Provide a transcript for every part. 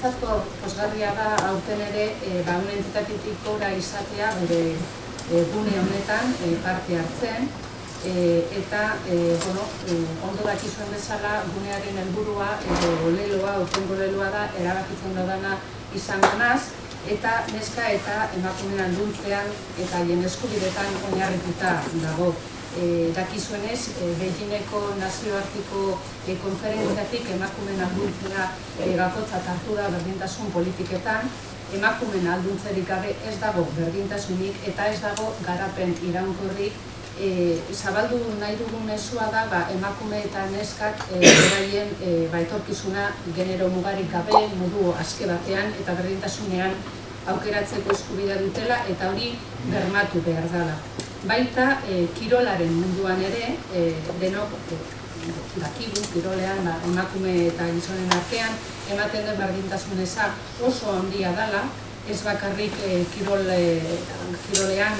niretzat pozgarria da aurten ere un entitatetik gora izatea gure gune honetan parte hartzen, eta ondo dakizuen bezala gunearen helburua edo leloa, aurtengo leloa da erabakitzen dodana izango naz, eta neska eta emakumeen alduntzean eta haien eskubidetan oinarrituta dago. Dakizuenez, Beijingeko nazioarteko konferentziatik emakumeen alduntzea gakotzat hartu da berdintasun politiketan. Emakumeen alduntzerik gabe ez dago berdintasunik eta ez dago garapen iraunkorrik. Zabaldu nahi dugun mezua da emakume eta neskak beraien etorkizuna genero mugarik gabe, modu aske batean eta berdintasunean aukeratzeko eskubidea dutela eta hori bermatu behar dela. Baita kirolaren munduan ere, denok dakigu kirolean emakume eta gizonen artean ematen den berdintasun eza oso handia dela, ez bakarrik kirolean,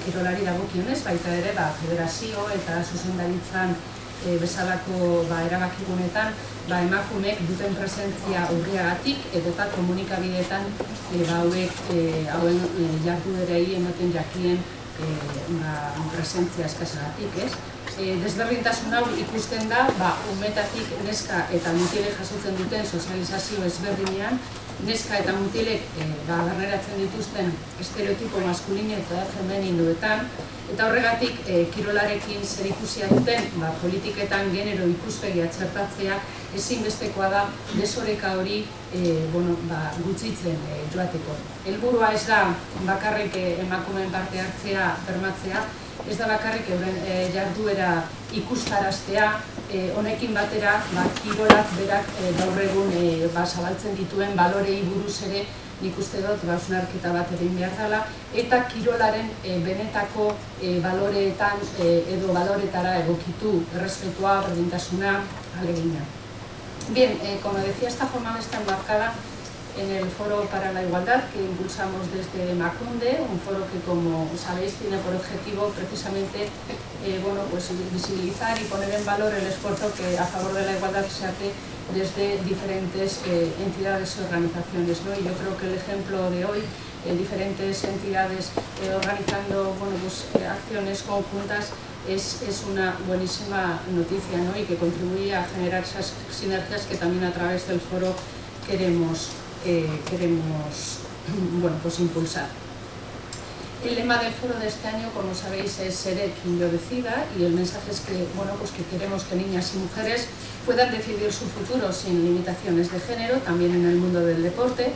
kirolari dagokionez, baita ere federazio eta zuzendaritzan bezalako erabakigunetan emakumeek duten presentzia urriagatik edota komunikabideetan hauen jarduerei ematen jakien presentzia eskasagatik, ez? Desberdintasun hau ikusten da, umetatik neska eta mutilek jasotzen duten sozializazio ezberdinean, neska eta mutilek barneratzen dituzten estereotipo maskulino eta femeninoetan, eta horregatik kirolarekin zerikusia duten politiketan genero ikuspegia txertatzea ezinbestekoa da desoreka hori gutxitzen joateko. Helburua ez da bakarrik emakumeen parte hartzea bermatzea, ez da bakarrik euren jarduera ikustaraztea, honekin batera kirolak berak gaur egun zabaltzen dituen balorei buruz ere nik uste dut hausnarketa bat egin behar dela, eta kirolaren benetako baloreetan edo baloretara egokitu errespetua, berdintasuna, alegina. Bien, como decía, esta jornada está enmarcada en el Foro para la Igualdad que impulsamos desde Emakunde, un foro que, como sabéis, tiene por objetivo precisamente visibilizar y poner en valor el esfuerzo que a favor de la igualdad se hace desde diferentes entidades y organizaciones, ¿no? Y yo creo que el ejemplo de hoy, diferentes entidades organizando acciones conjuntas, es una buenísima noticia, ¿no? Y que contribuye a generar esas sinergias que también a través del foro queremos impulsar. El lema del foro de este año, como sabéis, es Seré quien yo decida, y el mensaje es que, que queremos que niñas y mujeres puedan decidir su futuro sin limitaciones de género, también en el mundo del deporte.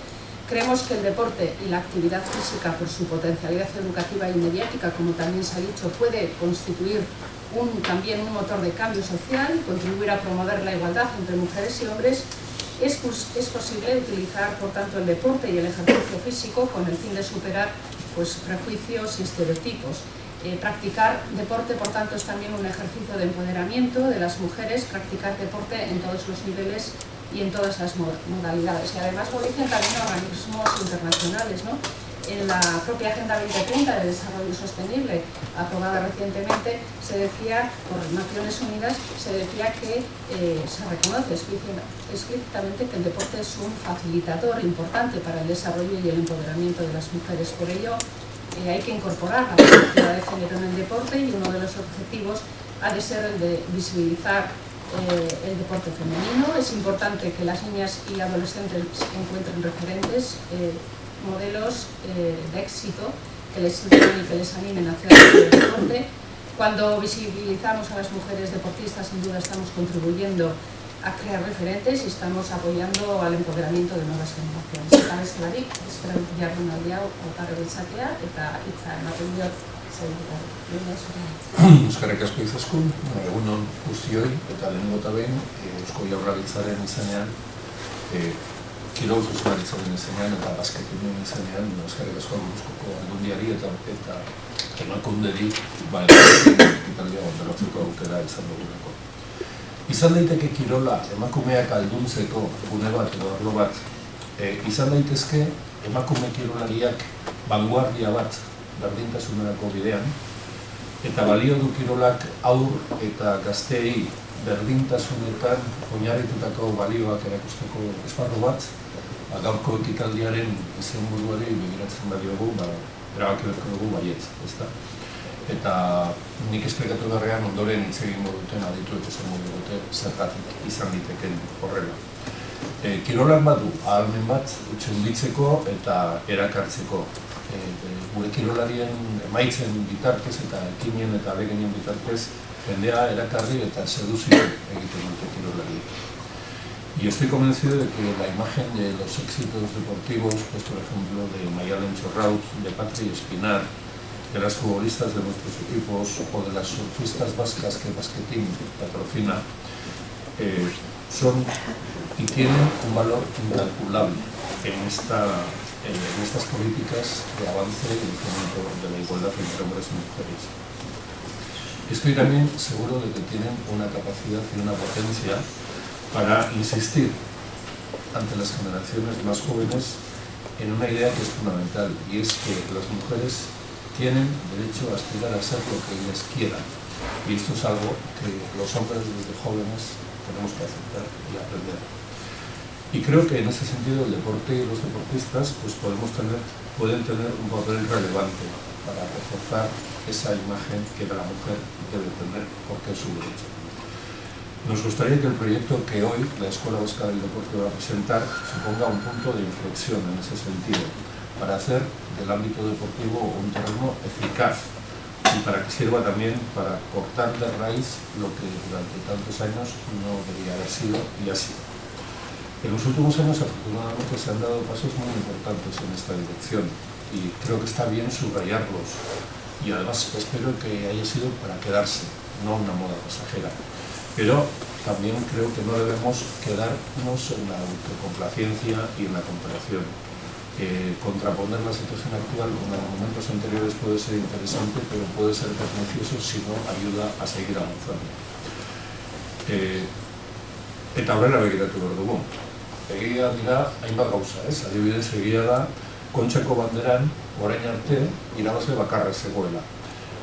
Creemos que el deporte y la actividad física, por su potencialidad educativa y mediática, como también se ha dicho, puede constituir también un motor de cambio social y contribuir a promover la igualdad entre mujeres y hombres. Es posible utilizar, por tanto, el deporte y el ejercicio físico con el fin de superar prejuicios y estereotipos. Practicar deporte, por tanto, es también un ejercicio de empoderamiento de las mujeres, practicar deporte en todos los niveles y en todas las modalidades. Y además lo dicen también organismos internacionales, ¿no? En la propia Agenda 2030 de Desarrollo Sostenible, aprobada recientemente, se decía, por Naciones Unidas, se decía que se reconoce explícitamente que el deporte es un facilitador importante para el desarrollo y el empoderamiento de las mujeres. Por ello, hay que incorporar la perspectiva de género en el deporte, y uno de los objetivos ha de ser el de visibilizar el deporte femenino. Es importante que las niñas y adolescentes encuentren referentes, modelos de éxito que les inspiren y que les animen a hacer el deporte. Cuando visibilizamos a las mujeres deportistas, sin duda estamos contribuyendo a crear referentes y estamos apoyando al empoderamiento de nuevas generaciones. Eta bezalarik, espero jardunaldia otarri izatea eta hitza ematen diot sailburuari. Eskerrik asko izaskun, egunon guztioi eta lehenengo eta behin Eusko Jaurlaritzaren izenean, kirol zuzendaritzaren izenean eta basketin izenean, eskerrik asko Gipuzkoako Aldundiari eta Emakunderi ekitaldia antolatzeko aukera izan dugulako. Izan daiteke kirola emakumeak alduntzeko gune bat edo arlo bat, izan daitezke emakume kirolariak vanguardia bat berdintasunerako bidean, eta balio du kirolak haur eta gazteei berdintasunetan oinarritutako balioak erakusteko esparru bat, gaurko ekitaldiaren izenburuari begiratzen badiogu, erabaki beharko dugu baietz, ezta? Eta nik esplikatu beharrean ondoren hitz egingo duten adituek esango dute zergatik izan liteken horrela. Kirolak badu ahalmen bat txunditzeko eta erakartzeko. Gure kirolarien emaitzen bitartez eta ekinen eta aleginen bitartez jendea erakarri eta seduzio egiten dute kirolariek. Y estoy convencido de que la imagen de los éxitos deportivos, pues por ejemplo de Mayalen Chorraut, de Patri Espinar, de las futbolistas de nuestros equipos o de las surfistas vascas que Basquetín patrocina, son y tienen un valor incalculable en estas políticas de avance y de fomento de la igualdad entre hombres y mujeres. Estoy también seguro de que tienen una capacidad y una potencia para insistir ante las generaciones más jóvenes en una idea que es fundamental, y es que las mujeres tienen derecho a aspirar a ser lo que ellas quieran, y esto es algo que los hombres desde jóvenes tenemos que aceptar y aprender. Y creo que en ese sentido el deporte y los deportistas pues pueden tener un papel relevante para reforzar esa imagen que la mujer debe tener porque es su derecho. Nos gustaría que el proyecto que hoy la Escuela Vasca del Deporte va a presentar suponga un punto de inflexión en ese sentido, para hacer del ámbito deportivo un terreno eficaz y para que sirva también para cortar de raíz lo que durante tantos años no debería haber sido y ha sido. En los últimos años, afortunadamente, se han dado pasos muy importantes en esta dirección y creo que está bien subrayarlos, y además espero que haya sido para quedarse, no una moda pasajera. Pero también creo que no debemos quedarnos en la autocomplacencia y en la comparación. Contraponer la situación actual con argumentos anteriores puede ser interesante, pero puede ser pernicioso si no ayuda a seguir avanzando. Eta horrela begiratu behar dugu. Egia dira hainbat gauza, ez? Adibidez, egia da Kontxako banderan orain arte irabazle bakarra zegoela.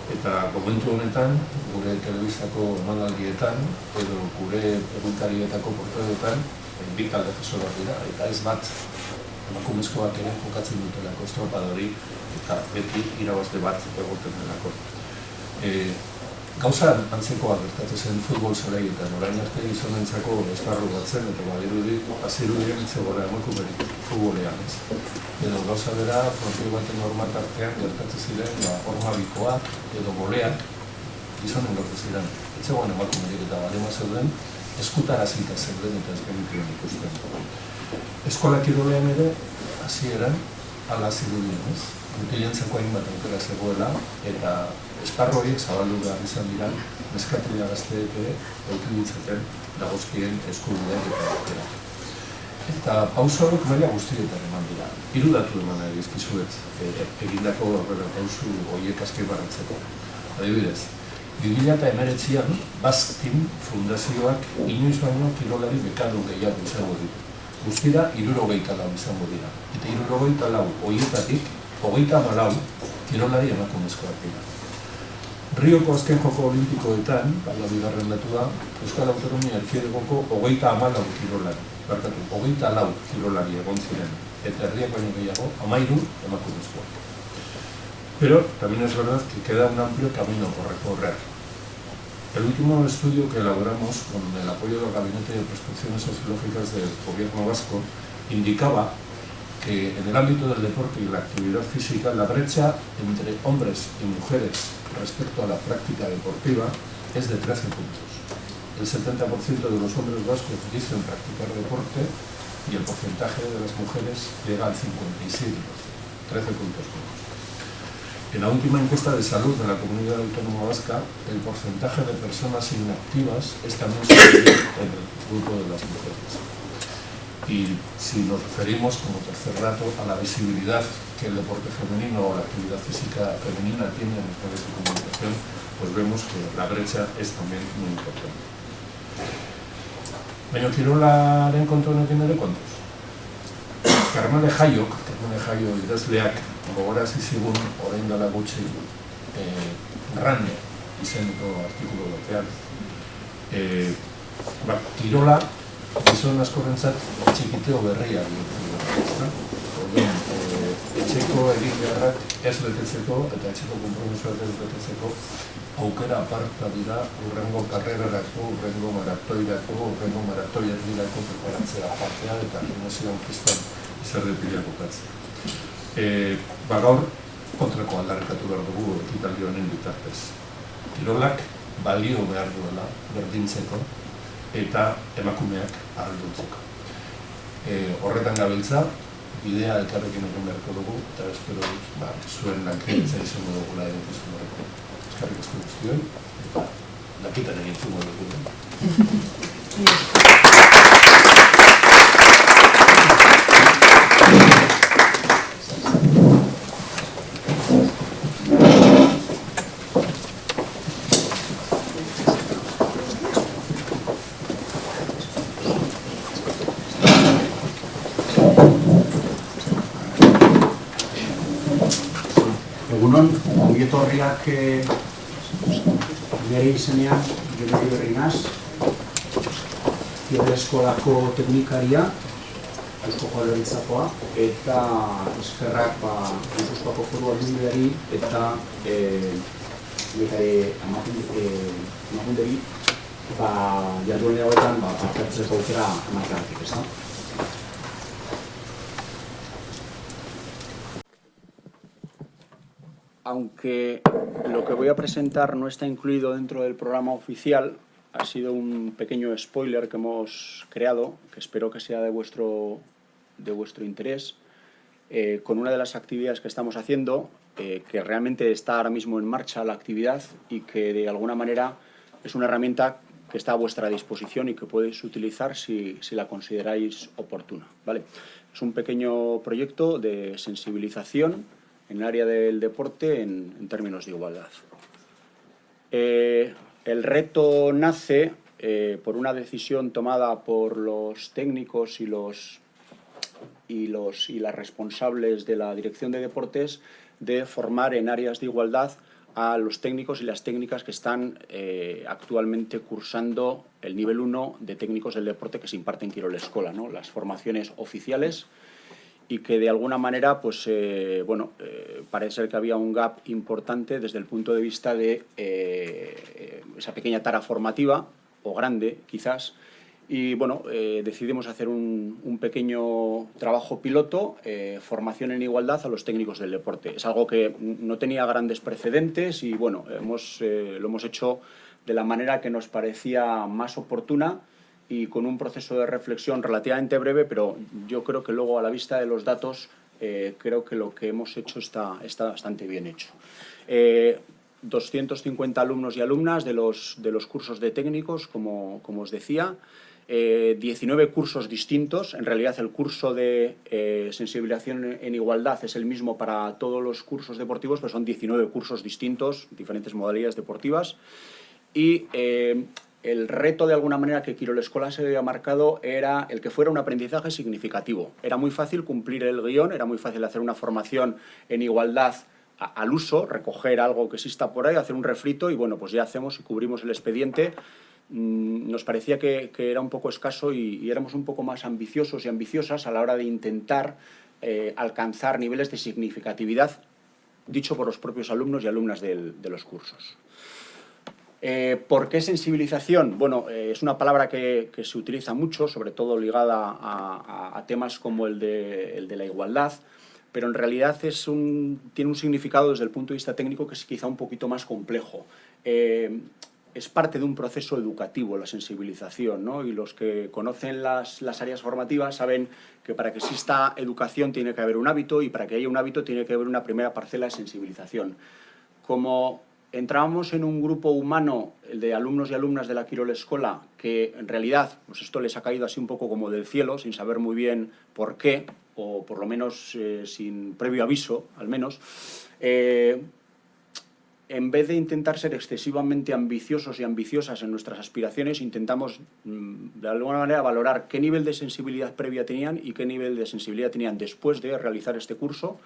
Eta momentu honetan, gure telebistako emanaldietan edo gure egunkarietako portadoetan bi talde jasoak dira, eta ez bat emakumezkoak ere jokatzen dutelako estropadori eta beti irabazle bat egoten delako. Gauza antzekoa gertatzen zen futbol zelaietan, orain arte gizonentzako esparru bat zen, eta bazirudien zegoela emakumerik futbolean, ez. Edo gauza bera, frontoi baten hormat artean gertatzen ziren horma bikoak edo goleak gizonen gortu ziren. Ez zegoen emakumerik eta balema zeuden, eskutarazita zeuden eta ez genituen ikusten. Eskola kirolean ere, hasieran hala zirudien, ez. Mutilentzako hainbat aukera zegoela, eta esparru horiek zabaldu behar izan dira, neskatilea gazteek eduki ditzaten dagozkien eskubideak eta aukera. Eta pauso horiek maila guztietan eman dira. Hiru datu eman nahi dizkizuet egindako aurrera pauso horiek azpimarratzeko. Adibidez, 2019an Basque Team Fundazioak inoiz baino kirolari bekadun gehiago izango ditu. Guztira 74 izango dira. Eta 74 horietatik 34 kirolari emakumezkoak dira. Rioko azken joko olimpikoetan, bigarren datu da, Euskal Autonomia Erkidegoko 34 kirolari. Barkatu, 24 kirolari egon ziren, eta herriak baino gehiago, 13 emakumezkoak. Pero también es verdad que queda un amplio camino por recorrer. El último estudio que elaboramos con el apoyo del Gabinete de Prospecciones Sociológicas del Gobierno Vasco indicaba que en el ámbito del deporte y la actividad física la brecha entre hombres y mujeres respecto a la práctica deportiva es de 13 puntos. El 70% de los hombres vascos dicen practicar deporte y el porcentaje de las mujeres llega al 57%, 13 puntos menos. En la última encuesta de salud de la Comunidad Autónoma Vasca, el porcentaje de personas inactivas es también superior en el grupo de las mujeres. Y si nos referimos como tercer dato a la visibilidad que el deporte femenino o la actividad física femenina tiene en los medios de comunicación, pues vemos que la brecha es también muy importante. Baina kirolaren kontuan egin ere kontuz. Carmele Jaio idazleak gogorarazi zigun orain dela gutxi Ranne izeneko artikulu batean. Kirola, gizon askorentzat txikiteo berria bihurtu da. Etxeko egin beharrak ez betetzeko eta etxeko konpromisoak ez betetzeko aukera aparta dira urrengo karrerarako, urrengo maratoiak dirako preparatzea apartea eta gimnasia aurkistan izerdepila kokatzea. Gaur kontrako aldarrikatu behar dugu ekitaldi honen bitartez. Kirolak balio behar duela berdintzeko eta emakumeak ahaldutzeko. Horretan gabiltza, bidea elkarrekin egin beharko dugu eta espero dut zuen lankidetza izango dugula eginkizun horreko. Eskerrik asko guztioi eta lakitan egin zugu dugu. Egunon, ongietorriak nire izenean, Jonari Berri naz, Kirol Eskolako teknikaria, Eusko Jaurlaritzakoa, eta eskerrak Gipuzkoako Foru Aldundiari eta emakundegi jardunaldi hauetan parte hartzeko aukera emateagatik, ezta? Aunque lo que voy a presentar no está incluido dentro del programa oficial, ha sido un pequeño spoiler que hemos creado, que espero que sea de vuestro interés, con una de las actividades que estamos haciendo, que realmente está ahora mismo en marcha la actividad y que de alguna manera es una herramienta que está a vuestra disposición y que podéis utilizar si la consideráis oportuna, ¿vale? Es un pequeño proyecto de sensibilización en el área del deporte en términos de igualdad. El reto nace por una decisión tomada por los técnicos y las responsables de la Dirección de Deportes de formar en áreas de igualdad a los técnicos y las técnicas que están actualmente cursando el nivel 1 de técnicos del deporte que se imparte en Kirol Eskola, ¿no? Las formaciones oficiales, y que de alguna manera, pues, parece ser que había un gap importante desde el punto de vista de esa pequeña tara formativa, o grande quizás, y bueno, decidimos hacer un pequeño trabajo piloto, formación en igualdad a los técnicos del deporte. Es algo que no tenía grandes precedentes y bueno, lo hemos hecho de la manera que nos parecía más oportuna, y con un proceso de reflexión relativamente breve, pero yo creo que luego a la vista de los datos creo que lo que hemos hecho está bastante bien hecho. 250 alumnos y alumnas de los cursos de técnicos, como os decía, 19 cursos distintos. En realidad el curso de sensibilización en igualdad es el mismo para todos los cursos deportivos, pero son 19 cursos distintos, diferentes modalidades deportivas. Y el reto, de alguna manera, que Kirol Eskola se había marcado era el que fuera un aprendizaje significativo. Era muy fácil cumplir el guión, era muy fácil hacer una formación en igualdad al uso, recoger algo que exista por ahí, hacer un refrito y bueno, pues ya hacemos y cubrimos el expediente. Nos parecía que era un poco escaso y éramos un poco más ambiciosos y ambiciosas a la hora de intentar alcanzar niveles de significatividad, dicho por los propios alumnos y alumnas de los cursos. ¿Por qué sensibilización? Bueno, es una palabra que se utiliza mucho, sobre todo ligada a temas como el de la igualdad, pero en realidad tiene un significado desde el punto de vista técnico que es quizá un poquito más complejo. Es parte de un proceso educativo la sensibilización, ¿no? Y los que conocen las áreas formativas saben que para que exista educación tiene que haber un hábito y para que haya un hábito tiene que haber una primera parcela de sensibilización. Como entrábamos en un grupo humano de alumnos y alumnas de la Kirol Eskola que en realidad, pues esto les ha caído así un poco como del cielo, sin saber muy bien por qué, o por lo menos sin previo aviso, al menos, en vez de intentar ser excesivamente ambiciosos y ambiciosas en nuestras aspiraciones, intentamos de alguna manera valorar qué nivel de sensibilidad previa tenían y qué nivel de sensibilidad tenían después de realizar este curso,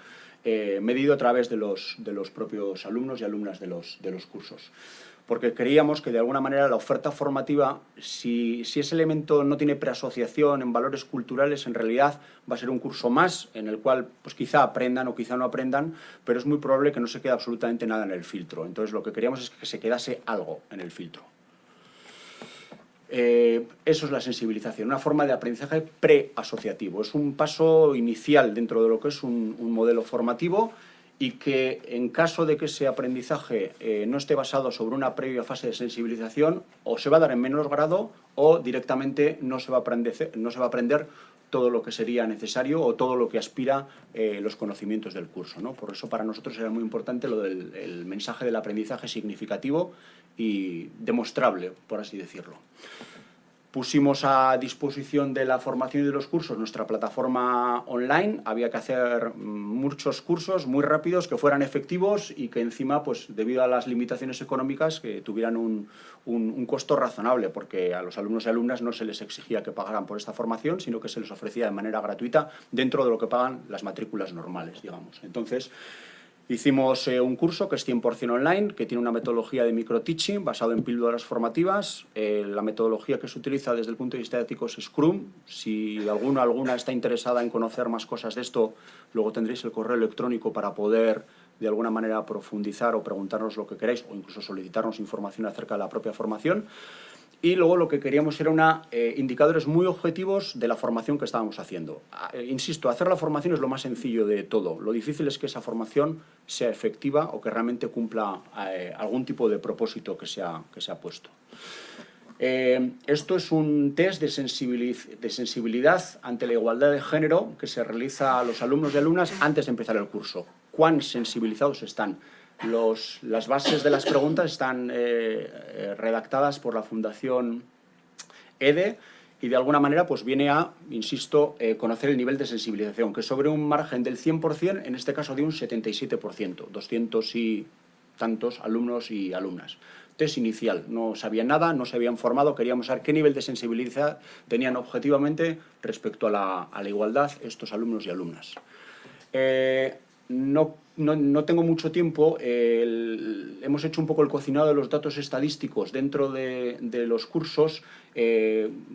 medido a través de los propios alumnos y alumnas de los cursos. Porque creíamos que de alguna manera la oferta formativa, si ese elemento no tiene preasociación en valores culturales, en realidad va a ser un curso más en el cual pues quizá aprendan o quizá no aprendan, pero es muy probable que no se quede absolutamente nada en el filtro. Entonces lo que queríamos es que se quedase algo en el filtro. Eso es la sensibilización, una forma de aprendizaje preasociativo. Es un paso inicial dentro de lo que es un modelo formativo y que en caso de que ese aprendizaje no esté basado sobre una previa fase de sensibilización, o se va a dar en menor grado o directamente no se va a aprender todo lo que sería necesario o todo lo que aspira los conocimientos del curso, ¿no? Por eso para nosotros era muy importante lo del el mensaje del aprendizaje significativo y demostrable, por así decirlo. Pusimos a disposición de la formación y de los cursos nuestra plataforma online. Había que hacer muchos cursos muy rápidos, que fueran efectivos y que encima, pues debido a las limitaciones económicas, que tuvieran un costo razonable, porque a los alumnos y alumnas no se les exigía que pagaran por esta formación, sino que se les ofrecía de manera gratuita dentro de lo que pagan las matrículas normales, digamos. Entonces, hicimos un curso que es 100% online, que tiene una metodología de micro-teaching basado en píldoras formativas. La metodología que se utiliza desde el punto de vista ético es Scrum. Si alguna está interesada en conocer más cosas de esto, luego tendréis el correo electrónico para poder de alguna manera profundizar o preguntarnos lo que queráis o incluso solicitarnos información acerca de la propia formación. Y luego lo que queríamos era indicadores muy objetivos de la formación que estábamos haciendo. Insisto, hacer la formación es lo más sencillo de todo. Lo difícil es que esa formación sea efectiva o que realmente cumpla algún tipo de propósito que se ha puesto. Esto es un test de sensibilidad ante la igualdad de género que se realiza a los alumnos y alumnas antes de empezar el curso. ¿Cuán sensibilizados están? Las bases de las preguntas están redactadas por la Fundación EDE y de alguna manera pues viene a, insisto, conocer el nivel de sensibilización, que sobre un margen del 100%, en este caso de un 77%, 200 y tantos alumnos y alumnas. Test inicial, no sabían nada, no se habían formado, queríamos saber qué nivel de sensibilidad tenían objetivamente respecto a la igualdad estos alumnos y alumnas. No tengo mucho tiempo, hemos hecho un poco el cocinado de los datos estadísticos dentro de los cursos,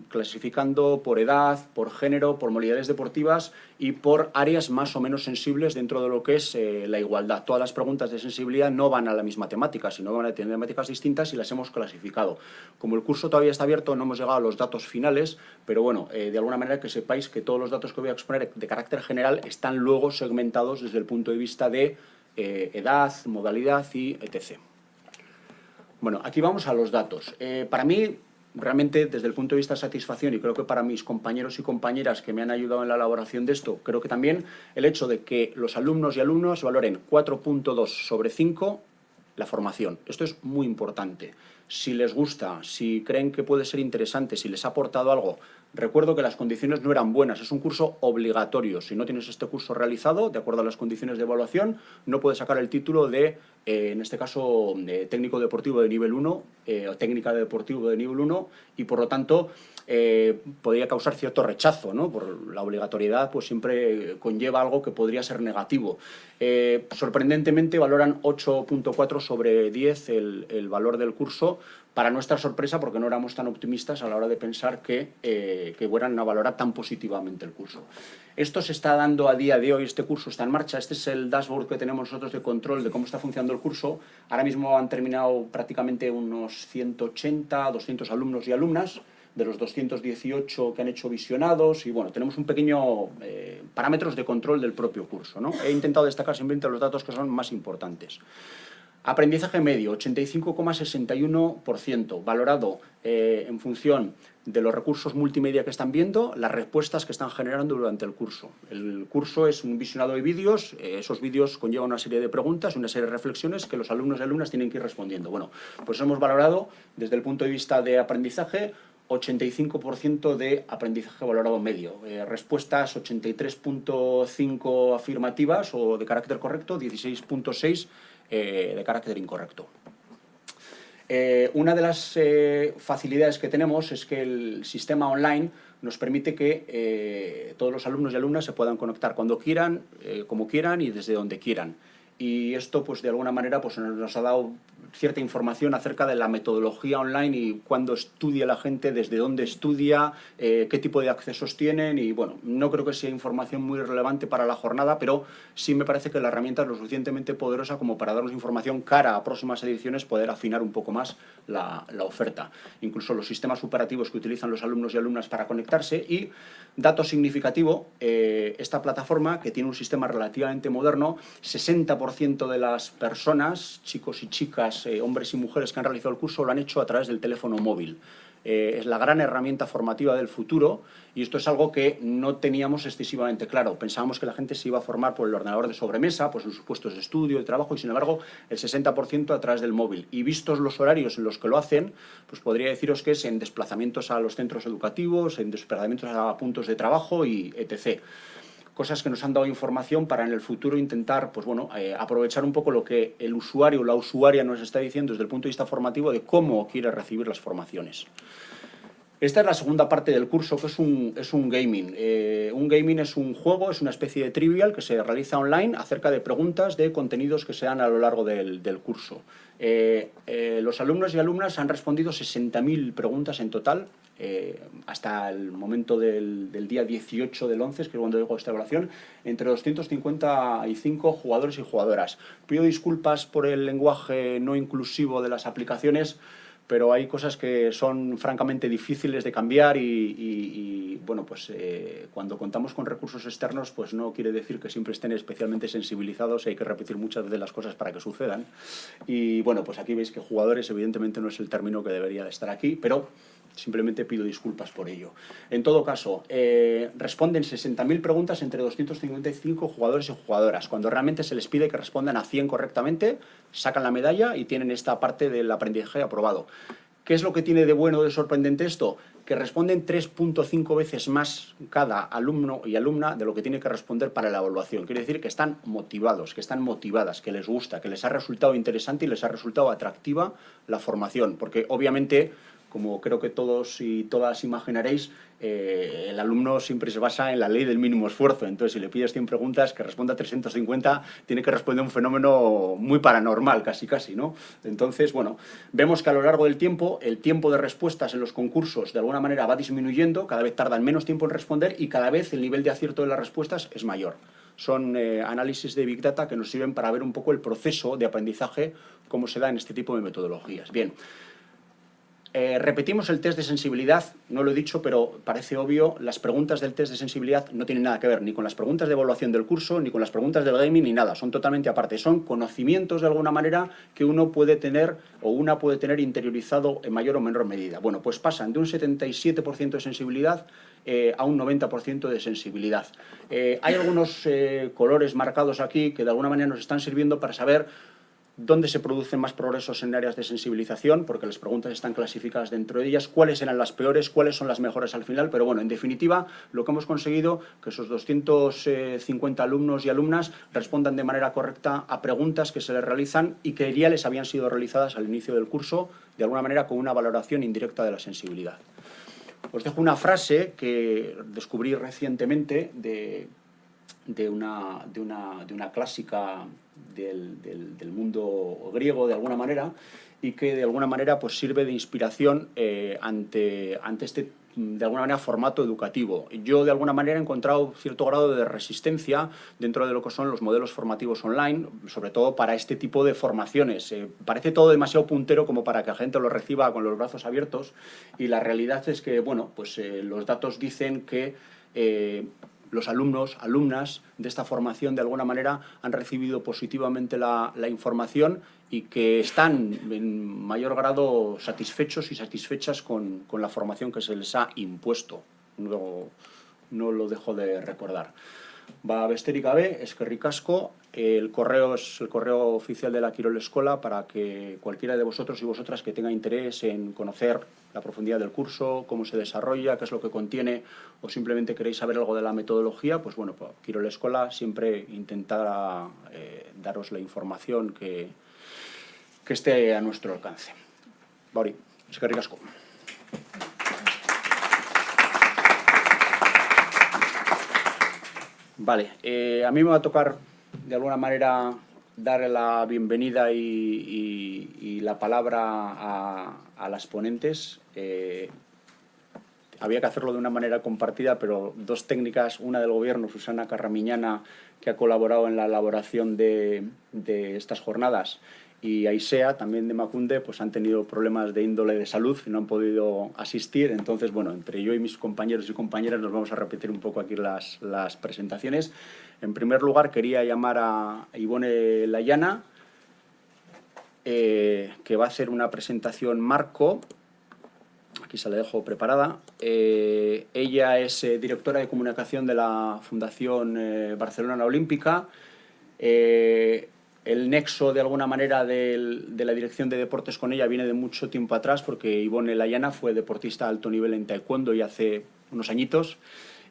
clasificando por edad, por género, por modalidades deportivas y por áreas más o menos sensibles dentro de lo que es la igualdad. Todas las preguntas de sensibilidad no van a la misma temática, sino van a tener temáticas distintas y las hemos clasificado. Como el curso todavía está abierto, no hemos llegado a los datos finales, pero bueno, de alguna manera que sepáis que todos los datos que voy a exponer de carácter general están luego segmentados desde el punto de vista de edad, modalidad y etc. Bueno, aquí vamos a los datos. Para mí, realmente, desde el punto de vista de satisfacción, y creo que para mis compañeros y compañeras que me han ayudado en la elaboración de esto, creo que también el hecho de que los alumnos y alumnas valoren 4.2 sobre 5 la formación. Esto es muy importante. Si les gusta, si creen que puede ser interesante, si les ha aportado algo, recuerdo que las condiciones no eran buenas, es un curso obligatorio. Si no tienes este curso realizado, de acuerdo a las condiciones de evaluación, no puedes sacar el título de, en este caso, de técnico deportivo de nivel 1 o técnica de deportivo de nivel 1 y, por lo tanto, podría causar cierto rechazo, ¿no? Por la obligatoriedad pues siempre conlleva algo que podría ser negativo. Sorprendentemente valoran 8.4 sobre 10 el valor del curso, para nuestra sorpresa, porque no éramos tan optimistas a la hora de pensar que fueran a valorar tan positivamente el curso. Esto se está dando a día de hoy, este curso está en marcha, este es el dashboard que tenemos nosotros de control de cómo está funcionando el curso. Ahora mismo han terminado prácticamente unos 180, 200 alumnos y alumnas, de los 218 que han hecho visionados, y bueno, tenemos un pequeño parámetros de control del propio curso, ¿no? He intentado destacar simplemente los datos que son más importantes. Aprendizaje medio, 85,61%, valorado en función de los recursos multimedia que están viendo, las respuestas que están generando durante el curso. El curso es un visionado de vídeos, esos vídeos conllevan una serie de preguntas, una serie de reflexiones que los alumnos y alumnas tienen que ir respondiendo. Bueno, pues hemos valorado desde el punto de vista de aprendizaje 85% de aprendizaje valorado medio, respuestas 83.5 afirmativas o de carácter correcto, 16.6 de carácter incorrecto. Una de las facilidades que tenemos es que el sistema online nos permite que todos los alumnos y alumnas se puedan conectar cuando quieran, como quieran y desde donde quieran. Y esto, pues de alguna manera, pues nos ha dado cierta información acerca de la metodología online y cuándo estudia la gente, desde dónde estudia, qué tipo de accesos tienen y, bueno, no creo que sea información muy relevante para la jornada, pero sí me parece que la herramienta es lo suficientemente poderosa como para darnos información cara a próximas ediciones, poder afinar un poco más la oferta. Incluso los sistemas operativos que utilizan los alumnos y alumnas para conectarse y, dato significativo, esta plataforma, que tiene un sistema relativamente moderno, 60% de las personas, chicos y chicas, hombres y mujeres que han realizado el curso, lo han hecho a través del teléfono móvil. Es la gran herramienta formativa del futuro y esto es algo que no teníamos excesivamente claro. Pensábamos que la gente se iba a formar por el ordenador de sobremesa, pues en sus puestos de estudio, de trabajo, y sin embargo el 60% a través del móvil. Y vistos los horarios en los que lo hacen, pues podría deciros que es en desplazamientos a los centros educativos, en desplazamientos a puntos de trabajo y etc. Cosas que nos han dado información para en el futuro intentar, pues bueno, aprovechar un poco lo que el usuario o la usuaria nos está diciendo desde el punto de vista formativo de cómo quiere recibir las formaciones. Esta es la segunda parte del curso, que es un gaming. Un gaming es un juego, es una especie de trivial que se realiza online acerca de preguntas de contenidos que se dan a lo largo del curso. Los alumnos y alumnas han respondido 60.000 preguntas en total, hasta el momento del día 18 del 11, que es cuando llegó esta evaluación, entre 255 jugadores y jugadoras. Pido disculpas por el lenguaje no inclusivo de las aplicaciones, pero hay cosas que son francamente difíciles de cambiar y bueno, pues cuando contamos con recursos externos, pues no quiere decir que siempre estén especialmente sensibilizados y hay que repetir muchas veces las cosas para que sucedan. Y bueno, pues aquí veis que jugadores evidentemente no es el término que debería de estar aquí, pero simplemente pido disculpas por ello. En todo caso, responden 60.000 preguntas entre 255 jugadores y jugadoras. Cuando realmente se les pide que respondan a 100 correctamente, sacan la medalla y tienen esta parte del aprendizaje aprobado. ¿Qué es lo que tiene de bueno, de sorprendente esto? Que responden 3.5 veces más cada alumno y alumna de lo que tiene que responder para la evaluación. Quiere decir que están motivados, que están motivadas, que les gusta, que les ha resultado interesante y les ha resultado atractiva la formación. Porque obviamente, como creo que todos y todas imaginaréis, el alumno siempre se basa en la ley del mínimo esfuerzo. Entonces, si le pides 100 preguntas, que responda 350, tiene que responder un fenómeno muy paranormal, casi, ¿no? Entonces, bueno, vemos que a lo largo del tiempo, el tiempo de respuestas en los concursos, de alguna manera, va disminuyendo, cada vez tardan menos tiempo en responder y cada vez el nivel de acierto de las respuestas es mayor. Son análisis de Big Data que nos sirven para ver un poco el proceso de aprendizaje, cómo se da en este tipo de metodologías. Bien. Repetimos el test de sensibilidad, no lo he dicho, pero parece obvio, las preguntas del test de sensibilidad no tienen nada que ver ni con las preguntas de evaluación del curso, ni con las preguntas del gaming, ni nada, son totalmente aparte. Son conocimientos de alguna manera que uno puede tener o una puede tener interiorizado en mayor o menor medida. Bueno, pues pasan de un 77% de sensibilidad a un 90% de sensibilidad. Hay algunos colores marcados aquí que de alguna manera nos están sirviendo para saber dónde se producen más progresos en áreas de sensibilización, porque las preguntas están clasificadas dentro de ellas, cuáles eran las peores, cuáles son las mejores al final, pero bueno, en definitiva, lo que hemos conseguido que esos 250 alumnos y alumnas respondan de manera correcta a preguntas que se les realizan y que ya les habían sido realizadas al inicio del curso, de alguna manera con una valoración indirecta de la sensibilidad. Os dejo una frase que descubrí recientemente de una clásica del mundo griego, de alguna manera, y que de alguna manera pues sirve de inspiración ante este, de alguna manera, formato educativo. Yo de alguna manera he encontrado cierto grado de resistencia dentro de lo que son los modelos formativos online, sobre todo para este tipo de formaciones. Parece todo demasiado puntero como para que la gente lo reciba con los brazos abiertos y la realidad es que, bueno, pues los datos dicen que los alumnos, alumnas de esta formación de alguna manera han recibido positivamente la información y que están en mayor grado satisfechos y satisfechas con la formación que se les ha impuesto. No lo dejo de recordar. Va besterik gabe, eskerrik asko. El correo es el correo oficial de la Quirol Eskola para que cualquiera de vosotros y vosotras que tenga interés en conocer la profundidad del curso, cómo se desarrolla, qué es lo que contiene o simplemente queréis saber algo de la metodología, pues bueno, pues Quirol Eskola siempre intentará daros la información que esté a nuestro alcance. Bauri, eskerrik asko. Vale, a mí me va a tocar de alguna manera dar la bienvenida y la palabra a las ponentes. Había que hacerlo de una manera compartida, pero dos técnicas, una del Gobierno, Susana Carramiñana, que ha colaborado en la elaboración de estas jornadas, y Aisea, también de Emakunde, pues han tenido problemas de índole de salud y no han podido asistir. Entonces, bueno, entre yo y mis compañeros y compañeras nos vamos a repetir un poco aquí las presentaciones. En primer lugar, quería llamar a Ivone Layana, que va a hacer una presentación marco. Aquí se la dejo preparada. Ella es directora de comunicación de la Fundación Barcelona Olímpica. El nexo, de alguna manera, de la dirección de deportes con ella viene de mucho tiempo atrás, porque Ivone Layana fue deportista de alto nivel en taekwondo y hace unos añitos.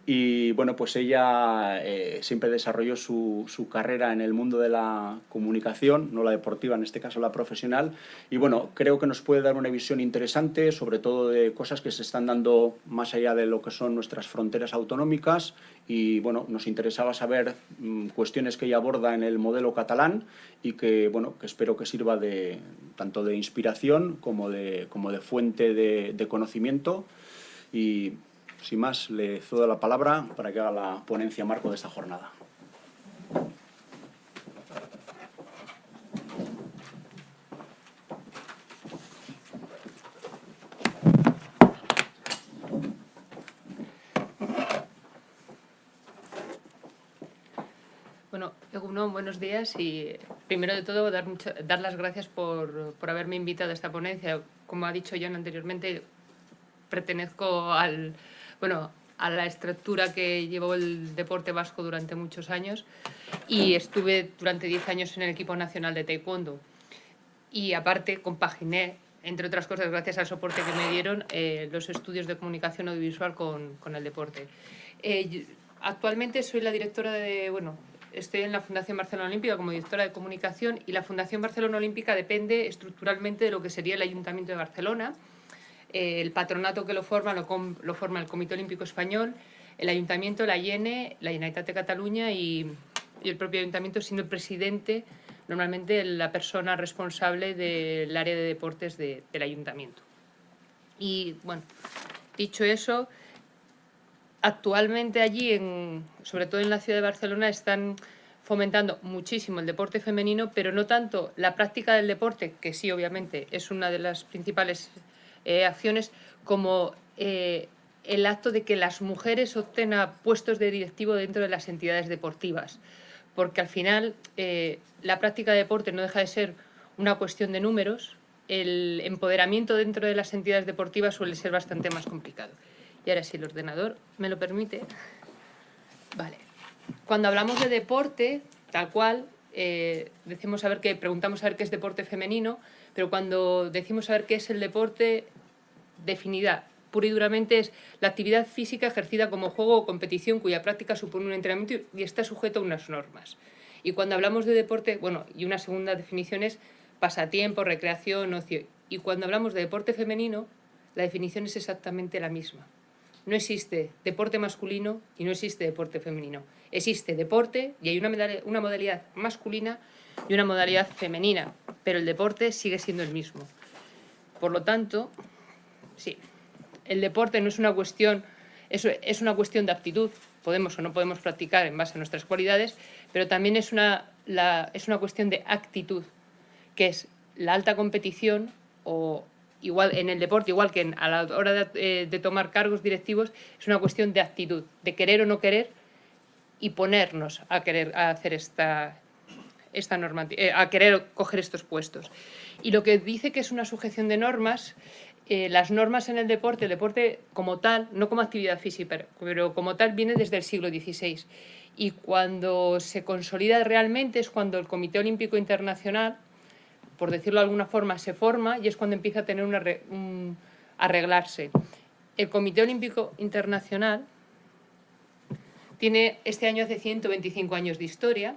Y bueno, pues ella siempre desarrolló su carrera en el mundo de la comunicación, no la deportiva, en este caso la profesional. Y bueno, creo que nos puede dar una visión interesante, sobre todo de cosas que se están dando más allá de lo que son nuestras fronteras autonómicas. Y bueno, nos interesaba saber cuestiones que ella aborda en el modelo catalán y que, bueno, que espero que sirva tanto de inspiración como de fuente de conocimiento. Y sin más, le cedo la palabra para que haga la ponencia marco de esta jornada. Bueno, Egunon, buenos días, y primero de todo dar las gracias por haberme invitado a esta ponencia. Como ha dicho Jon anteriormente, pertenezco a la estructura que llevó el deporte vasco durante muchos años, y estuve durante 10 años en el equipo nacional de taekwondo. Y aparte compaginé, entre otras cosas, gracias al soporte que me dieron, los estudios de comunicación audiovisual con el deporte. Actualmente soy la directora estoy en la Fundación Barcelona Olímpica como directora de comunicación, y la Fundación Barcelona Olímpica depende estructuralmente de lo que sería el Ayuntamiento de Barcelona. El patronato que lo forma el Comité Olímpico Español, el Ayuntamiento, la IENE, la Generalitat de Cataluña y el propio Ayuntamiento, siendo el presidente normalmente la persona responsable del área de deportes del Ayuntamiento. Y bueno, dicho eso, actualmente allí, sobre todo en la ciudad de Barcelona, están fomentando muchísimo el deporte femenino, pero no tanto la práctica del deporte, que sí, obviamente, es una de las principales acciones, como el acto de que las mujeres opten a puestos de directivo dentro de las entidades deportivas. Porque al final la práctica de deporte no deja de ser una cuestión de números. El empoderamiento dentro de las entidades deportivas suele ser bastante más complicado. Y ahora, si el ordenador me lo permite. Vale. Cuando hablamos de deporte, tal cual, preguntamos a ver qué es deporte femenino, pero cuando decimos saber qué es el deporte, definida pura y duramente es la actividad física ejercida como juego o competición cuya práctica supone un entrenamiento y está sujeto a unas normas. Y cuando hablamos de deporte, y una segunda definición es pasatiempo, recreación, ocio. Y cuando hablamos de deporte femenino, la definición es exactamente la misma. No existe deporte masculino y no existe deporte femenino. Existe deporte y hay una modalidad masculina y una modalidad femenina, pero el deporte sigue siendo el mismo. Por lo tanto, sí, el deporte no es una cuestión, es una cuestión de aptitud. Podemos o no podemos practicar en base a nuestras cualidades, pero también es una cuestión de actitud, que es la alta competición, o igual en el deporte, igual que a la hora de tomar cargos directivos, es una cuestión de actitud, de querer o no querer, y ponernos a hacer a querer coger estos puestos. Y lo que dice que es una sujeción de normas, las normas en el deporte como tal, no como actividad física, pero como tal, viene desde el siglo XVI. Y cuando se consolida realmente es cuando el Comité Olímpico Internacional, por decirlo de alguna forma, se forma, y es cuando empieza a tener a arreglarse. El Comité Olímpico Internacional este año hace 125 años de historia,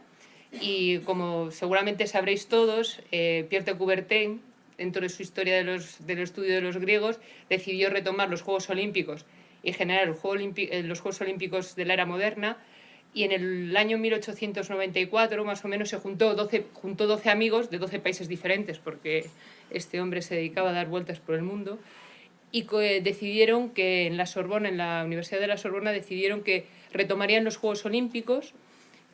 y como seguramente sabréis todos, Pierre de Coubertin dentro de su historia del estudio de los griegos, decidió retomar los Juegos Olímpicos y generar los Juegos Olímpicos de la era moderna. Y en el año 1894, más o menos, se juntó 12 amigos de 12 países diferentes, porque este hombre se dedicaba a dar vueltas por el mundo, y decidieron que en la Sorbona, en la Universidad de la Sorbona, decidieron que retomarían los Juegos Olímpicos,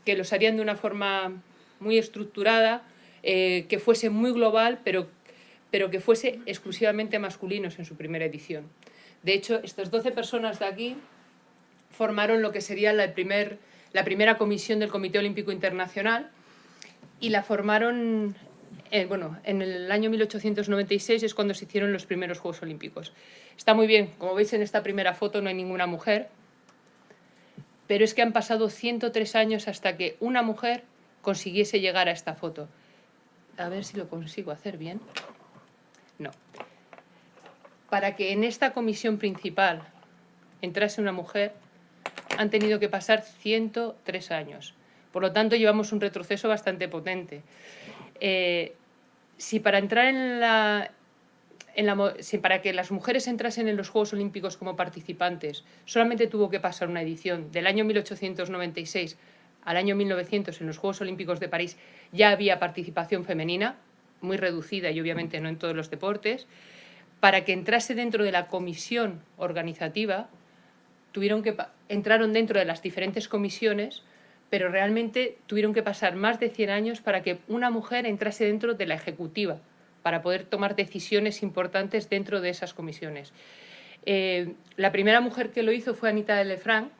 que los harían de una forma muy estructurada, que fuese muy global, pero que fuese exclusivamente masculinos en su primera edición. De hecho, estas 12 personas de aquí formaron lo que sería la primera comisión del Comité Olímpico Internacional, y la formaron, en el año 1896 es cuando se hicieron los primeros Juegos Olímpicos. Está muy bien, como veis en esta primera foto no hay ninguna mujer, pero es que han pasado 103 años hasta que una mujer consiguiese llegar a esta foto. A ver si lo consigo hacer bien. No. Para que en esta comisión principal entrase una mujer, han tenido que pasar 103 años. Por lo tanto, llevamos un retroceso bastante potente. Si para entrar para que las mujeres entrasen en los Juegos Olímpicos como participantes solamente tuvo que pasar una edición del año 1896 al año 1900 en los Juegos Olímpicos de París, ya había participación femenina, muy reducida y obviamente no en todos los deportes. Para que entrase dentro de la comisión organizativa, entraron dentro de las diferentes comisiones, pero realmente tuvieron que pasar más de 100 años para que una mujer entrase dentro de la ejecutiva, para poder tomar decisiones importantes dentro de esas comisiones. La primera mujer que lo hizo fue Anita Elefranc,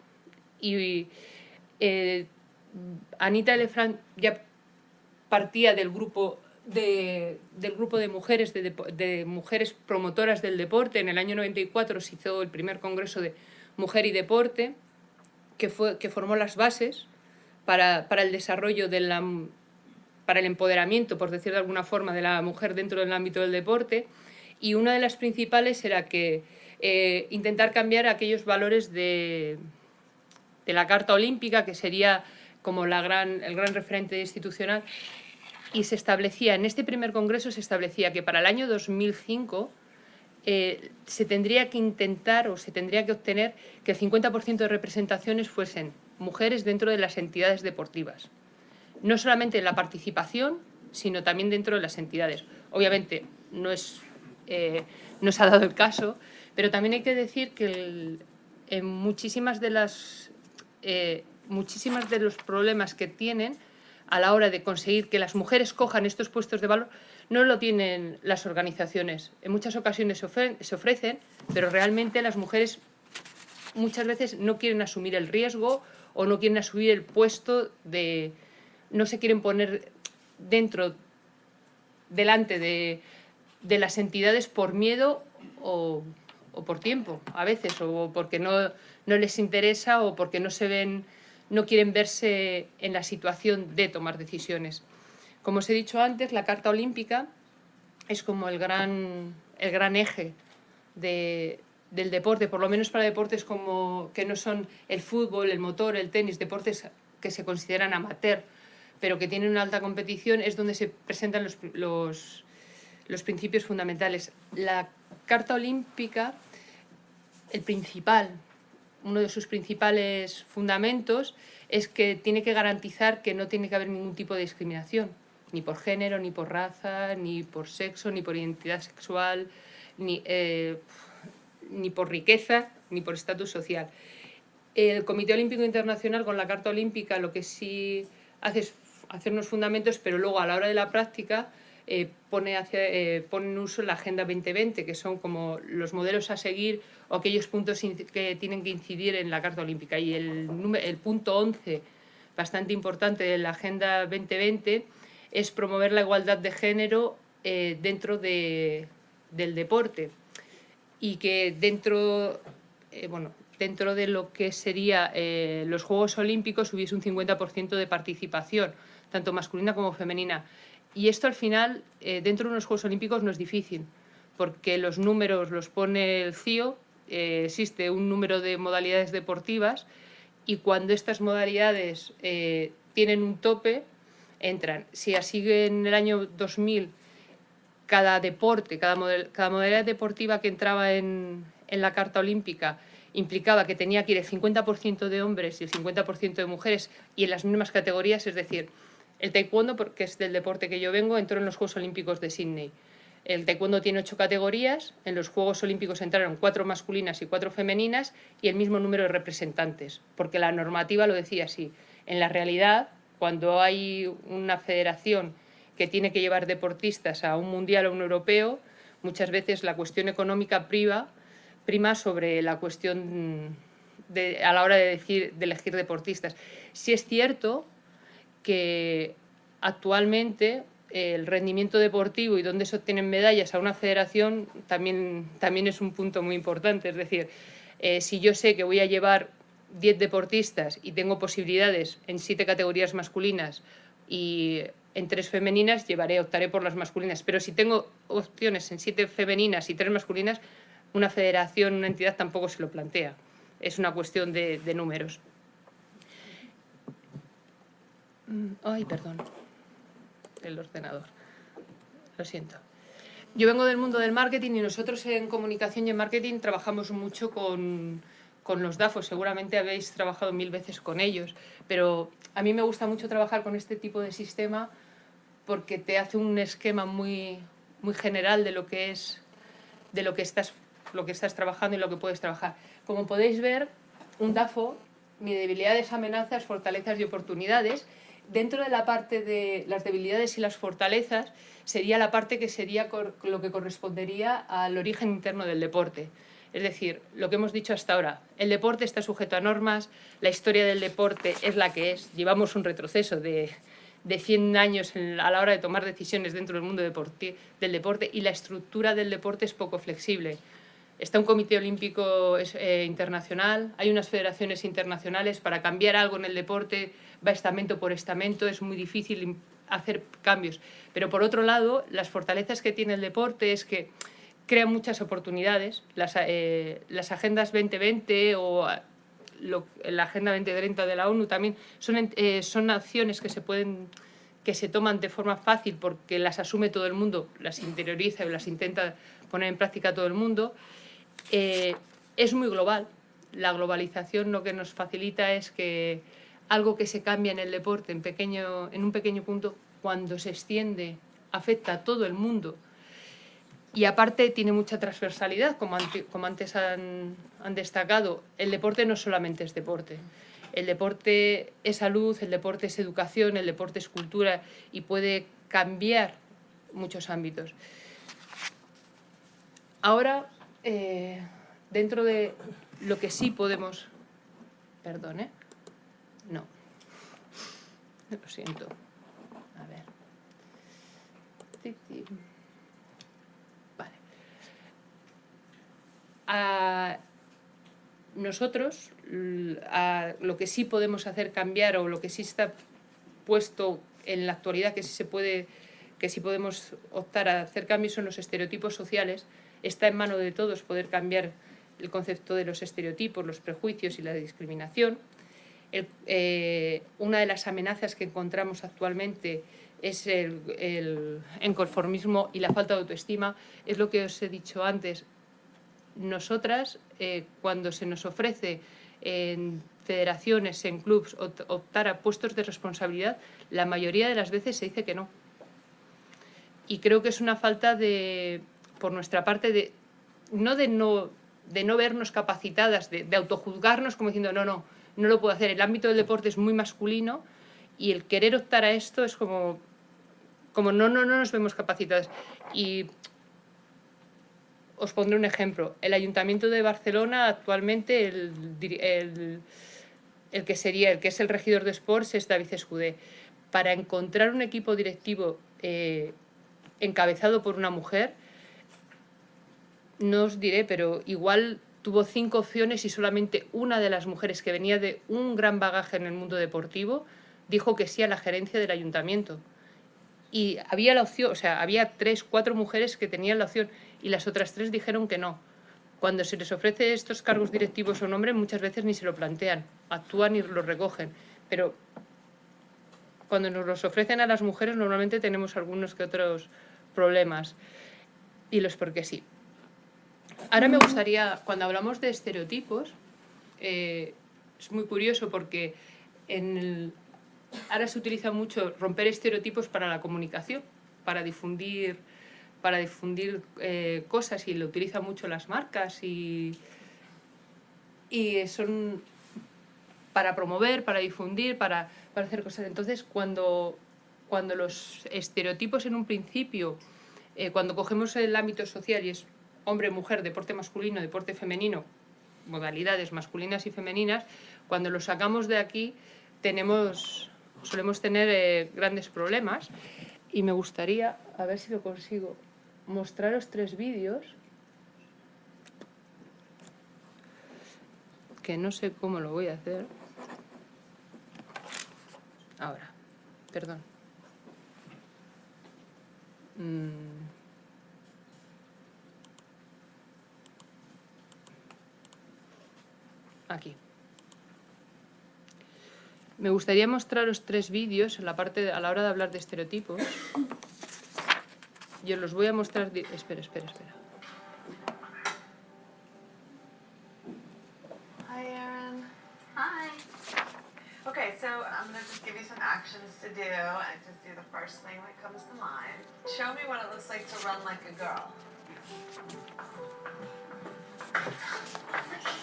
y Anita Elefranc ya partía del grupo de mujeres, de mujeres promotoras del deporte. En el año 94 se hizo el primer congreso de Mujer y Deporte, que formó las bases para el desarrollo para el empoderamiento, por decir de alguna forma, de la mujer dentro del ámbito del deporte. Y una de las principales era que intentar cambiar aquellos valores de la Carta Olímpica, que sería como el gran referente institucional, y se establecía, en este primer congreso se establecía que para el año 2005 se tendría que intentar o se tendría que obtener que el 50% de representaciones fuesen mujeres dentro de las entidades deportivas. No solamente en la participación, sino también dentro de las entidades. Obviamente no se ha dado el caso, pero también hay que decir que en muchísimas de los problemas que tienen a la hora de conseguir que las mujeres cojan estos puestos de valor, no lo tienen las organizaciones. En muchas ocasiones se ofrecen, pero realmente las mujeres muchas veces no quieren asumir el riesgo o no quieren asumir el puesto no se quieren poner delante de las entidades por miedo o por tiempo, a veces, o porque no les interesa o porque no quieren verse en la situación de tomar decisiones. Como os he dicho antes, la Carta Olímpica es como el gran eje del deporte, por lo menos para deportes como que no son el fútbol, el motor, el tenis, deportes que se consideran amateur, pero que tienen una alta competición, es donde se presentan los principios fundamentales. La Carta Olímpica, uno de sus principales fundamentos es que tiene que garantizar que no tiene que haber ningún tipo de discriminación, ni por género, ni por raza, ni por sexo, ni por identidad sexual, ni por riqueza, ni por estatus social. El Comité Olímpico Internacional con la Carta Olímpica lo que sí hace es hacer unos fundamentos, pero luego a la hora de la práctica pone en uso la Agenda 2020, que son como los modelos a seguir o aquellos puntos que tienen que incidir en la Carta Olímpica. Y el punto 11, bastante importante de la Agenda 2020, es promover la igualdad de género dentro del deporte, y que dentro de lo que sería los Juegos Olímpicos hubiese un 50% de participación, tanto masculina como femenina. Y esto al final, dentro de unos Juegos Olímpicos no es difícil, porque los números los pone el CIO, existe un número de modalidades deportivas, y cuando estas modalidades tienen un tope, entran. Si así en el año 2000 cada deporte, cada modalidad deportiva que entraba en la Carta Olímpica implicaba que tenía que ir el 50% de hombres y el 50% de mujeres y en las mismas categorías, es decir, el taekwondo, que es del deporte que yo vengo, entró en los Juegos Olímpicos de Sydney. El taekwondo tiene 8 categorías, en los Juegos Olímpicos entraron 4 masculinas y 4 femeninas y el mismo número de representantes, porque la normativa lo decía así. En la realidad, cuando hay una federación que tiene que llevar deportistas a un mundial o un europeo, muchas veces la cuestión económica prima sobre la cuestión a la hora de elegir deportistas. Sí es cierto que actualmente el rendimiento deportivo y dónde se obtienen medallas a una federación también es un punto muy importante. Es decir, si yo sé que voy a llevar 10 deportistas y tengo posibilidades en 7 categorías masculinas y en 3 femeninas, optaré por las masculinas. Pero si tengo opciones en 7 femeninas y 3 masculinas, una federación, una entidad tampoco se lo plantea. Es una cuestión de números. Ay, perdón. El ordenador. Lo siento. Yo vengo del mundo del marketing y nosotros en comunicación y en marketing trabajamos mucho con los DAFOs. Seguramente habéis trabajado 1000 veces con ellos, pero a mí me gusta mucho trabajar con este tipo de sistema porque te hace un esquema muy, muy general de lo que estás trabajando y lo que puedes trabajar. Como podéis ver, un DAFO, mi debilidades, amenazas, fortalezas y oportunidades. Dentro de la parte de las debilidades y las fortalezas sería la parte que sería lo que correspondería al origen interno del deporte. Es decir, lo que hemos dicho hasta ahora, el deporte está sujeto a normas, la historia del deporte es la que es, llevamos un retroceso de 100 años a la hora de tomar decisiones dentro del mundo del deporte y la estructura del deporte es poco flexible. Está un comité olímpico internacional, hay unas federaciones internacionales, para cambiar algo en el deporte va estamento por estamento, es muy difícil hacer cambios. Pero por otro lado, las fortalezas que tiene el deporte es que crea muchas oportunidades. Las agendas 2020 o la Agenda 2030 de la ONU también son acciones que se toman de forma fácil porque las asume todo el mundo, las interioriza y las intenta poner en práctica todo el mundo. Es muy global. La globalización lo que nos facilita es que algo que se cambia en el deporte en un pequeño punto, cuando se extiende, afecta a todo el mundo. Y aparte tiene mucha transversalidad, como antes han destacado. El deporte no solamente es deporte. El deporte es salud, el deporte es educación, el deporte es cultura y puede cambiar muchos ámbitos. Ahora, dentro de lo que sí podemos... Perdón, No. Lo siento. A ver. Vale. Nosotros, lo que sí podemos hacer cambiar o lo que sí está puesto en la actualidad, que sí podemos optar a hacer cambios son los estereotipos sociales. Está en mano de todos poder cambiar el concepto de los estereotipos, los prejuicios y la discriminación. Una de las amenazas que encontramos actualmente es el inconformismo y la falta de autoestima. Es lo que os he dicho antes. Nosotras, cuando se nos ofrece en federaciones, en clubs, optar a puestos de responsabilidad, la mayoría de las veces se dice que no. Y creo que es una falta por nuestra parte de no vernos capacitadas, de autojuzgarnos como diciendo no lo puedo hacer. El ámbito del deporte es muy masculino y el querer optar a esto es como no nos vemos capacitadas. Y os pondré un ejemplo. El Ayuntamiento de Barcelona actualmente, el que es el regidor de Sports es David Escudé. Para encontrar un equipo directivo encabezado por una mujer, no os diré, pero igual tuvo 5 opciones y solamente una de las mujeres, que venía de un gran bagaje en el mundo deportivo, dijo que sí a la gerencia del ayuntamiento. Y había la opción, o sea, había 3, 4 mujeres que tenían la opción y las otras 3 dijeron que no. Cuando se les ofrece estos cargos directivos a un hombre, muchas veces ni se lo plantean, actúan y lo recogen. Pero cuando nos los ofrecen a las mujeres, normalmente tenemos algunos que otros problemas y los por qué sí. Ahora me gustaría, cuando hablamos de estereotipos, es muy curioso porque ahora se utiliza mucho romper estereotipos para la comunicación, para difundir cosas, y lo utilizan mucho las marcas y son para promover, para difundir, para hacer cosas. Entonces, cuando los estereotipos en un principio, cuando cogemos el ámbito social y es hombre, mujer, deporte masculino, deporte femenino, modalidades masculinas y femeninas, cuando los sacamos de aquí solemos tener grandes problemas. Y me gustaría, a ver si lo consigo, mostraros 3 vídeos que no sé cómo lo voy a hacer. Ahora, perdón. Aquí. Me gustaría mostraros 3 vídeos a la hora de hablar de estereotipos. Yo los voy a mostrar... Espera. Hi, Erin. Hi. Okay, so I'm going to just give you some actions to do, and just do the first thing that comes to mind. Show me what it looks like to run like a girl.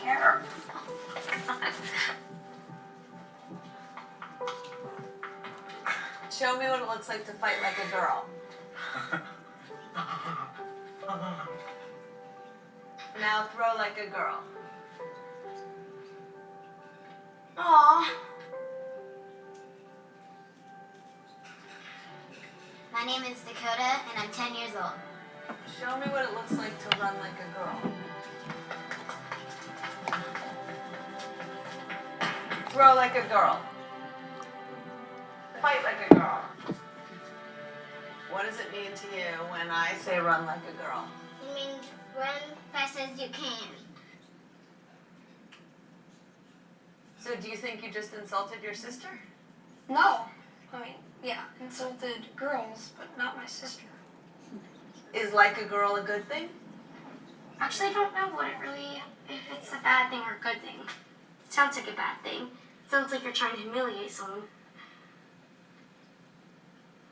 Here. Show me what it looks like to fight like a girl. Now throw like a girl. Aw. My name is Dakota, and I'm 10 years old. Show me what it looks like to run like a girl. Throw like a girl. Fight like a girl. What does it mean to you when I say run like a girl? It means run fast as you can. So do you think you just insulted your sister? No. I mean, yeah, insulted girls, but not my sister. Is like a girl a good thing? Actually, I don't know if it's a bad thing or a good thing. It sounds like a bad thing. It sounds like you're trying to humiliate someone.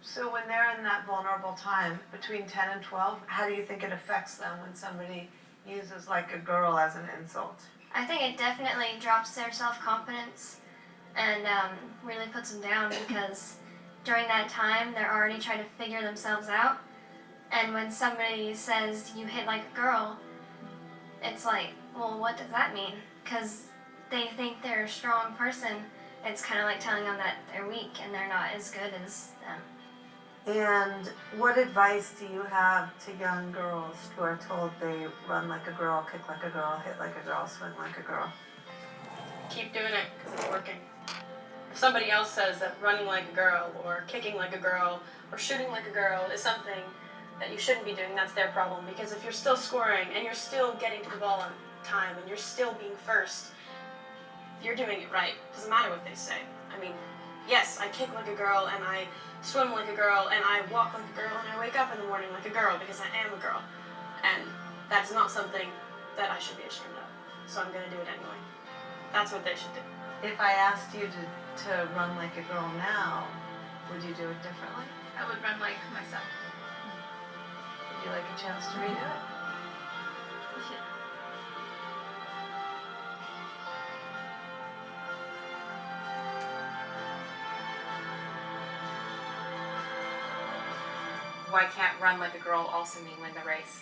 So when they're in that vulnerable time between 10 and 12, how do you think it affects them when somebody uses like a girl as an insult? I think it definitely drops their self-confidence and really puts them down, because during that time they're already trying to figure themselves out, and when somebody says you hit like a girl, it's like, well, what does that mean? Because they think they're a strong person. It's kind of like telling them that they're weak and they're not as good as them. And what advice do you have to young girls who are told they run like a girl, kick like a girl, hit like a girl, swing like a girl? Keep doing it because it's working. If somebody else says that running like a girl or kicking like a girl or shooting like a girl is something that you shouldn't be doing, that's their problem. Because if you're still scoring and you're still getting to the ball on time and you're still being first, you're doing it right. Doesn't matter what they say. I mean, yes, I kick like a girl and I swim like a girl and I walk like a girl and I wake up in the morning like a girl because I am a girl. And that's not something that I should be ashamed of. So I'm going to do it anyway. That's what they should do. If I asked you to run like a girl now, would you do it differently? I would run like myself. Would you like a chance to redo it? Why can't run like a girl also mean win the race?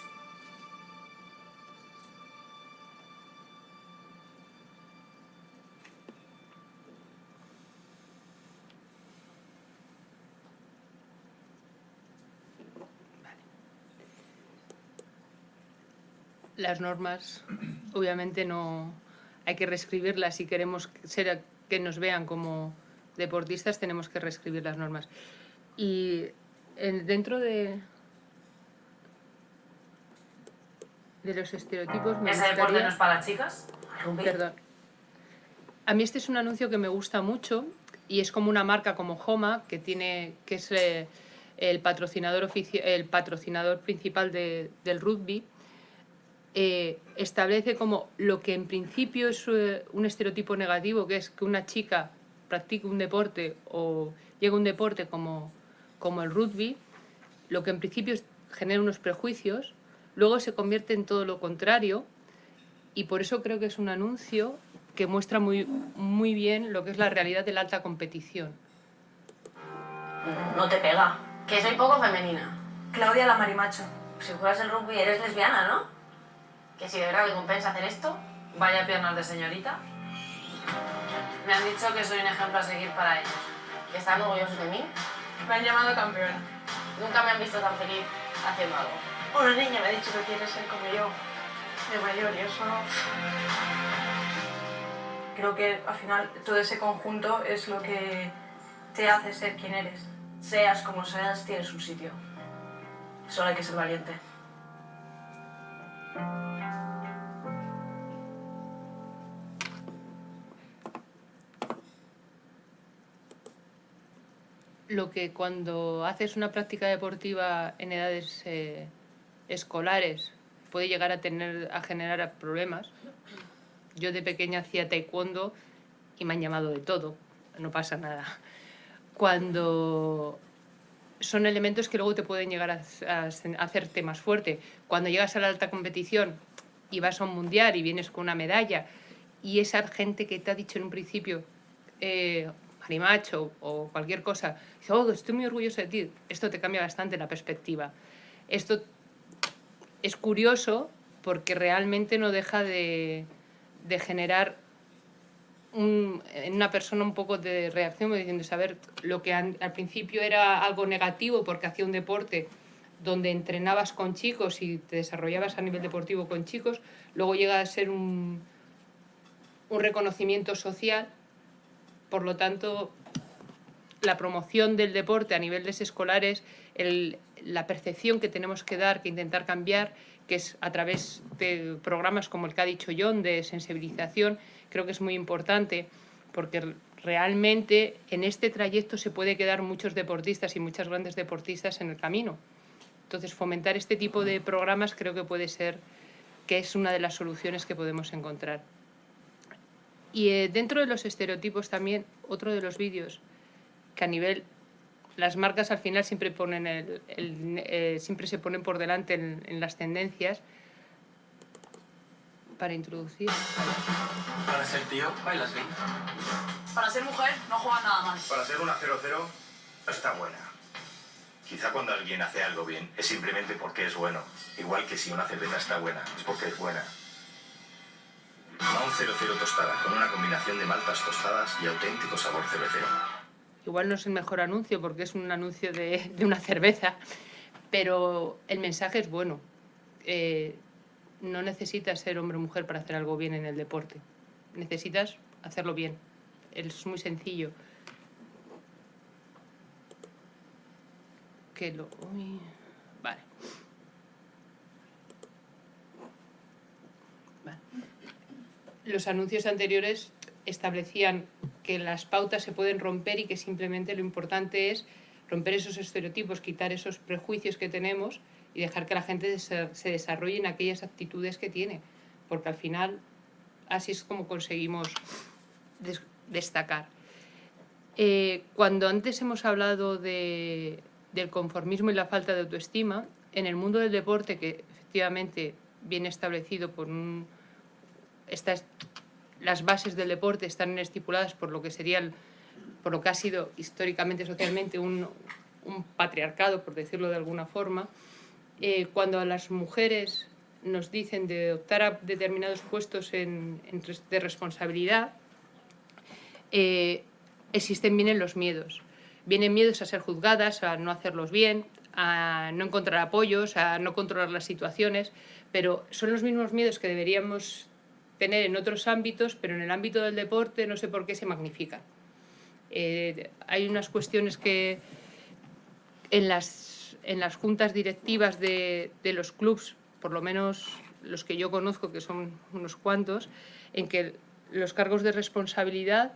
Las normas, obviamente, no hay que reescribirlas. Si queremos que nos vean como deportistas, tenemos que reescribir las normas. Y dentro de los estereotipos me ¿Ese deporte no es para chicas? ¿Rugby? Perdón. A mí este es un anuncio que me gusta mucho y es como una marca como Homa, que es el patrocinador principal del rugby, establece como lo que en principio es un estereotipo negativo, que es que una chica practique un deporte o llegue a un deporte como el rugby, lo que en principio genera unos prejuicios, luego se convierte en todo lo contrario, y por eso creo que es un anuncio que muestra muy bien lo que es la realidad de la alta competición. No te pega. Que soy poco femenina. Claudia la marimacho. Si juegas el rugby eres lesbiana, ¿no? Que si de verdad me compensa hacer esto. Vaya piernas de señorita. Me han dicho que soy un ejemplo a seguir para ellos. Que están orgullosos de mí. Me han llamado campeona. Nunca me han visto tan feliz haciendo algo. Una niña me ha dicho que quiere ser como yo. De mayor y eso no... Creo que al final todo ese conjunto es lo que te hace ser quien eres. Seas como seas, tienes un sitio. Solo hay que ser valiente. Lo que cuando haces una práctica deportiva en edades escolares puede llegar a generar problemas. Yo de pequeña hacía taekwondo y me han llamado de todo, no pasa nada. Cuando son elementos que luego te pueden llegar a hacerte más fuerte. Cuando llegas a la alta competición y vas a un mundial y vienes con una medalla y esa gente que te ha dicho en un principio marimacho o cualquier cosa, dice, oh, estoy muy orgulloso de ti, esto te cambia bastante la perspectiva. Esto es curioso porque realmente no deja de generar en una persona un poco de reacción, diciendo, saber lo que al principio era algo negativo porque hacía un deporte donde entrenabas con chicos y te desarrollabas a nivel deportivo con chicos, luego llega a ser un reconocimiento social. Por lo tanto, la promoción del deporte a niveles escolares, la percepción que tenemos que dar, que intentar cambiar, que es a través de programas como el que ha dicho John, de sensibilización, creo que es muy importante, porque realmente en este trayecto se puede quedar muchos deportistas y muchas grandes deportistas en el camino. Entonces, fomentar este tipo de programas creo que puede ser, que es una de las soluciones que podemos encontrar. Y dentro de los estereotipos también, otro de los vídeos que a nivel... Las marcas al final siempre ponen siempre se ponen por delante en las tendencias para introducir. Para ser tío, bailas bien. Para ser mujer, no juega nada mal. Para ser una 0-0, está buena. Quizá cuando alguien hace algo bien es simplemente porque es bueno. Igual que si una cerveza está buena, es porque es buena. No un 0-0 tostada, con una combinación de maltas tostadas y auténtico sabor cervecero. Igual no es el mejor anuncio porque es un anuncio de una cerveza, pero el mensaje es bueno. No necesitas ser hombre o mujer para hacer algo bien en el deporte. Necesitas hacerlo bien. Es muy sencillo. Vale. Los anuncios anteriores establecían que las pautas se pueden romper y que simplemente lo importante es romper esos estereotipos, quitar esos prejuicios que tenemos y dejar que la gente se desarrolle en aquellas actitudes que tiene, porque al final así es como conseguimos destacar. Cuando antes hemos hablado del conformismo y la falta de autoestima, en el mundo del deporte, que efectivamente viene establecido por las bases del deporte están estipuladas por lo que ha sido históricamente, socialmente, un patriarcado, por decirlo de alguna forma. Cuando a las mujeres nos dicen de optar a determinados puestos de responsabilidad, vienen los miedos. Vienen miedos a ser juzgadas, a no hacerlos bien, a no encontrar apoyos, a no controlar las situaciones, pero son los mismos miedos que deberíamos tener en otros ámbitos, pero en el ámbito del deporte no sé por qué se magnifican. Hay unas cuestiones que en las juntas directivas de los clubs, por lo menos los que yo conozco, que son unos cuantos, en que los cargos de responsabilidad,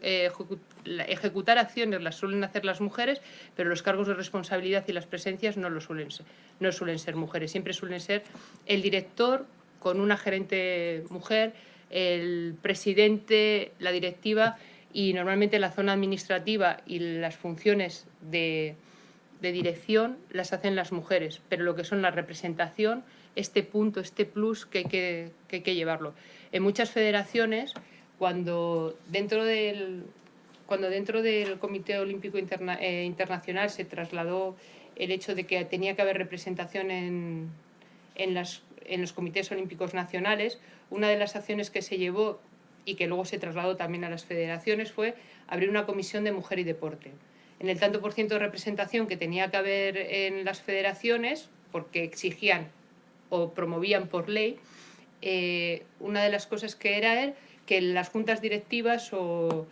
ejecutar acciones las suelen hacer las mujeres, pero los cargos de responsabilidad y las presencias no suelen ser mujeres. Siempre suelen ser el director con una gerente mujer, el presidente, la directiva, y normalmente la zona administrativa y las funciones de dirección las hacen las mujeres, pero lo que son la representación, este punto, este plus que hay que llevarlo. En muchas federaciones, cuando dentro del Comité Olímpico Internacional se trasladó el hecho de que tenía que haber representación en los comités olímpicos nacionales, una de las acciones que se llevó y que luego se trasladó también a las federaciones fue abrir una comisión de mujer y deporte. En el tanto por ciento de representación que tenía que haber en las federaciones, porque exigían o promovían por ley, una de las cosas que era que las juntas directivas o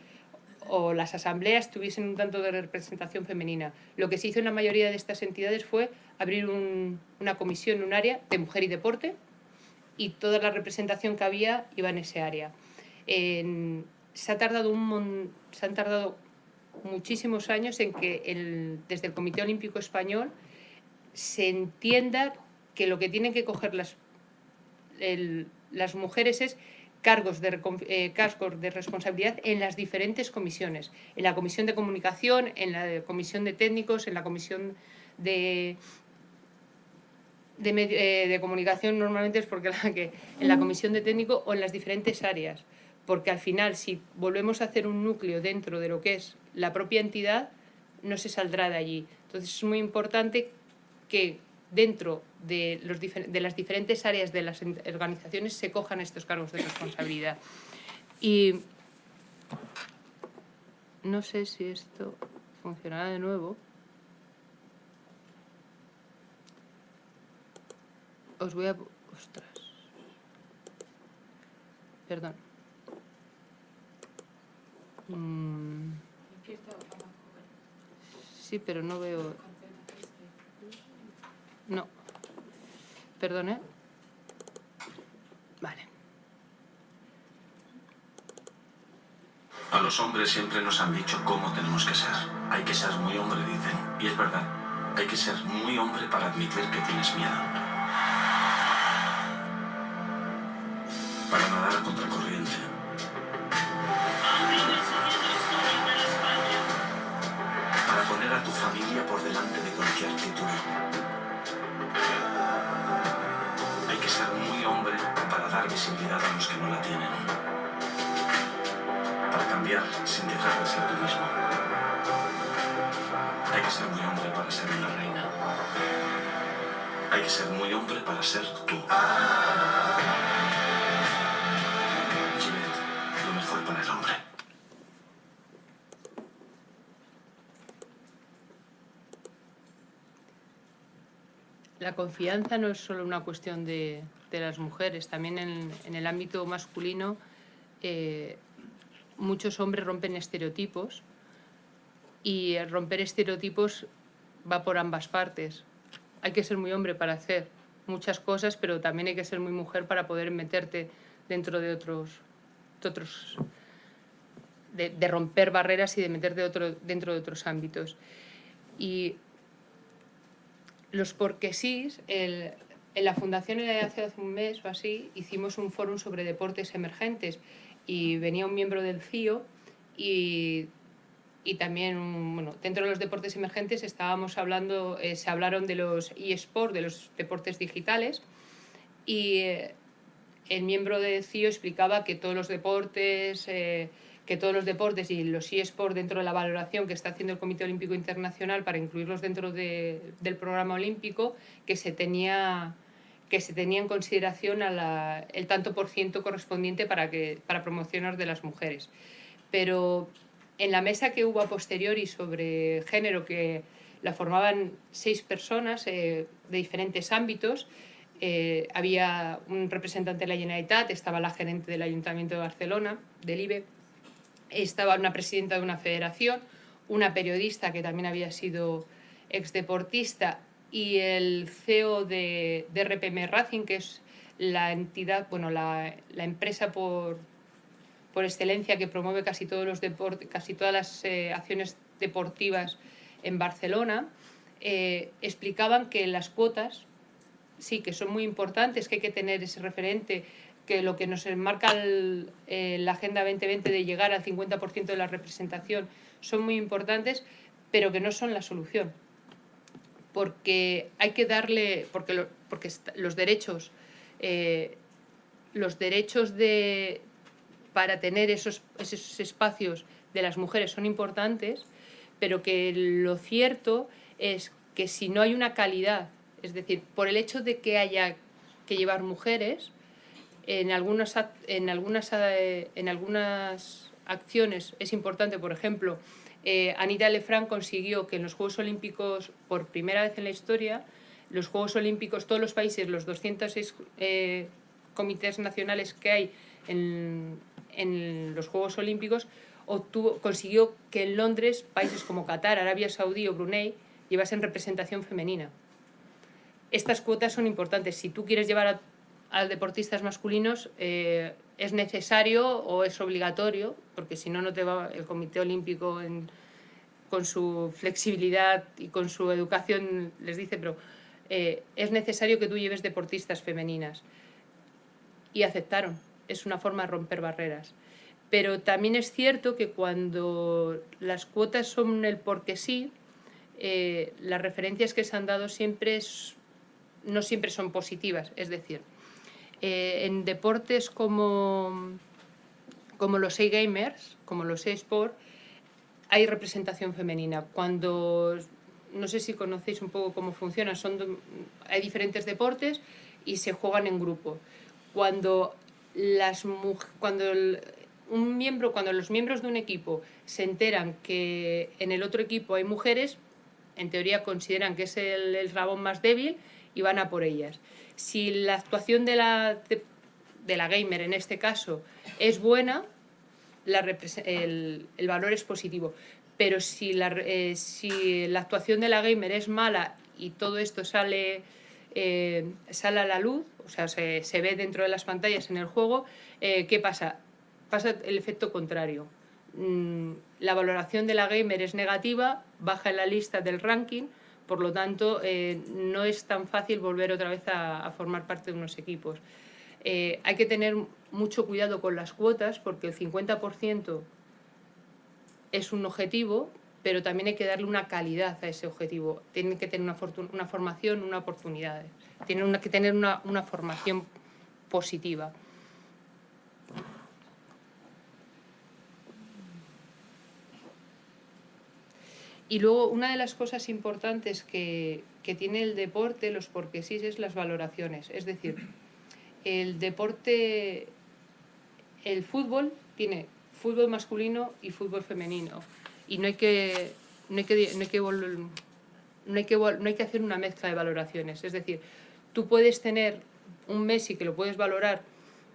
las asambleas tuviesen un tanto de representación femenina. Lo que se hizo en la mayoría de estas entidades fue abrir una comisión, un área de mujer y deporte, y toda la representación que había iba en ese área. Se han tardado muchísimos años en que desde el Comité Olímpico Español se entienda que lo que tienen que coger las mujeres es cargos de responsabilidad en las diferentes comisiones, en la comisión de comunicación, en la comisión de técnicos, en la comisión de comunicación normalmente es porque en la comisión de técnico o en las diferentes áreas, porque al final si volvemos a hacer un núcleo dentro de lo que es la propia entidad no se saldrá de allí. Entonces es muy importante que dentro de las diferentes áreas de las organizaciones se cojan estos cargos de responsabilidad. Y no sé si esto funcionará de nuevo. Os voy a... Ostras. Perdón. Sí, pero no veo... No. Perdón, ¿eh? Vale. A los hombres siempre nos han dicho cómo tenemos que ser. Hay que ser muy hombre, dicen. Y es verdad. Hay que ser muy hombre para admitir que tienes miedo. Para nadar a contracorriente. Para poner a tu familia por delante de cualquier título. Hay que ser muy hombre para dar visibilidad a los que no la tienen. Para cambiar sin dejar de ser tú mismo. Hay que ser muy hombre para ser una reina. Hay que ser muy hombre para ser tú. Gillette, lo mejor para el hombre. La confianza no es solo una cuestión de las mujeres, también en el ámbito masculino muchos hombres rompen estereotipos y el romper estereotipos va por ambas partes. Hay que ser muy hombre para hacer muchas cosas, pero también hay que ser muy mujer para poder meterte dentro de de romper barreras y de meterte dentro de otros ámbitos. Y los porque sí, en la Fundación hace un mes o así hicimos un foro sobre deportes emergentes y venía un miembro del CIO y también, bueno, dentro de los deportes emergentes estábamos hablando, se hablaron de los eSports, de los deportes digitales, y el miembro del CIO explicaba que todos los deportes y los eSports dentro de la valoración que está haciendo el Comité Olímpico Internacional para incluirlos dentro del programa olímpico, que se tenía en consideración el tanto por ciento correspondiente para promocionar de las mujeres. Pero en la mesa que hubo a posteriori sobre género, que la formaban 6 personas de diferentes ámbitos, había un representante de la Generalitat, estaba la gerente del Ayuntamiento de Barcelona, del IBE, estaba una presidenta de una federación, una periodista que también había sido exdeportista y el CEO de RPM Racing, que es la entidad, bueno, la empresa por por excelencia que promueve casi todos los deportes, casi todas las acciones deportivas en Barcelona, explicaban que las cuotas sí que son muy importantes, que hay que tener ese referente, que lo que nos enmarca la Agenda 2020 de llegar al 50% de la representación son muy importantes, pero que no son la solución. Porque hay que darle, porque los derechos para tener esos espacios de las mujeres son importantes, pero que lo cierto es que si no hay una calidad, es decir, por el hecho de que haya que llevar mujeres, en algunas acciones es importante, por ejemplo, Anita Lefranc consiguió que en los Juegos Olímpicos, por primera vez en la historia, los Juegos Olímpicos, todos los países, los 206 comités nacionales que hay en los Juegos Olímpicos, consiguió que en Londres países como Qatar, Arabia Saudí o Brunei llevasen representación femenina. Estas cuotas son importantes. Si tú quieres llevar a deportistas masculinos, es necesario o es obligatorio, porque si no, no te va el Comité Olímpico con su flexibilidad y con su educación, les dice, pero es necesario que tú lleves deportistas femeninas. Y aceptaron. Es una forma de romper barreras. Pero también es cierto que cuando las cuotas son el porque sí, las referencias que se han dado no siempre son positivas. Es decir, en deportes como los e-gamers, como los e-sport, hay representación femenina. Cuando, no sé si conocéis un poco cómo funciona, hay diferentes deportes y se juegan en grupo. Cuando los miembros de un equipo se enteran que en el otro equipo hay mujeres, en teoría consideran que es el eslabón más débil y van a por ellas. Si la actuación de la gamer, en este caso, es buena, el valor es positivo. Pero si la actuación de la gamer es mala y todo esto sale a la luz, o sea, se ve dentro de las pantallas en el juego, ¿qué pasa? Pasa el efecto contrario. La valoración de la gamer es negativa, baja en la lista del ranking, por lo tanto, no es tan fácil volver otra vez a formar parte de unos equipos. Hay que tener mucho cuidado con las cuotas, porque el 50% es un objetivo, pero también hay que darle una calidad a ese objetivo. Tienen que tener una formación, una oportunidad. Tienen que tener una formación positiva. Y luego, una de las cosas importantes que tiene el deporte, los porque sí, es las valoraciones. Es decir, el deporte, el fútbol tiene fútbol masculino y fútbol femenino. Y no hay que hacer una mezcla de valoraciones. Es decir, tú puedes tener un Messi que lo puedes valorar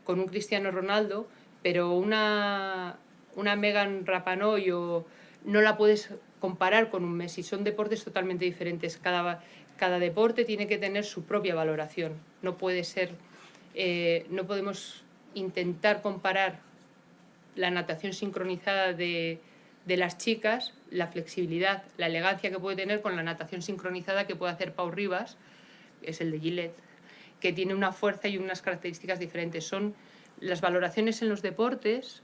con un Cristiano Ronaldo, pero una Megan Rapinoe no la puedes comparar con un Messi. Son deportes totalmente diferentes. Cada deporte tiene que tener su propia valoración. No puede ser, no podemos intentar comparar la natación sincronizada de las chicas, la flexibilidad, la elegancia que puede tener, con la natación sincronizada que puede hacer Pau Ribas, que es el de Gillette, que tiene una fuerza y unas características diferentes. Las valoraciones en los deportes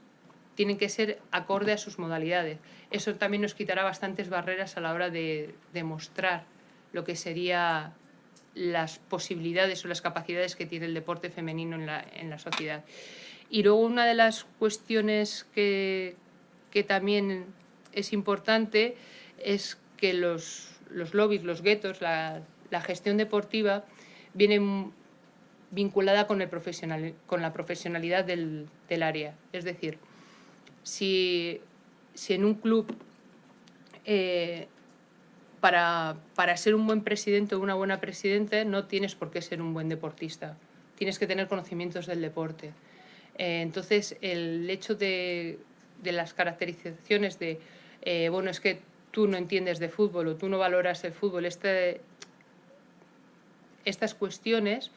tienen que ser acorde a sus modalidades. Eso también nos quitará bastantes barreras a la hora de demostrar lo que serían las posibilidades o las capacidades que tiene el deporte femenino en la sociedad. Y luego, una de las cuestiones que también es importante es que los lobbies, los guetos, la gestión deportiva viene vinculada con la profesionalidad del área. Es decir, si en un club, para ser un buen presidente o una buena presidenta, no tienes por qué ser un buen deportista. Tienes que tener conocimientos del deporte. Entonces, el hecho de las caracterizaciones de, bueno, es que tú no entiendes de fútbol o tú no valoras el fútbol, estas cuestiones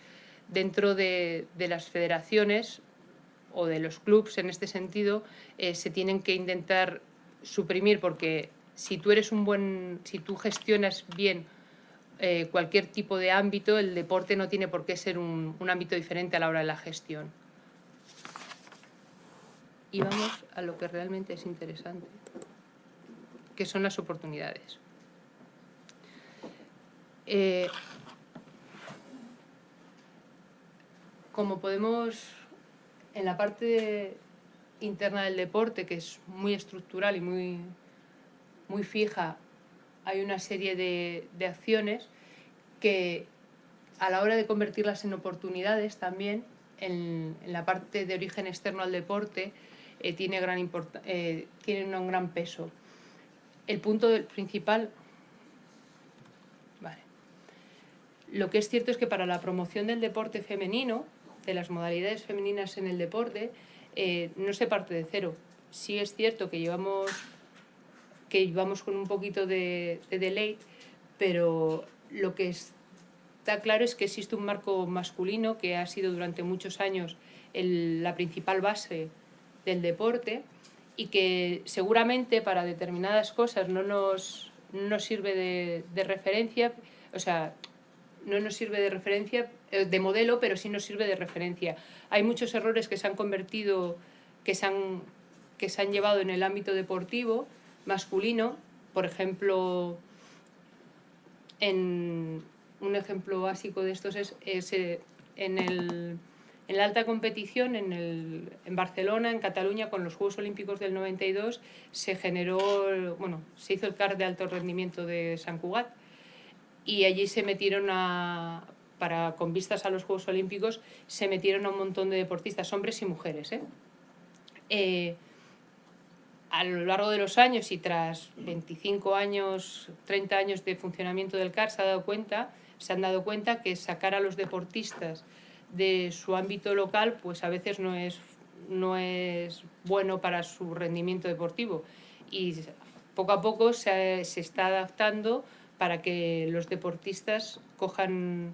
dentro de las federaciones o de los clubs en este sentido se tienen que intentar suprimir, porque si tú gestionas bien cualquier tipo de ámbito, el deporte no tiene por qué ser un ámbito diferente a la hora de la gestión. Y vamos a lo que realmente es interesante, que son las oportunidades. Como podemos, en la parte interna del deporte, que es muy estructural y muy fija, hay una serie de acciones que a la hora de convertirlas en oportunidades también, en la parte de origen externo al deporte, tienen un gran peso. El punto principal... Vale. Lo que es cierto es que para la promoción del deporte femenino, de las modalidades femeninas en el deporte, no se parte de cero. Sí es cierto que llevamos con un poquito de delay, pero lo que está claro es que existe un marco masculino que ha sido durante muchos años la principal base del deporte y que seguramente para determinadas cosas no nos sirve de referencia, o sea, no nos sirve de referencia, de modelo, pero sí nos sirve de referencia. Hay muchos errores que se han convertido, que se han llevado en el ámbito deportivo masculino. Por ejemplo, un ejemplo básico de estos es en la alta competición, en Barcelona, en Cataluña, con los Juegos Olímpicos del 92, se hizo el CAR de alto rendimiento de Sant Cugat, y allí se metieron con vistas a los Juegos Olímpicos, se metieron a un montón de deportistas, hombres y mujeres. A lo largo de los años y tras 25 años, 30 años de funcionamiento del CAR, se han dado cuenta que sacar a los deportistas de su ámbito local pues a veces no es bueno para su rendimiento deportivo, y poco a poco se está adaptando para que los deportistas cojan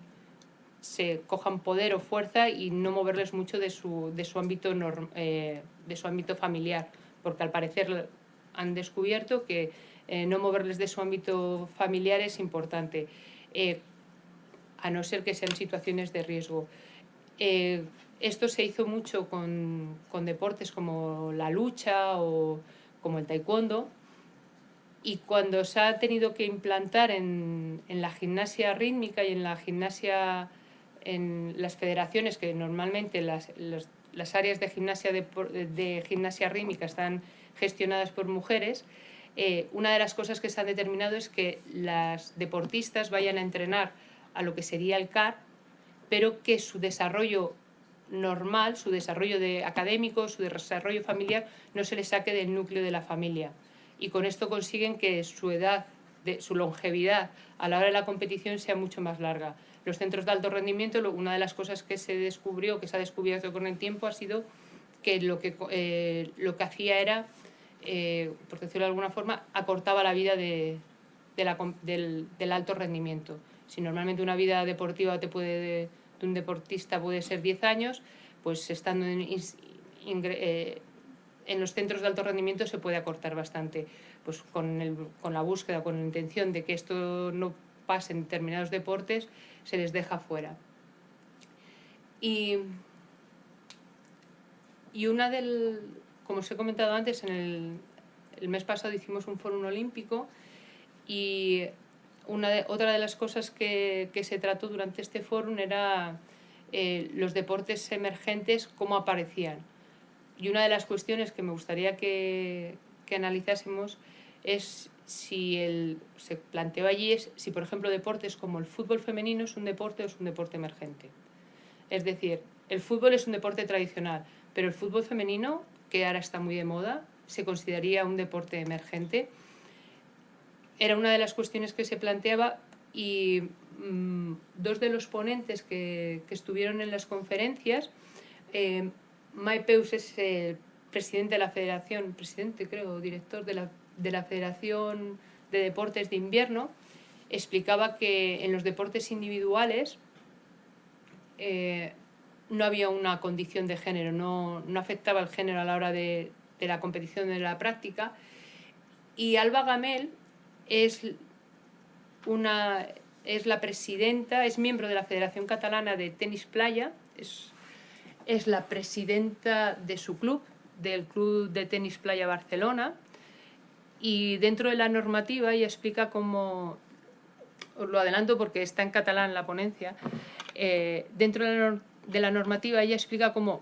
poder o fuerza y no moverles mucho de su ámbito familiar, porque al parecer han descubierto que no moverles de su ámbito familiar es importante, a no ser que sean situaciones de riesgo. Esto se hizo mucho con deportes como la lucha o como el taekwondo, y cuando se ha tenido que implantar en la gimnasia rítmica y en la gimnasia, en las federaciones, que normalmente las áreas de gimnasia rítmica están gestionadas por mujeres, una de las cosas que se han determinado es que las deportistas vayan a entrenar a lo que sería el CAR, pero que su desarrollo normal, su desarrollo académico, su desarrollo familiar, no se les saque del núcleo de la familia. Y con esto consiguen que su longevidad a la hora de la competición sea mucho más larga. Los centros de alto rendimiento, una de las cosas que se ha descubierto con el tiempo, ha sido que lo que hacía era, por decirlo de alguna forma, acortaba la vida del alto rendimiento. Si normalmente una vida deportiva de un deportista puede ser 10 años, pues estando en los centros de alto rendimiento se puede acortar bastante, pues con la búsqueda, con la intención de que esto no pase en determinados deportes, se les deja fuera. Y como os he comentado antes, el mes pasado hicimos un foro olímpico, y otra de las cosas que se trató durante este foro era los deportes emergentes, cómo aparecían. Y una de las cuestiones que me gustaría que analizásemos es se planteó allí si, por ejemplo, deportes como el fútbol femenino es un deporte o es un deporte emergente. Es decir, el fútbol es un deporte tradicional, pero el fútbol femenino, que ahora está muy de moda, se consideraría un deporte emergente. Era una de las cuestiones que se planteaba, y dos de los ponentes que estuvieron en las conferencias, Mai Peus es el presidente de la Federación, director de la Federación de Deportes de Invierno, explicaba que en los deportes individuales no había una condición de género, no afectaba el género a la hora de la competición, de la práctica. Y Alba Gamel es la presidenta, es miembro de la Federación Catalana de Tenis Playa, es la presidenta de su club, del Club de Tenis Playa Barcelona, y dentro de la normativa ella explica cómo, os lo adelanto porque está en catalán la ponencia, dentro de la normativa ella explica cómo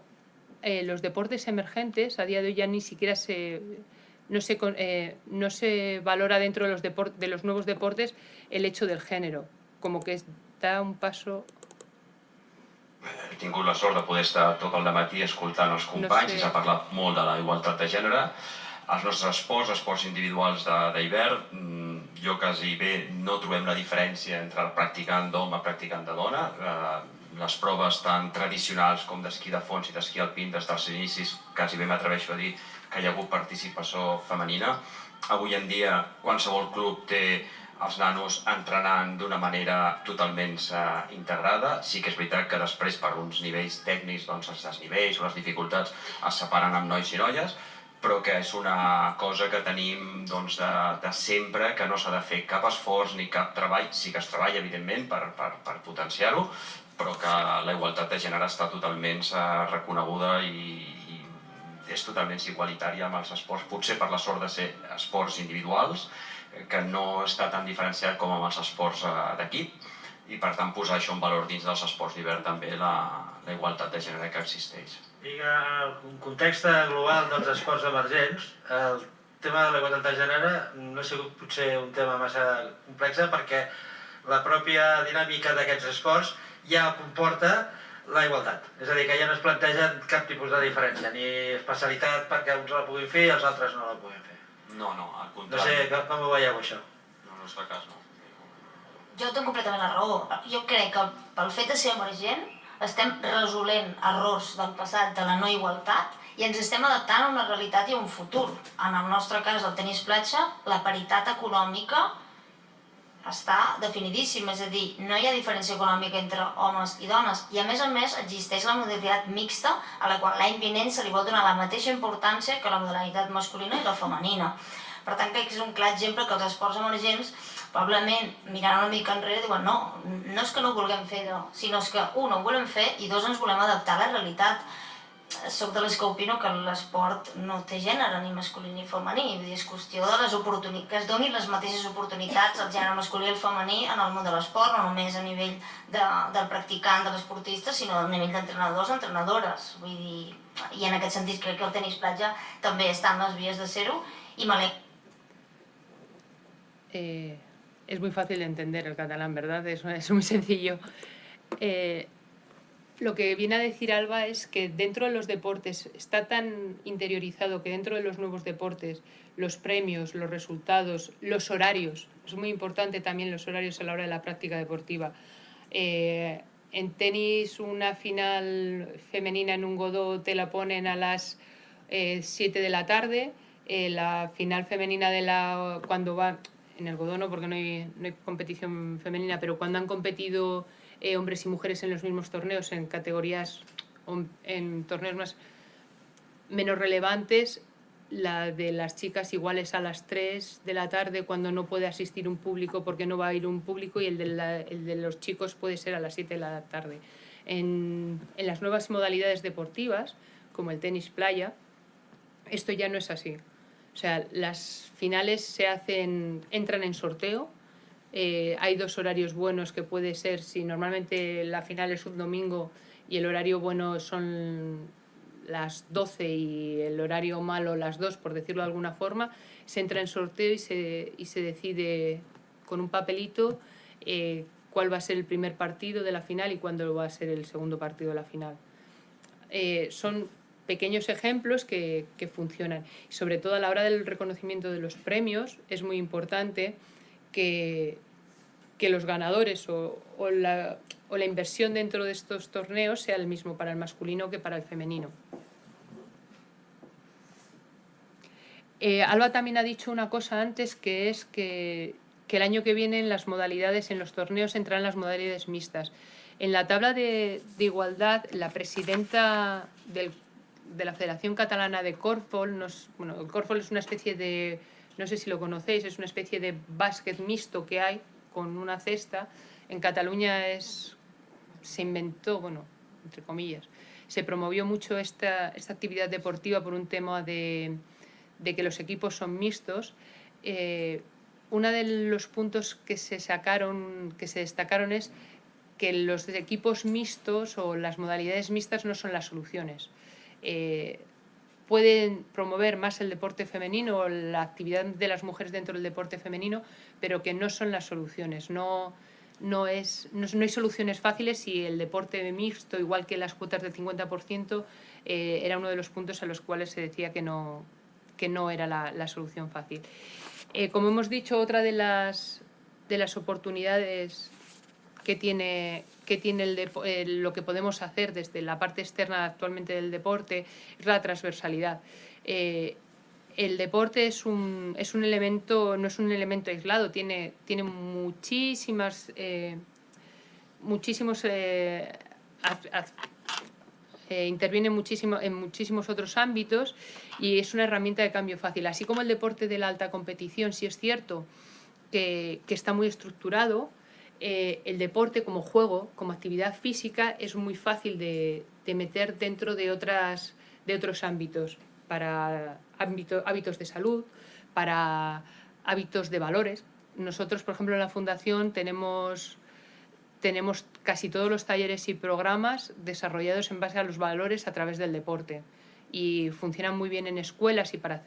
los deportes emergentes a día de hoy ya ni siquiera no se valora dentro de los nuevos deportes el hecho del género, como que da un paso... He tingut la sort de poder estar tot el dematí escoltant els companys i s'ha parlat molt de la igualtat de gènere. Els nostres esports individuals d'hivern, jo quasi bé no trobem la diferència entre el practicant d'home i practicant de dona. Les proves tan tradicionals com d'esquí de fons i d'esquí alpí des dels inicis, quasi bé m'atreveixo a dir que hi ha hagut participació femenina. Avui en dia qualsevol club té els nanos entrenant d'una manera totalment integrada. Sí que és veritat que després per uns nivells tècnics els desnivells o les dificultats es separen amb nois i noies, però que és una cosa que tenim de sempre, que no s'ha de fer cap esforç ni cap treball. Sí que es treballa, evidentment, per potenciar-ho, però que la igualtat de gènere està totalment reconeguda i és totalment igualitària amb els esports, potser per la sort de ser esports individuals, que no està tan diferenciat com amb els esports d'equip, i per tant posar això en valor dins dels esports d'hivern també la igualtat de gènere que existeix. I en un context global dels esports emergents, el tema de la igualtat de gènere no ha sigut potser un tema massa complex perquè la pròpia dinàmica d'aquests esports ja comporta la igualtat. És a dir, que ja no es plantegen cap tipus de diferència, ni especialitat perquè uns la puguin fer i els altres no la puguin fer. No, al contrari. No sé, com ho veieu, això? No es fa cas, no. Jo tinc completament la raó. Jo crec que pel fet de ser emergent estem resolent errors del passat de la no igualtat i ens estem adaptant a una realitat i a un futur. En el nostre cas, el tenis platja, la paritat econòmica està definidíssima, és a dir, no hi ha diferència econòmica entre homes i dones i a més existeix la modalitat mixta a la qual l'any vinent se li vol donar la mateixa importància que la modalitat masculina i la femenina. Per tant, crec que és un clar exemple que els esports emergents probablement mirant una mica enrere diuen no és que no ho vulguem fer, sinó que un, no ho volem fer i dos, ens volem adaptar a la realitat. Soc de les que opino que l'esport no té gènere, ni masculí ni femení. És qüestió de les oportunitats, que es donin les mateixes oportunitats al gènere masculí i el femení en el món de l'esport, no només a nivell del practicant, de l'esportista, sinó a nivell d'entrenadors, entrenadores. Vull dir, i en aquest sentit crec que el tenis platja també està en les vies de ser-ho i Es muy fácil de entender el catalán, ¿verdad? Es muy sencillo. Lo que viene a decir Alba es que dentro de los deportes está tan interiorizado que dentro de los nuevos deportes los premios, los resultados, los horarios, es muy importante también los horarios a la hora de la práctica deportiva. En tenis una final femenina en un Godó te la ponen a las 7 de la tarde, la final femenina cuando va, en el Godó no porque no hay competición femenina, pero cuando han competido hombres y mujeres en los mismos torneos, en categorías, en torneos menos relevantes, la de las chicas igual es a las 3 de la tarde cuando no puede asistir un público porque no va a ir un público y el de los chicos puede ser a las 7 de la tarde. En las nuevas modalidades deportivas, como el tenis playa, esto ya no es así. O sea, las finales entran en sorteo. Hay dos horarios buenos que puede ser, si normalmente la final es un domingo y el horario bueno son las 12 y el horario malo las 2, por decirlo de alguna forma, se entra en sorteo y se decide con un papelito cuál va a ser el primer partido de la final y cuándo va a ser el segundo partido de la final. Son pequeños ejemplos que funcionan. Y sobre todo a la hora del reconocimiento de los premios es muy importante que los ganadores o la inversión dentro de estos torneos sea el mismo para el masculino que para el femenino. Alba también ha dicho una cosa antes, que es que el año que viene en las modalidades, en los torneos, entrarán las modalidades mixtas. En la tabla de igualdad, la presidenta de la Federación Catalana de Corfball, el corfball es una especie de, no sé si lo conocéis, es una especie de básquet mixto que hay con una cesta. En Cataluña se inventó, entre comillas, se promovió mucho esta actividad deportiva por un tema de que los equipos son mixtos. Uno de los puntos que se destacaron es que los equipos mixtos o las modalidades mixtas no son las soluciones. Pueden promover más el deporte femenino o la actividad de las mujeres dentro del deporte femenino, pero que no son las soluciones. No hay soluciones fáciles y el deporte mixto, igual que las cuotas del 50%, era uno de los puntos a los cuales se decía que no era la solución fácil. Como hemos dicho, otra de las oportunidades que tiene lo que podemos hacer desde la parte externa actualmente del deporte es la transversalidad. El deporte es un elemento, no es un elemento aislado, tiene interviene muchísimo en muchísimos otros ámbitos y es una herramienta de cambio fácil. Así como el deporte de la alta competición, sí es cierto que está muy estructurado, el deporte como juego, como actividad física, es muy fácil de meter dentro de otros ámbitos, para hábitos de salud, para hábitos de valores. Nosotros, por ejemplo, en la Fundación tenemos casi todos los talleres y programas desarrollados en base a los valores a través del deporte y funcionan muy bien en escuelas y para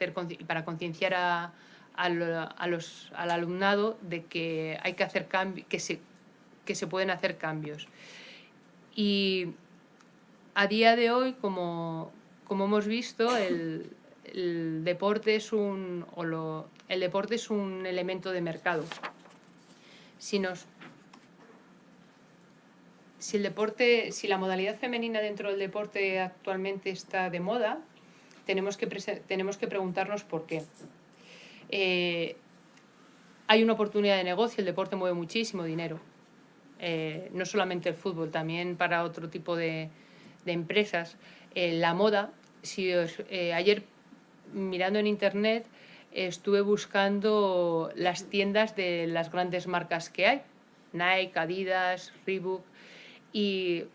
concienciar al alumnado de que hay que hacer cambios, que se pueden hacer cambios. Y a día de hoy, como hemos visto, el deporte es un elemento de mercado. Si la modalidad femenina dentro del deporte actualmente está de moda, tenemos que preguntarnos por qué. Hay una oportunidad de negocio, el deporte mueve muchísimo dinero. No solamente el fútbol, también para otro tipo de empresas. La moda, ayer mirando en internet estuve buscando las tiendas de las grandes marcas que hay, Nike, Adidas, Reebok, y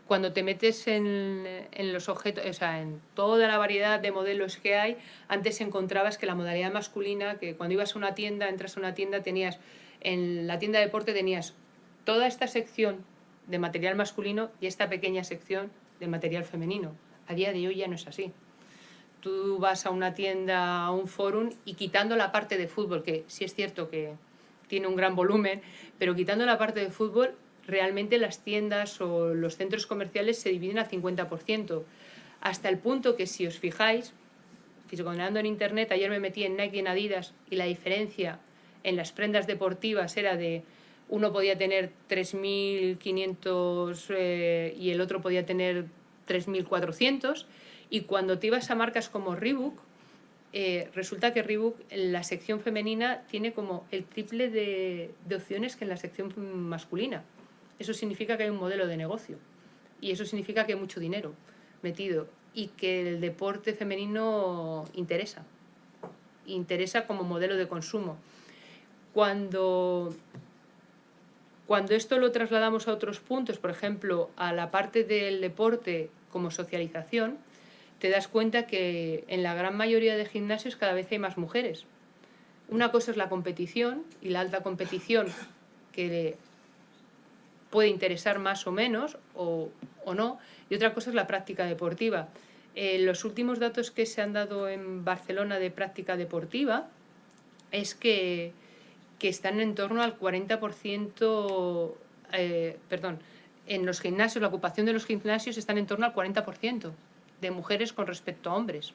cuando te metes en los objetos, en toda la variedad de modelos que hay, antes encontrabas que la modalidad masculina, que cuando ibas a una tienda, entras a una tienda, en la tienda de deporte tenías toda esta sección de material masculino y esta pequeña sección de material femenino. A día de hoy ya no es así. Tú vas a una tienda, a un forum, y quitando la parte de fútbol, que sí es cierto que tiene un gran volumen, pero quitando la parte de fútbol, realmente las tiendas o los centros comerciales se dividen al 50%, hasta el punto que, si os fijáis, fisgoneando en internet, ayer me metí en Nike y en Adidas, y la diferencia en las prendas deportivas era de uno podía tener 3.500 y el otro podía tener 3.400, y cuando te ibas a marcas como Reebok, resulta que Reebok en la sección femenina tiene como el triple de opciones que en la sección masculina. Eso significa que hay un modelo de negocio y eso significa que hay mucho dinero metido y que el deporte femenino interesa como modelo de consumo. Cuando esto lo trasladamos a otros puntos, por ejemplo, a la parte del deporte como socialización, te das cuenta que en la gran mayoría de gimnasios cada vez hay más mujeres. Una cosa es la competición y la alta competición, que puede interesar más o menos o no, y otra cosa es la práctica deportiva. Los últimos datos que se han dado en Barcelona de práctica deportiva es que están en torno al 40%, en los gimnasios, la ocupación de los gimnasios están en torno al 40% de mujeres con respecto a hombres.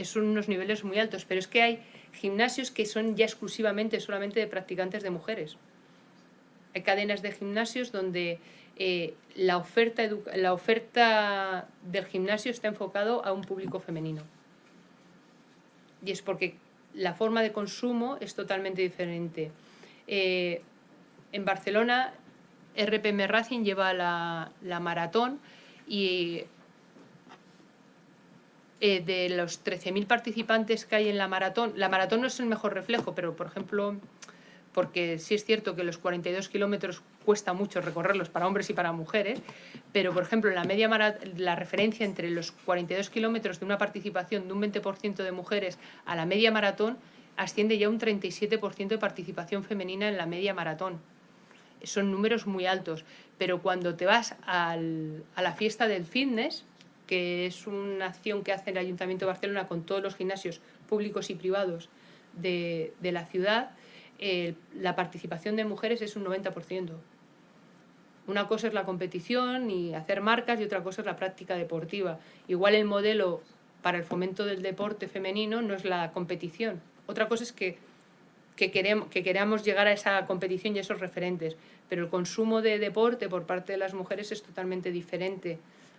Son unos niveles muy altos, pero es que hay gimnasios que son ya solamente de practicantes de mujeres. Hay cadenas de gimnasios donde la oferta del gimnasio está enfocado a un público femenino. Y es porque la forma de consumo es totalmente diferente. en Barcelona RPM Racing lleva la maratón y de los 13.000 participantes que hay en la maratón no es el mejor reflejo, pero por ejemplo, porque sí es cierto que los 42 kilómetros cuesta mucho recorrerlos para hombres y para mujeres, pero por ejemplo la referencia entre los 42 kilómetros de una participación de un 20% de mujeres a la media maratón asciende ya a un 37% de participación femenina en la media maratón. Son números muy altos, pero cuando te vas a la fiesta del fitness, que es una acción que hace el Ayuntamiento de Barcelona con todos los gimnasios públicos y privados de la ciudad, la participación de mujeres es un 90%. Una cosa es la competición y hacer marcas y otra cosa es la práctica deportiva. Igual el modelo para el fomento del deporte femenino no es la competición. Otra cosa es que queramos llegar a esa competición y a esos referentes, pero el consumo de deporte por parte de las mujeres es totalmente diferente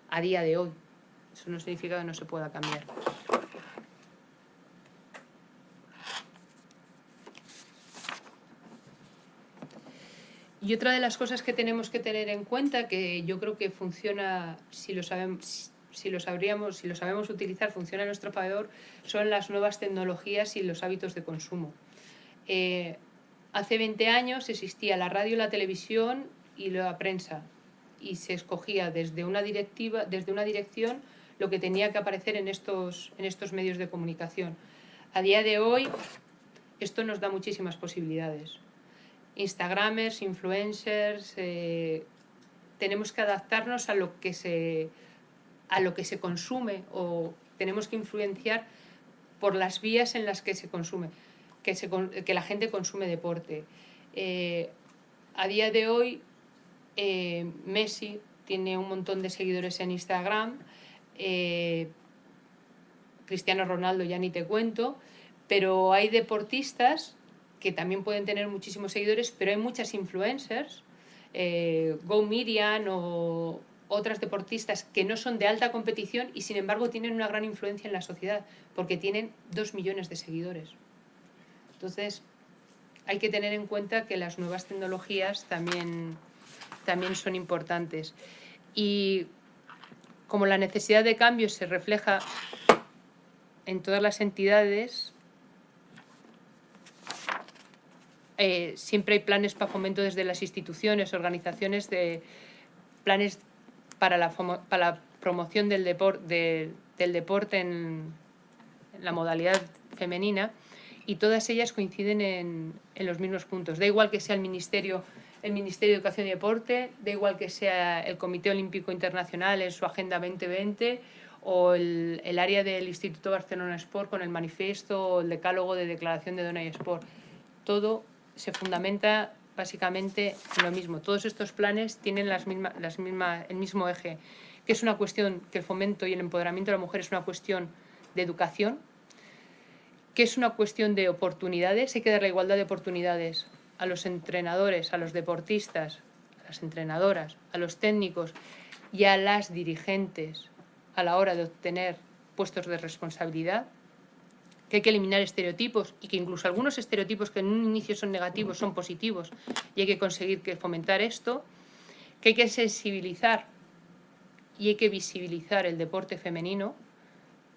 a día de hoy. Eso no significa que no se pueda cambiar. Y otra de las cosas que tenemos que tener en cuenta, que yo creo que funciona, si lo sabemos utilizar, funciona a nuestro favor, son las nuevas tecnologías y los hábitos de consumo. Hace 20 años existía la radio, la televisión y la prensa, y se escogía desde una dirección lo que tenía que aparecer en estos medios de comunicación. A día de hoy esto nos da muchísimas posibilidades. Instagramers, influencers, tenemos que adaptarnos a lo que se consume, o tenemos que influenciar por las vías en las que se consume, que la gente consume deporte. A día de hoy Messi tiene un montón de seguidores en Instagram, Cristiano Ronaldo ya ni te cuento, pero hay deportistas que también pueden tener muchísimos seguidores, pero hay muchas influencers, Go Miriam o otras deportistas que no son de alta competición y sin embargo tienen una gran influencia en la sociedad porque tienen 2 millones de seguidores. Entonces hay que tener en cuenta que las nuevas tecnologías también son importantes. Y como la necesidad de cambio se refleja en todas las entidades, siempre hay planes para fomento desde las instituciones, organizaciones, de planes para la promoción del deporte en la modalidad femenina, y todas ellas coinciden en los mismos puntos. Da igual que sea el Ministerio de Educación y Deporte, da igual que sea el Comité Olímpico Internacional en su Agenda 2020 o el área del Instituto Barcelona Sport con el manifiesto o el decálogo de declaración de Dona y Sport. Todo se fundamenta básicamente en lo mismo. Todos estos planes tienen el mismo eje, que es una cuestión, que el fomento y el empoderamiento de la mujer es una cuestión de educación, que es una cuestión de oportunidades. Hay que dar la igualdad de oportunidades a los entrenadores, a los deportistas, a las entrenadoras, a los técnicos y a las dirigentes a la hora de obtener puestos de responsabilidad, que hay que eliminar estereotipos y que incluso algunos estereotipos que en un inicio son negativos son positivos y hay que conseguir fomentar esto, que hay que sensibilizar y hay que visibilizar el deporte femenino,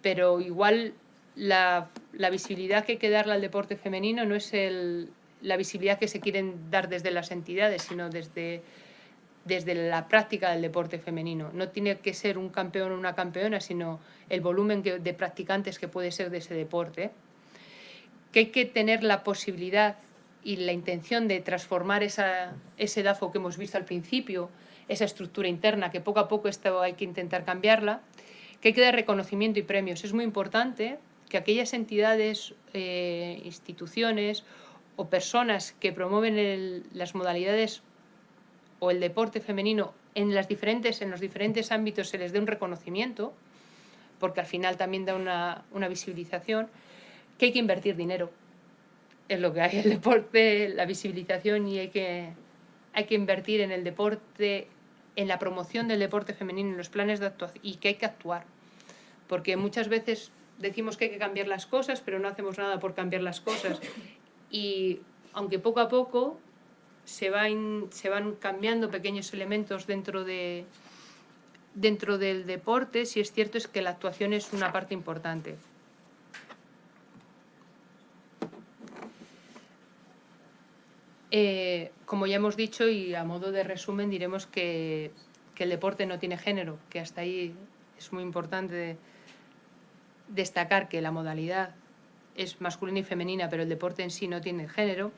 pero igual la visibilidad que hay que darle al deporte femenino no es la visibilidad que se quieren dar desde las entidades, sino desde la práctica del deporte femenino. No tiene que ser un campeón o una campeona, sino el volumen de practicantes que puede ser de ese deporte. Que hay que tener la posibilidad y la intención de transformar ese DAFO que hemos visto al principio, esa estructura interna, que poco a poco esto hay que intentar cambiarla. Que hay que dar reconocimiento y premios. Es muy importante que aquellas entidades, instituciones o personas que promueven las modalidades o el deporte femenino en los diferentes ámbitos se les dé un reconocimiento, porque al final también da una visibilización, que hay que invertir dinero. Es lo que hay, el deporte, la visibilización, y hay que invertir en el deporte, en la promoción del deporte femenino, en los planes de actuación, y que hay que actuar. Porque muchas veces decimos que hay que cambiar las cosas, pero no hacemos nada por cambiar las cosas. Y aunque poco a poco se van cambiando pequeños elementos dentro del deporte, si es cierto es que la actuación es una parte importante. Como ya hemos dicho, y a modo de resumen, diremos que el deporte no tiene género, que hasta ahí es muy importante destacar que la modalidad es masculina y femenina, pero el deporte en sí no tiene género,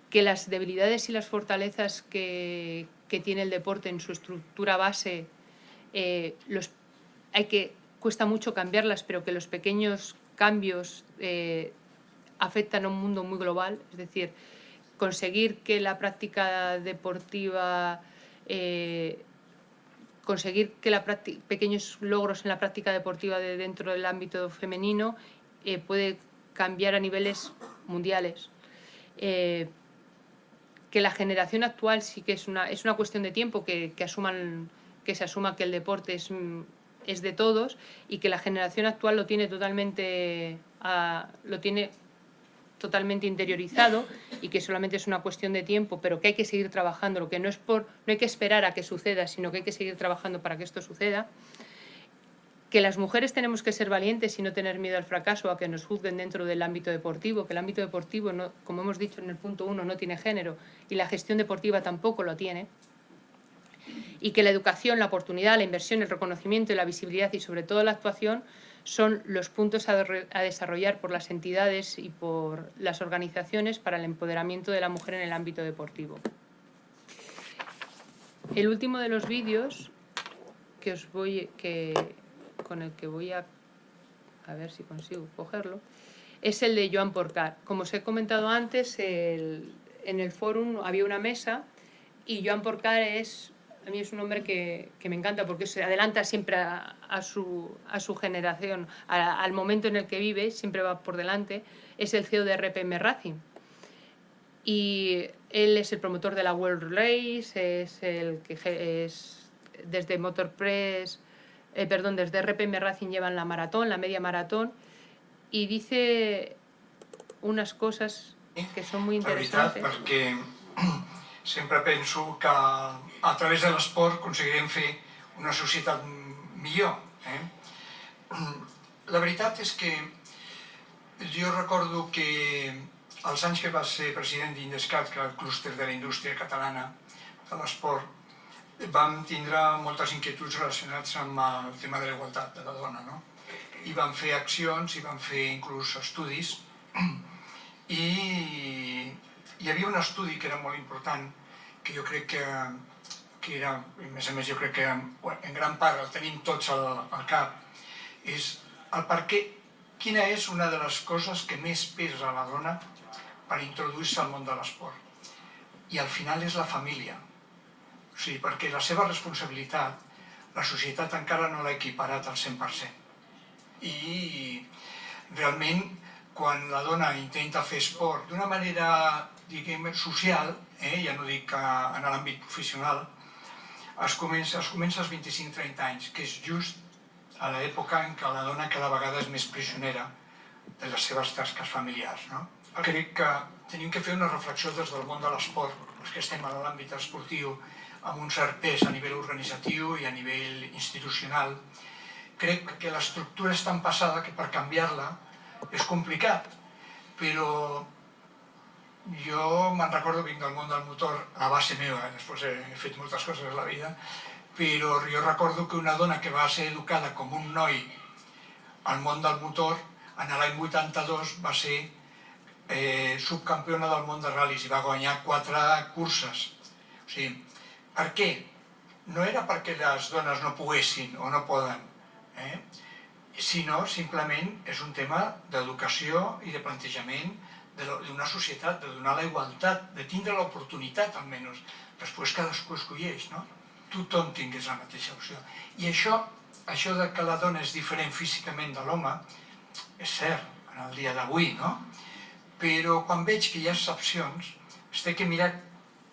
que las debilidades y las fortalezas que tiene el deporte en su estructura base cuesta mucho cambiarlas, pero que los pequeños cambios afectan a un mundo muy global, es decir, conseguir que la práctica deportiva, pequeños logros en la práctica deportiva dentro del ámbito femenino puede cambiar a niveles mundiales. Que la generación actual sí que es una cuestión de tiempo que se asuma que el deporte es de todos y que la generación actual lo tiene totalmente interiorizado y que solamente es una cuestión de tiempo, pero que hay que seguir trabajando, lo que no hay que esperar a que suceda, sino que hay que seguir trabajando para que esto suceda. Que las mujeres tenemos que ser valientes y no tener miedo al fracaso, a que nos juzguen dentro del ámbito deportivo, que el ámbito deportivo, como hemos dicho en el punto 1, no tiene género y la gestión deportiva tampoco lo tiene. Y que la educación, la oportunidad, la inversión, el reconocimiento y la visibilidad y sobre todo la actuación son los puntos a desarrollar por las entidades y por las organizaciones para el empoderamiento de la mujer en el ámbito deportivo. El último de los vídeos con el que voy a ver si consigo cogerlo, es el de Joan Porcar. Como os he comentado antes, en el fórum había una mesa y Joan Porcar a mí es un hombre que me encanta porque se adelanta siempre a su generación, al momento en el que vive, siempre va por delante. Es el CEO de RPM Racing. Y él es el promotor de la World Race, es el que es desde Motorpress, desde RPM Racing llevan la maratón, la media maratón, y dice unas coses que són molt interessantes. La veritat, perquè sempre penso que a través de l'esport aconseguirem fer una societat millor. La veritat és que jo recordo que els anys que va ser president d'Indescat, que era el clúster de la indústria catalana de l'esport, vam tindre moltes inquietuds relacionades amb el tema de la igualtat de la dona, no? I vam fer accions, i vam fer inclús estudis, i hi havia un estudi que era molt important, que jo crec que era, a més a més jo crec que en gran part el tenim tots al cap, és el per què, quina és una de les coses que més pesa a la dona per introduir-se al món de l'esport. I al final és la família. O sigui, perquè la seva responsabilitat, la societat encara no l'ha equiparat al 100%. I realment, quan la dona intenta fer esport d'una manera, diguem, social, ja no dic en l'àmbit professional, es comença als 25-30 anys, que és just a l'època en què la dona cada vegada és més prisionera de les seves tasques familiars. Crec que tenim que fer una reflexió des del món de l'esport, els que estem en l'àmbit esportiu, amb un cert pes a nivell organitzatiu i a nivell institucional. Crec que l'estructura és tan passada que per canviar-la és complicat, però jo me'n recordo, vinc del món del motor, a base meva, després he fet moltes coses a la vida, però jo recordo que una dona que va ser educada com un noi al món del motor, en l'any 82 va ser subcampiona del món de ral·lis i va guanyar 4 curses. O sigui, per què? No era perquè les dones no poguessin o no poden, sinó simplement és un tema d'educació i de plantejament d'una societat, de donar la igualtat, de tindre l'oportunitat almenys. Després cadascú escolleix, no? Tothom tingués la mateixa opció. I això de que la dona és diferent físicament de l'home, és cert, en el dia d'avui, no? Però quan veig que hi ha excepcions, es té que mirar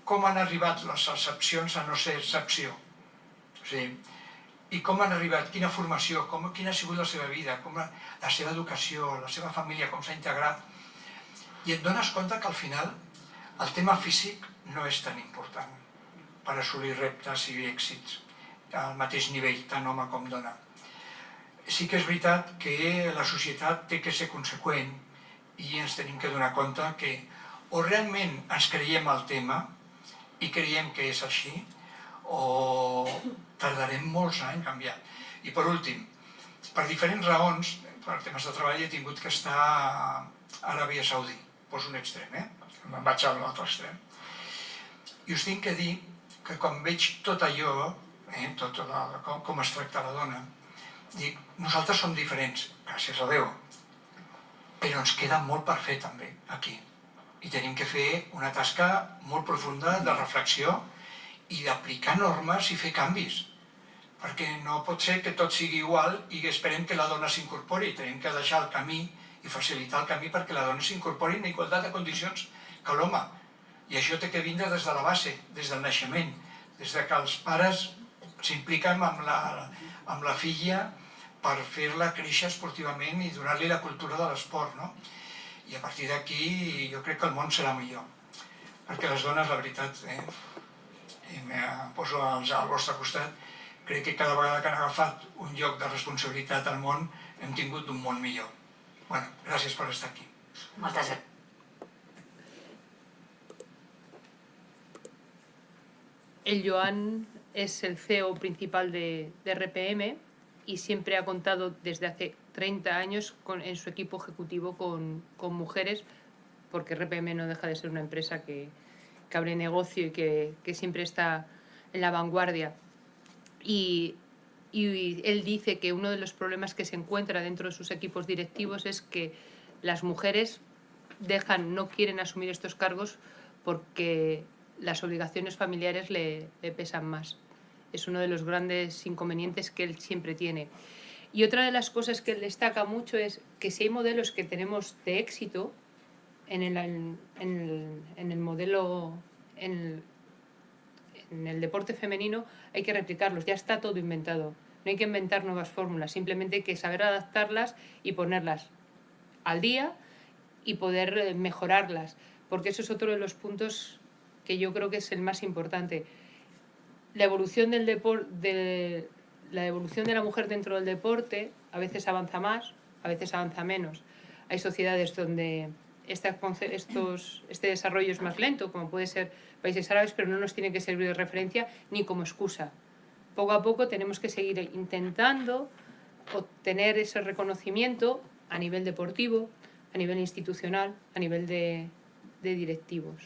com han arribat les excepcions a no ser excepció. O sigui, i com han arribat, quina formació, quina ha sigut la seva vida, la seva educació, la seva família, com s'ha integrat. I et dones compte que al final el tema físic no és tan important per assolir reptes i èxits al mateix nivell, tant home com dona. Sí que és veritat que la societat té que ser conseqüent i ens tenim que donar compte que o realment ens creiem el tema i creiem que és així o tardarem molts anys en canviar. I per últim, per diferents raons, per temes de treball he tingut que estar a Aràbia Saudí. Poso un extrem, me'n vaig a l'altre extrem. I us tinc que dir que quan veig tot allò, com es tracta la dona, dic, nosaltres som diferents, gràcies a Déu, però ens queda molt per fer també aquí. I tenim que fer una tasca molt profunda de reflexió i d'aplicar normes i fer canvis. Perquè no pot ser que tot sigui igual i esperem que la dona s'incorpori. Tenim que deixar el camí i facilitar el camí perquè la dona s'incorpori en igualtat de condicions que l'home. I això té que vindre des de la base, des del naixement, des que els pares s'impliquen amb la filla per fer-la créixer esportivament i donar-li la cultura de l'esport, no? I a partir d'aquí jo crec que el món serà millor. Perquè les dones, la veritat, i me poso al vostre costat, crec que cada vegada que han agafat un lloc de responsabilitat al món hem tingut un món millor. Bueno, gràcies per estar aquí. Moltes gràcies. El Joan es el CEO principal de RPM y siempre ha contado desde hace 30 años en su equipo ejecutivo con mujeres, porque RPM no deja de ser una empresa que abre negocio y que siempre está en la vanguardia. Y él dice que uno de los problemas que se encuentra dentro de sus equipos directivos es que las mujeres no quieren asumir estos cargos porque las obligaciones familiares le pesan más. Es uno de los grandes inconvenientes que él siempre tiene. Y otra de las cosas que él destaca mucho es que si hay modelos que tenemos de éxito en el modelo, en el deporte femenino, hay que replicarlos. Ya está todo inventado. No hay que inventar nuevas fórmulas, simplemente hay que saber adaptarlas y ponerlas al día y poder mejorarlas, porque eso es otro de los puntos que yo creo que es el más importante. La evolución de la mujer dentro del deporte a veces avanza más, a veces avanza menos. Hay sociedades donde este desarrollo es más lento, como puede ser países árabes, pero no nos tiene que servir de referencia ni como excusa. Poco a poco tenemos que seguir intentando obtener ese reconocimiento a nivel deportivo, a nivel institucional, a nivel de directivos.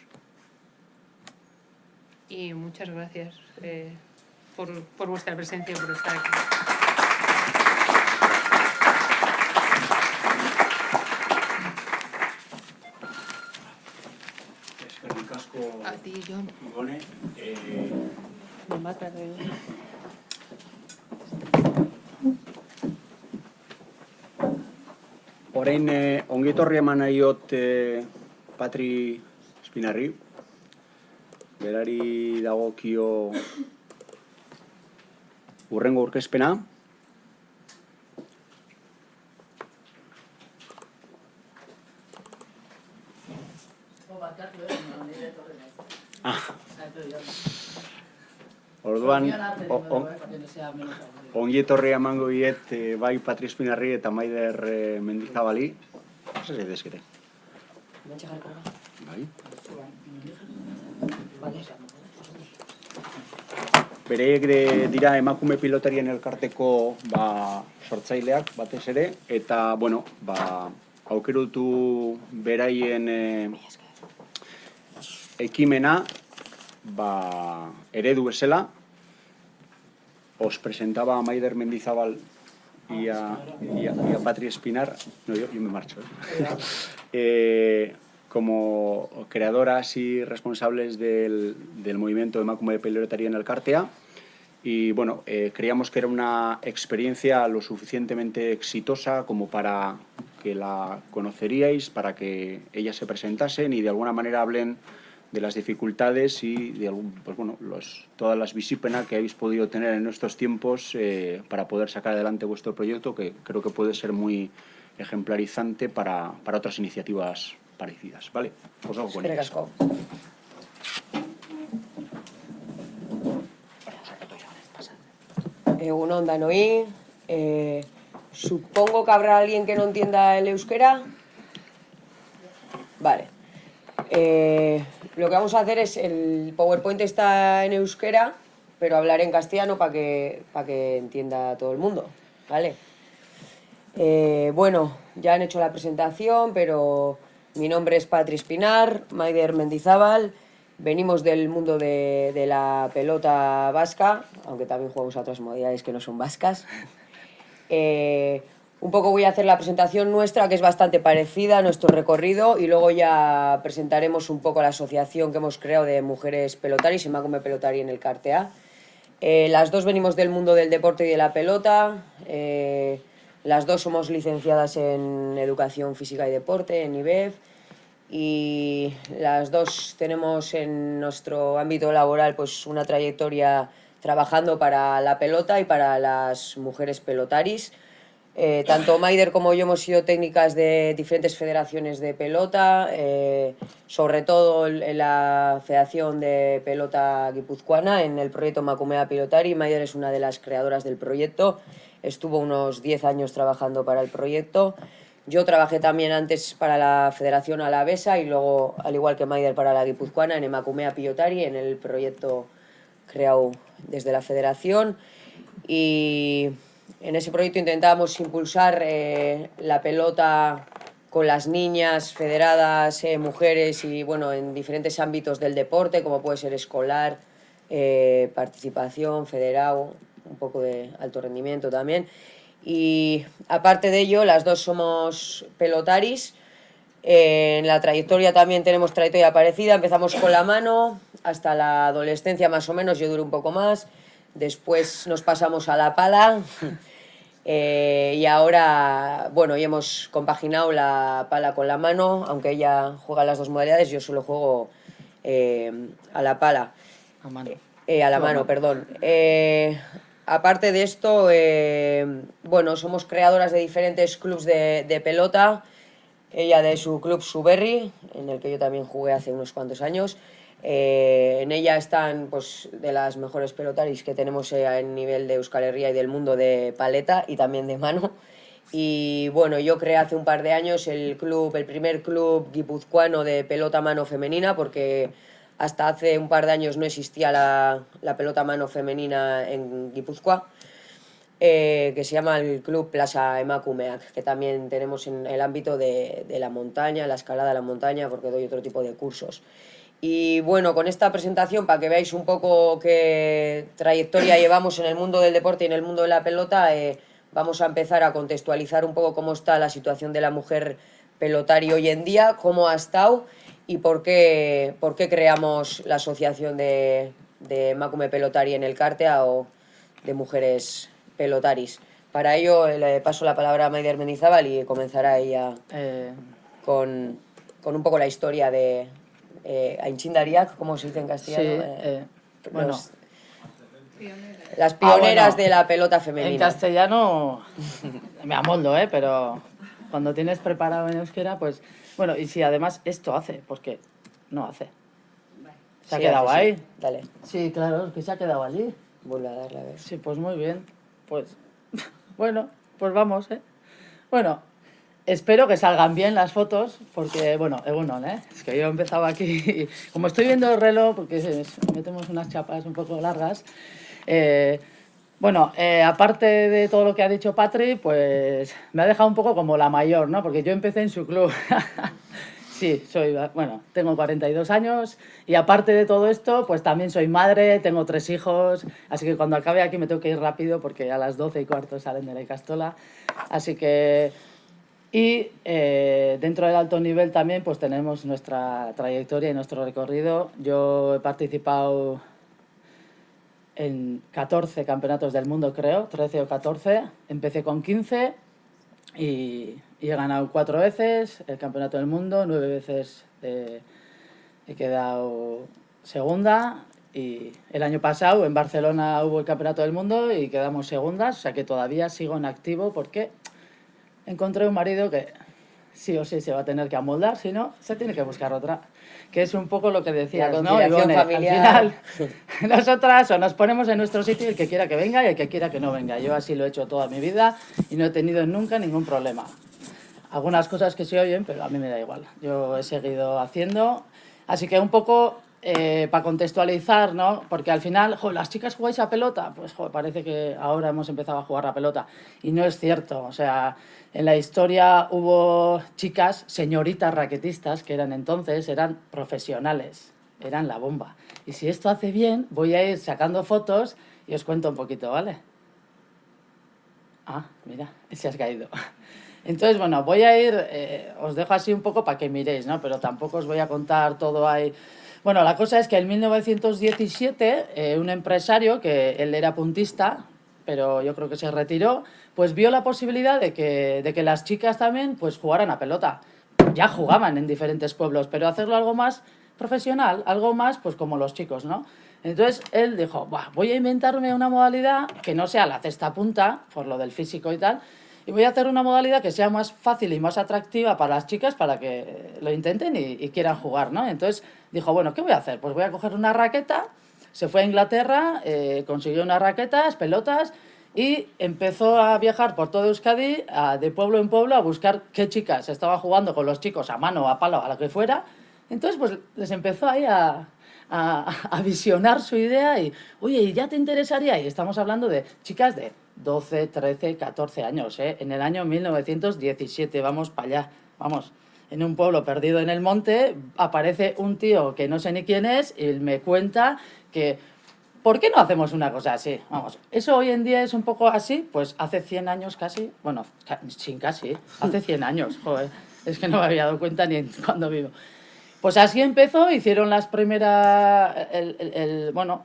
Y muchas gracias por vuestra presencia y por estar aquí. Eskerrik asko. A ti, Jon. Gone. Me mata, Orain ongi etorri eman nahi dut Patri Espinarri. Berari dagokio hurrengo aurkezpena. Orduan, ongi etorri emango diet bai Patri Espinarri eta Maider Mendizabali. Zer zaitezkete? Bai. Bereek dira emakume pilotarien elkarteko sortzaileak batez ere, eta aukerutu beraien ekimena eredu bezala. Os presentaba a Maider Mendizabal y a Patri Espinar. No, yo me marcho. Como creadoras y responsables del movimiento Emakume Pilotarien Elkartea. Y bueno, creíamos que era una experiencia lo suficientemente exitosa como para que la conoceríais, para que ellas se presentasen y de alguna manera hablen de las dificultades y de todas las visípenas que habéis podido tener en estos tiempos para poder sacar adelante vuestro proyecto, que creo que puede ser muy ejemplarizante para otras iniciativas parecidas, ¿vale? Os dejo con Eskerrik ellas. asko. Egunon danoi. Supongo que habrá alguien que no entienda el euskera. Vale. Lo que vamos a hacer es, el PowerPoint está en euskera, pero hablaré en castellano para que entienda todo el mundo, ¿vale? Bueno, ya han hecho la presentación, pero mi nombre es Patri Espinar, Maider Mendizábal. Venimos del mundo de la pelota vasca, aunque también jugamos a otras modalidades que no son vascas. Un poco voy a hacer la presentación nuestra, que es bastante parecida a nuestro recorrido, y luego ya presentaremos un poco la asociación que hemos creado de mujeres pelotaris, Emakume Pelotari en el Cartea. Las dos venimos del mundo del deporte y de la pelota. Las dos somos licenciadas en Educación Física y Deporte, en IBEF. Y las dos tenemos en nuestro ámbito laboral pues una trayectoria trabajando para la pelota y para las mujeres pelotaris. Tanto Maider como yo hemos sido técnicas de diferentes federaciones de pelota, sobre todo en la Federación de Pelota Guipuzcoana, en el proyecto Emakumea Pilotari. Maider es una de las creadoras del proyecto, estuvo unos 10 años trabajando para el proyecto. Yo trabajé también antes para la Federación Alavesa y luego, al igual que Maider, para la Guipuzcoana, en Emakumea Pilotari, en el proyecto creado desde la Federación. Y en ese proyecto intentábamos impulsar la pelota con las niñas federadas, mujeres y bueno, en diferentes ámbitos del deporte, como puede ser escolar, participación, federado, un poco de alto rendimiento también. Y aparte de ello, las dos somos pelotaris. En la trayectoria también tenemos trayectoria parecida. Empezamos con la mano hasta la adolescencia más o menos, yo duré un poco más. Después nos pasamos a la pala. Y ahora, bueno, ya hemos compaginado la pala con la mano, aunque ella juega las dos modalidades, yo solo juego a la pala. A mano. A la mano, perdón. Aparte de esto, bueno, somos creadoras de diferentes clubs de pelota. Ella de su club Suberri, en el que yo también jugué hace unos cuantos años. En ella están pues, de las mejores pelotaris que tenemos a nivel de Euskal Herria y del mundo de paleta y también de mano. Y bueno, yo creé hace un par de años el primer club guipuzcoano de pelota mano femenina, porque hasta hace un par de años no existía la pelota mano femenina en Guipúzcoa, que se llama el Club Plaza Emakumeak, que también tenemos en el ámbito de la montaña, la escalada a la montaña, porque doy otro tipo de cursos. Y bueno, con esta presentación, para que veáis un poco qué trayectoria llevamos en el mundo del deporte y en el mundo de la pelota, vamos a empezar a contextualizar un poco cómo está la situación de la mujer pelotari hoy en día, cómo ha estado y por qué creamos la asociación de Emakume Pelotari en el Cartea o de mujeres pelotaris. Para ello le paso la palabra a Maider Mendizábal y comenzará ella con un poco la historia de Aintzindariak, como se dice en castellano. Sí, bueno. Las pioneras de la pelota femenina. En castellano me amoldo, pero cuando tienes preparado en euskera, pues... Bueno, y si además esto hace, porque no hace. ¿Se ha quedado ahí? Sí. Dale. Sí, claro, que se ha quedado allí. Vuelve a darle a ver. Sí, pues muy bien. Pues bueno, pues vamos, Bueno, espero que salgan bien las fotos, porque, bueno, es que yo he empezado aquí, y como estoy viendo el reloj, porque metemos unas chapas un poco largas, bueno, aparte de todo lo que ha dicho Patri, pues me ha dejado un poco como la mayor, ¿no? Porque yo empecé en su club. Sí, tengo 42 años y aparte de todo esto, pues también soy madre, tengo 3 hijos, así que cuando acabe aquí me tengo que ir rápido porque a las 12:15 salen de la Icastola. Así que... Y dentro del alto nivel también pues tenemos nuestra trayectoria y nuestro recorrido. Yo he participado en 14 campeonatos del mundo, creo, 13 o 14. Empecé con 15 y he ganado 4 veces el campeonato del mundo, 9 veces he quedado segunda. Y el año pasado en Barcelona hubo el campeonato del mundo y quedamos segundas, o sea que todavía sigo en activo porque encontré un marido que sí o sí se va a tener que amoldar, si no, se tiene que buscar otra. Que es un poco lo que decías, La ¿no, conciliación Ivone? familiar. Al final, nosotras o nos ponemos en nuestro sitio, el que quiera que venga y el que quiera que no venga. Yo así lo he hecho toda mi vida y no he tenido nunca ningún problema. Algunas cosas que se oyen, pero a mí me da igual. Yo he seguido haciendo. Así que un poco para contextualizar, ¿no? Porque al final, ¿las chicas jugáis a pelota? Pues parece que ahora hemos empezado a jugar a pelota. Y no es cierto. O sea, en la historia hubo chicas, señoritas raquetistas, que eran profesionales, eran la bomba. Y si esto hace bien, voy a ir sacando fotos y os cuento un poquito, ¿vale? Ah, mira, se has caído. Entonces, bueno, voy a ir, os dejo así un poco para que miréis, ¿no? Pero tampoco os voy a contar todo ahí. Bueno, la cosa es que en 1917 un empresario, que él era puntista, pero yo creo que se retiró, pues vio la posibilidad de que las chicas también pues jugaran a pelota. Ya jugaban en diferentes pueblos, pero hacerlo algo más profesional, algo más pues como los chicos, ¿no? Entonces él dijo, voy a inventarme una modalidad que no sea la cesta punta, por lo del físico y tal, y voy a hacer una modalidad que sea más fácil y más atractiva para las chicas para que lo intenten y quieran jugar, ¿no? Entonces dijo, bueno, ¿qué voy a hacer? Pues voy a coger una raqueta, se fue a Inglaterra, consiguió unas raquetas, pelotas, y empezó a viajar por todo Euskadi, de pueblo en pueblo, a buscar qué chicas estaban jugando con los chicos a mano, a palo, a lo que fuera. Entonces pues les empezó ahí a visionar su idea y, oye, ¿ya te interesaría? Y estamos hablando de chicas de 12, 13, 14 años, en el año 1917, vamos para allá, vamos. En un pueblo perdido en el monte aparece un tío que no sé ni quién es y me cuenta que, ¿por qué no hacemos una cosa así? Vamos, eso hoy en día es un poco así, pues hace 100 años casi, bueno, sin casi, hace 100 años, joder, es que no me había dado cuenta ni en cuándo vivo. Pues así empezó, hicieron las primeras, bueno,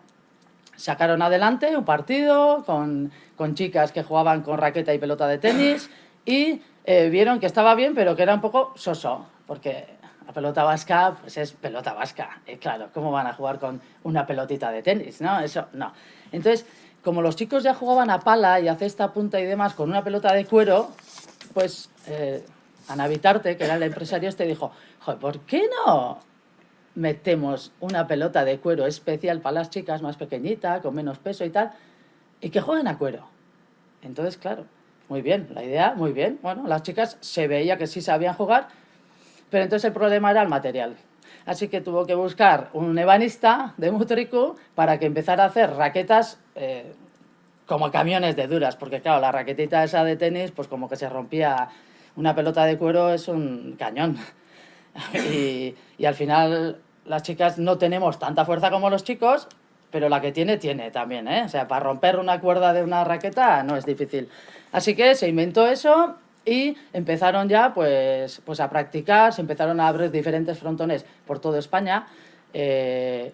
sacaron adelante un partido con chicas que jugaban con raqueta y pelota de tenis y vieron que estaba bien, pero que era un poco soso, porque la pelota vasca pues es pelota vasca. Y claro, ¿cómo van a jugar con una pelotita de tenis? ¿No? Eso no. Entonces, como los chicos ya jugaban a pala y a cesta punta y demás con una pelota de cuero, pues Ana Vitarte, que era el empresario dijo, joder, ¿por qué no metemos una pelota de cuero especial para las chicas más pequeñitas, con menos peso y tal, y que jueguen a cuero? Entonces, claro, muy bien, la idea, muy bien. Bueno, las chicas se veía que sí sabían jugar, pero entonces el problema era el material. Así que tuvo que buscar un ebanista de Mutriku para que empezara a hacer raquetas como camiones de duras, porque claro, la raquetita esa de tenis, pues como que se rompía. Una pelota de cuero es un cañón. Y al final las chicas no tenemos tanta fuerza como los chicos, pero la que tiene también, ¿eh? O sea, para romper una cuerda de una raqueta no es difícil. Así que se inventó eso y empezaron ya pues a practicar, se empezaron a abrir diferentes frontones por toda España. En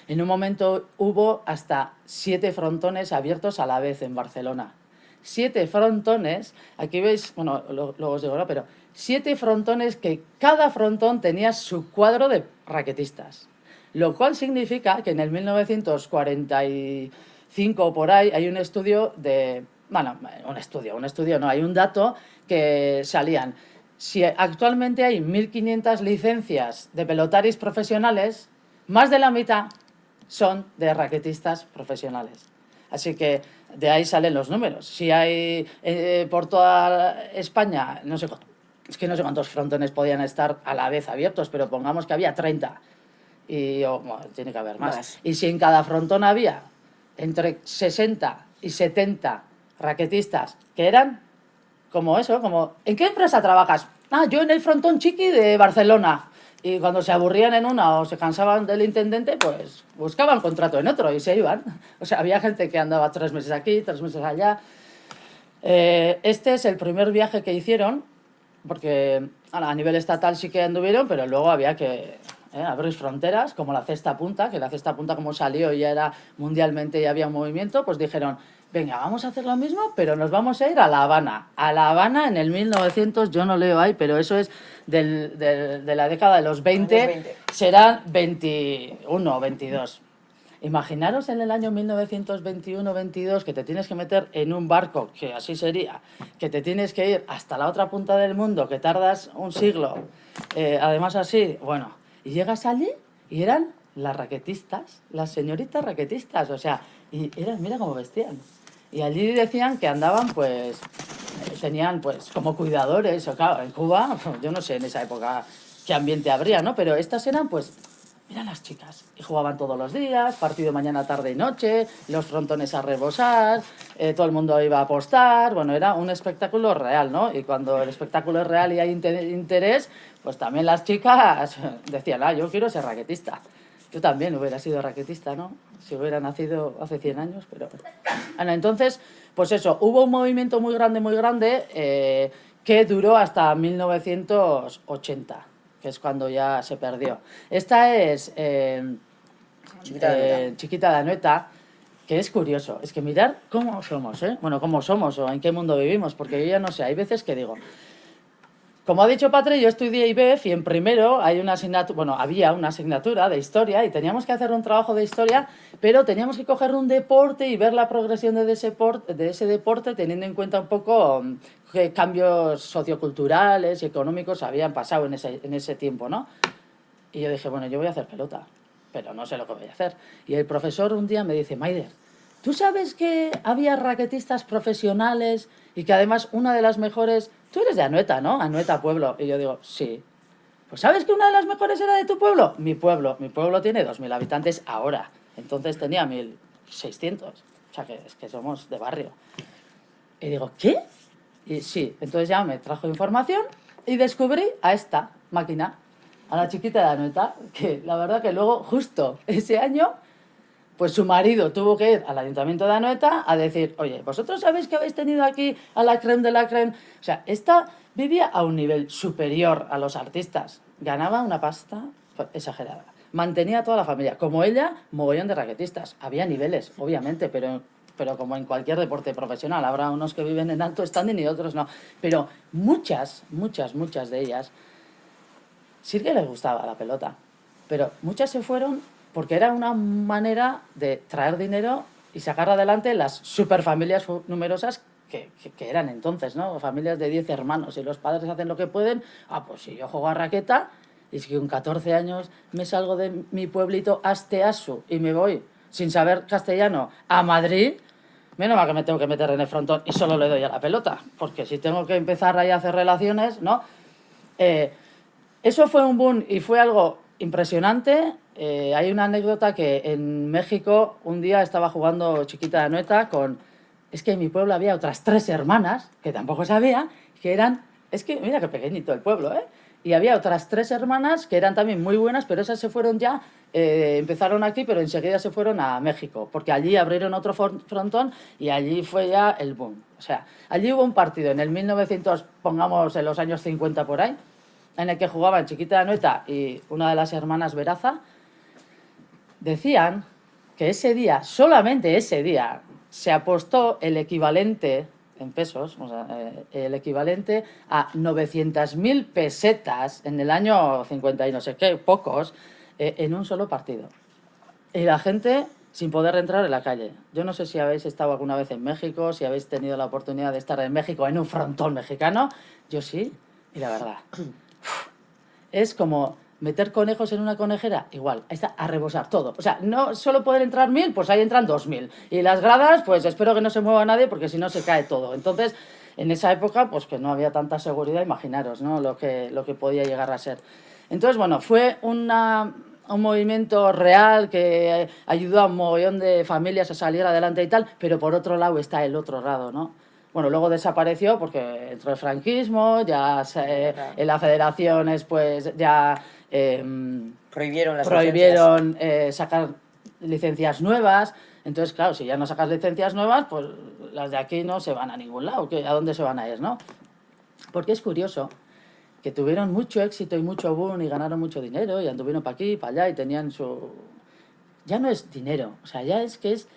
un momento hubo hasta 7 frontones abiertos a la vez en Barcelona. 7 frontones, aquí veis, bueno, luego os digo, ¿no? Pero 7 frontones que cada frontón tenía su cuadro de raquetistas. Lo cual significa que en el 1945 o por ahí hay un estudio de... Bueno, un estudio no, hay un dato que salían. Si actualmente hay 1.500 licencias de pelotaris profesionales, más de la mitad son de raquetistas profesionales. Así que de ahí salen los números. Si hay por toda España, no sé cuántos frontones podían estar a la vez abiertos, pero pongamos que había 30. Y bueno, tiene que haber más. Y si en cada frontón había entre 60 y 70 raquetistas, que eran como eso, como ¿en qué empresa trabajas? Yo en el frontón chiqui de Barcelona. Y cuando se aburrían en una o se cansaban del intendente, pues buscaban contrato en otro y se iban. O sea, había gente que andaba 3 meses aquí, 3 meses allá. Este es el primer viaje que hicieron, porque a nivel estatal sí que anduvieron, pero luego había que abrir fronteras, como la cesta punta, que la cesta punta como salió y ya era mundialmente y había un movimiento, pues dijeron, venga, vamos a hacer lo mismo, pero nos vamos a ir a La Habana. A La Habana en el 1900, yo no leo ahí, pero eso es de la década de los 20, serán 21 o 22. Imaginaros en el año 1921-22 que te tienes que meter en un barco, que así sería, que te tienes que ir hasta la otra punta del mundo, que tardas un siglo, además así, bueno, y llegas allí y eran las raquetistas, las señoritas raquetistas, o sea, y eran, mira cómo vestían. Y allí decían que andaban, pues, tenían, pues, como cuidadores, o claro, en Cuba, yo no sé en esa época qué ambiente habría, ¿no? Pero estas eran, pues, mira las chicas, y jugaban todos los días, partido mañana, tarde y noche, los frontones a rebosar, todo el mundo iba a apostar, bueno, era un espectáculo real, ¿no? Y cuando el espectáculo es real y hay interés, pues también las chicas decían, yo quiero ser raquetista. Yo también hubiera sido raquetista, ¿no? Si hubiera nacido hace 100 años, pero... Bueno, entonces, pues eso, hubo un movimiento muy grande, que duró hasta 1980, que es cuando ya se perdió. Esta es Chiquita de Anoeta, que es curioso. Es que mirar cómo somos, ¿eh? Bueno, cómo somos o en qué mundo vivimos, porque yo ya no sé, hay veces que digo... Como ha dicho Patri, yo estudié IBEF y en primero hay una asignatura, bueno, había una asignatura de historia y teníamos que hacer un trabajo de historia, pero teníamos que coger un deporte y ver la progresión de ese deporte teniendo en cuenta un poco qué cambios socioculturales y económicos habían pasado en ese tiempo, ¿no? Y yo dije, bueno, yo voy a hacer pelota, pero no sé lo que voy a hacer. Y el profesor un día me dice, Maider, ¿tú sabes que había raquetistas profesionales y que además una de las mejores... Tú eres de Anoeta, ¿no? Anoeta, pueblo. Y yo digo, sí. Pues ¿sabes que una de las mejores era de tu pueblo? Mi pueblo tiene 2.000 habitantes ahora. Entonces tenía 1.600. O sea, que es que somos de barrio. Y digo, ¿qué? Y sí, entonces ya me trajo información y descubrí a esta máquina, a la Chiquita de Anoeta, que la verdad que luego, justo ese año... Pues su marido tuvo que ir al Ayuntamiento de Anoeta a decir, oye, ¿vosotros sabéis que habéis tenido aquí a la crème de la crème? O sea, esta vivía a un nivel superior a los artistas. Ganaba una pasta exagerada. Mantenía a toda la familia. Como ella, mogollón de raquetistas. Había niveles, obviamente, pero como en cualquier deporte profesional. Habrá unos que viven en alto standing y otros no. Pero muchas de ellas sí que les gustaba la pelota. Pero muchas se fueron... porque era una manera de traer dinero y sacar adelante las superfamilias numerosas que eran entonces, ¿no? Familias de 10 hermanos y los padres hacen lo que pueden. Pues si yo juego a raqueta y si con 14 años me salgo de mi pueblito Asteasu y me voy sin saber castellano a Madrid, menos mal que me tengo que meter en el frontón y solo le doy a la pelota, porque si tengo que empezar ahí a hacer relaciones, ¿no? Eso fue un boom y fue algo impresionante. Hay una anécdota que en México un día estaba jugando Chiquita de Anoeta con... Es que en mi pueblo había otras 3 hermanas, que tampoco sabía, que eran... Es que mira qué pequeñito el pueblo, ¿eh? Y había otras 3 hermanas que eran también muy buenas, pero esas se fueron ya... empezaron aquí, pero enseguida se fueron a México, porque allí abrieron otro frontón y allí fue ya el boom. O sea, allí hubo un partido en el 1900, pongamos en los años 50 por ahí, en el que jugaban Chiquita de Anoeta y una de las hermanas Veraza. Decían que ese día, solamente ese día, se apostó el equivalente, en pesos, o sea, el equivalente a 900.000 pesetas en el año 50 y no sé qué, pocos, en un solo partido. Y la gente sin poder entrar en la calle. Yo no sé si habéis estado alguna vez en México, si habéis tenido la oportunidad de estar en México en un frontón mexicano. Yo sí, y la verdad, es como... meter conejos en una conejera, igual, ahí está, a rebosar todo. O sea, no solo pueden entrar 1.000, pues ahí entran 2.000. Y las gradas, pues espero que no se mueva nadie porque si no se cae todo. Entonces, en esa época, pues que no había tanta seguridad, imaginaros, ¿no? Lo que podía llegar a ser. Entonces, bueno, fue un movimiento real que ayudó a un mogollón de familias a salir adelante y tal, pero por otro lado está el otro lado, ¿no? Bueno, luego desapareció porque entró el franquismo, ya en las federaciones, pues ya... prohibieron sacar licencias nuevas. Entonces, claro, si ya no sacas licencias nuevas, pues las de aquí no se van a ningún lado. ¿A dónde se van a ir, no? Porque es curioso que tuvieron mucho éxito y mucho boom y ganaron mucho dinero y anduvieron para aquí y para allá y tenían su... Ya no es dinero, o sea, ya es que es...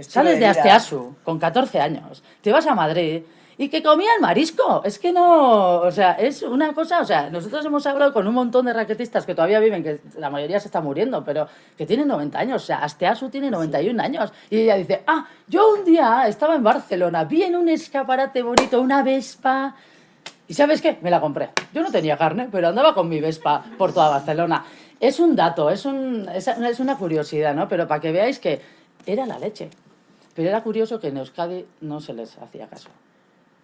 sales de Asteasu con 14 años, te vas a Madrid y que comían marisco. Es que no, o sea, es una cosa, o sea, nosotros hemos hablado con un montón de raquetistas que todavía viven, que la mayoría se está muriendo, pero que tienen 90 años, o sea, Asteasu tiene 91 años. Y ella dice, yo un día estaba en Barcelona, vi en un escaparate bonito una Vespa, y ¿sabes qué? Me la compré. Yo no tenía carne, pero andaba con mi Vespa por toda Barcelona. Es un dato, es una curiosidad, ¿no? Pero para que veáis que era la leche. Pero era curioso que en Euskadi no se les hacía caso.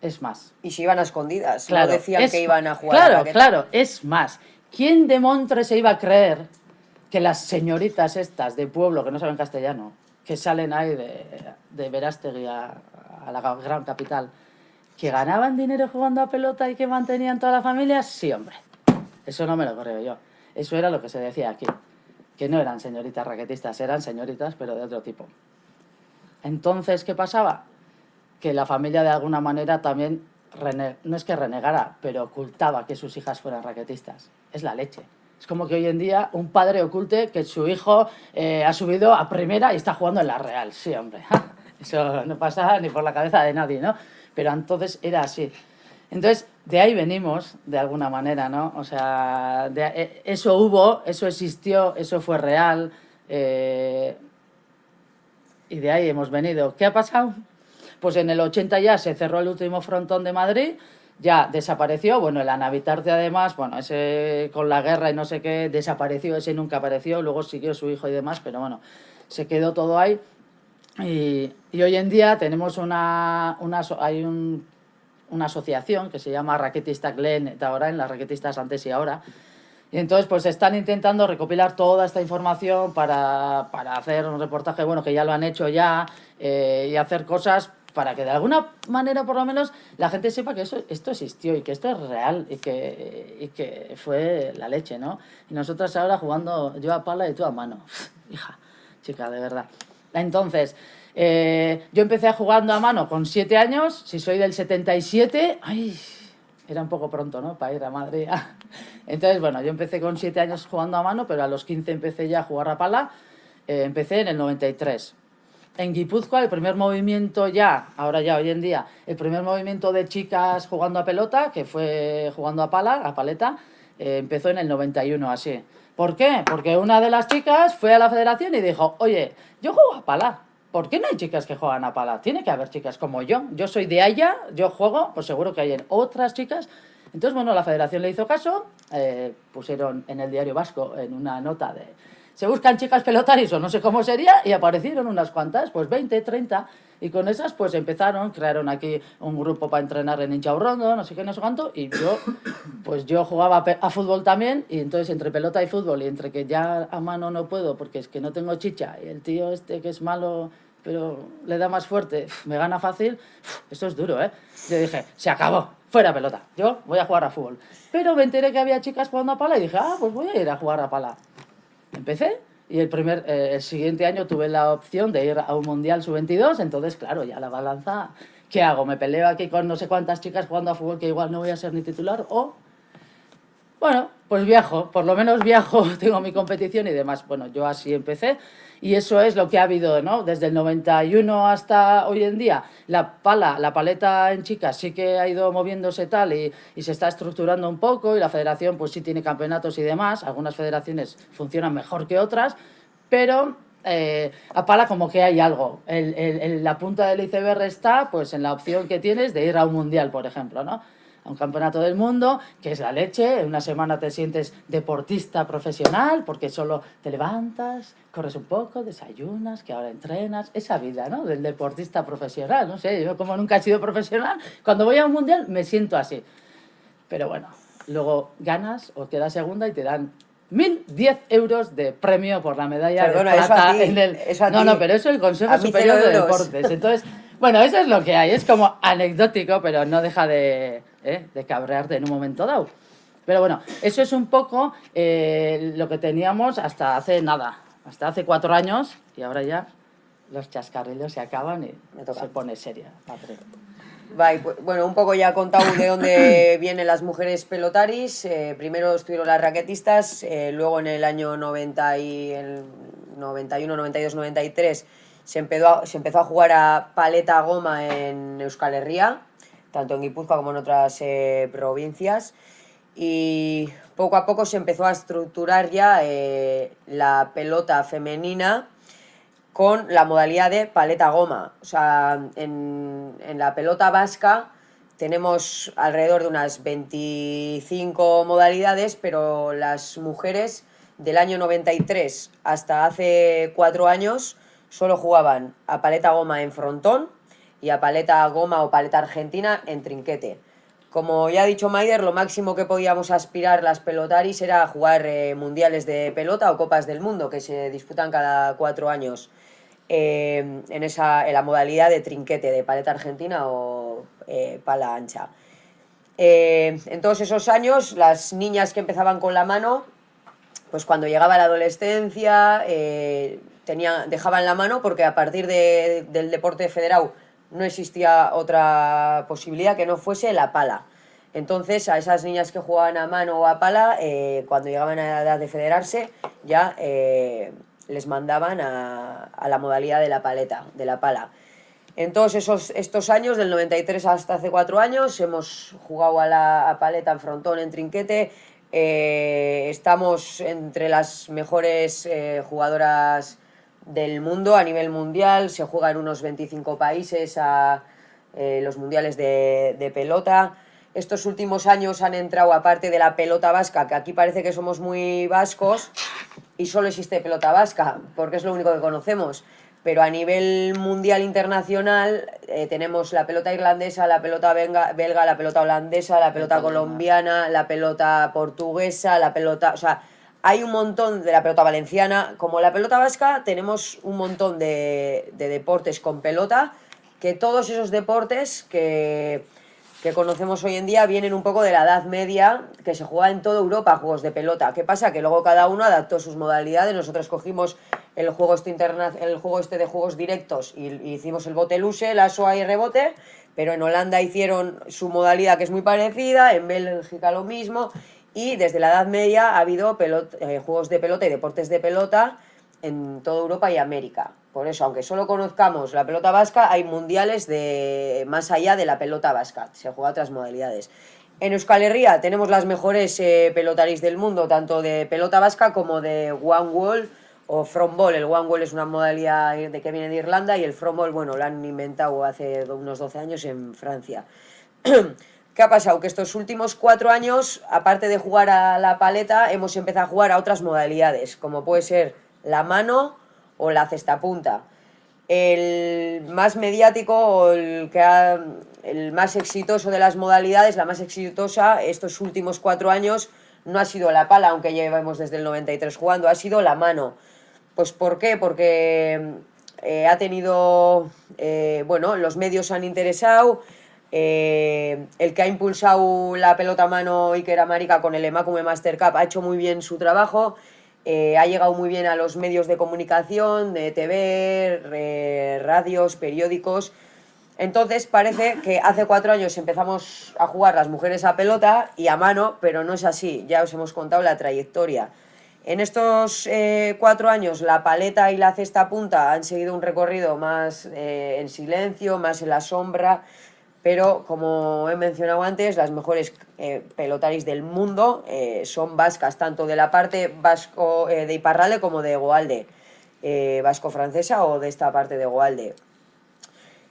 Es más. Y si iban a escondidas, claro, no decían que iban a jugar claro, a raqueta. Claro, es más. ¿Quién de Montre se iba a creer que las señoritas estas de pueblo, que no saben castellano, que salen ahí de Verástegui a la gran capital, que ganaban dinero jugando a pelota y que mantenían toda la familia? Sí, hombre. Eso no me lo creo yo. Eso era lo que se decía aquí. Que no eran señoritas raquetistas, eran señoritas, pero de otro tipo. Entonces, ¿qué pasaba? Que la familia de alguna manera también, no es que renegara, pero ocultaba que sus hijas fueran raquetistas. Es la leche. Es como que hoy en día un padre oculte que su hijo ha subido a primera y está jugando en la Real. Sí, hombre. Eso no pasa ni por la cabeza de nadie, ¿no? Pero entonces era así. Entonces, de ahí venimos, de alguna manera, ¿no? O sea, eso hubo, eso existió, eso fue real. Y de ahí hemos venido. ¿Qué ha pasado? Pues en el 80 ya se cerró el último frontón de Madrid, ya desapareció, bueno, el Anavitarte además, bueno, ese con la guerra y no sé qué, desapareció, ese nunca apareció, luego siguió su hijo y demás, pero bueno, se quedó todo ahí. Y hoy en día tenemos una asociación que se llama Raquetista Glen ahora, en las raquetistas antes y ahora. Y entonces pues están intentando recopilar toda esta información para hacer un reportaje, bueno, que ya lo han hecho ya, y hacer cosas para que de alguna manera por lo menos la gente sepa que esto existió y que esto es real y que fue la leche, ¿no? Y nosotras ahora jugando yo a pala y tú a mano. Hija, chica, de verdad. Entonces, yo empecé jugando a mano con 7 años, si soy del 77, era un poco pronto, ¿no?, para ir a Madrid. Entonces, bueno, yo empecé con 7 años jugando a mano, pero a los 15 empecé ya a jugar a pala. Empecé en el 93. En Guipúzcoa, el primer movimiento ahora ya hoy en día, el primer movimiento de chicas jugando a pelota, que fue jugando a pala, a paleta, empezó en el 91, así. ¿Por qué? Porque una de las chicas fue a la federación y dijo, oye, yo juego a pala. ¿Por qué no hay chicas que juegan a pala? Tiene que haber chicas como yo. Yo soy de Haya, yo juego, pues seguro que hay otras chicas. Entonces, bueno, la federación le hizo caso, pusieron en el Diario Vasco en una nota de se buscan chicas pelotaris o no sé cómo sería, y aparecieron unas cuantas, pues 20, 30, y con esas pues crearon aquí un grupo para entrenar en Inchaurrondo, no sé qué, no sé cuánto, y yo jugaba a fútbol también, y entonces entre pelota y fútbol, y entre que ya a mano no puedo porque es que no tengo chicha, y el tío este que es malo pero le da más fuerte, me gana fácil, esto es duro, ¿eh? Yo dije, se acabó, fuera pelota, yo voy a jugar a fútbol. Pero me enteré que había chicas jugando a pala y dije, pues voy a ir a jugar a pala. Empecé y el siguiente año tuve la opción de ir a un Mundial Sub-22, entonces, claro, ya la balanza, ¿qué hago? ¿Me peleo aquí con no sé cuántas chicas jugando a fútbol que igual no voy a ser ni titular? O, bueno, pues viajo, por lo menos viajo, tengo mi competición y demás. Bueno, yo así empecé y eso es lo que ha habido, ¿no? Desde el 91 hasta hoy en día, la paleta en chicas sí que ha ido moviéndose tal y se está estructurando un poco y la federación pues sí tiene campeonatos y demás. Algunas federaciones funcionan mejor que otras, pero a pala como que hay algo. La punta del iceberg está pues en la opción que tienes de ir a un mundial, por ejemplo, ¿no? A un campeonato del mundo, que es la leche, en una semana te sientes deportista profesional, porque solo te levantas, corres un poco, desayunas, que ahora entrenas, esa vida, ¿no?, del deportista profesional, no sé, yo como nunca he sido profesional, cuando voy a un mundial me siento así. Pero bueno, luego ganas o quedas segunda y te dan 1.010 euros de premio por la medalla de plata en el... No, pero eso es el Consejo Superior de Deportes, entonces... Bueno, eso es lo que hay, es como anecdótico, pero no deja de cabrearte en un momento dado. Pero bueno, eso es un poco lo que teníamos hasta hace nada, hasta hace 4 años, y ahora ya los chascarrillos se acaban y se pone seria, Patri. Vale, pues, bueno, un poco ya he contado de dónde vienen las mujeres pelotaris. Primero estuvieron las raquetistas, luego en el año 91, 92, 93... Se empezó a jugar a paleta goma en Euskal Herria, tanto en Guipúzcoa como en otras provincias. Y poco a poco se empezó a estructurar ya la pelota femenina con la modalidad de paleta goma. O sea, en la pelota vasca tenemos alrededor de unas 25 modalidades, pero las mujeres del año 93 hasta hace 4 años solo jugaban a paleta goma en frontón y a paleta goma o paleta argentina en trinquete. Como ya ha dicho Maider, lo máximo que podíamos aspirar las pelotaris era jugar mundiales de pelota o copas del mundo, que se disputan cada 4 años en la modalidad de trinquete, de paleta argentina o pala ancha. En todos esos años, las niñas que empezaban con la mano, pues cuando llegaba la adolescencia, dejaban la mano porque a partir del deporte federado no existía otra posibilidad que no fuese la pala. Entonces, a esas niñas que jugaban a mano o a pala, cuando llegaban a la edad de federarse, ya les mandaban a la modalidad de la pala. En todos estos años, del 93 hasta hace 4 años, hemos jugado a paleta en frontón, en trinquete. Estamos entre las mejores jugadoras del mundo a nivel mundial. Se juega en unos 25 países a los mundiales de pelota. Estos últimos años han entrado, aparte de la pelota vasca, que aquí parece que somos muy vascos y solo existe pelota vasca, porque es lo único que conocemos. Pero a nivel mundial internacional tenemos la pelota irlandesa, la pelota belga, la pelota holandesa, la pelota colombiana, la pelota portuguesa, la pelota... O sea, hay un montón de la pelota valenciana. Como la pelota vasca, tenemos un montón de deportes con pelota, que todos esos deportes que conocemos hoy en día vienen un poco de la Edad Media, que se juega en toda Europa juegos de pelota. ¿Qué pasa? Que luego cada uno adaptó sus modalidades. Nosotros cogimos el juego este de juegos directos y hicimos el bote luce, la SOA y rebote, pero en Holanda hicieron su modalidad que es muy parecida, en Bélgica lo mismo, y desde la Edad Media ha habido juegos de pelota y deportes de pelota en toda Europa y América. Por eso, aunque solo conozcamos la pelota vasca, hay mundiales más allá de la pelota vasca, se juega otras modalidades. En Euskal Herria tenemos las mejores pelotaris del mundo, tanto de pelota vasca como de one wall o front ball. El one wall es una modalidad que viene de Irlanda y el front ball, bueno, lo han inventado hace unos 12 años en Francia. ¿Qué ha pasado? Que estos últimos 4 años, aparte de jugar a la paleta, hemos empezado a jugar a otras modalidades, como puede ser la mano o la cesta punta. El más mediático o el más exitoso de las modalidades, la más exitosa estos últimos 4 años, no ha sido la pala, aunque llevamos desde el 93 jugando, ha sido la mano. Pues ¿por qué? Porque ha tenido, bueno, los medios han interesado, el que ha impulsado la pelota a mano Iker Amarica con el Emakume Master Cup ha hecho muy bien su trabajo. Ha llegado muy bien a los medios de comunicación, de TV, radios, periódicos. Entonces parece que hace 4 años empezamos a jugar las mujeres a pelota y a mano, pero no es así, ya os hemos contado la trayectoria. En estos 4 años la paleta y la cesta punta han seguido un recorrido más en silencio, más en la sombra, pero como he mencionado antes, las mejores pelotaris del mundo son vascas, tanto de la parte vasco de Iparralde como de Goalde, vasco-francesa o de esta parte de Goalde.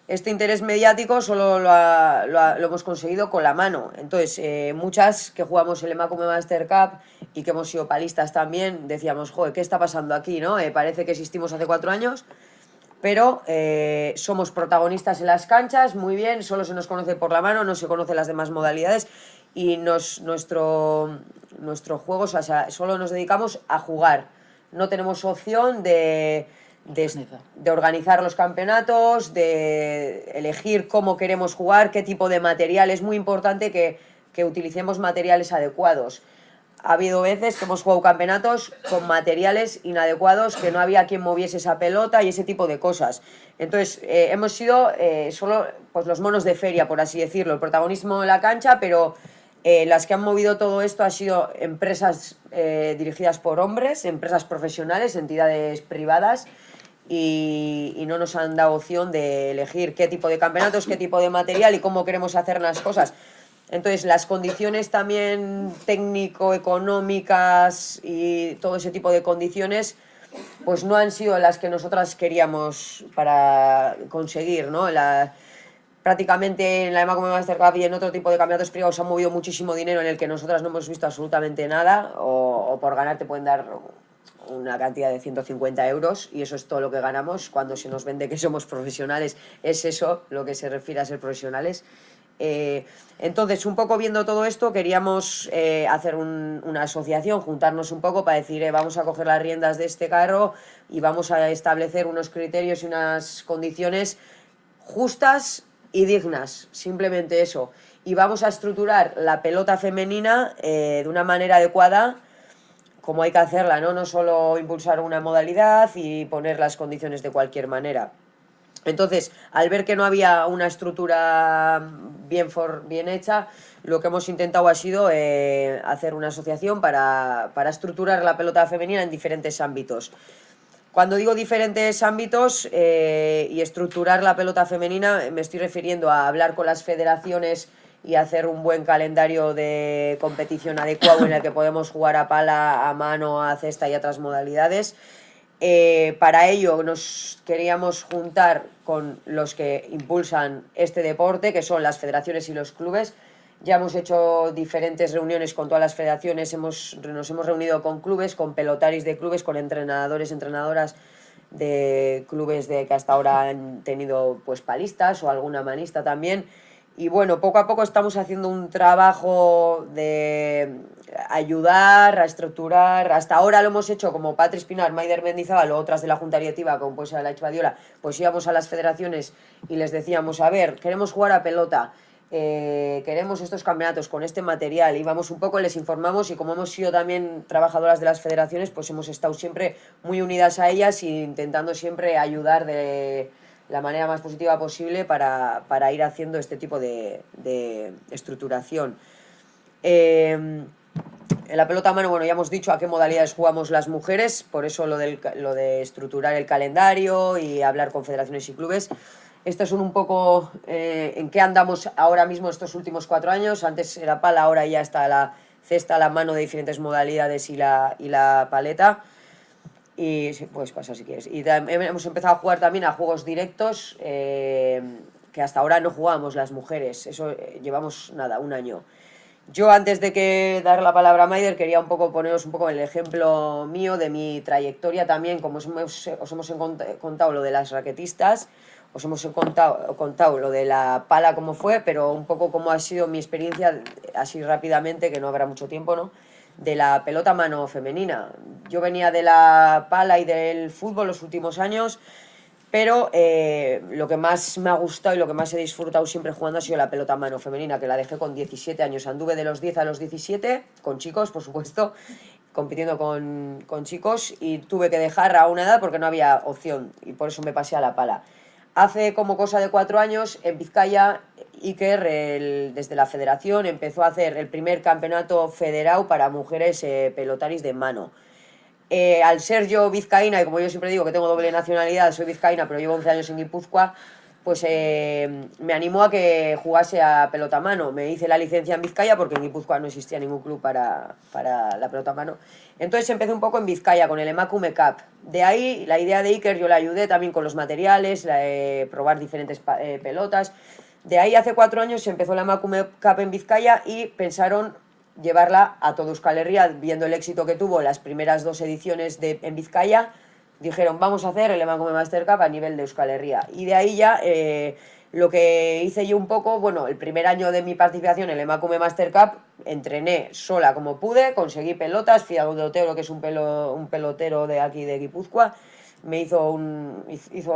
Este interés mediático solo lo hemos conseguido con la mano. Entonces, muchas que jugamos el Emakume Master Cup y que hemos sido palistas también, decíamos, joder, ¿qué está pasando aquí, no? Parece que existimos hace 4 años, pero somos protagonistas en las canchas, muy bien, solo se nos conoce por la mano, no se conocen las demás modalidades y nuestro juego, o sea, solo nos dedicamos a jugar. No tenemos opción de organizar los campeonatos, de elegir cómo queremos jugar, qué tipo de material. Es muy importante que utilicemos materiales adecuados. Ha habido veces que hemos jugado campeonatos con materiales inadecuados, que no había quien moviese esa pelota y ese tipo de cosas. Entonces, hemos sido solo pues, los monos de feria, por así decirlo, el protagonismo en la cancha, pero las que han movido todo esto han sido empresas dirigidas por hombres, empresas profesionales, entidades privadas, y no nos han dado opción de elegir qué tipo de campeonatos, qué tipo de material y cómo queremos hacer las cosas. Entonces, las condiciones también técnico-económicas y todo ese tipo de condiciones pues no han sido las que nosotras queríamos para conseguir, ¿no? Prácticamente en la Emakume Master Cup y en otro tipo de campeonatos privados se ha movido muchísimo dinero en el que nosotras no hemos visto absolutamente nada, o por ganar te pueden dar una cantidad de 150 euros y eso es todo lo que ganamos cuando se nos vende que somos profesionales. Es eso lo que se refiere a ser profesionales. Entonces, un poco viendo todo esto, queríamos hacer una asociación, juntarnos un poco para decir vamos a coger las riendas de este carro y vamos a establecer unos criterios y unas condiciones justas y dignas, simplemente eso. Y vamos a estructurar la pelota femenina de una manera adecuada, como hay que hacerla, ¿no? No solo impulsar una modalidad y poner las condiciones de cualquier manera. Entonces, al ver que no había una estructura bien hecha, lo que hemos intentado ha sido hacer una asociación para estructurar la pelota femenina en diferentes ámbitos. Cuando digo diferentes ámbitos y estructurar la pelota femenina, me estoy refiriendo a hablar con las federaciones y hacer un buen calendario de competición adecuado en el que podemos jugar a pala, a mano, a cesta y otras modalidades. Para ello nos queríamos juntar con los que impulsan este deporte, que son las federaciones y los clubes. Ya hemos hecho diferentes reuniones con todas las federaciones, nos hemos reunido con clubes, con pelotaris de clubes, con entrenadores, entrenadoras de clubes que hasta ahora han tenido pues palistas o alguna manista también. Y bueno, poco a poco estamos haciendo un trabajo de ayudar a estructurar. Hasta ahora lo hemos hecho como Patri Espinar, Maider Mendizábal o otras de la Junta Directiva, como puede ser la Badiola, pues íbamos a las federaciones y les decíamos, a ver, queremos jugar a pelota, queremos estos campeonatos con este material, íbamos un poco, les informamos y como hemos sido también trabajadoras de las federaciones, pues hemos estado siempre muy unidas a ellas e intentando siempre ayudar de la manera más positiva posible para ir haciendo este tipo de estructuración. En la pelota a mano, bueno, ya hemos dicho a qué modalidades jugamos las mujeres, por eso lo de estructurar el calendario y hablar con federaciones y clubes. Estos son un poco en qué andamos ahora mismo estos últimos 4 años. Antes era pala, ahora ya está la cesta, la mano de diferentes modalidades y la paleta. Y puedes pasar si quieres. Y hemos empezado a jugar también a juegos directos que hasta ahora no jugábamos las mujeres. Eso llevamos nada, 1 año. Yo antes de dar la palabra a Maider quería poneros un poco el ejemplo mío de mi trayectoria también, como os hemos contado lo de las raquetistas, os hemos contado lo de la pala cómo fue, pero un poco cómo ha sido mi experiencia, así rápidamente, que no habrá mucho tiempo, ¿no?, de la pelota a mano femenina. Yo venía de la pala y del fútbol los últimos años, pero lo que más me ha gustado y lo que más he disfrutado siempre jugando ha sido la pelota a mano femenina, que la dejé con 17 años. Anduve de los 10 a los 17, con chicos, por supuesto, compitiendo con chicos, y tuve que dejar a una edad porque no había opción, y por eso me pasé a la pala. Hace como cosa de 4 años, en Vizcaya, Iker, desde la federación, empezó a hacer el primer campeonato federado para mujeres pelotaris de mano. Al ser yo vizcaína, y como yo siempre digo que tengo doble nacionalidad, soy vizcaína, pero llevo 11 años en Guipúzcoa, pues me animó a que jugase a pelota a mano. Me hice la licencia en Vizcaya porque en Guipúzcoa no existía ningún club para la pelota a mano. Entonces empecé un poco en Vizcaya con el Emakume Cup. De ahí la idea de Iker, yo la ayudé también con los materiales, probar diferentes pelotas. De ahí hace 4 años se empezó la Emakume Cup en Vizcaya y pensaron llevarla a todo Euskal Herria, viendo el éxito que tuvo las primeras 2 ediciones en Vizcaya. Dijeron, vamos a hacer el Emakume Master Cup a nivel de Euskal Herria. Y de ahí ya lo que hice yo un poco, bueno, el primer año de mi participación en el Emakume Master Cup, entrené sola como pude, conseguí pelotas, fui a Udotero, que es un pelotero de aquí de Guipúzcoa, me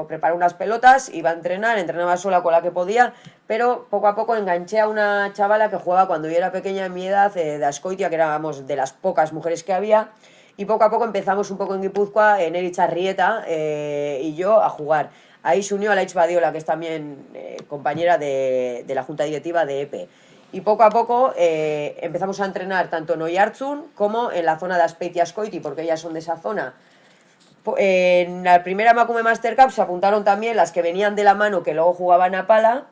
preparó unas pelotas, iba a entrenar, entrenaba sola con la que podía, pero poco a poco enganché a una chavala que jugaba cuando yo era pequeña en mi edad, de Azkoitia, que éramos de las pocas mujeres que había, y poco a poco empezamos un poco en Guipúzcoa, Neri Charrieta y yo, a jugar. Ahí se unió a la Badiola, que es también compañera de la Junta Directiva de EPE. Y poco a poco empezamos a entrenar tanto en Oiartzun como en la zona de Azpeitia Azkoiti, porque ellas son de esa zona. En la primera Emakume Master Cup se apuntaron también las que venían de la mano, que luego jugaban a pala,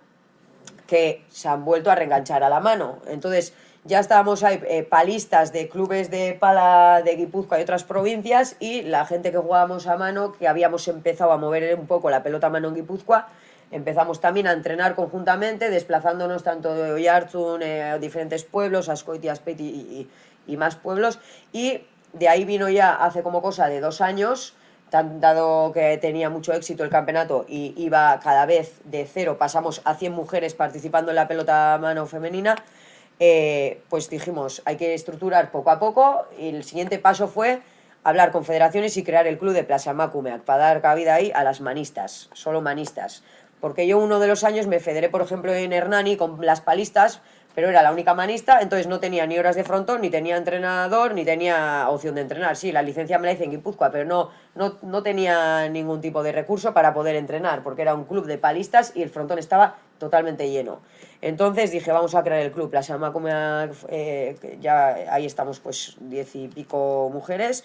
que se han vuelto a reenganchar a la mano. Entonces ya estábamos ahí, palistas de clubes de pala de Guipúzcoa y otras provincias, y la gente que jugábamos a mano, que habíamos empezado a mover un poco la pelota a mano en Guipúzcoa, empezamos también a entrenar conjuntamente, desplazándonos tanto de Oiartzun, a diferentes pueblos, Azkoitia, Azpeiti y más pueblos, y de ahí vino ya hace como cosa de 2 años, dado que tenía mucho éxito el campeonato y iba cada vez de 0, pasamos a 100 mujeres participando en la pelota a mano femenina, pues dijimos, hay que estructurar poco a poco, y el siguiente paso fue hablar con federaciones y crear el club de Plaza Emakumeak para dar cabida ahí a las manistas, solo manistas. Porque yo uno de los años me federé, por ejemplo, en Hernani con las palistas, pero era la única manista, entonces no tenía ni horas de frontón, ni tenía entrenador, ni tenía opción de entrenar. Sí, la licencia me la hice en Guipúzcoa, pero no tenía ningún tipo de recurso para poder entrenar, porque era un club de palistas y el frontón estaba totalmente lleno. Entonces dije, vamos a crear el club Plaza Emakumeak, ya ahí estamos pues 10 y pico mujeres,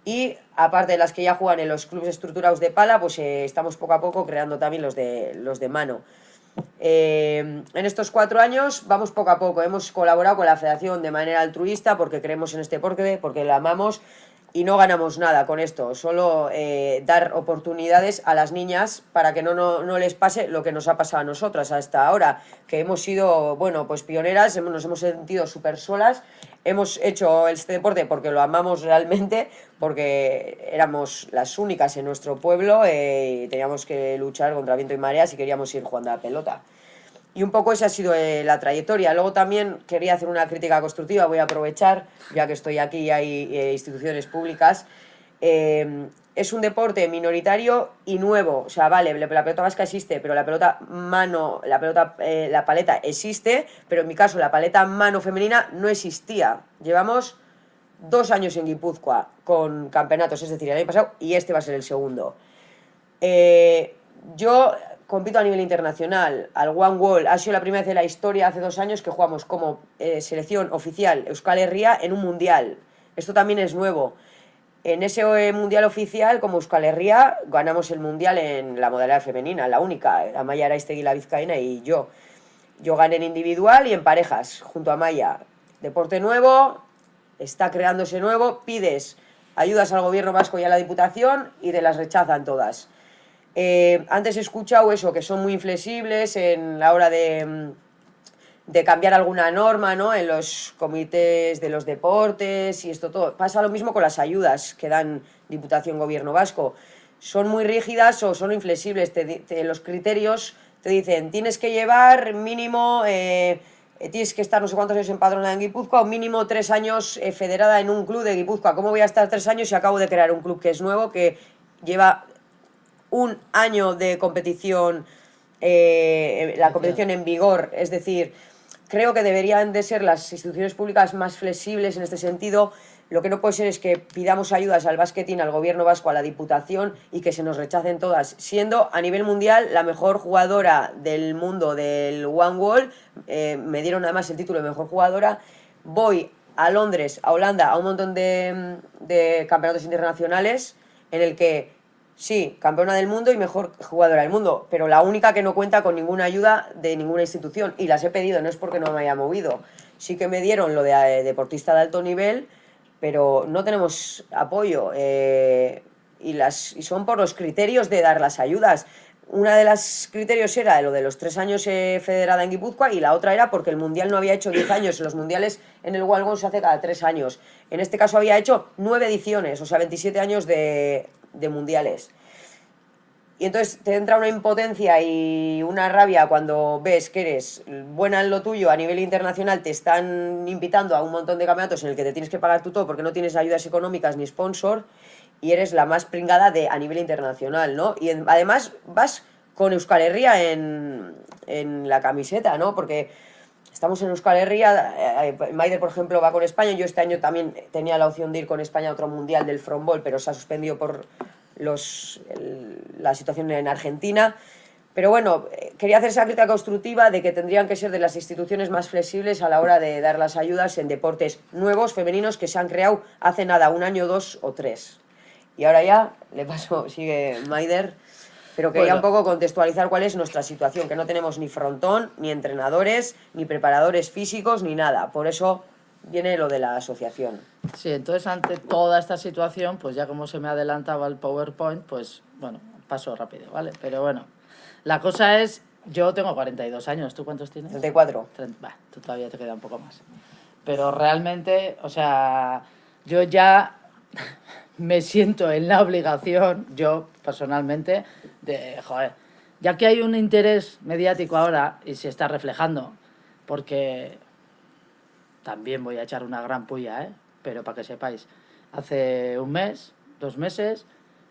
y aparte de las que ya juegan en los clubes estructurados de pala, pues estamos poco a poco creando también los de mano. En estos 4 años vamos poco a poco, hemos colaborado con la federación de manera altruista porque creemos en este deporte, porque lo amamos, y no ganamos nada con esto, solo dar oportunidades a las niñas para que no les pase lo que nos ha pasado a nosotras hasta ahora, que hemos sido, bueno, pues pioneras, nos hemos sentido súper solas, hemos hecho este deporte porque lo amamos realmente, porque éramos las únicas en nuestro pueblo y teníamos que luchar contra viento y marea si queríamos ir jugando a la pelota. Y un poco esa ha sido la trayectoria. Luego también quería hacer una crítica constructiva, voy a aprovechar, ya que estoy aquí y hay instituciones públicas. Es un deporte minoritario y nuevo. O sea, vale, la pelota vasca existe, pero la pelota mano, la paleta existe, pero en mi caso la paleta mano femenina no existía. Llevamos 2 años en Guipúzcoa con campeonatos, es decir, el año pasado, y este va a ser el segundo. Yo compito a nivel internacional, al One Wall, ha sido la primera vez de la historia, hace 2 años, que jugamos como selección oficial Euskal Herria en un mundial. Esto también es nuevo. En ese mundial oficial, como Euskal Herria, ganamos el mundial en la modalidad femenina, la única, Amaia Araiztegui, la vizcaína, y yo. Yo gané en individual y en parejas, junto a Amaia. Deporte nuevo, está creándose nuevo, pides ayudas al gobierno vasco y a la diputación y te las rechazan todas. Antes he escuchado eso, que son muy inflexibles en la hora de cambiar alguna norma, ¿no?, en los comités de los deportes y esto todo. Pasa lo mismo con las ayudas que dan Diputación Gobierno Vasco. Son muy rígidas o son inflexibles. Los criterios te dicen, tienes que llevar mínimo, tienes que estar no sé cuántos años empadronada en Guipúzcoa o mínimo 3 años federada en un club de Guipúzcoa. ¿Cómo voy a estar 3 años si acabo de crear un club que es nuevo, que lleva 1 año de competición, la competición en vigor? Es decir, creo que deberían de ser las instituciones públicas más flexibles en este sentido. Lo que no puede ser es que pidamos ayudas al basquetín, al gobierno vasco, a la diputación, y que se nos rechacen todas, siendo a nivel mundial la mejor jugadora del mundo del One Wall. Me dieron además el título de mejor jugadora. Voy a Londres, a Holanda, a un montón de campeonatos internacionales en el que sí, campeona del mundo y mejor jugadora del mundo, pero la única que no cuenta con ninguna ayuda de ninguna institución, y las he pedido, no es porque no me haya movido. Sí que me dieron lo de deportista de alto nivel, pero no tenemos apoyo, y son por los criterios de dar las ayudas. Una de los criterios era lo de los 3 años federada en Guipúzcoa, y la otra era porque el mundial no había hecho 10 años. Los mundiales en el Walgón se hace cada 3 años. En este caso había hecho 9 ediciones, o sea, 27 años de mundiales. Y entonces te entra una impotencia y una rabia cuando ves que eres buena en lo tuyo a nivel internacional, te están invitando a un montón de campeonatos en el que te tienes que pagar tú todo porque no tienes ayudas económicas ni sponsor, y eres la más pringada a nivel internacional, ¿no? Y además vas con Euskal Herria en la camiseta, ¿no? Porque estamos en Euskal Herria, Maider, por ejemplo, va con España. Yo este año también tenía la opción de ir con España a otro mundial del frontball, pero se ha suspendido por la situación en Argentina. Pero bueno, quería hacer esa crítica constructiva de que tendrían que ser de las instituciones más flexibles a la hora de dar las ayudas en deportes nuevos, femeninos, que se han creado hace nada, 1 año, 2 o 3. Y ahora ya le paso, sigue Maider, pero quería un poco contextualizar cuál es nuestra situación, que no tenemos ni frontón, ni entrenadores, ni preparadores físicos, ni nada. Por eso viene lo de la asociación. Sí, entonces ante toda esta situación, pues ya como se me adelantaba el PowerPoint, pues bueno, paso rápido, ¿vale? Pero bueno, la cosa es, yo tengo 42 años, ¿tú cuántos tienes? 34. Tú todavía te queda un poco más. Pero realmente, o sea, yo ya me siento en la obligación, yo personalmente, de, joder, ya que hay un interés mediático ahora y se está reflejando, porque también voy a echar una gran puya, pero para que sepáis, hace un mes, 2 meses,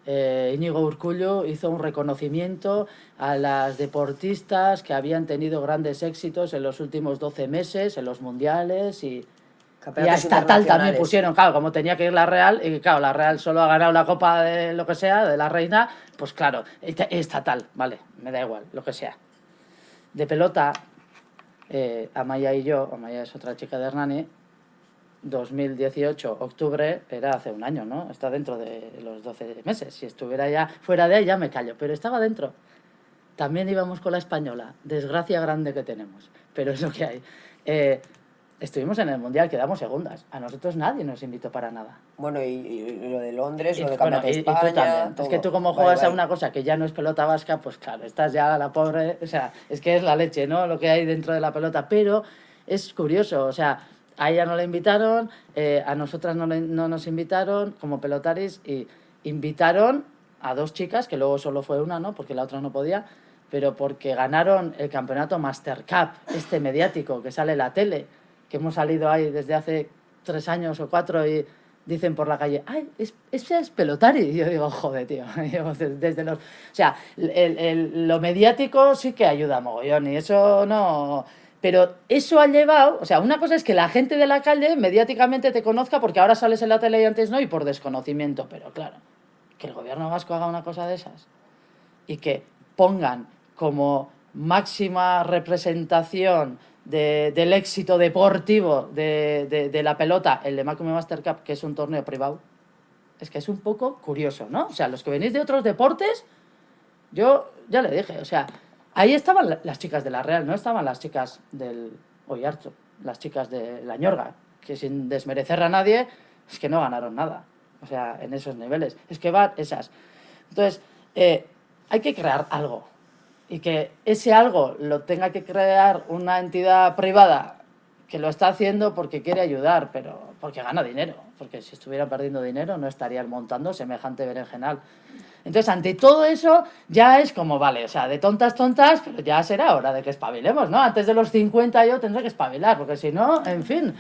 Íñigo Urkullu hizo un reconocimiento a las deportistas que habían tenido grandes éxitos en los últimos 12 meses, en los mundiales y hasta tal también pusieron, claro, como tenía que ir la Real, y claro, la Real solo ha ganado la Copa de lo que sea, de la Reina, pues claro, estatal, vale, me da igual, lo que sea. De pelota, Amaya y yo, Amaya es otra chica de Hernani, 2018, octubre, era hace un año, ¿no? Está dentro de los 12 meses. Si estuviera ya fuera de ahí ya me callo, pero estaba dentro. También íbamos con la española, desgracia grande que tenemos, pero es lo que hay. Estuvimos en el Mundial, quedamos segundas. A nosotros nadie nos invitó para nada. Bueno, y lo de Londres, lo de Campeonato de España... Y tú también. Es que tú como juegas a una cosa que ya no es pelota vasca, pues claro, estás ya la pobre... O sea, es que es la leche, ¿no? Lo que hay dentro de la pelota. Pero es curioso, o sea, a ella no la invitaron, a nosotras no nos invitaron como pelotaris, y invitaron a 2 chicas, que luego solo fue una, ¿no? Porque la otra no podía, pero porque ganaron el campeonato Master Cup, este mediático que sale en la tele, que hemos salido ahí desde hace 3 años o 4 y dicen por la calle, ¡ay, ese es pelotari! Y yo digo, joder, tío, desde los... O sea, lo mediático sí que ayuda mogollón y eso no... Pero eso ha llevado... O sea, una cosa es que la gente de la calle mediáticamente te conozca porque ahora sales en la tele y antes no, y por desconocimiento. Pero claro, que el gobierno vasco haga una cosa de esas y que pongan como máxima representación del éxito deportivo de la pelota el Emakume Master Cup, que es un torneo privado, es que es un poco curioso, ¿no? O sea, los que venís de otros deportes, yo ya le dije, o sea, ahí estaban las chicas de la Real, no estaban las chicas del Oyarzo, las chicas de la Ñorga, que sin desmerecer a nadie, es que no ganaron nada, o sea, en esos niveles, es que van esas. Entonces, hay que crear algo. Y que ese algo lo tenga que crear una entidad privada que lo está haciendo porque quiere ayudar, pero porque gana dinero. Porque si estuviera perdiendo dinero no estarían montando semejante berenjenal. Entonces, ante todo eso, ya es como, vale, o sea, de tontas, pero ya será hora de que espabilemos, ¿no? Antes de los 50 yo tendré que espabilar, porque si no, en fin...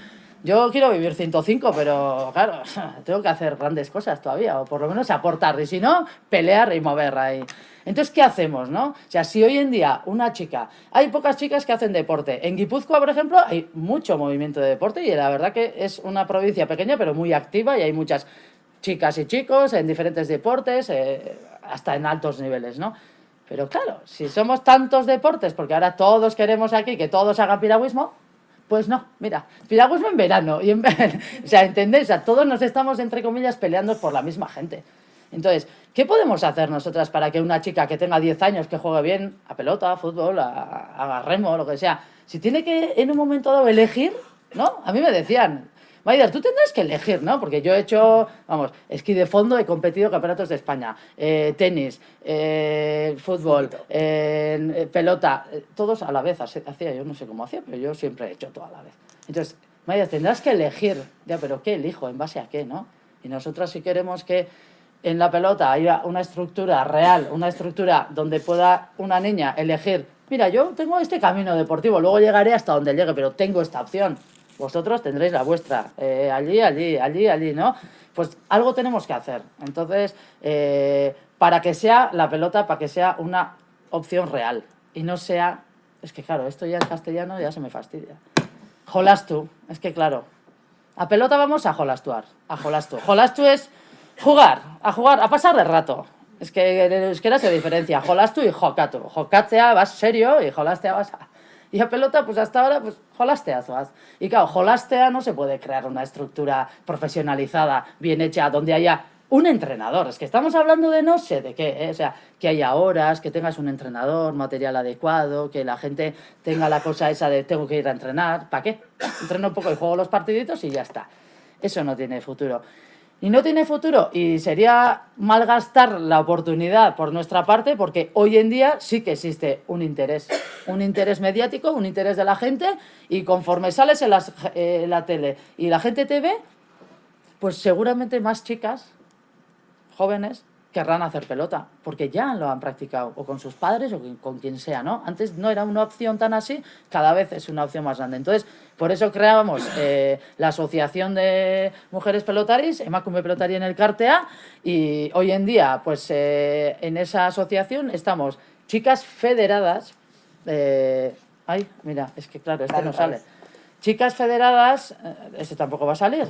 Yo quiero vivir 105, pero claro, tengo que hacer grandes cosas todavía, o por lo menos aportar, y si no, pelear y mover ahí. Entonces, ¿qué hacemos, no? O sea, si hoy en día una chica... Hay pocas chicas que hacen deporte. En Guipúzcoa, por ejemplo, hay mucho movimiento de deporte y la verdad que es una provincia pequeña, pero muy activa, y hay muchas chicas y chicos en diferentes deportes, hasta en altos niveles, ¿no? Pero claro, si somos tantos deportes, porque ahora todos queremos aquí que todos hagan piragüismo... Pues no, mira, piragüismo en verano. Y o sea, ¿entendéis? O sea, todos nos estamos, entre comillas, peleando por la misma gente. Entonces, ¿qué podemos hacer nosotras para que una chica que tenga 10 años, que juegue bien a pelota, a fútbol, a remo, lo que sea, si tiene que en un momento dado elegir, ¿no? A mí me decían, Maider, tú tendrás que elegir, ¿no? Porque yo he hecho, vamos, esquí de fondo, he competido campeonatos de España, tenis, fútbol, pelota, todos a la vez hacía, yo no sé cómo hacía, pero yo siempre he hecho todo a la vez. Entonces, Maider, tendrás que elegir, ya, pero ¿qué elijo? ¿En base a qué, no? Y nosotras si queremos que en la pelota haya una estructura real, una estructura donde pueda una niña elegir, mira, yo tengo este camino deportivo, luego llegaré hasta donde llegue, pero tengo esta opción. Vosotros tendréis la vuestra, allí, ¿no? Pues algo tenemos que hacer. Entonces, para que sea la pelota, para que sea una opción real y no sea... Es que claro, esto ya en castellano ya se me fastidia. Jolastu, es que claro, a pelota vamos a jolastuar, a jolastu. Jolastu es jugar, a pasar el rato. Es que en euskera se diferencia jolastu y jokatu. Jokatzea vas serio y jolastea vas a... Y a pelota, pues hasta ahora, pues jolasteas vas. Y claro, jolastea no se puede crear una estructura profesionalizada, bien hecha, donde haya un entrenador. Es que estamos hablando de no sé de qué, o sea, que haya horas, que tengas un entrenador, material adecuado, que la gente tenga la cosa esa de tengo que ir a entrenar. ¿Para qué? Entreno un poco y juego los partiditos y ya está. Eso no tiene futuro. Y no tiene futuro, y sería malgastar la oportunidad por nuestra parte, porque hoy en día sí que existe un interés mediático, un interés de la gente, y conforme sales en la tele y la gente te ve, pues seguramente más chicas jóvenes querrán hacer pelota, porque ya lo han practicado, o con sus padres o con quien sea, ¿no? Antes no era una opción tan así, cada vez es una opción más grande. Entonces, por eso creábamos la Asociación de Mujeres Pelotaris, Emakume Pelotari en el Kartea, y hoy en día, pues en esa asociación estamos chicas federadas, ay, mira, es que claro, no sale. Chicas federadas, este tampoco va a salir.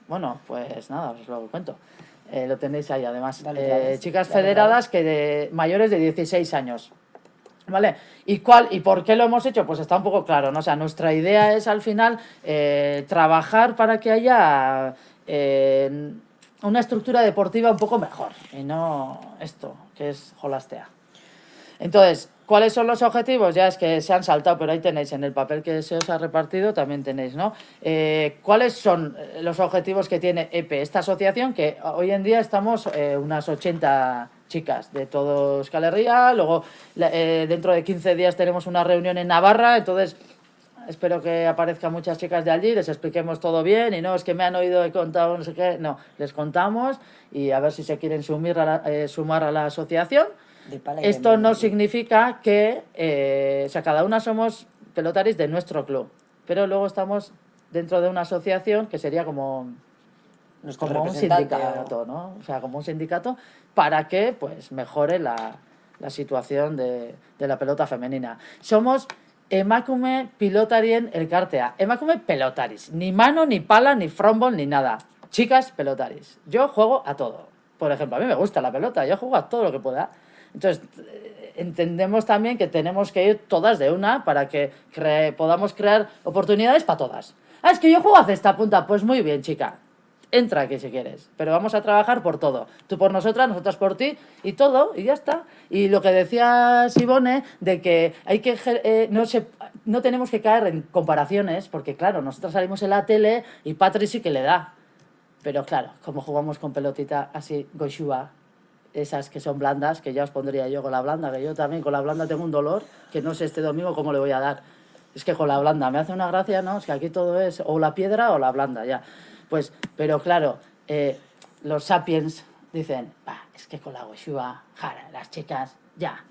Bueno, pues nada, os lo cuento. Lo tenéis ahí, además. Chicas federadas mayores de 16 años. ¿Vale? ¿Y por qué lo hemos hecho? Pues está un poco claro, ¿no? O sea, nuestra idea es, al final, trabajar para que haya una estructura deportiva un poco mejor. Y no esto, que es jolastea. Entonces, ¿cuáles son los objetivos? Ya es que se han saltado, pero ahí tenéis, en el papel que se os ha repartido también tenéis, ¿no? ¿Cuáles son los objetivos que tiene EPE, esta asociación? Que hoy en día estamos unas 80 chicas de todo Euskal Herria, luego dentro de 15 días tenemos una reunión en Navarra, entonces espero que aparezcan muchas chicas de allí, les expliquemos todo bien, y no es que me han oído, he contado, no sé qué, no, les contamos y a ver si se quieren sumar a la asociación. Esto no significa que, o sea, cada una somos pelotaris de nuestro club, pero luego estamos dentro de una asociación que sería como un sindicato, ¿no? O sea, como un sindicato para que, pues, mejore la situación de la pelota femenina. Somos Emakume Pilotarien Elkartea, Emakume Pelotaris, ni mano, ni pala, ni frontball, ni nada. Chicas pelotaris. Yo juego a todo. Por ejemplo, a mí me gusta la pelota, yo juego a todo lo que pueda. Entonces, entendemos también que tenemos que ir todas de una para que podamos crear oportunidades para todas. Ah, es que yo juego a cesta punta. Pues muy bien, chica. Entra aquí si quieres. Pero vamos a trabajar por todo. Tú por nosotras, nosotras por ti, y todo, y ya está. Y lo que decía Sibone, de que hay que no tenemos que caer en comparaciones, porque claro, nosotros salimos en la tele y Patri sí que le da. Pero claro, como jugamos con pelotita así, goshua, esas que son blandas, que ya os pondría yo con la blanda, que yo también con la blanda tengo un dolor, que no sé este domingo cómo le voy a dar. Es que con la blanda me hace una gracia, ¿no? Es que aquí todo es o la piedra o la blanda, ya. Pues, pero claro, los sapiens dicen, es que con la goshua, jara, las chicas, ya.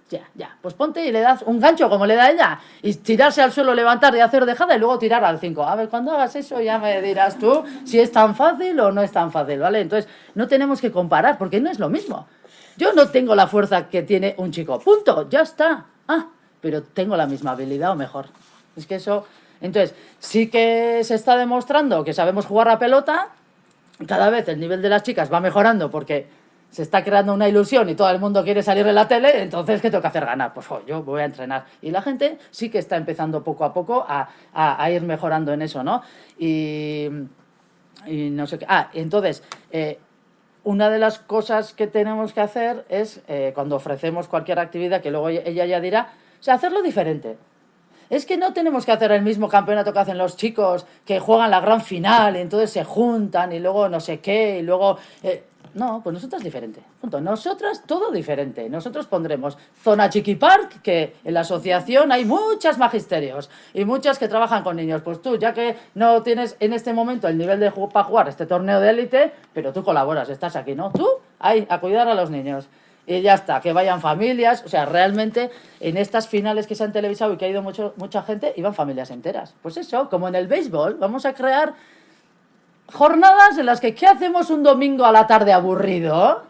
Pues ponte y le das un gancho como le da ella, y tirarse al suelo, levantar y hacer dejada, y luego tirar al 5. A ver, cuando hagas eso ya me dirás tú si es tan fácil o no es tan fácil, ¿vale? Entonces, no tenemos que comparar, porque no es lo mismo. Yo no tengo la fuerza que tiene un chico. Punto, ya está. Pero tengo la misma habilidad o mejor. Es que eso... Entonces, sí que se está demostrando que sabemos jugar a pelota. Cada vez el nivel de las chicas va mejorando porque se está creando una ilusión y todo el mundo quiere salir en la tele. Entonces, ¿qué tengo que hacer? Ganar. Pues yo voy a entrenar. Y la gente sí que está empezando poco a poco a ir mejorando en eso, ¿no? Y no sé qué... entonces... una de las cosas que tenemos que hacer es, cuando ofrecemos cualquier actividad, que luego ella ya dirá, o sea, hacerlo diferente. Es que no tenemos que hacer el mismo campeonato que hacen los chicos, que juegan la gran final y entonces se juntan y luego no sé qué, y luego... no, pues nosotras diferente. Punto. Nosotras todo diferente. Nosotros pondremos zona Chiqui Park, que en la asociación hay muchas magisterios y muchas que trabajan con niños. Pues tú, ya que no tienes en este momento el nivel de para jugar este torneo de élite, pero tú colaboras, estás aquí, ¿no? Tú, ahí, a cuidar a los niños. Y ya está, que vayan familias. O sea, realmente en estas finales que se han televisado y que ha ido mucha gente, iban familias enteras. Pues eso, como en el béisbol, vamos a crear jornadas en las que, ¿qué hacemos un domingo a la tarde aburrido?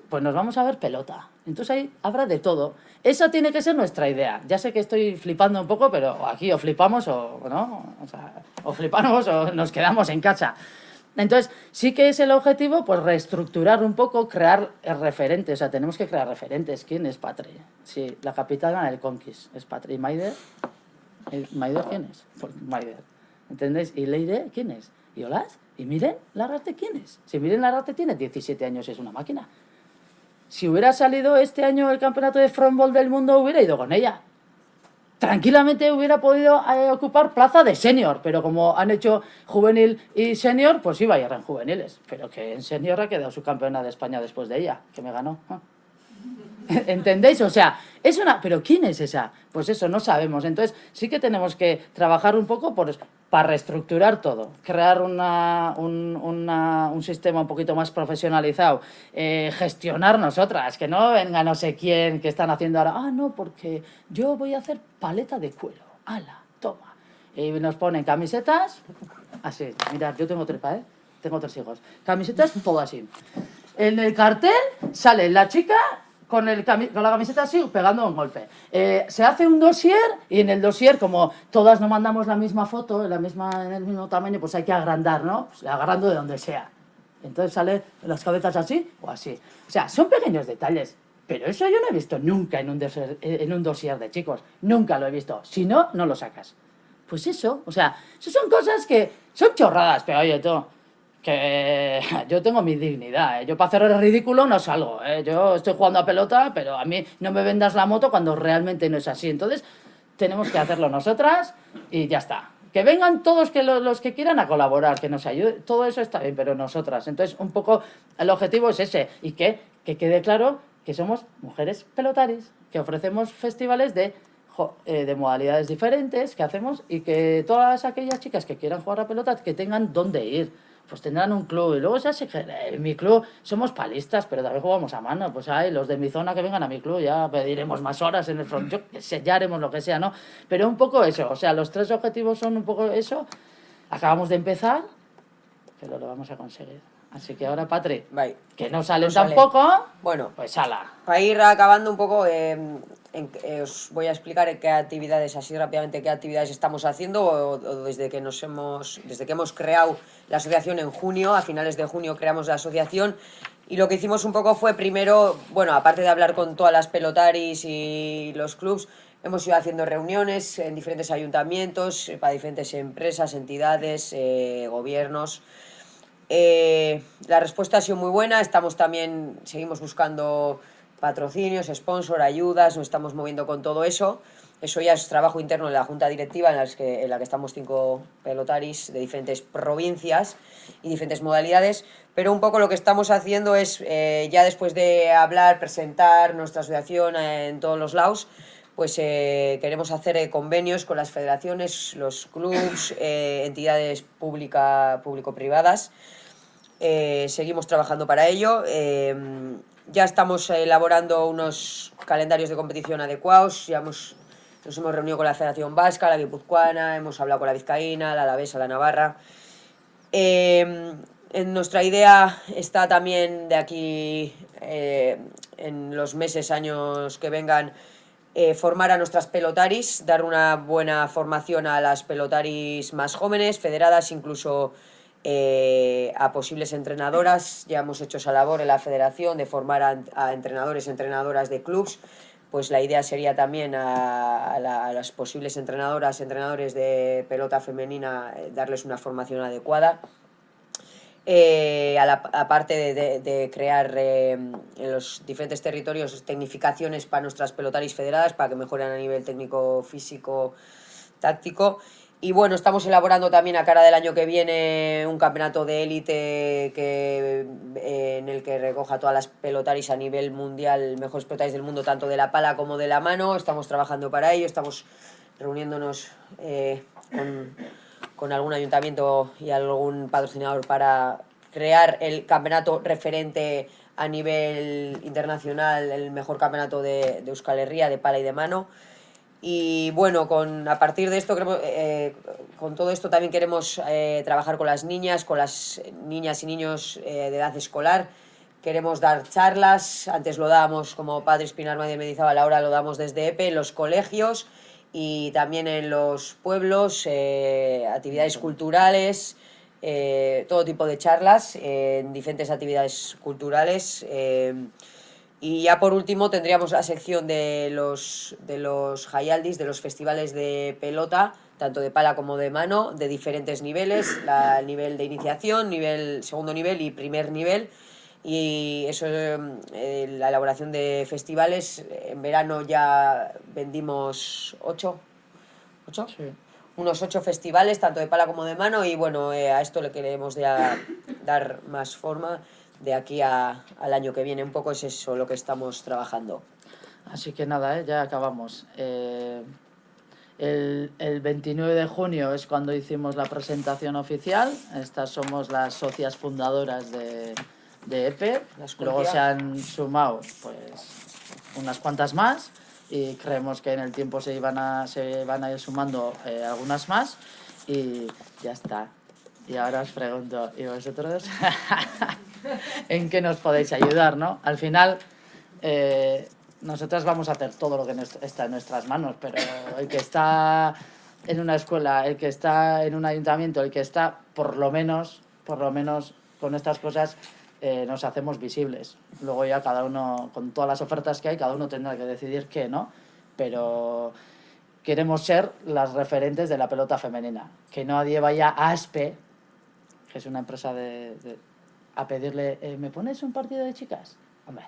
Pues nos vamos a ver pelota. Entonces ahí habrá de todo. Esa tiene que ser nuestra idea. Ya sé que estoy flipando un poco, pero aquí o flipamos o no. O sea, o flipamos o nos quedamos en casa. Entonces, sí que es el objetivo, pues reestructurar un poco, crear referentes. O sea, tenemos que crear referentes. ¿Quién es Patri? Sí, la capitana del Conquist es Patri. ¿Maider? ¿Maider quién es? Pues Maider. ¿Entendéis? ¿Y Leire quién es? ¿Y Olaz? Y miren, Larrate, ¿quién es? Si Miren Larrate tiene 17 años, es una máquina. Si hubiera salido este año el campeonato de frontball del mundo, hubiera ido con ella. Tranquilamente hubiera podido ocupar plaza de senior, pero como han hecho juvenil y senior, pues iba a ir en juveniles. Pero que en senior ha quedado subcampeona de España después de ella, que me ganó. ¿Entendéis? O sea, es una... ¿Pero quién es esa? Pues eso, no sabemos. Entonces sí que tenemos que trabajar un poco para reestructurar todo, crear un sistema un poquito más profesionalizado, gestionar nosotras, que no venga no sé quién que están haciendo ahora, no, porque yo voy a hacer paleta de cuero, ala, toma. Y nos ponen camisetas, así, mirad, yo tengo 3, tengo 3 hijos, camisetas todo así. En el cartel sale la chica con la camiseta así, pegando un golpe. Se hace un dossier y en el dossier, como todas no mandamos la misma foto, en el mismo tamaño, pues hay que agrandar, ¿no? Pues agarrando de donde sea. Entonces sale las cabezas así o así. O sea, son pequeños detalles. Pero eso yo no he visto nunca en un dossier de chicos. Nunca lo he visto. Si no, no lo sacas. Pues eso, o sea, eso son cosas que son chorradas, pero oye, tú... que yo tengo mi dignidad, yo para hacer el ridículo no salgo, yo estoy jugando a pelota, pero a mí no me vendas la moto cuando realmente no es así. Entonces tenemos que hacerlo nosotras y ya está. Que vengan todos los que quieran a colaborar, que nos ayuden, todo eso está bien, pero nosotras. Entonces un poco el objetivo es ese, y que quede claro que somos mujeres pelotaris, que ofrecemos festivales de modalidades diferentes que hacemos, y que todas aquellas chicas que quieran jugar a pelota que tengan dónde ir. Pues tendrán un club, y luego ya en mi club somos palistas, pero también jugamos a mano, pues hay los de mi zona que vengan a mi club, ya pediremos más horas en el front, yo qué sé, ya haremos lo que sea, ¿no? Pero un poco eso, o sea, los 3 objetivos son un poco eso, acabamos de empezar, pero lo vamos a conseguir. Así que ahora, Patri, que no salen tampoco, bueno, pues ala. Para ir acabando un poco, os voy a explicar qué actividades, así rápidamente, qué actividades estamos haciendo o desde que hemos creado la asociación en junio. A finales de junio creamos la asociación, y lo que hicimos un poco fue primero, bueno, aparte de hablar con todas las pelotaris y los clubs, hemos ido haciendo reuniones en diferentes ayuntamientos, para diferentes empresas, entidades, gobiernos. La respuesta ha sido muy buena. Seguimos buscando patrocinios, sponsor, ayudas, nos estamos moviendo con todo eso. Eso ya es trabajo interno de la junta directiva, en la que estamos 5 pelotaris de diferentes provincias y diferentes modalidades. Pero un poco lo que estamos haciendo es, ya después de hablar, presentar nuestra asociación en todos los lados, pues queremos hacer convenios con las federaciones, los clubs, entidades público-privadas. Seguimos trabajando para ello. Ya estamos elaborando unos calendarios de competición adecuados. Nos hemos reunido con la Federación Vasca, la Guipuzcoana, hemos hablado con la Vizcaína, la Alavesa, la Navarra. En nuestra idea está también de aquí, en los meses, años que vengan, formar a nuestras pelotaris, dar una buena formación a las pelotaris más jóvenes, federadas, incluso a posibles entrenadoras. Ya hemos hecho esa labor en la federación de formar a entrenadores y entrenadoras de clubs. Pues la idea sería también a las posibles entrenadores de pelota femenina, darles una formación adecuada. Aparte de crear en los diferentes territorios tecnificaciones para nuestras pelotaris federadas, para que mejoren a nivel técnico, físico, táctico. Y bueno, estamos elaborando también a cara del año que viene un campeonato de élite en el que recoja todas las pelotaris a nivel mundial, mejores pelotaris del mundo, tanto de la pala como de la mano. Estamos trabajando para ello, estamos reuniéndonos con algún ayuntamiento y algún patrocinador para crear el campeonato referente a nivel internacional, el mejor campeonato de Euskal Herria de pala y de mano. Y bueno, a partir de esto, con todo esto también queremos trabajar con las niñas y niños de edad escolar. Queremos dar charlas, antes lo dábamos como Padre Espinarma de Mendizábal, ahora lo damos desde EPE en los colegios y también en los pueblos, actividades culturales, todo tipo de charlas en diferentes actividades culturales. Y ya por último tendríamos la sección de los Jaialdis, de los festivales de pelota, tanto de pala como de mano, de diferentes niveles, nivel de iniciación, segundo nivel y primer nivel. Y eso, la elaboración de festivales, en verano ya vendimos 8, Sí. unos 8 festivales, tanto de pala como de mano, y bueno, a esto le queremos dar más forma de aquí al año que viene. Un poco es eso lo que estamos trabajando. Así que nada, ya acabamos. El 29 de junio es cuando hicimos la presentación oficial. Estas somos las socias fundadoras de EPE. Luego se han sumado pues unas cuantas más y creemos que en el tiempo se van a ir sumando algunas más y ya está. Y ahora os pregunto, ¿y vosotros? ¿En qué nos podéis ayudar, no? Al final, nosotras vamos a hacer todo lo que está en nuestras manos, pero el que está en una escuela, el que está en un ayuntamiento, el que está, por lo menos con estas cosas, nos hacemos visibles. Luego ya cada uno, con todas las ofertas que hay, cada uno tendrá que decidir qué, ¿no? Pero queremos ser las referentes de la pelota femenina. Que nadie vaya a ASPE, que es una empresa a pedirle, ¿me pones un partido de chicas? Hombre,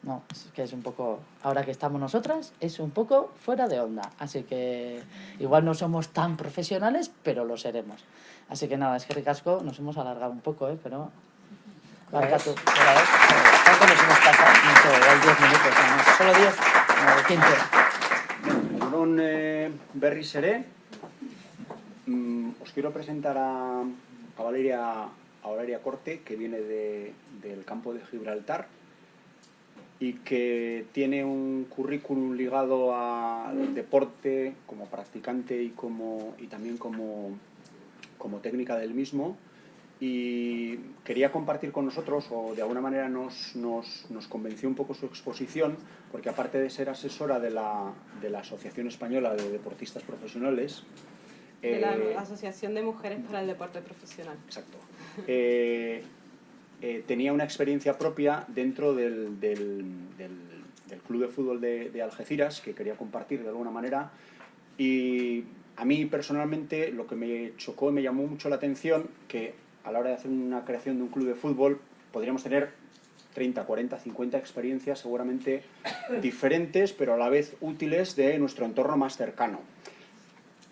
no, es que es un poco, ahora que estamos nosotras, es un poco fuera de onda. Así que igual no somos tan profesionales, pero lo seremos. Así que nada, es que ricasco, nos hemos alargado un poco, pero... Marca tú. ¿Cuánto nos hemos pasado? No sé, igual 10 minutos, ¿no? ¿Solo 10? No, 15. Egunon berriz ere, os quiero presentar a Valeria Corte, que viene del campo de Gibraltar y que tiene un currículum ligado al deporte como practicante y también como técnica del mismo, y quería compartir con nosotros, o de alguna manera nos convenció un poco su exposición, porque aparte de ser asesora de la Asociación Española de Deportistas Profesionales, de la Asociación de Mujeres para el Deporte Profesional. Exacto. Tenía una experiencia propia dentro del club de fútbol de Algeciras, que quería compartir de alguna manera, y a mí personalmente lo que me chocó y me llamó mucho la atención, que a la hora de hacer una creación de un club de fútbol podríamos tener 30, 40, 50 experiencias seguramente diferentes, pero a la vez útiles de nuestro entorno más cercano.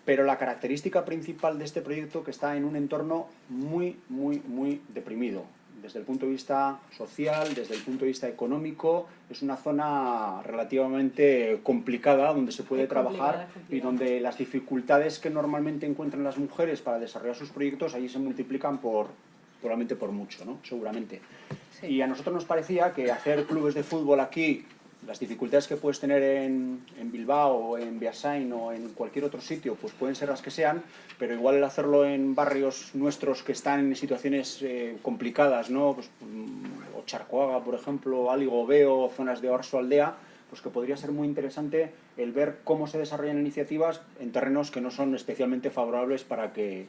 Pero la característica principal de este proyecto, que está en un entorno muy, muy, muy deprimido. Desde el punto de vista social, desde el punto de vista económico, es una zona relativamente complicada donde se puede trabajar y donde las dificultades que normalmente encuentran las mujeres para desarrollar sus proyectos allí se multiplican probablemente por mucho, ¿no? Seguramente. Sí. Y a nosotros nos parecía que hacer clubes de fútbol aquí, las dificultades que puedes tener en Bilbao o en Beasain o en cualquier otro sitio, pues pueden ser las que sean, pero igual el hacerlo en barrios nuestros que están en situaciones complicadas, ¿no? Pues, Ocharcoaga, por ejemplo, Áligo, Veo, zonas de Oarsoaldea, pues que podría ser muy interesante el ver cómo se desarrollan iniciativas en terrenos que no son especialmente favorables para que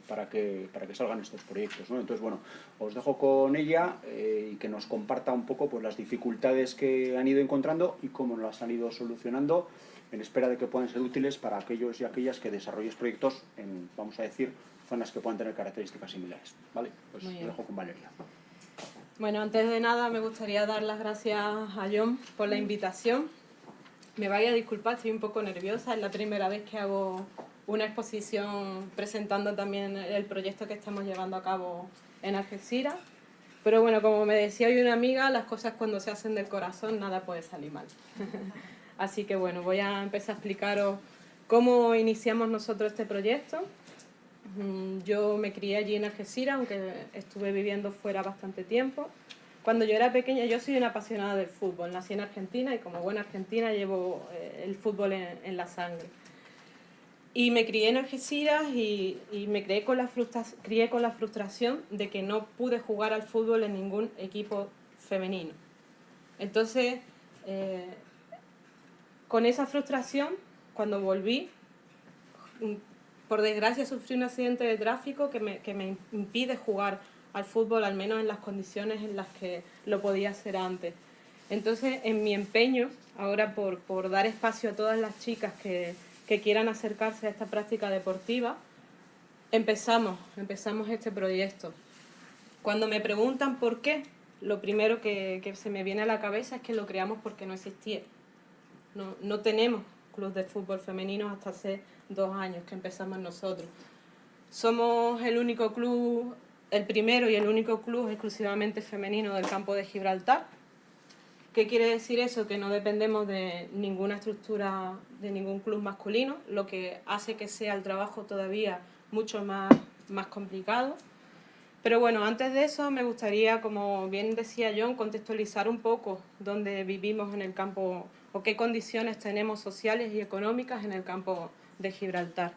salgan estos proyectos, ¿no? Entonces, bueno, os dejo con ella y que nos comparta un poco pues, las dificultades que han ido encontrando y cómo las han ido solucionando, en espera de que puedan ser útiles para aquellos y aquellas que desarrolléis proyectos en, vamos a decir, zonas que puedan tener características similares. ¿Vale? Pues os dejo con Valeria. Bueno, antes de nada me gustaría dar las gracias a John por la invitación. Me vaya a disculpar, estoy un poco nerviosa, es la primera vez que hago una exposición presentando también el proyecto que estamos llevando a cabo en Algeciras. Pero bueno, como me decía hoy una amiga, las cosas cuando se hacen del corazón nada puede salir mal. Así que bueno, voy a empezar a explicaros cómo iniciamos nosotros este proyecto. Yo me crié allí en Algeciras, aunque estuve viviendo fuera bastante tiempo. Cuando yo era pequeña, yo soy una apasionada del fútbol. Nací en Argentina y como buena argentina llevo el fútbol en la sangre. Y me crié en Algeciras y me crié con la frustración de que no pude jugar al fútbol en ningún equipo femenino. Entonces, con esa frustración, cuando volví, por desgracia sufrí un accidente de tráfico que me impide jugar al fútbol, al menos en las condiciones en las que lo podía hacer antes. Entonces, en mi empeño, ahora por dar espacio a todas las chicas que quieran acercarse a esta práctica deportiva, empezamos este proyecto. Cuando me preguntan por qué, lo primero que se me viene a la cabeza es que lo creamos porque no existía. No tenemos club de fútbol femenino hasta hace 2 años que empezamos nosotros. Somos el único club, el primero y el único club exclusivamente femenino del campo de Gibraltar. ¿Qué quiere decir eso? Que no dependemos de ninguna estructura, de ningún club masculino, lo que hace que sea el trabajo todavía mucho más complicado. Pero bueno, antes de eso me gustaría, como bien decía John, contextualizar un poco dónde vivimos en el campo o qué condiciones tenemos sociales y económicas en el campo de Gibraltar.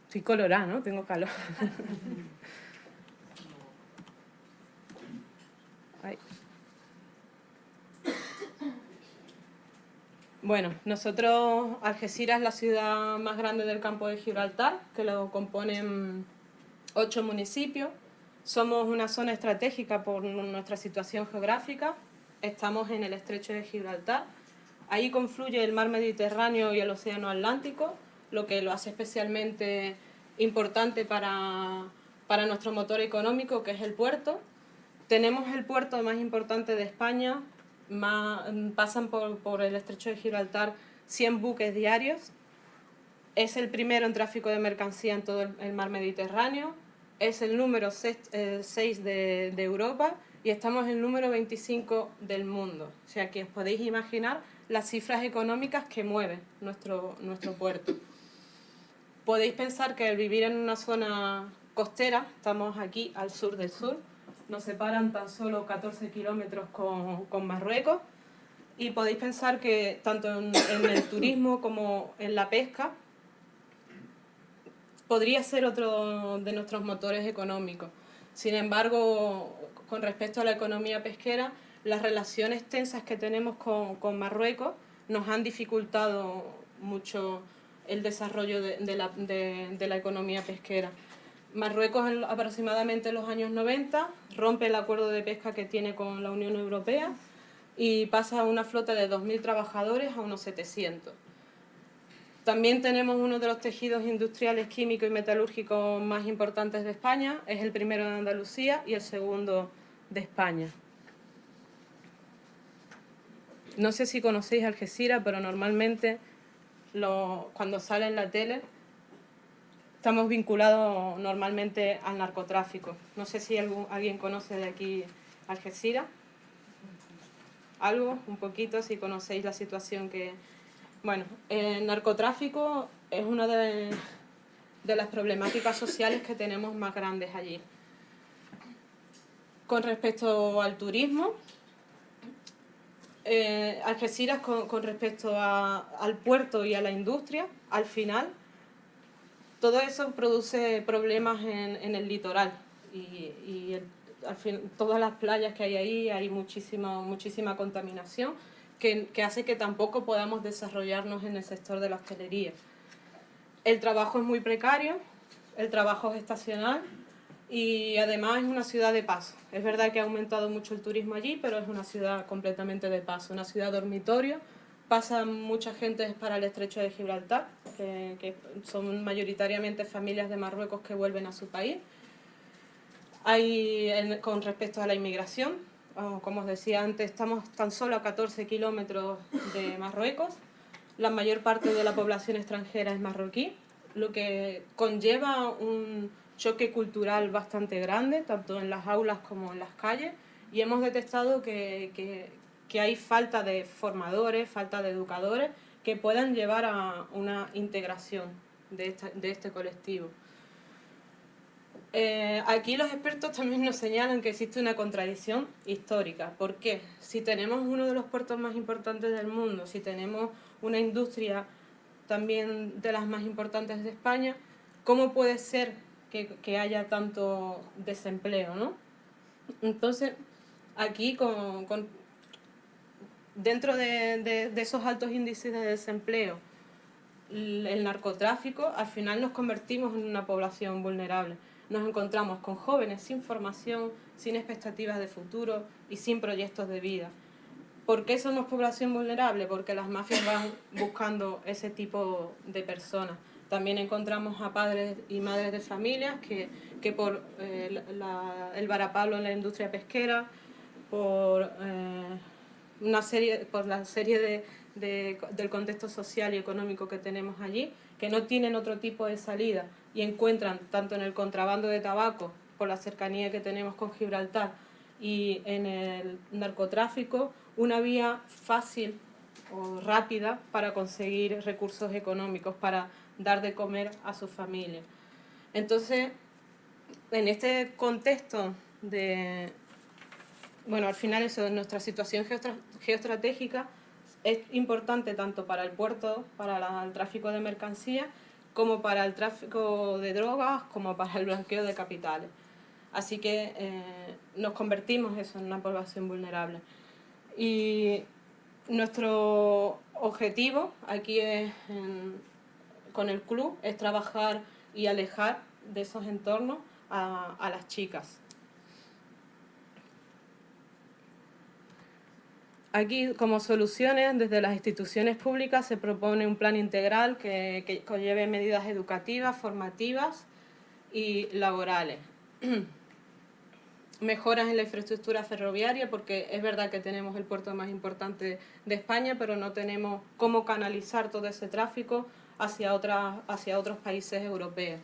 Estoy colorada, ¿no? Tengo calor. Ay. Bueno, nosotros, Algeciras es la ciudad más grande del campo de Gibraltar, que lo componen 8 municipios. Somos una zona estratégica por nuestra situación geográfica. Estamos en el estrecho de Gibraltar. Ahí confluye el mar Mediterráneo y el océano Atlántico, lo que lo hace especialmente importante para nuestro motor económico, que es el puerto. Tenemos el puerto más importante de España. Pasan por el estrecho de Gibraltar 100 buques diarios. Es el primero en tráfico de mercancía en todo el mar Mediterráneo. Es el número 6 de Europa y estamos en el número 25 del mundo. O sea que os podéis imaginar las cifras económicas que mueve nuestro puerto. Podéis pensar que al vivir en una zona costera, estamos aquí al sur del sur, nos separan tan solo 14 kilómetros con Marruecos, y podéis pensar que tanto en el turismo como en la pesca podría ser otro de nuestros motores económicos. Sin embargo, con respecto a la economía pesquera, las relaciones tensas que tenemos con Marruecos nos han dificultado mucho el desarrollo de la economía pesquera. Marruecos aproximadamente en los años 90 rompe el acuerdo de pesca que tiene con la Unión Europea y pasa a una flota de 2.000 trabajadores a unos 700. También tenemos uno de los tejidos industriales químicos y metalúrgicos más importantes de España, es el primero de Andalucía y el segundo de España. No sé si conocéis Algeciras, pero normalmente cuando sale en la tele estamos vinculados normalmente al narcotráfico. No sé si alguien conoce de aquí Algeciras. Algo, un poquito, si conocéis la situación que... Bueno, el narcotráfico es una de las problemáticas sociales que tenemos más grandes allí. Con respecto al turismo, Algeciras con respecto al puerto y a la industria, al final, todo eso produce problemas en el litoral y al fin, todas las playas que hay ahí hay muchísima contaminación que hace que tampoco podamos desarrollarnos en el sector de la hostelería. El trabajo es muy precario, el trabajo es estacional y además es una ciudad de paso. Es verdad que ha aumentado mucho el turismo allí, pero es una ciudad completamente de paso, una ciudad dormitorio. Pasa mucha gente para el estrecho de Gibraltar, que son mayoritariamente familias de Marruecos que vuelven a su país. Con respecto a la inmigración, como os decía antes, estamos tan solo a 14 kilómetros de Marruecos. La mayor parte de la población extranjera es marroquí, lo que conlleva un choque cultural bastante grande, tanto en las aulas como en las calles, y hemos detectado que hay falta de formadores, falta de educadores que puedan llevar a una integración de este colectivo. Aquí los expertos también nos señalan que existe una contradicción histórica. ¿Por qué? Si tenemos uno de los puertos más importantes del mundo, si tenemos una industria también de las más importantes de España, ¿cómo puede ser que haya tanto desempleo, ¿no? Entonces, aquí dentro de esos altos índices de desempleo, el narcotráfico, al final nos convertimos en una población vulnerable. nos encontramos con jóvenes sin formación, sin expectativas de futuro y sin proyectos de vida. ¿Por qué somos población vulnerable? Porque las mafias van buscando ese tipo de personas. También encontramos a padres y madres de familias que por el varapalo en la industria pesquera, por la serie del contexto social y económico que tenemos allí, que no tienen otro tipo de salida y encuentran tanto en el contrabando de tabaco, por la cercanía que tenemos con Gibraltar, y en el narcotráfico, una vía fácil o rápida para conseguir recursos económicos, para dar de comer a su familia. Entonces, en este contexto de, bueno, al final eso, de nuestra situación geoestratégica, es importante tanto para el puerto, para el tráfico de mercancías, como para el tráfico de drogas, como para el blanqueo de capitales. Así que nos convertimos eso en una población vulnerable. Y nuestro objetivo aquí con el club es trabajar y alejar de esos entornos a las chicas. Aquí, como soluciones, desde las instituciones públicas se propone un plan integral que conlleve medidas educativas, formativas y laborales. Mejoras en la infraestructura ferroviaria, porque es verdad que tenemos el puerto más importante de España, pero no tenemos cómo canalizar todo ese tráfico hacia otros países europeos.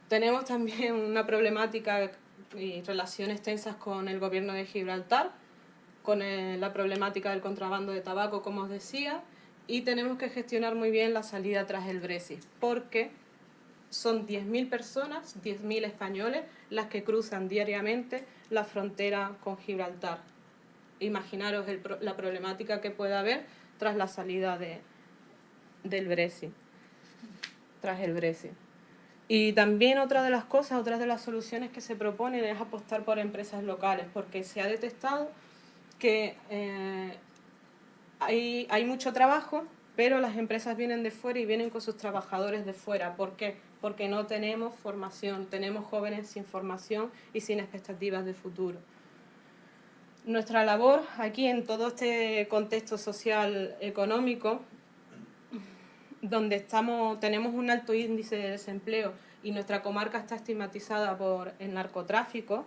Tenemos también una problemática y relaciones tensas con el gobierno de Gibraltar, con la problemática del contrabando de tabaco, como os decía, y tenemos que gestionar muy bien la salida tras el Brexit, porque son 10.000 personas, 10.000 españoles, las que cruzan diariamente la frontera con Gibraltar. Imaginaros la problemática que puede haber tras la salida del Brexit, tras el Brexit. Y también otra de las soluciones que se proponen es apostar por empresas locales, porque se ha detectado que hay mucho trabajo, pero las empresas vienen de fuera y vienen con sus trabajadores de fuera. ¿Por qué? Porque no tenemos formación, tenemos jóvenes sin formación y sin expectativas de futuro. Nuestra labor aquí, en todo este contexto social económico, donde tenemos un alto índice de desempleo y nuestra comarca está estigmatizada por el narcotráfico,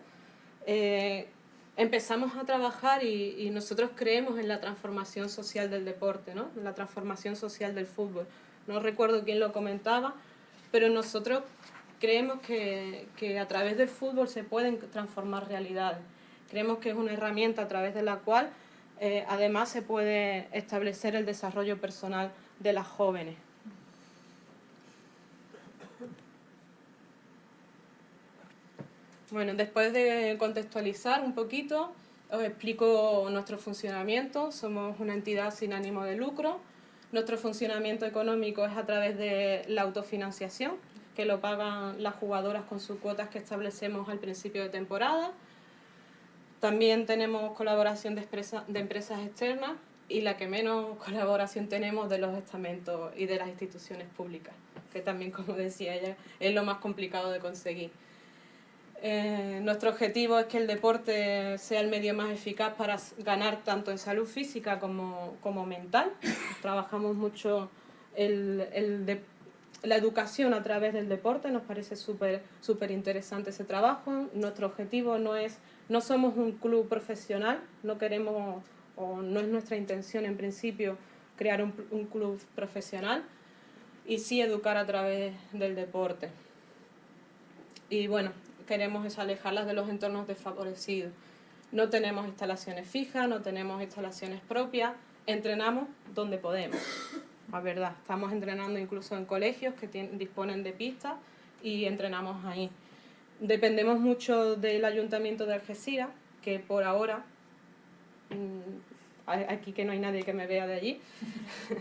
empezamos a trabajar y nosotros creemos en la transformación social del deporte, ¿no? En la transformación social del fútbol. No recuerdo quién lo comentaba, pero nosotros creemos que a través del fútbol se pueden transformar realidades. Creemos que es una herramienta a través de la cual además se puede establecer el desarrollo personal de las jóvenes. Bueno, después de contextualizar un poquito, os explico nuestro funcionamiento. Somos una entidad sin ánimo de lucro. Nuestro funcionamiento económico es a través de la autofinanciación, que lo pagan las jugadoras con sus cuotas que establecemos al principio de temporada. También tenemos colaboración de empresas externas y la que menos colaboración tenemos de los estamentos y de las instituciones públicas, que también, como decía ella, es lo más complicado de conseguir. Nuestro objetivo es que el deporte sea el medio más eficaz para ganar tanto en salud física como mental. Trabajamos mucho la educación a través del deporte, nos parece súper interesante ese trabajo. Nuestro objetivo no somos un club profesional, no queremos, o no es nuestra intención en principio crear un club profesional, y sí educar a través del deporte. Y bueno, queremos alejarlas de los entornos desfavorecidos. No tenemos instalaciones fijas, no tenemos instalaciones propias, entrenamos donde podemos. La verdad, estamos entrenando incluso en colegios que disponen de pistas y entrenamos ahí. Dependemos mucho del Ayuntamiento de Algeciras, que por ahora, aquí que no hay nadie que me vea de allí,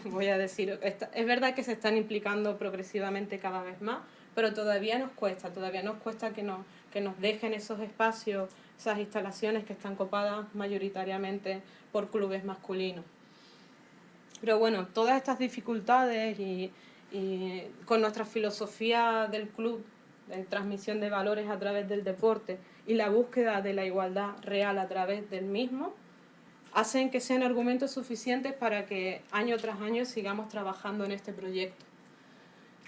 voy a decir, es verdad que se están implicando progresivamente cada vez más, pero todavía nos cuesta que nos dejen esos espacios, esas instalaciones que están copadas mayoritariamente por clubes masculinos. Pero bueno, todas estas dificultades y con nuestra filosofía del club de transmisión de valores a través del deporte y la búsqueda de la igualdad real a través del mismo, hacen que sean argumentos suficientes para que año tras año sigamos trabajando en este proyecto.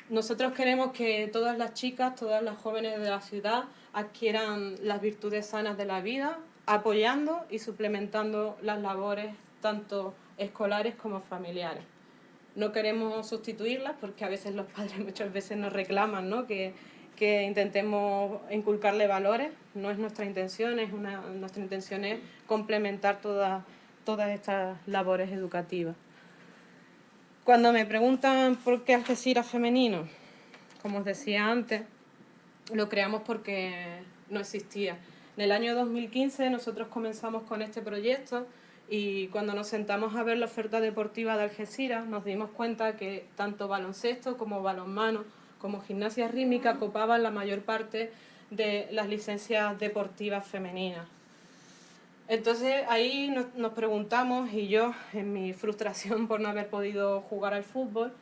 Nosotros queremos que todas las chicas, todas las jóvenes de la ciudad adquieran las virtudes sanas de la vida, apoyando y suplementando las labores tanto escolares como familiares. No queremos sustituirlas porque a veces los padres muchas veces nos reclaman, ¿no?, que intentemos inculcarle valores. No es nuestra intención, nuestra intención es complementar todas estas labores educativas. Cuando me preguntan por qué Algeciras femenino, como os decía antes, lo creamos porque no existía. En el año 2015 nosotros comenzamos con este proyecto y cuando nos sentamos a ver la oferta deportiva de Algeciras nos dimos cuenta que tanto baloncesto como balonmano como gimnasia rítmica copaban la mayor parte de las licencias deportivas femeninas. Entonces ahí nos preguntamos, y yo en mi frustración por no haber podido jugar al fútbol,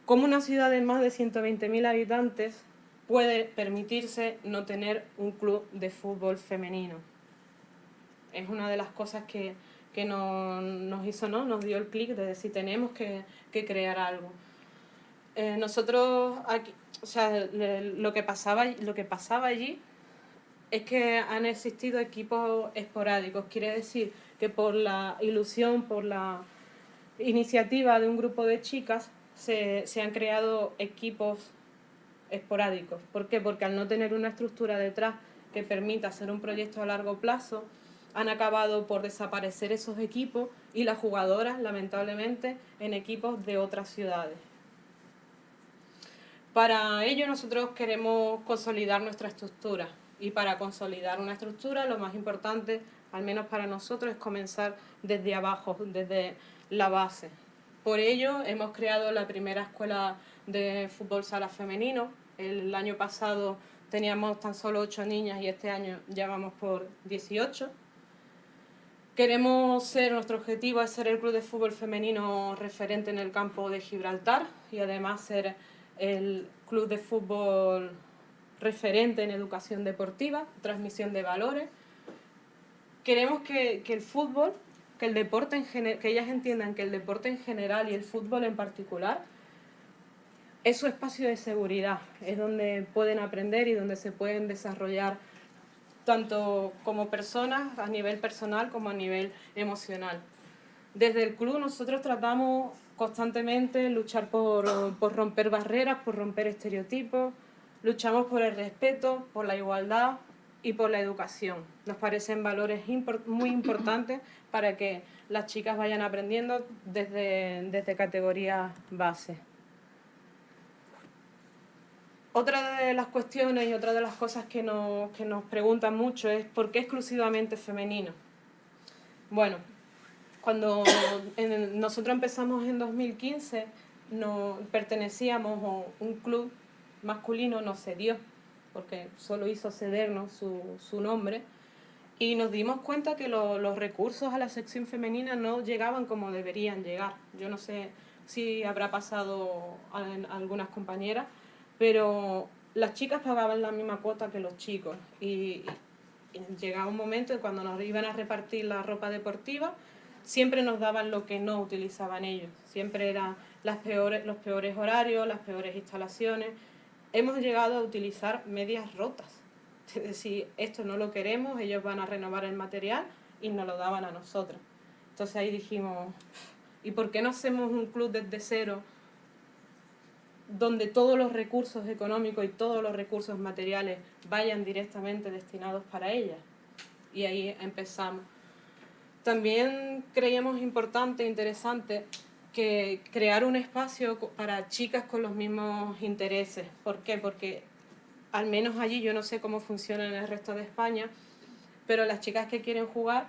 ¿cómo una ciudad de más de 120.000 habitantes puede permitirse no tener un club de fútbol femenino? Es una de las cosas que nos hizo, ¿no?, nos dio el clic de decir tenemos que crear algo. Nosotros aquí, o sea, lo que pasaba allí es que han existido equipos esporádicos. Quiere decir que por la ilusión, por la iniciativa de un grupo de chicas, se han creado equipos esporádicos. ¿Por qué? Porque al no tener una estructura detrás que permita hacer un proyecto a largo plazo, han acabado por desaparecer esos equipos y las jugadoras, lamentablemente, en equipos de otras ciudades. Para ello nosotros queremos consolidar nuestra estructura. Y para consolidar una estructura lo más importante, al menos para nosotros, es comenzar desde abajo, desde la base. Por ello hemos creado la primera escuela de fútbol sala femenino. El año pasado teníamos tan solo 8 niñas y este año ya vamos por 18. Nuestro objetivo es ser el club de fútbol femenino referente en el campo de Gibraltar y además ser el club de fútbol referente en educación deportiva, transmisión de valores. Queremos que el fútbol, que el deporte en general, que ellas entiendan que el deporte en general y el fútbol en particular es su espacio de seguridad, es donde pueden aprender y donde se pueden desarrollar tanto como personas a nivel personal como a nivel emocional. Desde el club nosotros tratamos constantemente luchar por romper barreras, por romper estereotipos. Luchamos por el respeto, por la igualdad y por la educación. Nos parecen valores muy importantes para que las chicas vayan aprendiendo desde categorías base. Otra de las cuestiones y otra de las cosas que nos preguntan mucho es ¿por qué exclusivamente femenino? Bueno, cuando nosotros empezamos en 2015, pertenecíamos a un club masculino, nos cedió, porque solo hizo cedernos su nombre, y nos dimos cuenta que los recursos a la sección femenina no llegaban como deberían llegar. Yo no sé si habrá pasado a algunas compañeras, pero las chicas pagaban la misma cuota que los chicos, y llegaba un momento en cuando nos iban a repartir la ropa deportiva, siempre nos daban lo que no utilizaban ellos, siempre eran los peores horarios, las peores instalaciones. Hemos llegado a utilizar medias rotas, es decir, esto no lo queremos, ellos van a renovar el material y nos lo daban a nosotros. Entonces ahí dijimos, ¿y por qué no hacemos un club desde cero donde todos los recursos económicos y todos los recursos materiales vayan directamente destinados para ellas? Y ahí empezamos. También creíamos importante e interesante que crear un espacio para chicas con los mismos intereses. ¿Por qué? Porque al menos allí, yo no sé cómo funciona en el resto de España, pero las chicas que quieren jugar,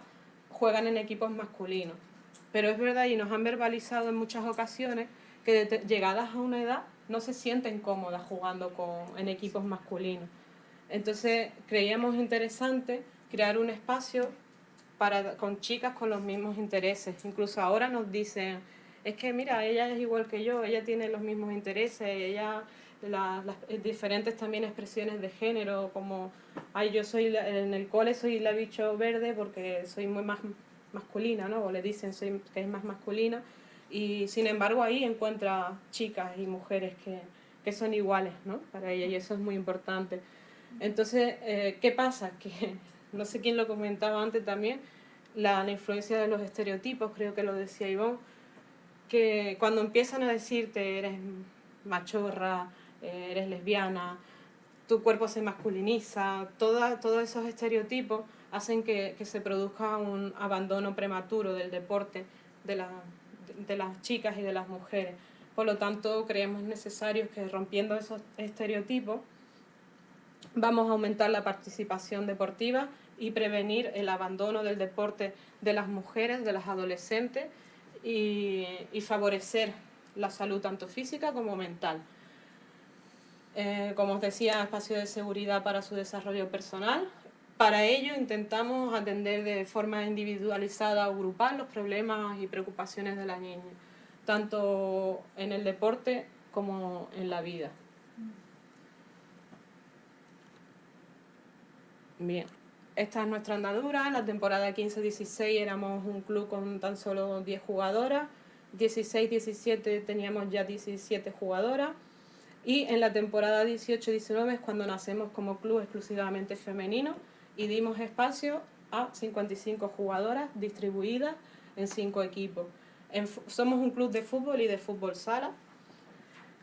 juegan en equipos masculinos. Pero es verdad, y nos han verbalizado en muchas ocasiones, que llegadas a una edad no se sienten cómodas jugando en equipos masculinos. Entonces creíamos interesante crear un espacio con chicas con los mismos intereses. Incluso ahora nos dicen, es que mira, ella es igual que yo, ella tiene los mismos intereses, ella las diferentes también expresiones de género, como yo en el cole soy la bicho verde porque soy muy más masculina, ¿no? O le dicen que es más masculina, y sin embargo ahí encuentra chicas y mujeres que son iguales, ¿no? Para ella, y eso es muy importante. Entonces, ¿qué pasa? Que no sé quién lo comentaba antes también, la influencia de los estereotipos, creo que lo decía Ivonne, que cuando empiezan a decirte eres machorra, eres lesbiana, tu cuerpo se masculiniza, todos esos estereotipos hacen que se produzca un abandono prematuro del deporte de las chicas y de las mujeres. Por lo tanto, creemos necesarios que rompiendo esos estereotipos vamos a aumentar la participación deportiva y prevenir el abandono del deporte de las mujeres, de las adolescentes, y favorecer la salud tanto física como mental. Como os decía, espacio de seguridad para su desarrollo personal. Para ello intentamos atender de forma individualizada o grupal los problemas y preocupaciones de la niña, tanto en el deporte como en la vida. Bien, esta es nuestra andadura. En la temporada 15-16 éramos un club con tan solo 10 jugadoras, 16-17 teníamos ya 17 jugadoras, y en la temporada 18-19 es cuando nacemos como club exclusivamente femenino y dimos espacio a 55 jugadoras distribuidas en 5 equipos. Somos un club de fútbol y de fútbol sala.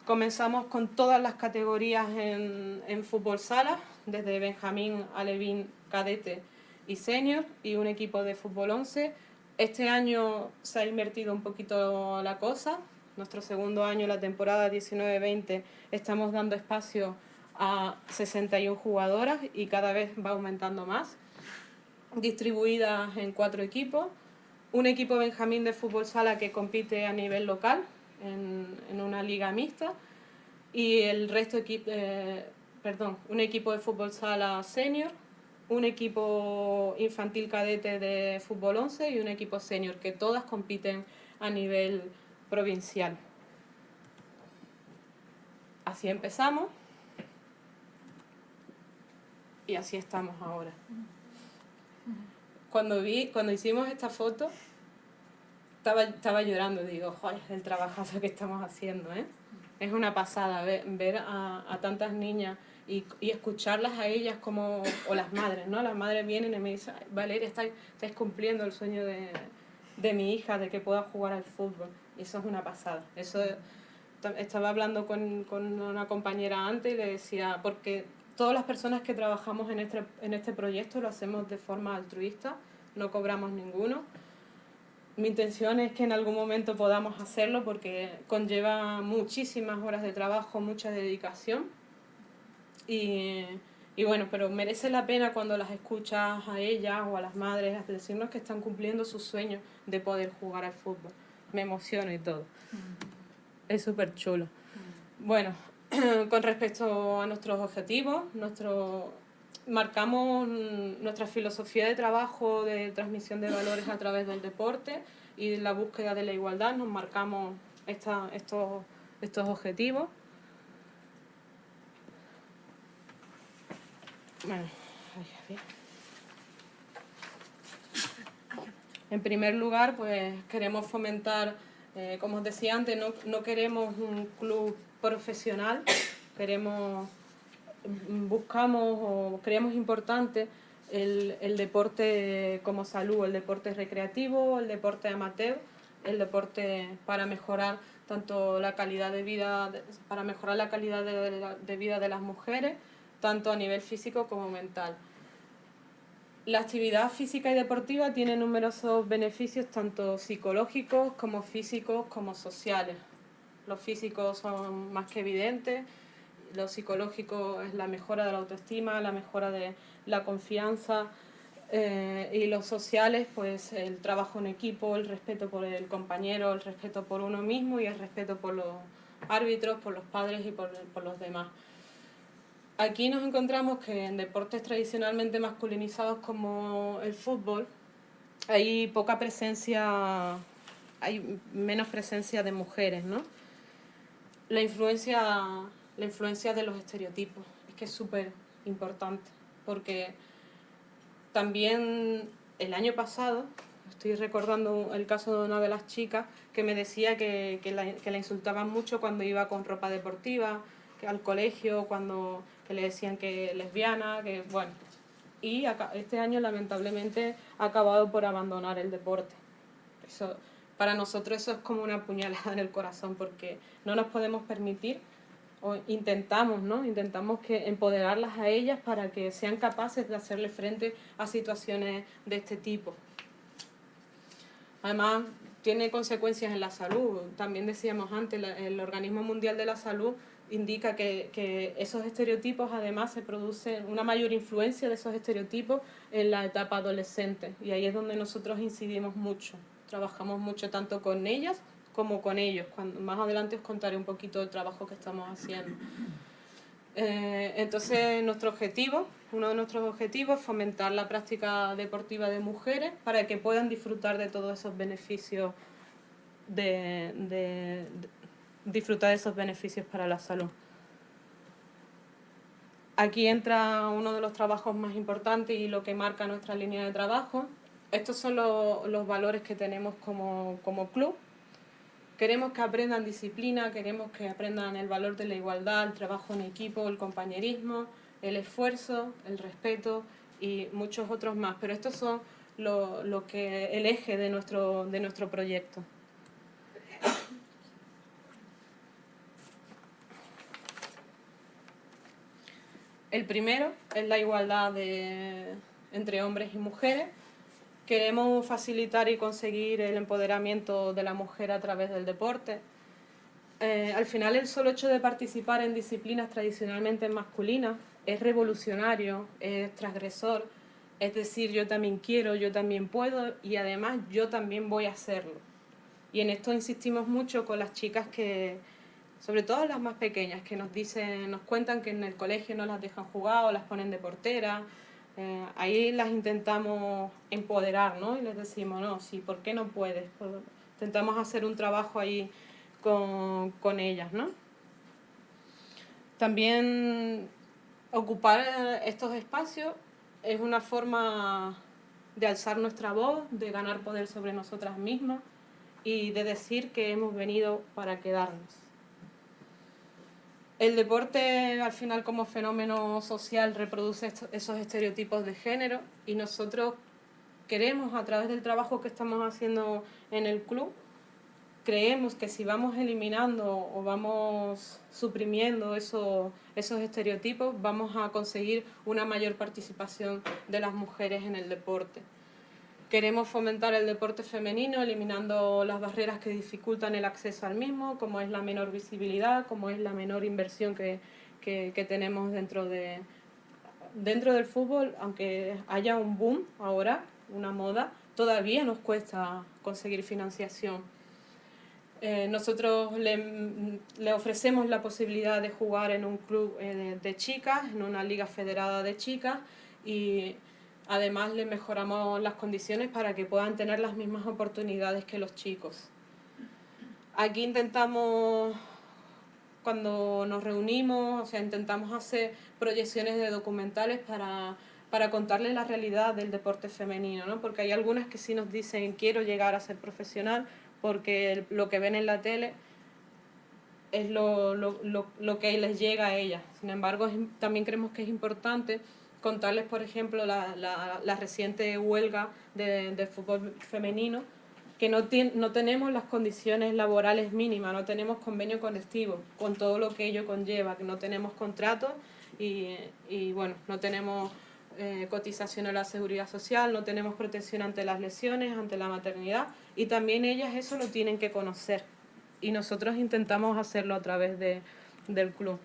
Comenzamos con todas las categorías en fútbol sala, desde Benjamín, Alevín, cadete y senior, y un equipo de fútbol 11. Este año se ha invertido un poquito la cosa. Nuestro segundo año, la temporada 19-20, estamos dando espacio a 61 jugadoras y cada vez va aumentando más, distribuidas en 4 equipos. Un equipo Benjamín de fútbol sala que compite a nivel local en una liga mixta, y el resto un equipo de fútbol sala senior, un equipo infantil cadete de fútbol 11 y un equipo senior, que todas compiten a nivel provincial. Así empezamos y así estamos ahora. Cuando hicimos esta foto estaba llorando, digo, joder, el trabajazo que estamos haciendo, ¿eh? Es una pasada ver a tantas niñas y escucharlas a ellas como, o las madres, ¿no? Las madres vienen y me dicen, Valeria, estáis cumpliendo el sueño de mi hija, de que pueda jugar al fútbol. Y eso es una pasada. Estaba hablando con una compañera antes y le decía, porque todas las personas que trabajamos en este proyecto lo hacemos de forma altruista, no cobramos ninguno. Mi intención es que en algún momento podamos hacerlo porque conlleva muchísimas horas de trabajo, mucha dedicación. Y bueno, pero merece la pena cuando las escuchas a ellas o a las madres decirnos que están cumpliendo sus sueños de poder jugar al fútbol. Me emociono y todo. Es súper chulo. Bueno, con respecto a nuestros objetivos, marcamos nuestra filosofía de trabajo de transmisión de valores a través del deporte y la búsqueda de la igualdad. Nos marcamos estos objetivos. Bueno, en primer lugar, pues queremos fomentar, como os decía antes, no queremos un club profesional, buscamos o creemos importante el deporte como salud, el deporte recreativo, el deporte amateur, el deporte para mejorar tanto la calidad de vida, para mejorar la calidad de vida de las mujeres, tanto a nivel físico como mental. La actividad física y deportiva tiene numerosos beneficios, tanto psicológicos como físicos como sociales. Los físicos son más que evidentes, lo psicológico es la mejora de la autoestima, la mejora de la confianza, y los sociales, pues el trabajo en equipo, el respeto por el compañero, el respeto por uno mismo y el respeto por los árbitros, por los padres y por los demás. Aquí nos encontramos que en deportes tradicionalmente masculinizados como el fútbol hay menos presencia de mujeres, ¿no? La influencia la influencia de los estereotipos. Es que es súper importante, porque también el año pasado, estoy recordando el caso de una de las chicas que me decía que la insultaban mucho cuando iba con ropa deportiva, que al colegio, que le decían que lesbiana, que bueno. Y este año lamentablemente ha acabado por abandonar el deporte. Eso, para nosotros eso es como una puñalada en el corazón, porque no nos podemos permitir, o intentamos, ¿no? Intentamos empoderarlas a ellas para que sean capaces de hacerle frente a situaciones de este tipo. Además, tiene consecuencias en la salud. También decíamos antes, el Organismo Mundial de la Salud indica que esos estereotipos, además, se produce una mayor influencia de esos estereotipos en la etapa adolescente. Y ahí es donde nosotros incidimos mucho. Trabajamos mucho tanto con ellas como con ellos. Más adelante os contaré un poquito del trabajo que estamos haciendo. Entonces, uno de nuestros objetivos es fomentar la práctica deportiva de mujeres para que puedan disfrutar de todos esos beneficios disfrutar de esos beneficios para la salud. Aquí entra uno de los trabajos más importantes y lo que marca nuestra línea de trabajo. Estos son los valores que tenemos como club. Queremos que aprendan disciplina, queremos que aprendan el valor de la igualdad, el trabajo en equipo, el compañerismo, el esfuerzo, el respeto y muchos otros más. Pero estos son el eje de nuestro proyecto. El primero es la igualdad entre hombres y mujeres. Queremos facilitar y conseguir el empoderamiento de la mujer a través del deporte. Al final, el solo hecho de participar en disciplinas tradicionalmente masculinas es revolucionario, es transgresor. Es decir, yo también quiero, yo también puedo y además yo también voy a hacerlo. Y en esto insistimos mucho con las chicas sobre todo las más pequeñas, que nos cuentan que en el colegio no las dejan jugar o las ponen de portera. Ahí las intentamos empoderar, ¿no? Y les decimos, no, sí, ¿por qué no puedes? Intentamos hacer un trabajo ahí con ellas, ¿no? También ocupar estos espacios es una forma de alzar nuestra voz, de ganar poder sobre nosotras mismas y de decir que hemos venido para quedarnos. El deporte, al final, como fenómeno social, reproduce esos estereotipos de género y nosotros queremos, a través del trabajo que estamos haciendo en el club, creemos que si vamos eliminando o vamos suprimiendo esos estereotipos, vamos a conseguir una mayor participación de las mujeres en el deporte. Queremos fomentar el deporte femenino, eliminando las barreras que dificultan el acceso al mismo, como es la menor visibilidad, como es la menor inversión que tenemos dentro del fútbol. Aunque haya un boom ahora, una moda, todavía nos cuesta conseguir financiación. Nosotros le ofrecemos la posibilidad de jugar en un club de chicas, en una liga federada de chicas, y además le mejoramos las condiciones para que puedan tener las mismas oportunidades que los chicos. Aquí intentamos, cuando nos reunimos, intentamos hacer proyecciones de documentales para contarles la realidad del deporte femenino, ¿no? Porque hay algunas que sí nos dicen quiero llegar a ser profesional, porque lo que ven en la tele es lo que les llega a ellas. Sin embargo, también creemos que es importante contarles, por ejemplo, la reciente huelga de fútbol femenino, que no tenemos las condiciones laborales mínimas, no tenemos convenio colectivo, con todo lo que ello conlleva, que no tenemos contrato y bueno, no tenemos cotización a la seguridad social, no tenemos protección ante las lesiones, ante la maternidad, y también ellas eso lo tienen que conocer, y nosotros intentamos hacerlo a través del club.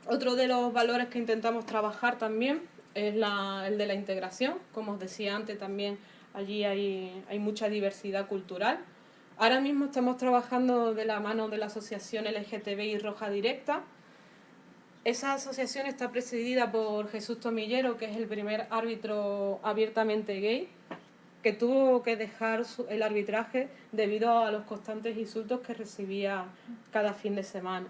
Otro de los valores que intentamos trabajar también es el de la integración. Como os decía antes, también allí hay mucha diversidad cultural. Ahora mismo estamos trabajando de la mano de la asociación LGTBI Roja Directa. Esa asociación está presidida por Jesús Tomillero, que es el primer árbitro abiertamente gay. que tuvo que dejar el arbitraje debido a los constantes insultos que recibía cada fin de semana.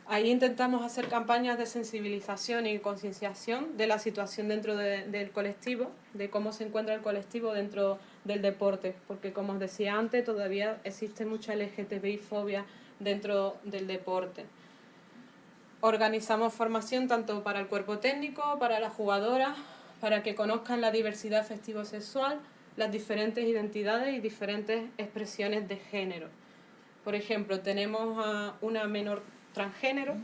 Ahí intentamos hacer campañas de sensibilización y concienciación de la situación dentro del colectivo, de cómo se encuentra el colectivo dentro del deporte, porque como os decía antes, todavía existe mucha LGTBI-fobia dentro del deporte. Organizamos formación tanto para el cuerpo técnico, para las jugadoras, para que conozcan la diversidad afectivo-sexual, las diferentes identidades y diferentes expresiones de género. Por ejemplo, tenemos a una menor transgénero,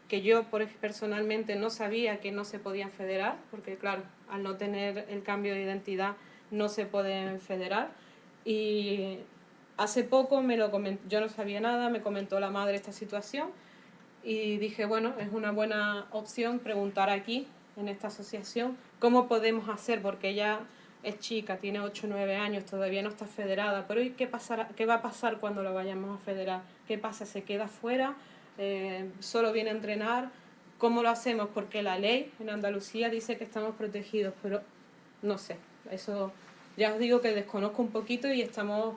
que yo personalmente no sabía que no se podían federar, porque claro, al no tener el cambio de identidad no se pueden federar. Y hace poco yo no sabía nada, me comentó la madre esta situación y dije, bueno, es una buena opción preguntar aquí, en esta asociación, cómo podemos hacer, porque ella es chica, tiene 8 o 9 años, todavía no está federada, pero ¿y qué va a pasar cuando la vayamos a federar? ¿Qué pasa? ¿Se queda fuera? ¿Solo viene a entrenar? ¿Cómo lo hacemos? Porque la ley en Andalucía dice que estamos protegidos, pero no sé, eso ya os digo que desconozco un poquito y estamos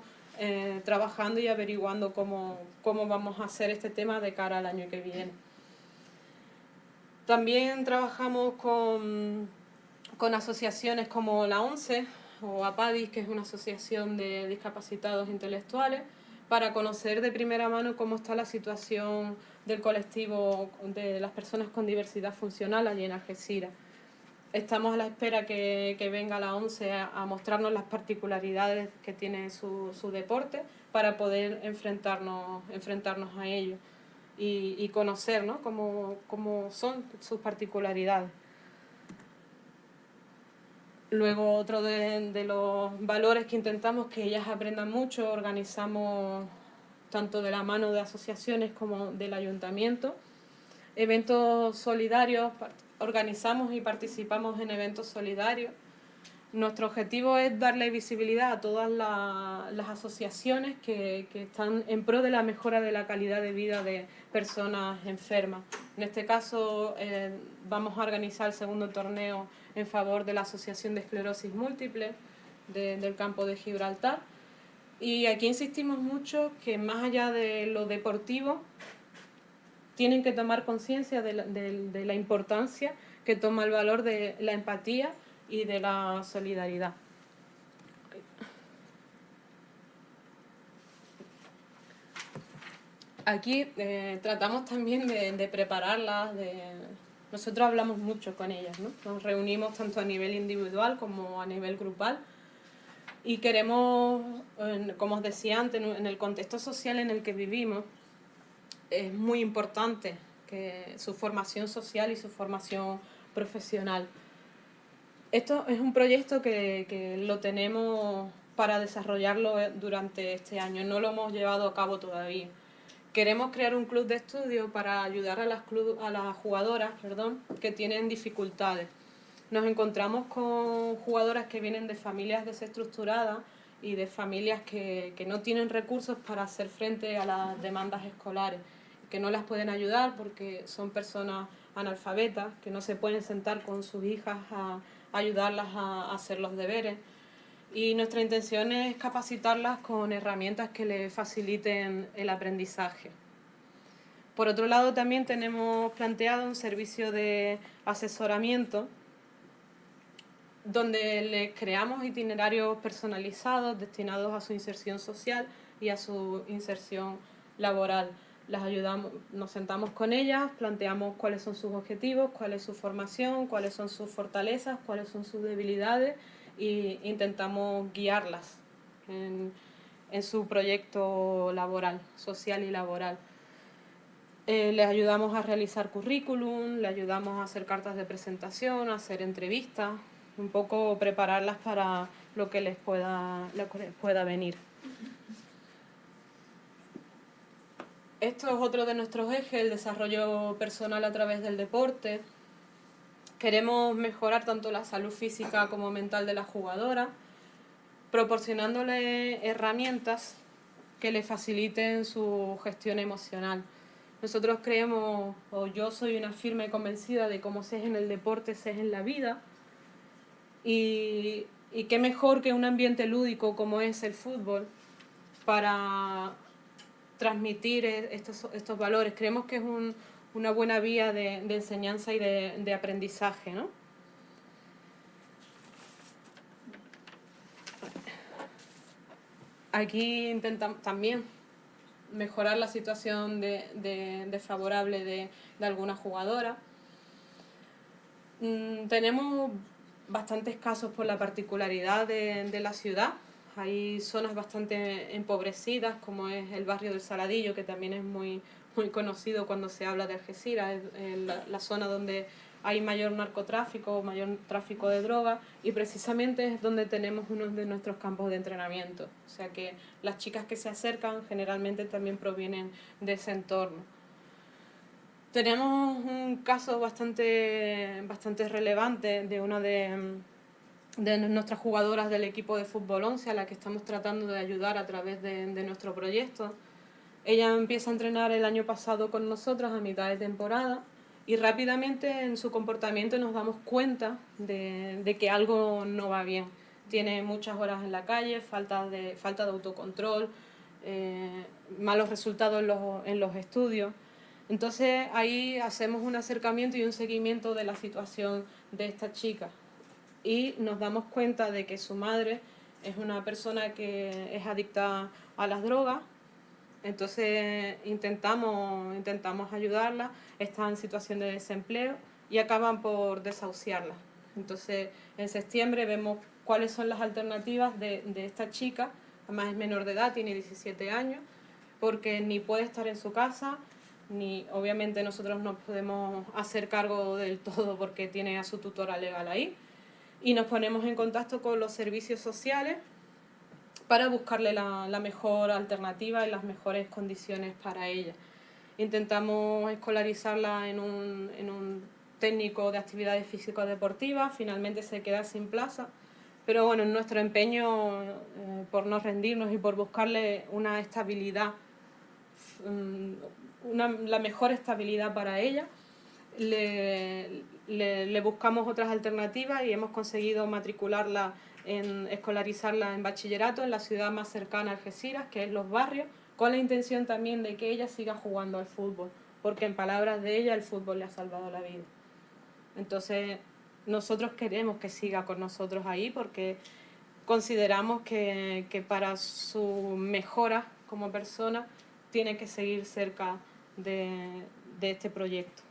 trabajando y averiguando cómo vamos a hacer este tema de cara al año que viene. También trabajamos con asociaciones como la ONCE o APADIS, que es una asociación de discapacitados intelectuales, para conocer de primera mano cómo está la situación del colectivo de las personas con diversidad funcional allí en Algeciras. Estamos a la espera que venga la ONCE a mostrarnos las particularidades que tiene su deporte para poder enfrentarnos a ello y conocer, ¿no?, cómo son sus particularidades. Luego, otro de los valores que intentamos que ellas aprendan mucho, organizamos tanto de la mano de asociaciones como del ayuntamiento, eventos solidarios, organizamos y participamos en eventos solidarios. Nuestro objetivo es darle visibilidad a todas las asociaciones que están en pro de la mejora de la calidad de vida de personas enfermas. En este caso vamos a organizar el segundo torneo en favor de la Asociación de Esclerosis Múltiple del campo de Gibraltar. Y aquí insistimos mucho que más allá de lo deportivo, tienen que tomar conciencia de la importancia que toma el valor de la empatía y de la solidaridad. Aquí tratamos también de prepararlas, nosotros hablamos mucho con ellas, ¿no? Nos reunimos tanto a nivel individual como a nivel grupal y queremos, como os decía antes, en el contexto social en el que vivimos, es muy importante que su formación social y su formación profesional. Esto es un proyecto que lo tenemos para desarrollarlo durante este año, no lo hemos llevado a cabo todavía. Queremos crear un club de estudio para ayudar a las jugadoras, que tienen dificultades. Nos encontramos con jugadoras que vienen de familias desestructuradas y de familias que no tienen recursos para hacer frente a las demandas escolares, que no las pueden ayudar porque son personas analfabetas, que no se pueden sentar con sus hijas a ayudarlas a hacer los deberes. Y nuestra intención es capacitarlas con herramientas que les faciliten el aprendizaje. Por otro lado, también tenemos planteado un servicio de asesoramiento donde les creamos itinerarios personalizados destinados a su inserción social y a su inserción laboral. Las ayudamos, nos sentamos con ellas, planteamos cuáles son sus objetivos, cuál es su formación, cuáles son sus fortalezas, cuáles son sus debilidades e intentamos guiarlas en su proyecto laboral, social y laboral. Les ayudamos a realizar currículum, les ayudamos a hacer cartas de presentación, a hacer entrevistas, un poco prepararlas para lo que les pueda venir. Esto es otro de nuestros ejes, el desarrollo personal a través del deporte. Queremos mejorar tanto la salud física como mental de la jugadora, proporcionándole herramientas que le faciliten su gestión emocional. Nosotros creemos, o yo soy una firme convencida de cómo se es en el deporte, se es en la vida, y Y qué mejor que un ambiente lúdico como es el fútbol para transmitir estos valores. Creemos que es una buena vía de enseñanza y de aprendizaje, ¿no? Aquí intentamos también mejorar la situación desfavorable de algunas jugadoras. Tenemos bastantes casos por la particularidad de la ciudad. Hay zonas bastante empobrecidas, como es el barrio del Saladillo, que también es muy conocido cuando se habla de Algeciras, es la zona donde hay mayor narcotráfico, mayor tráfico de drogas, y precisamente es donde tenemos uno de nuestros campos de entrenamiento. O sea que las chicas que se acercan generalmente también provienen de ese entorno. Tenemos un caso bastante relevante de una de nuestras jugadoras del equipo de fútbol 11, a la que estamos tratando de ayudar a través de nuestro proyecto. Ella empieza a entrenar el año pasado con nosotros a mitad de temporada y rápidamente en su comportamiento nos damos cuenta de que algo no va bien. Tiene muchas horas en la calle, falta de autocontrol, malos resultados en los estudios. Entonces ahí hacemos un acercamiento y un seguimiento de la situación de esta chica y nos damos cuenta de que su madre es una persona que es adicta a las drogas. Entonces intentamos ayudarla, está en situación de desempleo y acaban por desahuciarla. Entonces en septiembre vemos cuáles son las alternativas de esta chica, además es menor de edad, tiene 17 años, porque ni puede estar en su casa, ni obviamente nosotros no podemos hacer cargo del todo porque tiene a su tutora legal ahí, y nos ponemos en contacto con los servicios sociales para buscarle la mejor alternativa y las mejores condiciones para ella. Intentamos escolarizarla en un técnico de actividades físico-deportivas, finalmente se queda sin plaza, pero bueno, en nuestro empeño por no rendirnos y por buscarle una estabilidad, la mejor estabilidad para ella, le buscamos otras alternativas y hemos conseguido matricularla, escolarizarla en bachillerato en la ciudad más cercana a Algeciras, que es Los Barrios, con la intención también de que ella siga jugando al fútbol, porque en palabras de ella el fútbol le ha salvado la vida. Entonces nosotros queremos que siga con nosotros ahí porque consideramos que para su mejora como persona tiene que seguir cerca de este proyecto.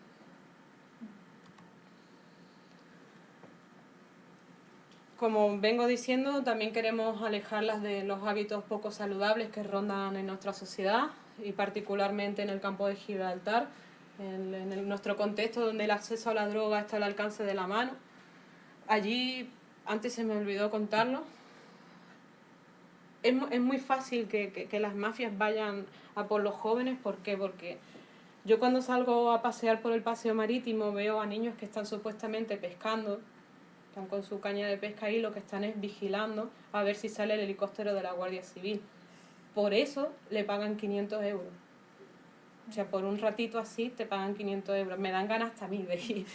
Como vengo diciendo, también queremos alejarlas de los hábitos poco saludables que rondan en nuestra sociedad y particularmente en el campo de Gibraltar, en nuestro contexto donde el acceso a la droga está al alcance de la mano. Allí, antes se me olvidó contarlo, es muy fácil que las mafias vayan a por los jóvenes. ¿Por qué? Porque yo cuando salgo a pasear por el paseo marítimo veo a niños que están supuestamente pescando, están con su caña de pesca ahí, lo que están es vigilando a ver si sale el helicóptero de la Guardia Civil. Por eso le pagan 500 euros. O sea, por un ratito así te pagan 500 euros. Me dan ganas hasta a mí de ir,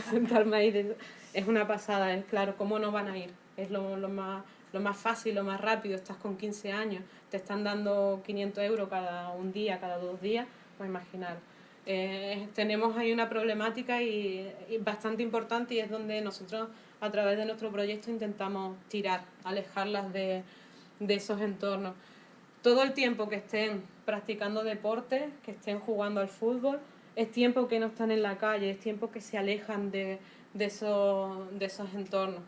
sentarme ahí. Es una pasada, es claro, ¿cómo no van a ir? Es lo más fácil, lo más rápido. Estás con 15 años, te están dando 500 euros cada un día, cada 2 días, pues imaginar. Tenemos ahí una problemática y bastante importante y es donde nosotros a través de nuestro proyecto intentamos alejarlas de esos entornos. Todo el tiempo que estén practicando deporte, que estén jugando al fútbol, es tiempo que no están en la calle, es tiempo que se alejan de esos entornos.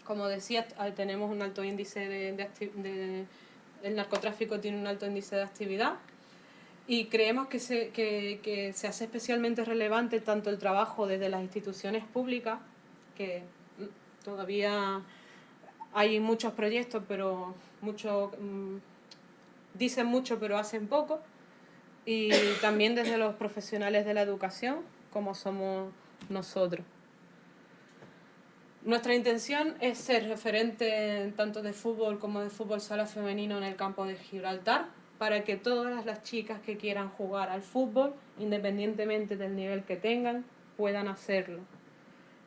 Como decía, tenemos un alto índice el narcotráfico tiene un alto índice de actividad y creemos que se hace especialmente relevante tanto el trabajo desde las instituciones públicas, que todavía hay muchos proyectos, pero dicen mucho pero hacen poco, y también desde los profesionales de la educación, como somos nosotros. Nuestra intención es ser referente tanto de fútbol como de fútbol sala femenino en el campo de Gibraltar, para que todas las chicas que quieran jugar al fútbol, independientemente del nivel que tengan, puedan hacerlo.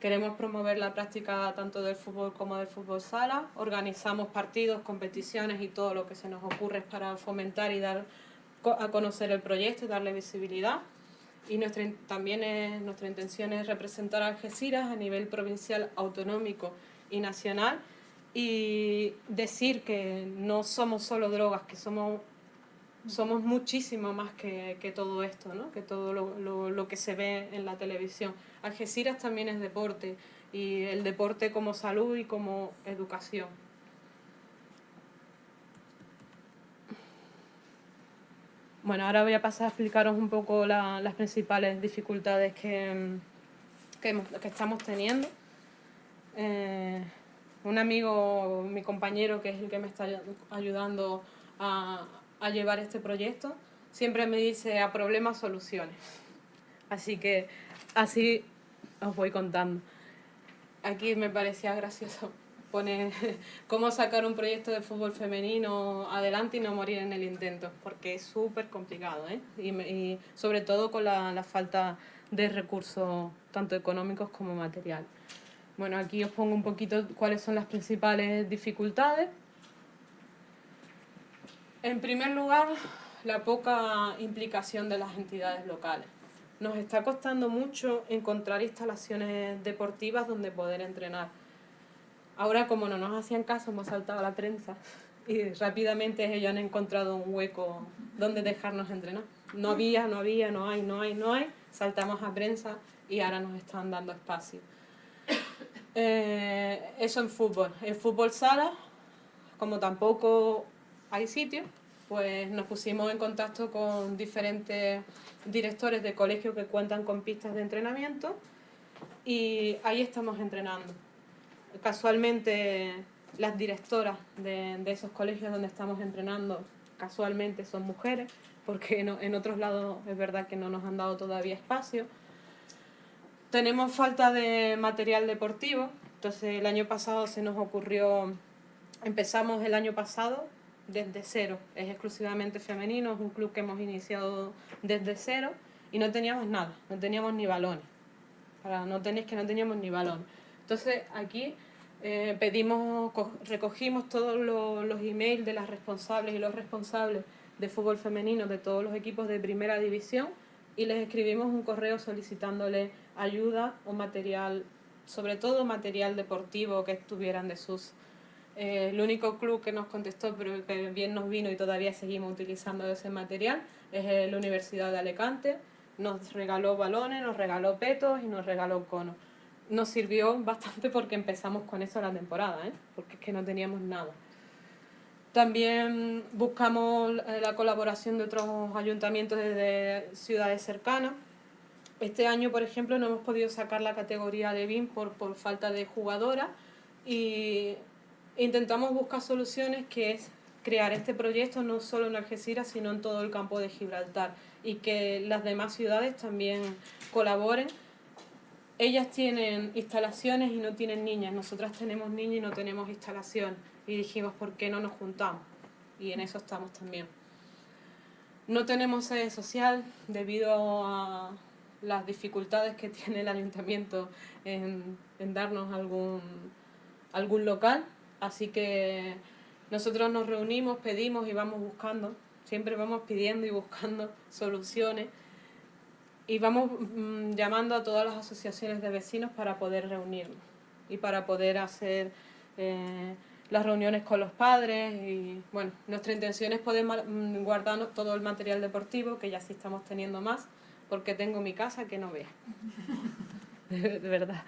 Queremos promover la práctica tanto del fútbol como del fútbol sala. Organizamos partidos, competiciones y todo lo que se nos ocurre para fomentar y dar a conocer el proyecto y darle visibilidad. Y nuestra intención es representar a Algeciras a nivel provincial, autonómico y nacional, y decir que no somos solo drogas, que somos muchísimo más que todo esto, ¿no? Que todo lo que se ve en la televisión. Algeciras también es deporte, y el deporte como salud y como educación. Bueno, ahora voy a pasar a explicaros un poco las principales dificultades que estamos teniendo. Un amigo, mi compañero, que es el que me está ayudando a llevar este proyecto, siempre me dice: a problemas, soluciones. Así que así os voy contando. Aquí me parecía gracioso poner cómo sacar un proyecto de fútbol femenino adelante y no morir en el intento, porque es súper complicado, ¿eh? Y sobre todo con la falta de recursos tanto económicos como materiales. Bueno, aquí os pongo un poquito cuáles son las principales dificultades. En primer lugar, la poca implicación de las entidades locales. Nos está costando mucho encontrar instalaciones deportivas donde poder entrenar. Ahora, como no nos hacían caso, hemos saltado a la prensa y rápidamente ellos han encontrado un hueco donde dejarnos entrenar. No hay. Saltamos a prensa y ahora nos están dando espacio. Eso en fútbol. En fútbol sala, como tampoco hay sitio, pues nos pusimos en contacto con diferentes directores de colegios que cuentan con pistas de entrenamiento y ahí estamos entrenando. Casualmente las directoras de esos colegios donde estamos entrenando casualmente son mujeres, porque en otros lados es verdad que no nos han dado todavía espacio. Tenemos falta de material deportivo, entonces el año pasado se nos ocurrió, empezamos el año pasado desde cero, es exclusivamente femenino, es un club que hemos iniciado desde cero y no teníamos nada, no teníamos ni balones, no teníamos ni balones. Entonces aquí recogimos todos los emails de las responsables y los responsables de fútbol femenino de todos los equipos de primera división y les escribimos un correo solicitándoles ayuda o material, sobre todo material deportivo que tuvieran desuso. El único club que nos contestó, pero que bien nos vino y todavía seguimos utilizando ese material, es la Universidad de Alicante. Nos regaló balones, nos regaló petos y nos regaló conos. Nos sirvió bastante porque empezamos con eso la temporada, porque es que no teníamos nada. También buscamos la colaboración de otros ayuntamientos de ciudades cercanas. Este año, por ejemplo, no hemos podido sacar la categoría de BIM por falta de jugadoras y intentamos buscar soluciones, que es crear este proyecto no solo en Algeciras, sino en todo el campo de Gibraltar y que las demás ciudades también colaboren. Ellas tienen instalaciones y no tienen niñas, nosotras tenemos niñas y no tenemos instalación. Y dijimos, ¿por qué no nos juntamos? Y en eso estamos también. No tenemos sede social debido a las dificultades que tiene el ayuntamiento en darnos algún local. Así que nosotros nos reunimos, pedimos y vamos buscando. Siempre vamos pidiendo y buscando soluciones. Y vamos llamando a todas las asociaciones de vecinos para poder reunirnos y para poder hacer las reuniones con los padres. Y bueno, nuestra intención es poder guardar todo el material deportivo, que ya sí estamos teniendo más, porque tengo mi casa que no vea. De verdad.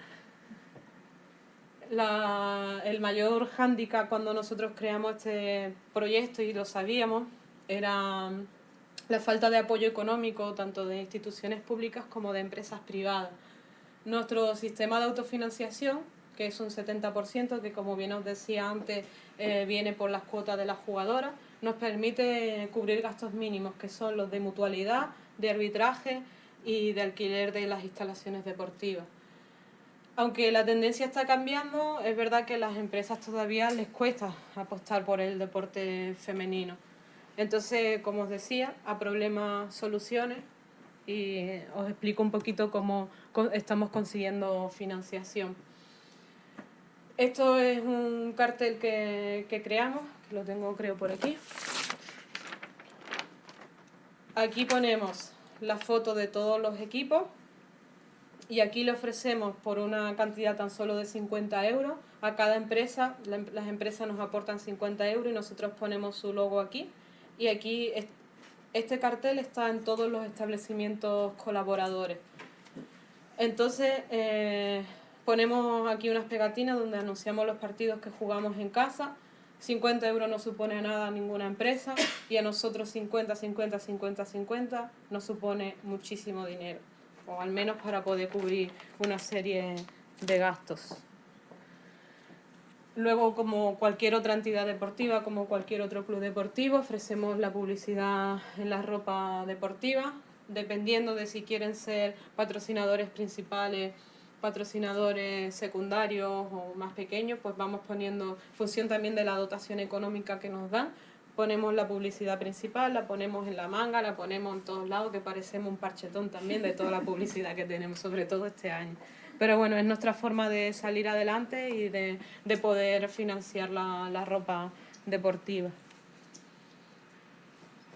El mayor hándicap cuando nosotros creamos este proyecto, y lo sabíamos, era la falta de apoyo económico tanto de instituciones públicas como de empresas privadas. Nuestro sistema de autofinanciación, que es un 70%, que como bien os decía antes, viene por las cuotas de las jugadoras, nos permite cubrir gastos mínimos, que son los de mutualidad, de arbitraje y de alquiler de las instalaciones deportivas. Aunque la tendencia está cambiando, es verdad que a las empresas todavía les cuesta apostar por el deporte femenino. Entonces, como os decía, a problemas, soluciones. y os explico un poquito cómo estamos consiguiendo financiación. Esto es un cartel que creamos, que lo tengo creo por aquí. Aquí ponemos la foto de todos los equipos y aquí le ofrecemos por una cantidad tan solo de 50 euros a cada empresa. Las empresas nos aportan 50 euros y nosotros ponemos su logo aquí. Y aquí este cartel está en todos los establecimientos colaboradores. Entonces ponemos aquí unas pegatinas donde anunciamos los partidos que jugamos en casa. 50 euros no supone nada a ninguna empresa y a nosotros 50 nos supone muchísimo dinero, o al menos para poder cubrir una serie de gastos. Luego, como cualquier otra entidad deportiva, como cualquier otro club deportivo, ofrecemos la publicidad en la ropa deportiva, dependiendo de si quieren ser patrocinadores principales, patrocinadores secundarios o más pequeños, pues vamos poniendo, en función también de la dotación económica que nos dan, ponemos la publicidad principal, la ponemos en la manga, la ponemos en todos lados, que parecemos un parchetón también de toda la publicidad que tenemos, sobre todo este año. Pero bueno, es nuestra forma de salir adelante y de poder financiar la ropa deportiva.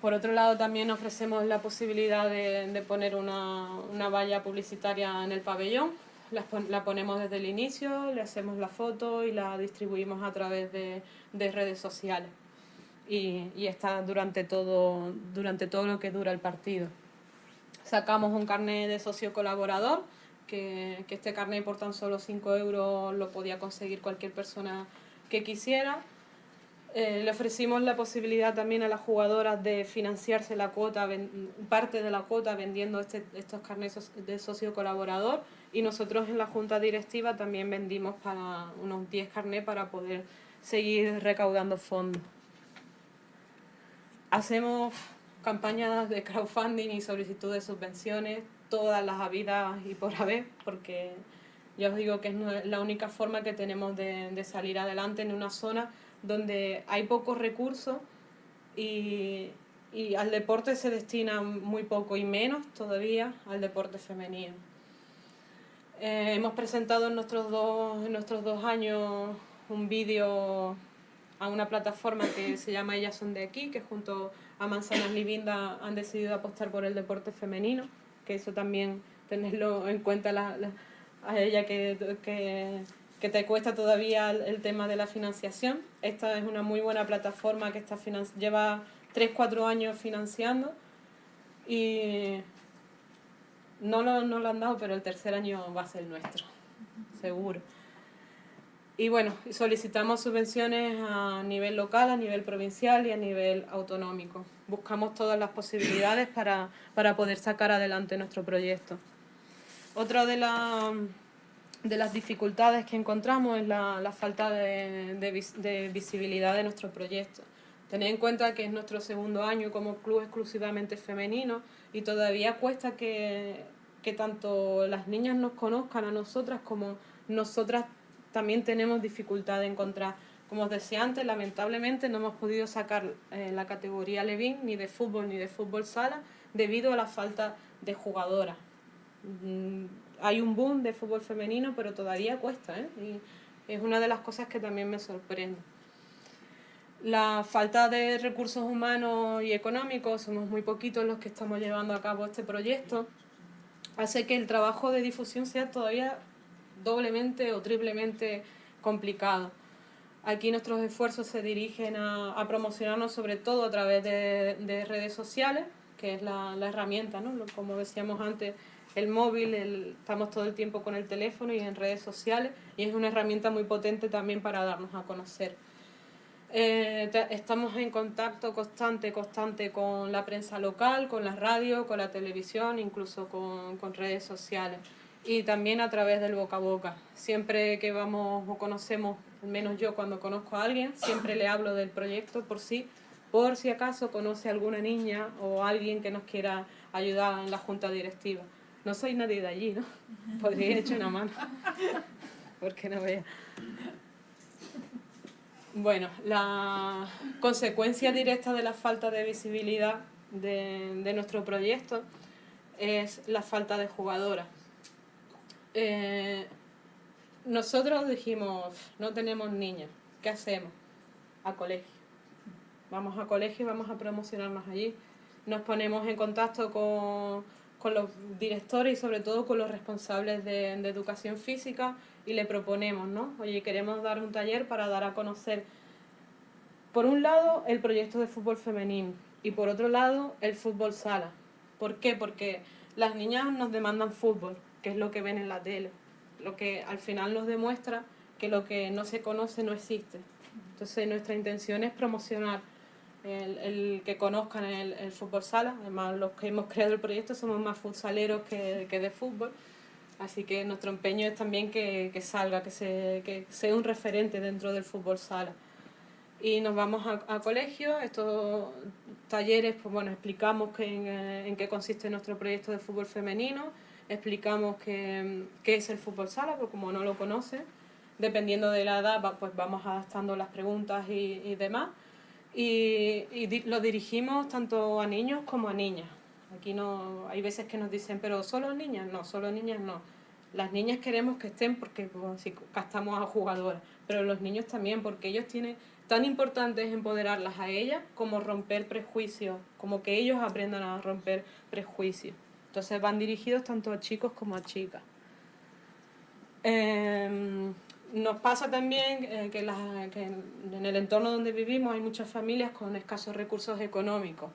Por otro lado, también ofrecemos la posibilidad de poner una valla publicitaria en el pabellón. La ponemos desde el inicio, le hacemos la foto y la distribuimos a través de redes sociales. Y está durante todo lo que dura el partido. Sacamos un carnet de socio colaborador, que este carnet por tan solo 5 euros lo podía conseguir cualquier persona que quisiera. Le ofrecimos la posibilidad también a las jugadoras de financiarse la cuota, parte de la cuota vendiendo estos carnets de socio colaborador, y nosotros en la junta directiva también vendimos para unos 10 carnets para poder seguir recaudando fondos. Hacemos campañas de crowdfunding y solicitud de subvenciones, todas las habidas y por haber, porque ya os digo que es la única forma que tenemos de salir adelante en una zona donde hay pocos recursos y al deporte se destina muy poco, y menos todavía al deporte femenino. Hemos presentado en nuestros dos años un vídeo a una plataforma que se llama Ellas Son de Aquí, que junto a Manzanas Livinda han decidido apostar por el deporte femenino, que eso también tenerlo en cuenta a ella que te cuesta todavía el tema de la financiación. Esta es una muy buena plataforma que lleva 3-4 años financiando y no lo han dado, pero el tercer año va a ser nuestro, seguro. Y bueno, solicitamos subvenciones a nivel local, a nivel provincial y a nivel autonómico. Buscamos todas las posibilidades para poder sacar adelante nuestro proyecto. Otra de las dificultades que encontramos es la falta de visibilidad de nuestro proyecto. Tened en cuenta que es nuestro segundo año como club exclusivamente femenino y todavía cuesta que tanto las niñas nos conozcan a nosotras como nosotras también tenemos dificultad de encontrar. Como os decía antes, lamentablemente no hemos podido sacar la categoría Levín ni de fútbol sala debido a la falta de jugadoras. Hay un boom de fútbol femenino, pero todavía cuesta, y es una de las cosas que también me sorprende. La falta de recursos humanos y económicos, somos muy poquitos los que estamos llevando a cabo este proyecto, hace que el trabajo de difusión sea todavía doblemente o triplemente complicado. Aquí nuestros esfuerzos se dirigen a promocionarnos sobre todo a través de redes sociales, que es la herramienta, ¿no? Como decíamos antes, el móvil, estamos todo el tiempo con el teléfono y en redes sociales, y es una herramienta muy potente también para darnos a conocer. Estamos en contacto constante con la prensa local, con la radio, con la televisión, incluso con redes sociales, y también a través del boca a boca. Siempre que vamos o conocemos, al menos yo cuando conozco a alguien, siempre le hablo del proyecto por si acaso conoce a alguna niña o alguien que nos quiera ayudar en la junta directiva. No soy nadie de allí, ¿no? Podría echar una mano, porque no vea. Bueno, la consecuencia directa de la falta de visibilidad de nuestro proyecto es la falta de jugadoras. Nosotros dijimos, no tenemos niñas, ¿qué hacemos? A colegio. Vamos a colegio y vamos a promocionarnos allí. Nos ponemos en contacto con los directores y sobre todo con los responsables de educación física y le proponemos, ¿no? Oye, queremos dar un taller para dar a conocer, por un lado, el proyecto de fútbol femenino y por otro lado, el fútbol sala. ¿Por qué? Porque las niñas nos demandan fútbol, que es lo que ven en la tele, lo que al final nos demuestra que lo que no se conoce no existe. Entonces nuestra intención es promocionar el que conozcan el fútbol sala. Además, los que hemos creado el proyecto somos más futsaleros que de fútbol, así que nuestro empeño es también que salga, que sea un referente dentro del fútbol sala. Y nos vamos a colegios, estos talleres, pues bueno, explicamos en qué consiste nuestro proyecto de fútbol femenino, explicamos qué es el fútbol sala, porque como no lo conocen, dependiendo de la edad, pues vamos adaptando las preguntas y demás. Y lo dirigimos tanto a niños como a niñas. Aquí no hay veces que nos dicen, pero ¿solo niñas? No, solo niñas no. Las niñas queremos que estén porque pues, si captamos a jugadoras, pero los niños también, porque ellos tienen tan importante es empoderarlas a ellas como romper prejuicios, como que ellos aprendan a romper prejuicios. Entonces van dirigidos tanto a chicos como a chicas. Nos pasa también que en el entorno donde vivimos hay muchas familias con escasos recursos económicos.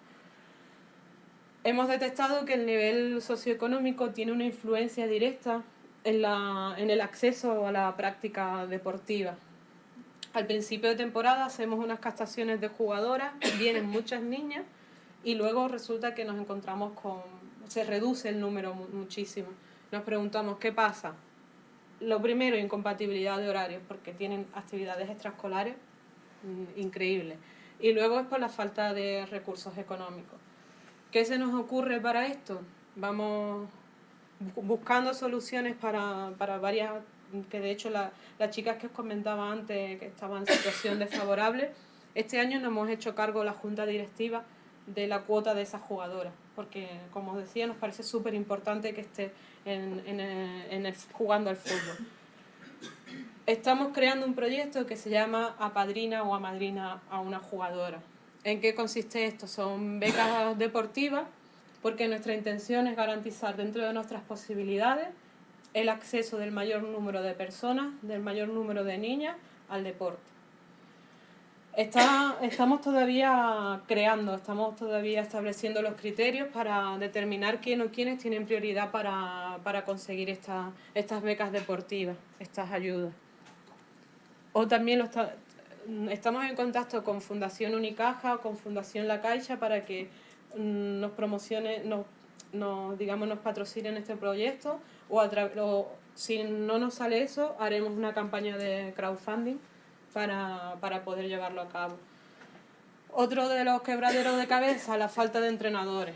Hemos detectado que el nivel socioeconómico tiene una influencia directa en el acceso a la práctica deportiva. Al principio de temporada hacemos unas captaciones de jugadoras, vienen muchas niñas y luego resulta que nos encontramos se reduce el número muchísimo. Nos preguntamos, ¿qué pasa? Lo primero, incompatibilidad de horarios, porque tienen actividades extraescolares increíbles. Y luego es por la falta de recursos económicos. ¿Qué se nos ocurre para esto? Vamos buscando soluciones para varias, que de hecho las chicas que os comentaba antes, que estaban en situación desfavorable, este año nos hemos hecho cargo la junta directiva de la cuota de esas jugadoras, porque como os decía, nos parece súper importante que esté jugando al fútbol. Estamos creando un proyecto que se llama Apadrina o Amadrina a una jugadora. ¿En qué consiste esto? Son becas deportivas, porque nuestra intención es garantizar dentro de nuestras posibilidades el acceso del mayor número de personas, del mayor número de niñas al deporte. Estamos todavía estamos todavía estableciendo los criterios para determinar quién o quiénes tienen prioridad para conseguir estas becas deportivas, estas ayudas. O también estamos en contacto con Fundación Unicaja o con Fundación La Caixa para que nos promocionen, nos patrocinen este proyecto o si no nos sale eso, haremos una campaña de crowdfunding para poder llevarlo a cabo. Otro de los quebraderos de cabeza, la falta de entrenadores.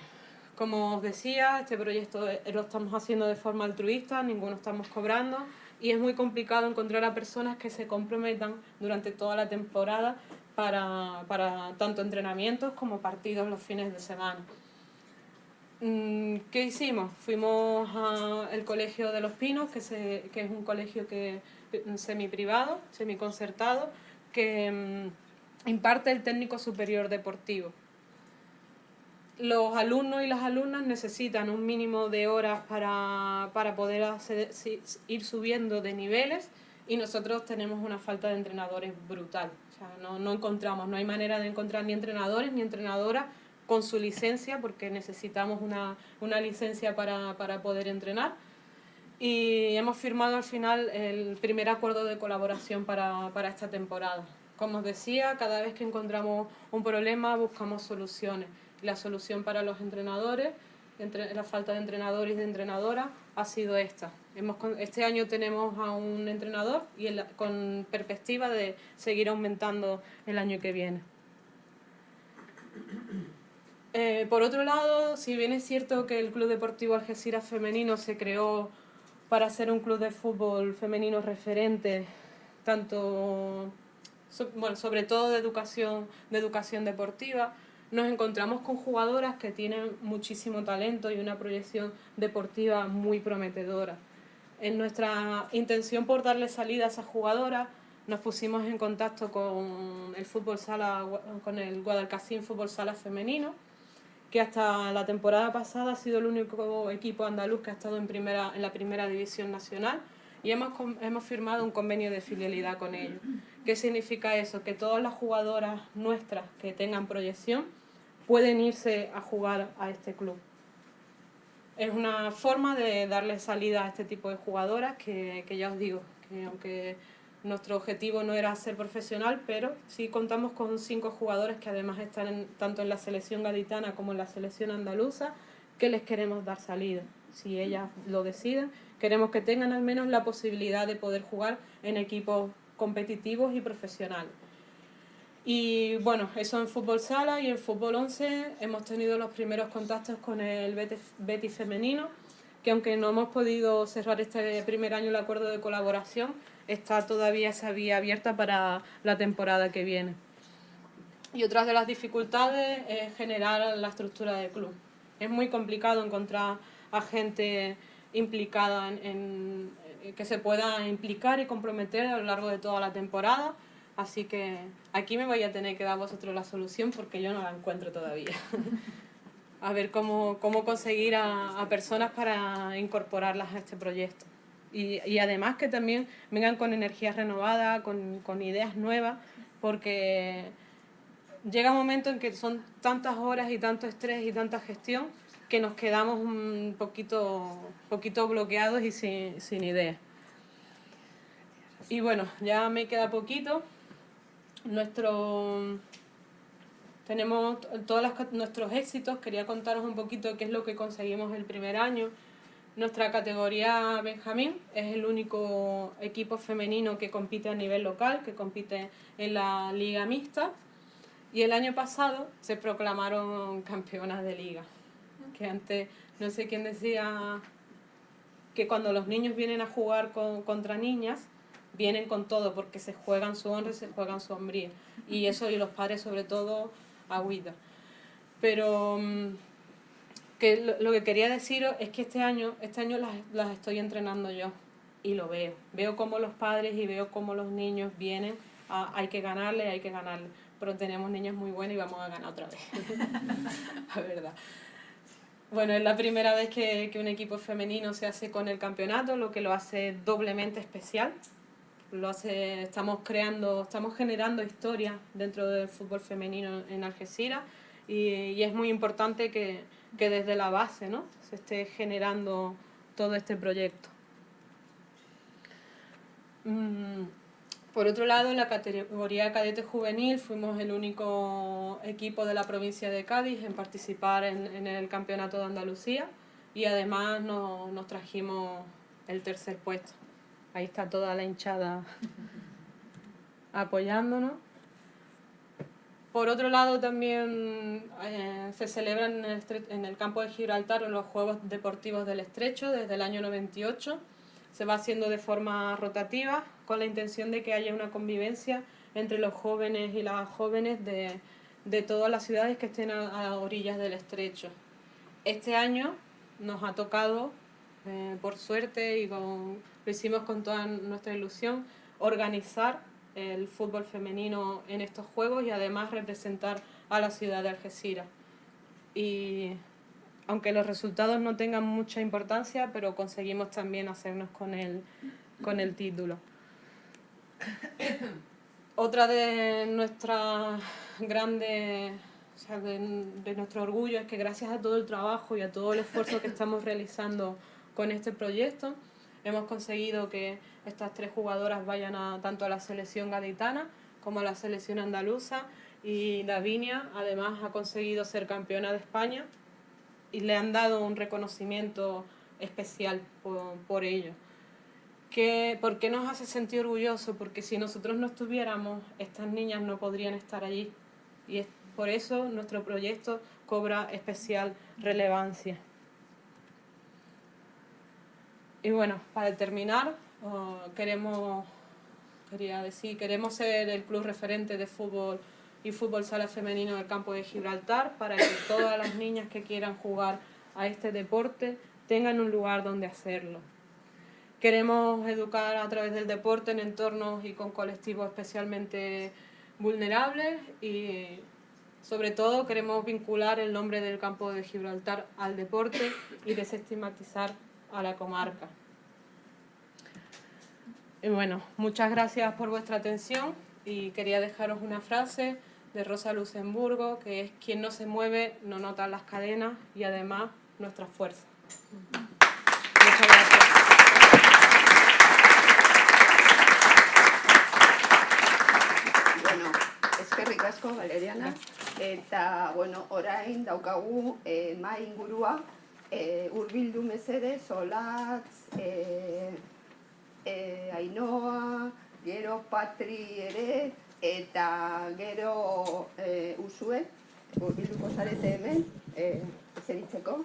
Como os decía, este proyecto lo estamos haciendo de forma altruista, ninguno estamos cobrando y es muy complicado encontrar a personas que se comprometan durante toda la temporada para tanto entrenamientos como partidos los fines de semana. ¿Qué hicimos? Fuimos al Colegio de los Pinos, que es un colegio semiprivado, semiconcertado, que imparte el técnico superior deportivo. Los alumnos y las alumnas necesitan un mínimo de horas para poder ir subiendo de niveles y nosotros tenemos una falta de entrenadores brutal. O sea, no hay manera de encontrar ni entrenadores ni entrenadoras con su licencia, porque necesitamos una licencia para poder entrenar. Y hemos firmado al final el primer acuerdo de colaboración para esta temporada. Como os decía, cada vez que encontramos un problema buscamos soluciones. La solución para los entrenadores, la falta de entrenadores y de entrenadoras, ha sido esta. Este año tenemos a un entrenador y con perspectiva de seguir aumentando el año que viene. Por otro lado, si bien es cierto que el Club Deportivo Algeciras Femenino se creó para ser un club de fútbol femenino referente, sobre todo de educación deportiva, nos encontramos con jugadoras que tienen muchísimo talento y una proyección deportiva muy prometedora. En nuestra intención por darle salida a esas jugadoras, nos pusimos en contacto con el fútbol sala, con el Guadalcacín Fútbol Sala femenino, que hasta la temporada pasada ha sido el único equipo andaluz que ha estado en la primera división nacional, y hemos firmado un convenio de filialidad con ellos. ¿Qué significa eso? Que todas las jugadoras nuestras que tengan proyección pueden irse a jugar a este club. Es una forma de darle salida a este tipo de jugadoras que ya os digo, que aunque nuestro objetivo no era ser profesional, pero sí contamos con 5 jugadores que además están tanto en la selección gaditana como en la selección andaluza, que les queremos dar salida. Si ellas lo deciden, queremos que tengan al menos la posibilidad de poder jugar en equipos competitivos y profesionales. Y bueno, eso en fútbol sala. Y en fútbol 11 hemos tenido los primeros contactos con el Betis femenino, que aunque no hemos podido cerrar este primer año el acuerdo de colaboración, está todavía esa vía abierta para la temporada que viene. Y otra de las dificultades es generar la estructura del club. Es muy complicado encontrar a gente implicada que se pueda implicar y comprometer a lo largo de toda la temporada. Así que aquí me voy a tener que dar vosotros la solución porque yo no la encuentro todavía. A ver cómo conseguir a personas para incorporarlas a este proyecto. Y además que también vengan con energía renovada, con ideas nuevas, porque llega un momento en que son tantas horas y tanto estrés y tanta gestión que nos quedamos un poquito bloqueados y sin ideas. Y bueno, ya me queda poquito. Tenemos todos nuestros éxitos. Quería contaros un poquito qué es lo que conseguimos el primer año. Nuestra categoría Benjamín es el único equipo femenino que compite a nivel local, que compite en la liga mixta. Y el año pasado se proclamaron campeonas de liga. Que antes, no sé quién decía que cuando los niños vienen a jugar contra niñas, vienen con todo, porque se juegan su honra y se juegan su hombría. Y eso, y los padres sobre todo, agüita. Pero que lo que quería deciros es que este año las estoy entrenando yo. Y lo veo. Veo cómo los padres y veo cómo los niños vienen hay que ganarle. Pero tenemos niñas muy buenas y vamos a ganar otra vez. La verdad. Bueno, es la primera vez que un equipo femenino se hace con el campeonato, lo que lo hace doblemente especial. Estamos generando historia dentro del fútbol femenino en Algeciras y es muy importante que desde la base, ¿no?, se esté generando todo este proyecto. Por otro lado, en la categoría cadete juvenil fuimos el único equipo de la provincia de Cádiz en participar en el campeonato de Andalucía y además nos trajimos el tercer puesto. Ahí está toda la hinchada apoyándonos. Por otro lado, también se celebran en el campo de Gibraltar los Juegos Deportivos del Estrecho desde el año 98. Se va haciendo de forma rotativa con la intención de que haya una convivencia entre los jóvenes y las jóvenes de todas las ciudades que estén a orillas del Estrecho. Este año nos ha tocado, por suerte, y lo hicimos con toda nuestra ilusión, organizar el fútbol femenino en estos Juegos y además representar a la ciudad de Algeciras. Y aunque los resultados no tengan mucha importancia, pero conseguimos también hacernos con el título. Otra de nuestras grandes, de nuestro orgullo es que gracias a todo el trabajo y a todo el esfuerzo que estamos realizando con este proyecto, hemos conseguido que estas 3 jugadoras vayan tanto a la selección gaditana como a la selección andaluza, y Davinia además ha conseguido ser campeona de España y le han dado un reconocimiento especial por ello. ¿Por qué nos hace sentir orgullosos? Porque si nosotros no estuviéramos, estas niñas no podrían estar allí. Y por eso nuestro proyecto cobra especial relevancia. Y bueno, para terminar, queremos ser el club referente de fútbol y fútbol sala femenino del campo de Gibraltar para que todas las niñas que quieran jugar a este deporte tengan un lugar donde hacerlo. Queremos educar a través del deporte en entornos y con colectivos especialmente vulnerables y sobre todo queremos vincular el nombre del campo de Gibraltar al deporte y desestigmatizar a la comarca. Y bueno, muchas gracias por vuestra atención y quería dejaros una frase de Rosa Luxemburgo, que es: quien no se mueve no nota las cadenas y además nuestra fuerza. Muchas gracias. Bueno, eskerrik asko Valeriana, eta bueno, orain daukagu mahai ingurua, hurbildu mesedez, Olatz, Ainhoa, gero Patri ere, eta gero Usue, hurbilduko zarete hemen, eseritzeko.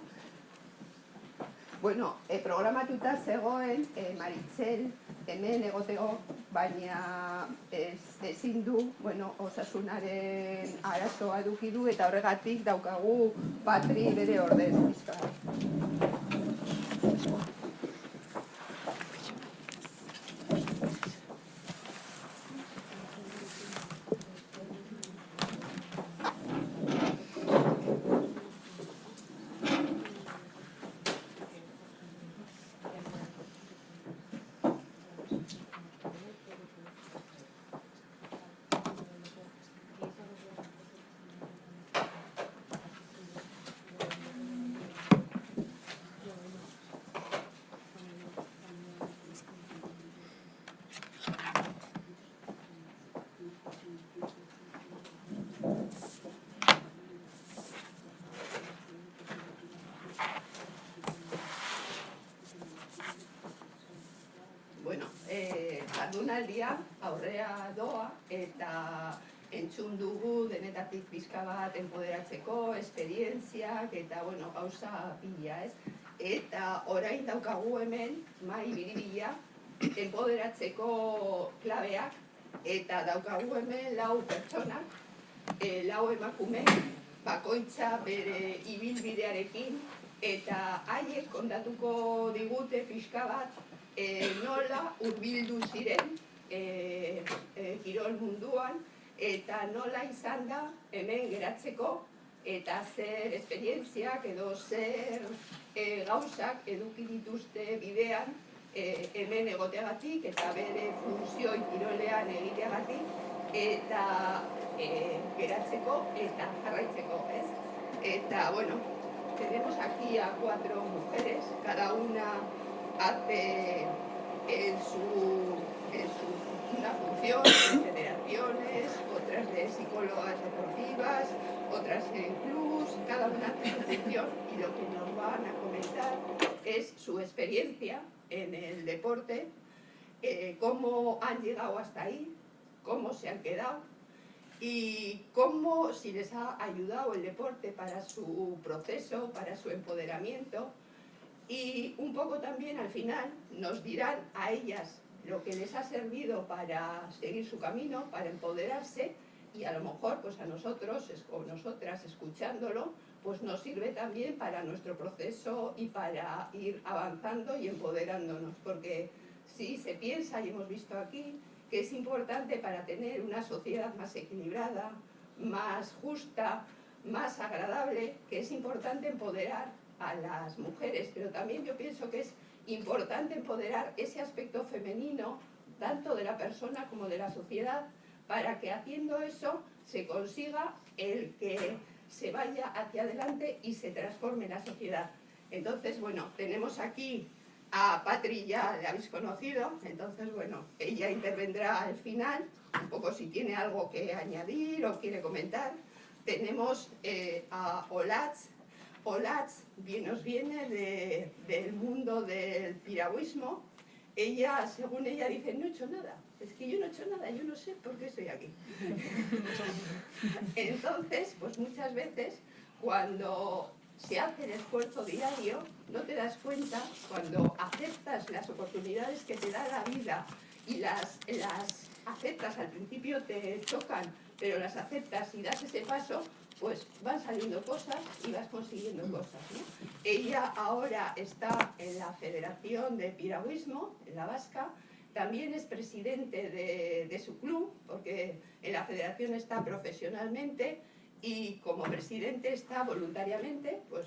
Bueno, programatuta zegoen Maritxell hemen egoteko, baina ezin du, bueno, osasunaren arazoa eduki du eta horregatik daukagu Patri bere ordez pixka. Bueno, jardunaldia aurrea doa eta entzun dugu denetatik pixka bat enpoderatzeko, esperientziak eta bueno, gauza pila, ez? Eta orain daukagu hemen mahai biribila enpoderatzeko klabeak eta daukagu hemen 4 pertsonak, 4 emakume, bakoitza bere ibilbidearekin eta haiek kontatuko digute pixka bat nola hurbildu ziren kirol munduan eta nola izan da hemen geratzeko eta zer esperientziak edo zer gauzak eduki dituzte bidean hemen egoteagatik eta bere funzioi kirolean egiteagatik eta geratzeko eta jarraitzeko, ez? Eta, bueno, tenemos aquí a 4 mujeres, cada una hace una función en federaciones, otras de psicólogas deportivas, otras en clubs, cada una hace su función y lo que nos van a comentar es su experiencia en el deporte, cómo han llegado hasta ahí, cómo se han quedado y cómo, si les ha ayudado el deporte para su proceso, para su empoderamiento. Y un poco también al final nos dirán a ellas lo que les ha servido para seguir su camino, para empoderarse y a lo mejor pues a nosotros o nosotras escuchándolo pues nos sirve también para nuestro proceso y para ir avanzando y empoderándonos, porque sí se piensa y hemos visto aquí que es importante para tener una sociedad más equilibrada, más justa, más agradable, que es importante empoderar a las mujeres, pero también yo pienso que es importante empoderar ese aspecto femenino, tanto de la persona como de la sociedad, para que haciendo eso se consiga el que se vaya hacia adelante y se transforme la sociedad. Entonces, bueno, tenemos aquí a Patri, ya la habéis conocido, entonces, bueno, ella intervendrá al final, un poco si tiene algo que añadir o quiere comentar. Tenemos a Olatz. Olatz nos viene del mundo del piragüismo. Ella, según ella, dice, no he hecho nada. Es que yo no he hecho nada, yo no sé por qué estoy aquí. Entonces, pues muchas veces, cuando se hace el esfuerzo diario, no te das cuenta, cuando aceptas las oportunidades que te da la vida y las aceptas, al principio te chocan pero las aceptas y das ese paso, pues van saliendo cosas y vas consiguiendo cosas, ¿no? Ella ahora está en la Federación de Piragüismo, en la Vasca, también es presidente de su club, porque en la federación está profesionalmente y como presidente está voluntariamente, pues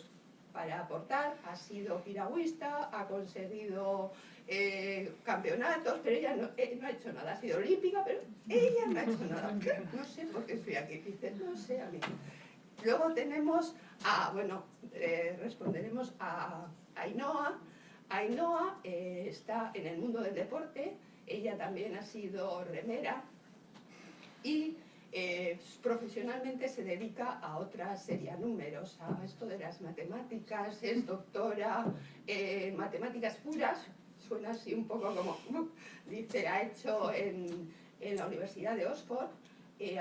para aportar. Ha sido piragüista, ha conseguido campeonatos, pero ella no ha hecho nada. Ha sido olímpica, pero ella no ha hecho nada. No sé por qué estoy aquí, dice, no sé a mí. Luego tenemos responderemos a Ainhoa. Ainhoa está en el mundo del deporte, ella también ha sido remera y profesionalmente se dedica a otra serie de números, a esto de las matemáticas, es doctora en matemáticas puras, suena así un poco como, dice, ha hecho en la Universidad de Oxford,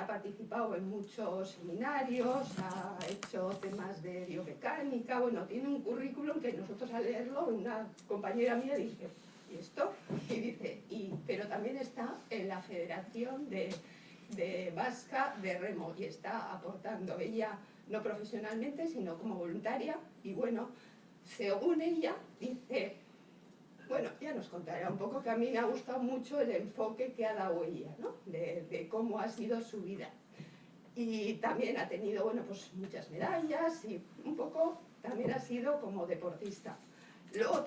ha participado en muchos seminarios, ha hecho temas de biomecánica, bueno, tiene un currículum que nosotros al leerlo, una compañera mía dice, ¿y esto? Y dice, pero también está en la Federación de Vasca de Remo y está aportando, ella no profesionalmente, sino como voluntaria, y bueno, según ella, dice, bueno, ya nos contará un poco, que a mí me ha gustado mucho el enfoque que ha dado ella, ¿no? De cómo ha sido su vida. Y también ha tenido, bueno, pues muchas medallas y un poco también ha sido como deportista. Luego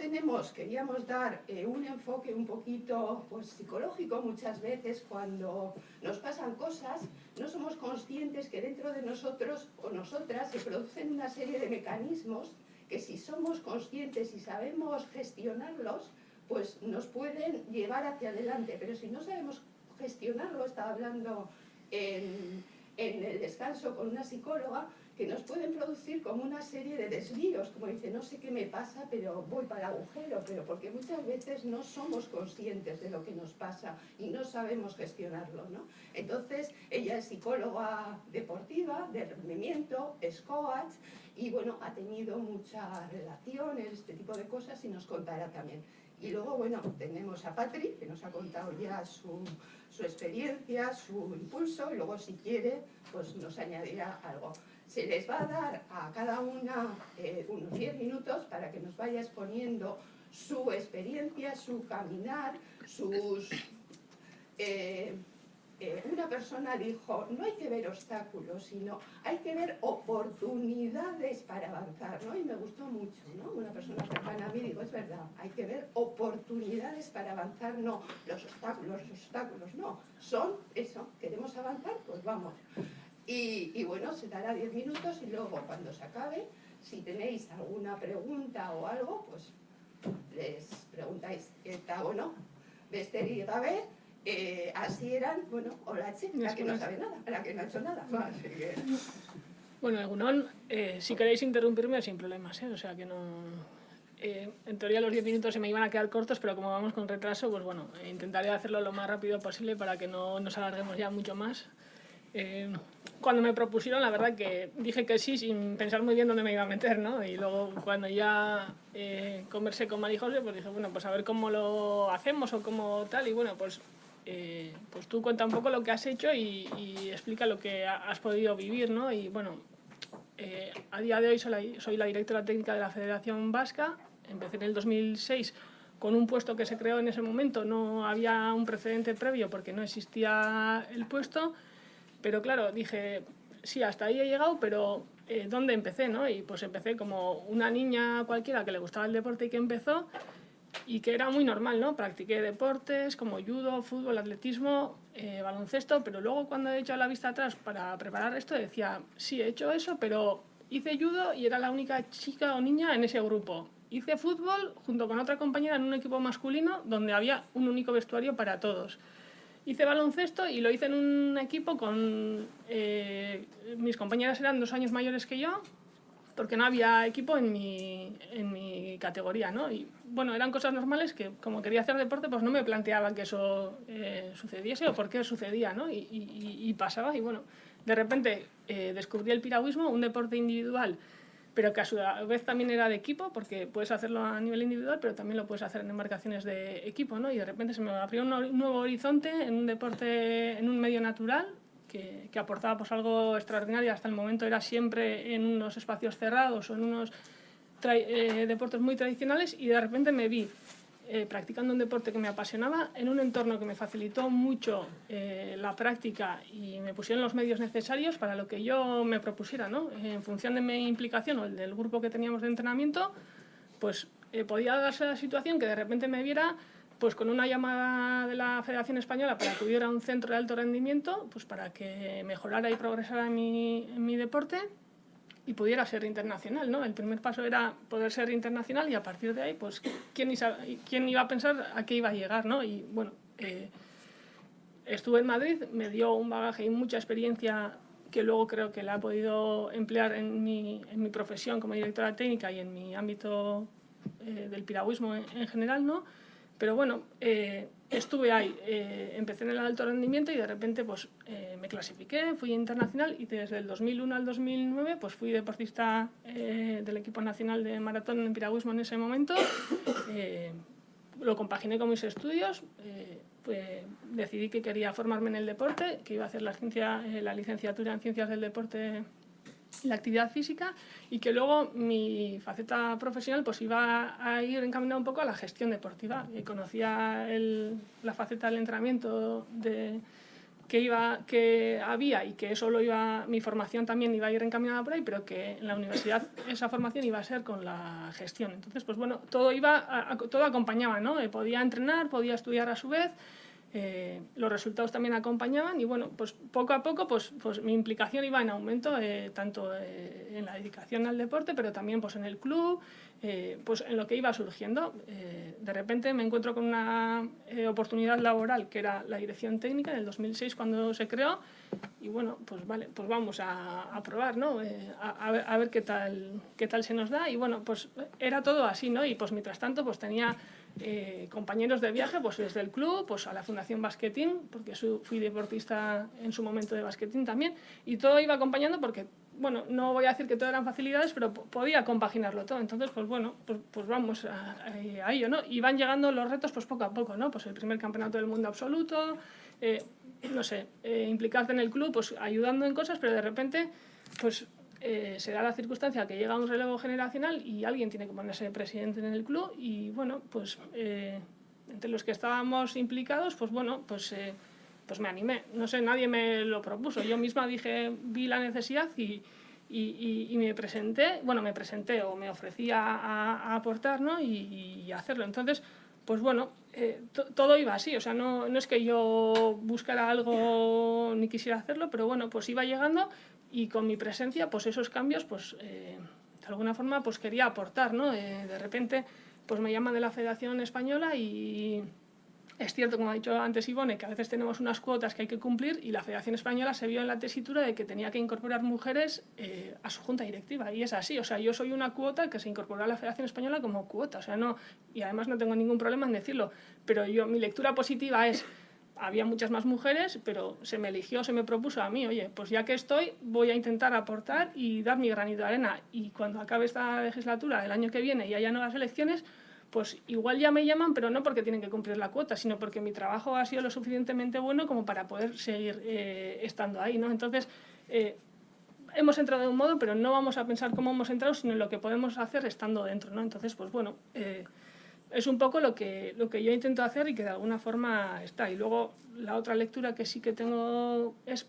queríamos dar un enfoque un poquito pues, psicológico. Muchas veces cuando nos pasan cosas no somos conscientes que dentro de nosotros o nosotras se producen una serie de mecanismos que si somos conscientes y sabemos gestionarlos, pues nos pueden llevar hacia adelante. Pero si no sabemos gestionarlo, estaba hablando en el descanso con una psicóloga, que nos pueden producir como una serie de desvíos, como dice, no sé qué me pasa, pero voy para el agujero, pero porque muchas veces no somos conscientes de lo que nos pasa y no sabemos gestionarlo, ¿no? Entonces, ella es psicóloga deportiva, de rendimiento, es coach, y bueno, ha tenido muchas relaciones, este tipo de cosas, y nos contará también. Y luego, bueno, tenemos a Patri, que nos ha contado ya su experiencia, su impulso, y luego si quiere, pues nos añadirá algo. Se les va a dar a cada una unos 10 minutos para que nos vaya exponiendo su experiencia, su caminar, sus... una persona dijo, no hay que ver obstáculos, sino hay que ver oportunidades para avanzar, ¿no? Y me gustó mucho, ¿no? Una persona cercana a mí dijo, es verdad, hay que ver oportunidades para avanzar, no los obstáculos, no, son eso, queremos avanzar, pues vamos. Y bueno, se dará 10 minutos y luego cuando se acabe, si tenéis alguna pregunta o algo, pues les preguntáis. Eta, bueno, Besteri Gabe, así eran, bueno, Olatxe, la que no sabe nada, la que no ha hecho nada. Así que... Bueno, Egunon, si queréis interrumpirme sin problemas, o sea que no... en teoría los 10 minutos se me iban a quedar cortos, pero como vamos con retraso, pues bueno, intentaré hacerlo lo más rápido posible para que no nos alarguemos ya mucho más. Cuando me propusieron, la verdad que dije que sí sin pensar muy bien dónde me iba a meter, ¿no? Y luego cuando ya conversé con María José, pues dije, bueno, pues a ver cómo lo hacemos o cómo tal, y bueno, pues tú cuenta un poco lo que has hecho y explica lo que has podido vivir, ¿no? Y bueno, a día de hoy soy la directora técnica de la Federación Vasca, empecé en el 2006 con un puesto que se creó en ese momento, no había un precedente previo porque no existía el puesto. Pero claro, dije, sí, hasta ahí he llegado, pero ¿dónde empecé, no? Y pues empecé como una niña cualquiera que le gustaba el deporte y que empezó, y que era muy normal, ¿no? Practiqué deportes como judo, fútbol, atletismo, baloncesto, pero luego cuando he echado la vista atrás para preparar esto decía, sí, he hecho eso, pero hice judo y era la única chica o niña en ese grupo. Hice fútbol junto con otra compañera en un equipo masculino donde había un único vestuario para todos. Hice baloncesto y lo hice en un equipo con... mis compañeras eran 2 años mayores que yo, porque no había equipo en mi categoría, ¿no? Y bueno, eran cosas normales que como quería hacer deporte, pues no me planteaba que eso sucediese o por qué sucedía, ¿no? Y pasaba, y bueno, de repente descubrí el piragüismo, un deporte individual, pero que a su vez también era de equipo, porque puedes hacerlo a nivel individual, pero también lo puedes hacer en embarcaciones de equipo, ¿no? Y de repente se me abrió un nuevo horizonte en un deporte, en un medio natural, que aportaba pues algo extraordinario. Hasta el momento era siempre en unos espacios cerrados o en unos deportes muy tradicionales, y de repente me vi practicando un deporte que me apasionaba en un entorno que me facilitó mucho la práctica y me pusieron los medios necesarios para lo que yo me propusiera, ¿no? En función de mi implicación o el del grupo que teníamos de entrenamiento, pues podía darse la situación que de repente me viera pues con una llamada de la Federación Española para acudir a un centro de alto rendimiento, pues para que mejorara y progresara en mi deporte y pudiera ser internacional, ¿no? El primer paso era poder ser internacional, y a partir de ahí, pues, ¿quién iba a pensar a qué iba a llegar, ¿no? Y bueno, estuve en Madrid, me dio un bagaje y mucha experiencia que luego creo que la he podido emplear en mi profesión como directora técnica y en mi ámbito del piragüismo en general, ¿no? Pero bueno, estuve ahí, empecé en el alto rendimiento y de repente pues me clasifiqué, fui internacional, y desde el 2001 al 2009 pues fui deportista del equipo nacional de maratón en piragüismo en ese momento. Lo compaginé con mis estudios, decidí que quería formarme en el deporte, que iba a hacer la licenciatura en Ciencias del Deporte y la Actividad Física, y que luego mi faceta profesional pues iba a ir encaminada un poco a la gestión deportiva. Conocía la faceta del entrenamiento que había, y que eso mi formación también iba a ir encaminada por ahí, pero que en la universidad esa formación iba a ser con la gestión. Entonces, pues bueno, todo acompañaba, ¿no? Podía entrenar, podía estudiar a su vez. Los resultados también acompañaban, y bueno, pues poco a poco pues mi implicación iba en aumento, tanto en la dedicación al deporte, pero también pues en el club, pues en lo que iba surgiendo. De repente me encuentro con una oportunidad laboral que era la dirección técnica en el 2006 cuando se creó, y bueno, pues vale, pues vamos a probar, ¿no? A ver qué tal se nos da, y bueno, pues era todo así, ¿no? Y pues mientras tanto pues tenía compañeros de viaje pues desde el club pues a la Fundación Basquetín, porque fui deportista en su momento de basquetín también, y todo iba acompañando porque, bueno, no voy a decir que todo eran facilidades, pero podía compaginarlo todo. Entonces, pues bueno, pues vamos a ello, ¿no? Y van llegando los retos pues poco a poco, ¿no? Pues el primer campeonato del mundo absoluto, no sé, implicarte en el club, pues ayudando en cosas, pero de repente, pues se da la circunstancia que llega un relevo generacional y alguien tiene que ponerse presidente en el club, y bueno, pues entre los que estábamos implicados, pues bueno, pues me animé. No sé, nadie me lo propuso. Yo misma vi la necesidad y me presenté o me ofrecí a aportar, ¿no? Y hacerlo. Entonces, pues bueno, todo iba así. O sea, no es que yo buscara algo ni quisiera hacerlo, pero bueno, pues iba llegando, y con mi presencia, pues esos cambios, pues de alguna forma, pues quería aportar, ¿no? De repente, pues me llaman de la Federación Española, y es cierto, como ha dicho antes Ivone, que a veces tenemos unas cuotas que hay que cumplir, y la Federación Española se vio en la tesitura de que tenía que incorporar mujeres a su junta directiva, y es así. O sea, yo soy una cuota que se incorporó a la Federación Española como cuota, o sea, no, y además no tengo ningún problema en decirlo, pero mi lectura positiva es: había muchas más mujeres, pero se me eligió, se me propuso a mí, oye, pues ya que estoy, voy a intentar aportar y dar mi granito de arena, y cuando acabe esta legislatura, el año que viene, y haya nuevas elecciones, pues igual ya me llaman, pero no porque tienen que cumplir la cuota, sino porque mi trabajo ha sido lo suficientemente bueno como para poder seguir estando ahí, ¿no? Entonces, hemos entrado de un modo, pero no vamos a pensar cómo hemos entrado, sino en lo que podemos hacer estando dentro, ¿no? Entonces, pues bueno, es un poco lo que yo intento hacer, y que de alguna forma está. Y luego la otra lectura que sí que tengo es: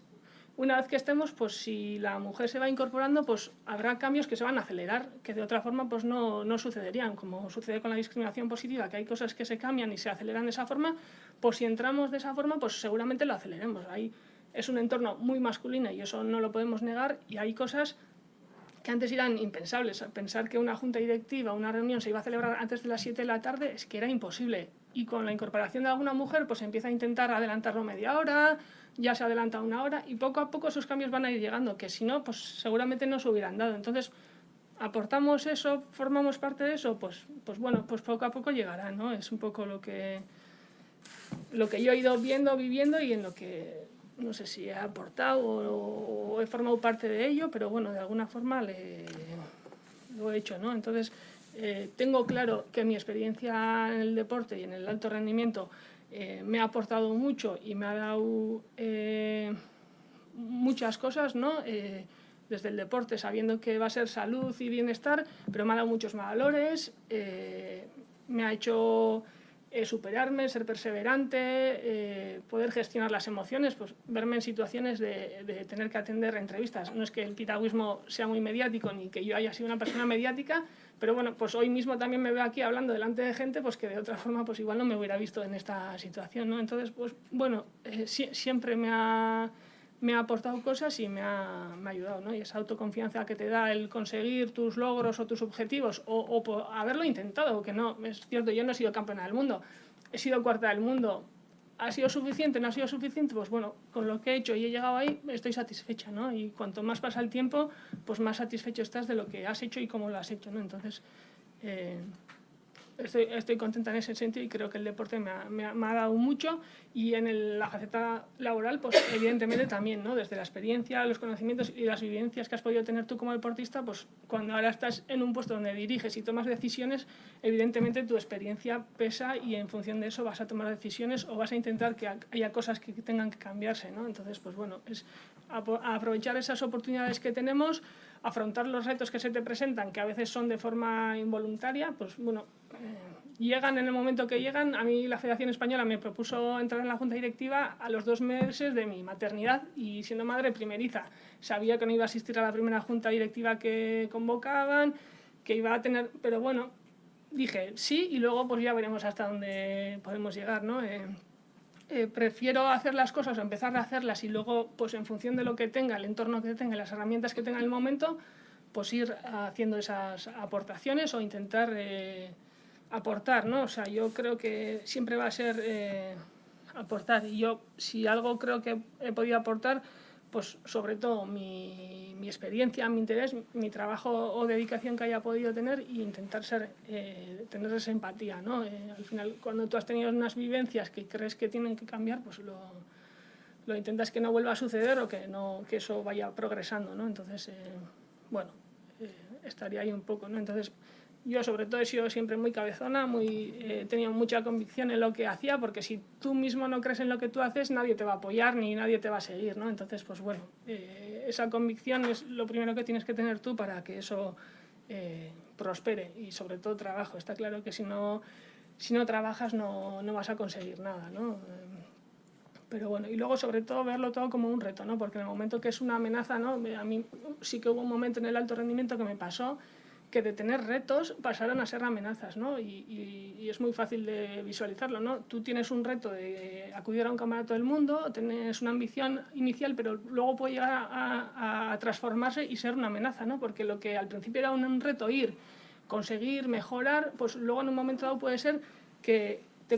una vez que estemos, pues si la mujer se va incorporando, pues habrá cambios que se van a acelerar, que de otra forma pues no sucederían, como sucede con la discriminación positiva, que hay cosas que se cambian y se aceleran de esa forma. Pues si entramos de esa forma, pues seguramente lo aceleremos. Ahí es un entorno muy masculino y eso no lo podemos negar, y hay cosas que antes eran impensables. Pensar que una junta directiva, una reunión se iba a celebrar antes de las 7 de la tarde, es que era imposible. Y con la incorporación de alguna mujer, pues empieza a intentar adelantarlo media hora, ya se adelanta una hora, y poco a poco esos cambios van a ir llegando, que si no, pues seguramente no se hubieran dado. Entonces, aportamos eso, formamos parte de eso, pues bueno, pues poco a poco llegará, ¿no? Es un poco lo que yo he ido viendo, viviendo, y en lo que no sé si he aportado o he formado parte de ello, pero bueno, de alguna forma lo he hecho, ¿no? Entonces, tengo claro que mi experiencia en el deporte y en el alto rendimiento me ha aportado mucho y me ha dado muchas cosas, ¿no? Desde el deporte, sabiendo que va a ser salud y bienestar, pero me ha dado muchos valores, me ha hecho superarme, ser perseverante, poder gestionar las emociones, pues verme en situaciones de tener que atender entrevistas. No es que el piragüismo sea muy mediático ni que yo haya sido una persona mediática, pero bueno, pues hoy mismo también me veo aquí hablando delante de gente pues que de otra forma pues igual no me hubiera visto en esta situación, ¿no? Entonces, pues bueno, siempre me ha aportado cosas y me ha ayudado, ¿no? Y esa autoconfianza que te da el conseguir tus logros o tus objetivos o por haberlo intentado, que no, es cierto, yo no he sido campeona del mundo, he sido cuarta del mundo. ¿Ha sido suficiente? ¿No ha sido suficiente? Pues bueno, con lo que he hecho y he llegado ahí, estoy satisfecha, ¿no? Y cuanto más pasa el tiempo, pues más satisfecho estás de lo que has hecho y cómo lo has hecho, ¿no? Entonces, estoy contenta en ese sentido y creo que el deporte me ha dado mucho, y en la faceta laboral, pues evidentemente también, ¿no? Desde la experiencia, los conocimientos y las vivencias que has podido tener tú como deportista, pues cuando ahora estás en un puesto donde diriges y tomas decisiones, evidentemente tu experiencia pesa y en función de eso vas a tomar decisiones o vas a intentar que haya cosas que tengan que cambiarse, ¿no? Entonces, pues bueno, es aprovechar esas oportunidades que tenemos, afrontar los retos que se te presentan, que a veces son de forma involuntaria, pues bueno, llegan en el momento que llegan. A mí la Federación Española me propuso entrar en la Junta Directiva a los 2 meses de mi maternidad y siendo madre primeriza. Sabía que no iba a asistir a la primera Junta Directiva que convocaban, que iba a tener, pero bueno, dije sí y luego pues ya veremos hasta dónde podemos llegar, ¿no? Prefiero hacer las cosas o empezar a hacerlas y luego, pues en función de lo que tenga, el entorno que tenga, las herramientas que tenga en el momento, pues ir haciendo esas aportaciones o intentar aportar, ¿no? O sea, yo creo que siempre va a ser aportar, y yo si algo creo que he podido aportar, pues sobre todo mi experiencia, mi interés, mi trabajo o dedicación que haya podido tener, e intentar tener esa empatía, ¿no? Al final, cuando tú has tenido unas vivencias que crees que tienen que cambiar, pues lo intentas que no vuelva a suceder o que eso vaya progresando, ¿no? Entonces, bueno, estaría ahí un poco, ¿no? Entonces, yo sobre todo he sido siempre muy cabezona, he tenido mucha convicción en lo que hacía, porque si tú mismo no crees en lo que tú haces, nadie te va a apoyar ni nadie te va a seguir, ¿no? Entonces, pues bueno, esa convicción es lo primero que tienes que tener tú para que eso prospere, y sobre todo trabajo. Está claro que si no trabajas no vas a conseguir nada, ¿no? Pero bueno, y luego sobre todo verlo todo como un reto, ¿no? Porque en el momento que es una amenaza, ¿no? A mí sí que hubo un momento en el alto rendimiento que me pasó que de tener retos pasaron a ser amenazas, ¿no? Y es muy fácil de visualizarlo, ¿no? Tú tienes un reto de acudir a un campeonato del mundo, tienes una ambición inicial, pero luego puede llegar a transformarse y ser una amenaza, ¿no? Porque lo que al principio era un reto conseguir, mejorar, pues luego en un momento dado puede ser que te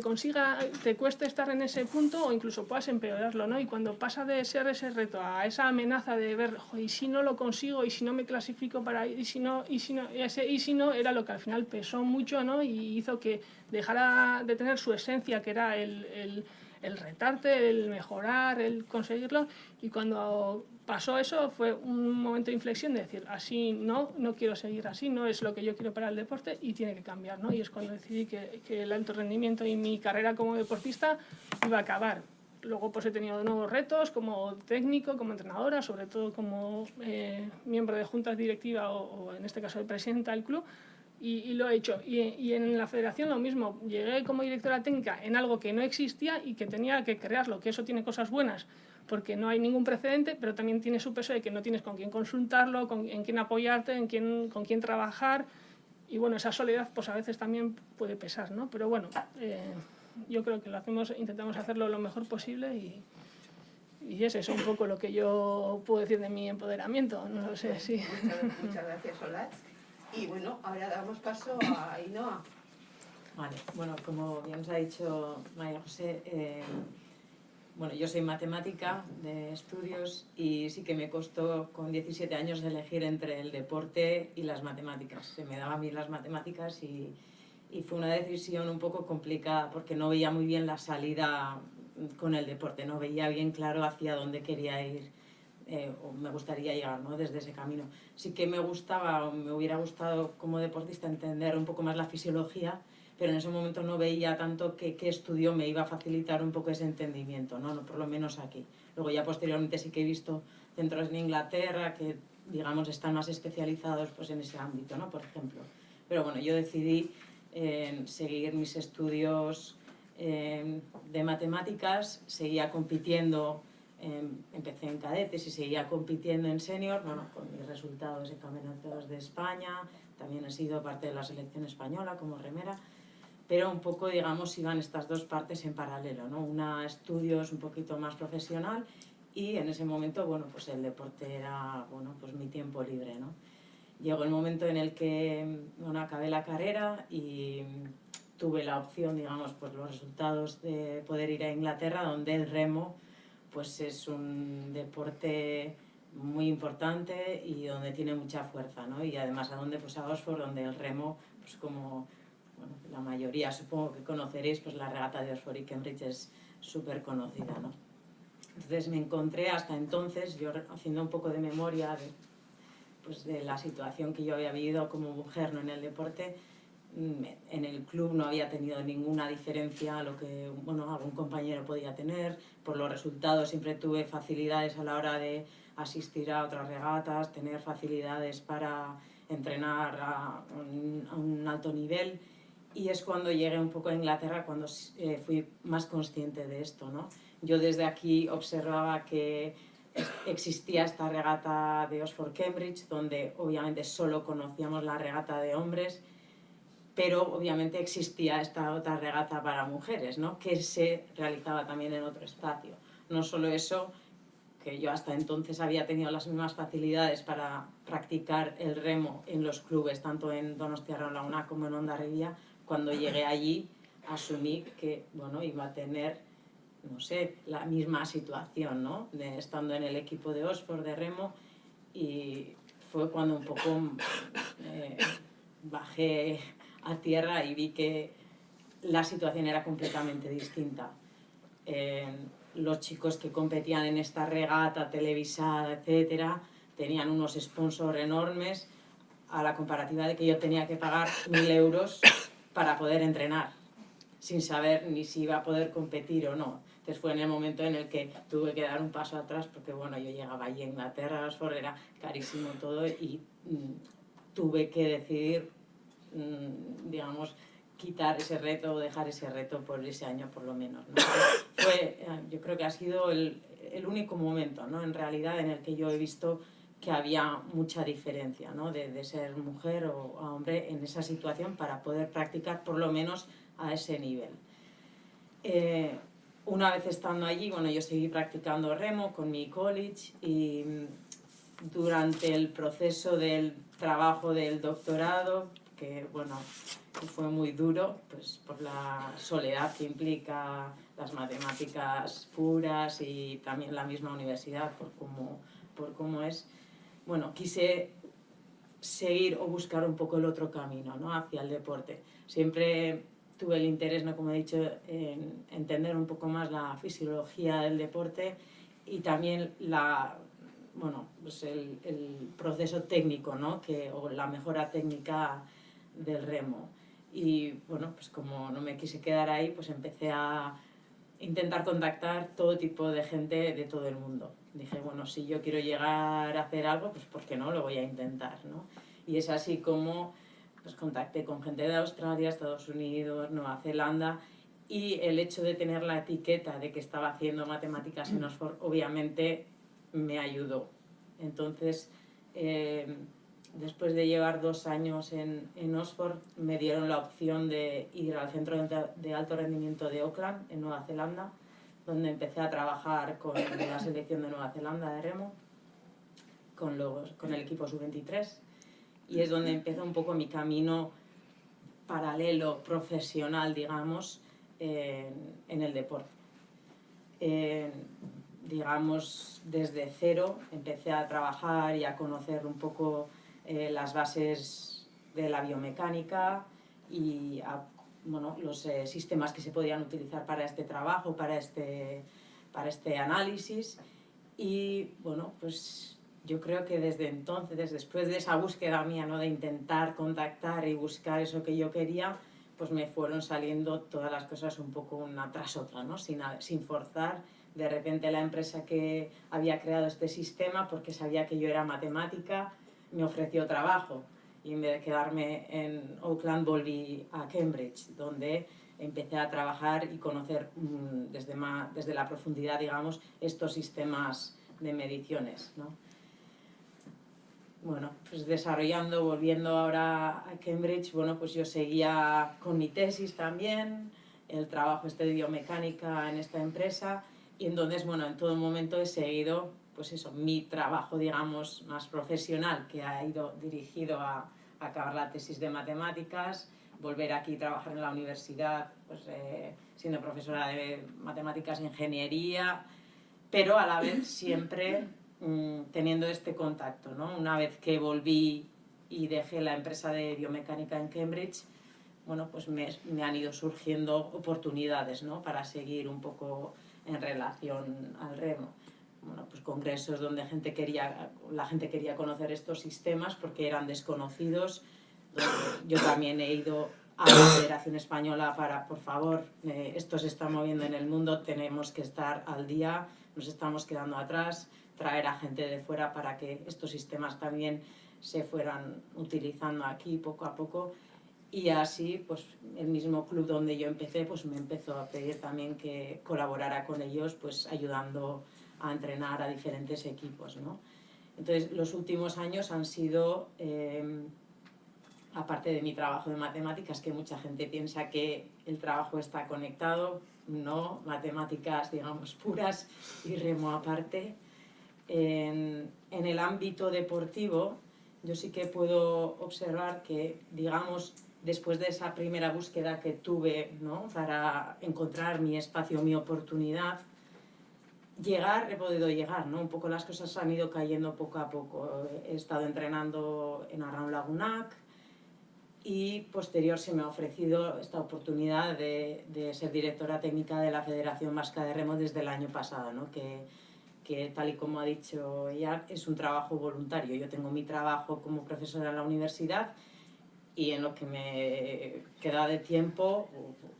cueste estar en ese punto o incluso puedas empeorarlo, ¿no? Y cuando pasa de ser ese reto a esa amenaza de ver, y si no lo consigo, y si no me clasifico para ir, y si no, era lo que al final pesó mucho, ¿no? Y hizo que dejara de tener su esencia, que era el retarte, el mejorar, el conseguirlo. Y cuando pasó eso fue un momento de inflexión de decir, así no quiero seguir así, no es lo que yo quiero para el deporte y tiene que cambiar, ¿no? Y es cuando decidí que el alto rendimiento y mi carrera como deportista iba a acabar. Luego pues he tenido nuevos retos como técnico, como entrenadora, sobre todo como miembro de juntas directivas o en este caso de presidenta del club, y lo he hecho. Y en la federación lo mismo, llegué como directora técnica en algo que no existía y que tenía que crearlo, que eso tiene cosas buenas, porque no hay ningún precedente, pero también tiene su peso de que no tienes con quién consultarlo, en quién apoyarte, con quién trabajar, y bueno, esa soledad pues a veces también puede pesar, ¿no? Pero bueno, yo creo que intentamos hacerlo lo mejor posible y es eso un poco lo que yo puedo decir de mi empoderamiento, no lo sé, sí. Muchas gracias, Solange. Y bueno, ahora damos paso a Ainhoa. Vale, bueno, como bien os ha dicho María José, bueno, yo soy matemática de estudios y sí que me costó con 17 años elegir entre el deporte y las matemáticas. Se me daban bien las matemáticas y fue una decisión un poco complicada porque no veía muy bien la salida con el deporte, no veía bien claro hacia dónde quería ir o me gustaría llegar, ¿no? Desde ese camino. Sí que me gustaba o me hubiera gustado como deportista entender un poco más la fisiología, pero en ese momento no veía tanto qué estudio me iba a facilitar un poco ese entendimiento, ¿no? Por lo menos aquí. Luego ya posteriormente sí que he visto centros en Inglaterra que, digamos, están más especializados pues, en ese ámbito, ¿no? Por ejemplo. Pero bueno, yo decidí seguir mis estudios de matemáticas, seguía compitiendo, empecé en cadetes y seguía compitiendo en senior, bueno, con mis resultados en campeonatos de España, también he sido parte de la selección española como remera, pero un poco, digamos, iban estas dos partes en paralelo, ¿no? Una estudios un poquito más profesional y en ese momento, bueno, pues el deporte era, bueno, pues mi tiempo libre, ¿no? Llegó el momento en el que, bueno, acabé la carrera y tuve la opción, digamos, pues los resultados de poder ir a Inglaterra, donde el remo, pues es un deporte muy importante y donde tiene mucha fuerza, ¿no? Y además a donde, pues a Oxford, donde el remo, pues como bueno, la mayoría supongo que conoceréis, pues la regata de Oxford y Cambridge es súper conocida, ¿no? Entonces me encontré hasta entonces, yo haciendo un poco de memoria pues de la situación que yo había vivido como mujer, ¿no? En el deporte, en el club no había tenido ninguna diferencia a lo que bueno, algún compañero podía tener. Por los resultados siempre tuve facilidades a la hora de asistir a otras regatas, tener facilidades para entrenar a un alto nivel. Y es cuando llegué un poco a Inglaterra cuando fui más consciente de esto, ¿no? Yo desde aquí observaba que existía esta regata de Oxford-Cambridge, donde obviamente solo conocíamos la regata de hombres, pero obviamente existía esta otra regata para mujeres, ¿no? Que se realizaba también en otro espacio. No solo eso, que yo hasta entonces había tenido las mismas facilidades para practicar el remo en los clubes, tanto en Donostiarra-Launa como en Hondarribia. Cuando llegué allí asumí que bueno, iba a tener, no sé, la misma situación, ¿no? Estando en el equipo de Oxford de remo, y fue cuando un poco bajé a tierra y vi que la situación era completamente distinta. Los chicos que competían en esta regata televisada, etcétera, tenían unos sponsors enormes a la comparativa de que yo tenía que pagar 1.000 euros para poder entrenar, sin saber ni si iba a poder competir o no. Entonces fue en el momento en el que tuve que dar un paso atrás, porque bueno, yo llegaba allí a Inglaterra, Oxford, era carísimo todo y tuve que decidir, digamos, quitar ese reto o dejar ese reto por ese año por lo menos, ¿no? Yo creo que ha sido el único momento, ¿no? En realidad en el que yo he visto que había mucha diferencia, ¿no? de ser mujer o hombre en esa situación para poder practicar por lo menos a ese nivel. Una vez estando allí, bueno, yo seguí practicando remo con mi college y durante el proceso del trabajo del doctorado, que bueno, fue muy duro, pues por la soledad que implica las matemáticas puras y también la misma universidad por cómo es, bueno, quise seguir o buscar un poco el otro camino, ¿no? Hacia el deporte. Siempre tuve el interés, ¿no? Como he dicho, en entender un poco más la fisiología del deporte y también pues el proceso técnico, ¿no? O la mejora técnica del remo. Y bueno, pues como no me quise quedar ahí, pues empecé a intentar contactar todo tipo de gente de todo el mundo. Dije, bueno, si yo quiero llegar a hacer algo, pues ¿por qué no? Lo voy a intentar, ¿no? Y es así como pues contacté con gente de Australia, Estados Unidos, Nueva Zelanda, y el hecho de tener la etiqueta de que estaba haciendo matemáticas en Oxford obviamente me ayudó. Entonces, después de llevar 2 años en Oxford, me dieron la opción de ir al Centro de Alto Rendimiento de Auckland, en Nueva Zelanda, donde empecé a trabajar con la selección de Nueva Zelanda de remo, con el equipo sub-23, y es donde empezó un poco mi camino paralelo, profesional, digamos, en el deporte. Digamos, desde cero empecé a trabajar y a conocer un poco las bases de la biomecánica y los sistemas que se podían utilizar para este trabajo, para este análisis. Y bueno, pues yo creo que desde entonces, después de esa búsqueda mía, ¿no? De intentar contactar y buscar eso que yo quería, pues me fueron saliendo todas las cosas un poco una tras otra, ¿no? Sin forzar. De repente la empresa que había creado este sistema, porque sabía que yo era matemática, me ofreció trabajo. Y en vez de quedarme en Auckland, volví a Cambridge, donde empecé a trabajar y conocer desde la profundidad, digamos, estos sistemas de mediciones, ¿no? Bueno, pues volviendo ahora a Cambridge, bueno, pues yo seguía con mi tesis también, el trabajo de biomecánica en esta empresa, y entonces, bueno, en todo momento he seguido, pues eso, mi trabajo, digamos, más profesional, que ha ido dirigido a acabar la tesis de matemáticas, volver aquí a trabajar en la universidad, pues siendo profesora de matemáticas e ingeniería, pero a la vez siempre teniendo este contacto, ¿no? Una vez que volví y dejé la empresa de biomecánica en Cambridge, bueno, pues me han ido surgiendo oportunidades, ¿no? Para seguir un poco en relación al remo. Bueno, pues congresos donde la gente quería conocer estos sistemas porque eran desconocidos. Yo también he ido a la Federación Española para, por favor, esto se está moviendo en el mundo, tenemos que estar al día, nos estamos quedando atrás, traer a gente de fuera para que estos sistemas también se fueran utilizando aquí poco a poco. Y así, pues el mismo club donde yo empecé, pues me empezó a pedir también que colaborara con ellos, pues ayudando a entrenar a diferentes equipos, ¿no? Entonces, los últimos años han sido, aparte de mi trabajo de matemáticas, que mucha gente piensa que el trabajo está conectado, no, matemáticas, digamos, puras y remo aparte. En el ámbito deportivo, yo sí que puedo observar que, digamos, después de esa primera búsqueda que tuve, ¿no? Para encontrar mi espacio, mi oportunidad, he podido llegar, ¿no? Un poco las cosas han ido cayendo poco a poco. He estado entrenando en Arraun Lagunac y posterior se me ha ofrecido esta oportunidad de ser directora técnica de la Federación Vasca de Remo desde el año pasado, ¿no? Que tal y como ha dicho ella, es un trabajo voluntario. Yo tengo mi trabajo como profesora en la universidad y en lo que me queda de tiempo,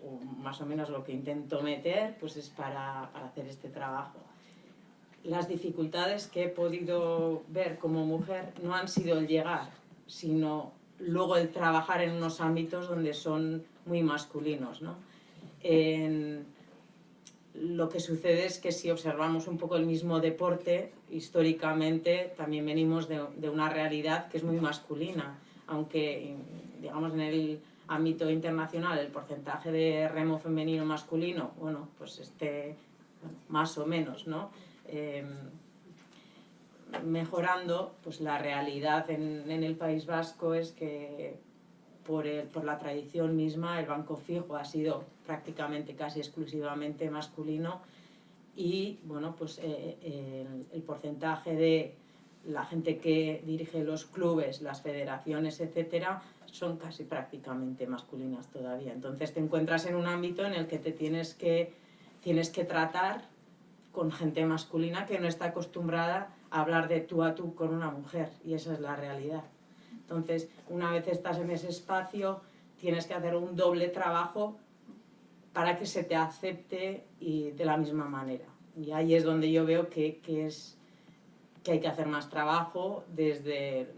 o más o menos lo que intento meter, pues es para hacer este trabajo. Las dificultades que he podido ver como mujer no han sido el llegar, sino luego el trabajar en unos ámbitos donde son muy masculinos, ¿no? Lo que sucede es que si observamos un poco el mismo deporte, históricamente también venimos de una realidad que es muy masculina, aunque, digamos, en el ámbito internacional el porcentaje de remo femenino masculino, bueno, pues más o menos, ¿no? Mejorando, pues la realidad en el País Vasco es que por la tradición misma el banco fijo ha sido prácticamente casi exclusivamente masculino y bueno, pues el porcentaje de la gente que dirige los clubes, las federaciones, etcétera, son casi prácticamente masculinas todavía. Entonces te encuentras en un ámbito en el que tienes que tratar con gente masculina que no está acostumbrada a hablar de tú a tú con una mujer, y esa es la realidad. Entonces, una vez estás en ese espacio, tienes que hacer un doble trabajo para que se te acepte y de la misma manera. Y ahí es donde yo veo que hay que hacer más trabajo desde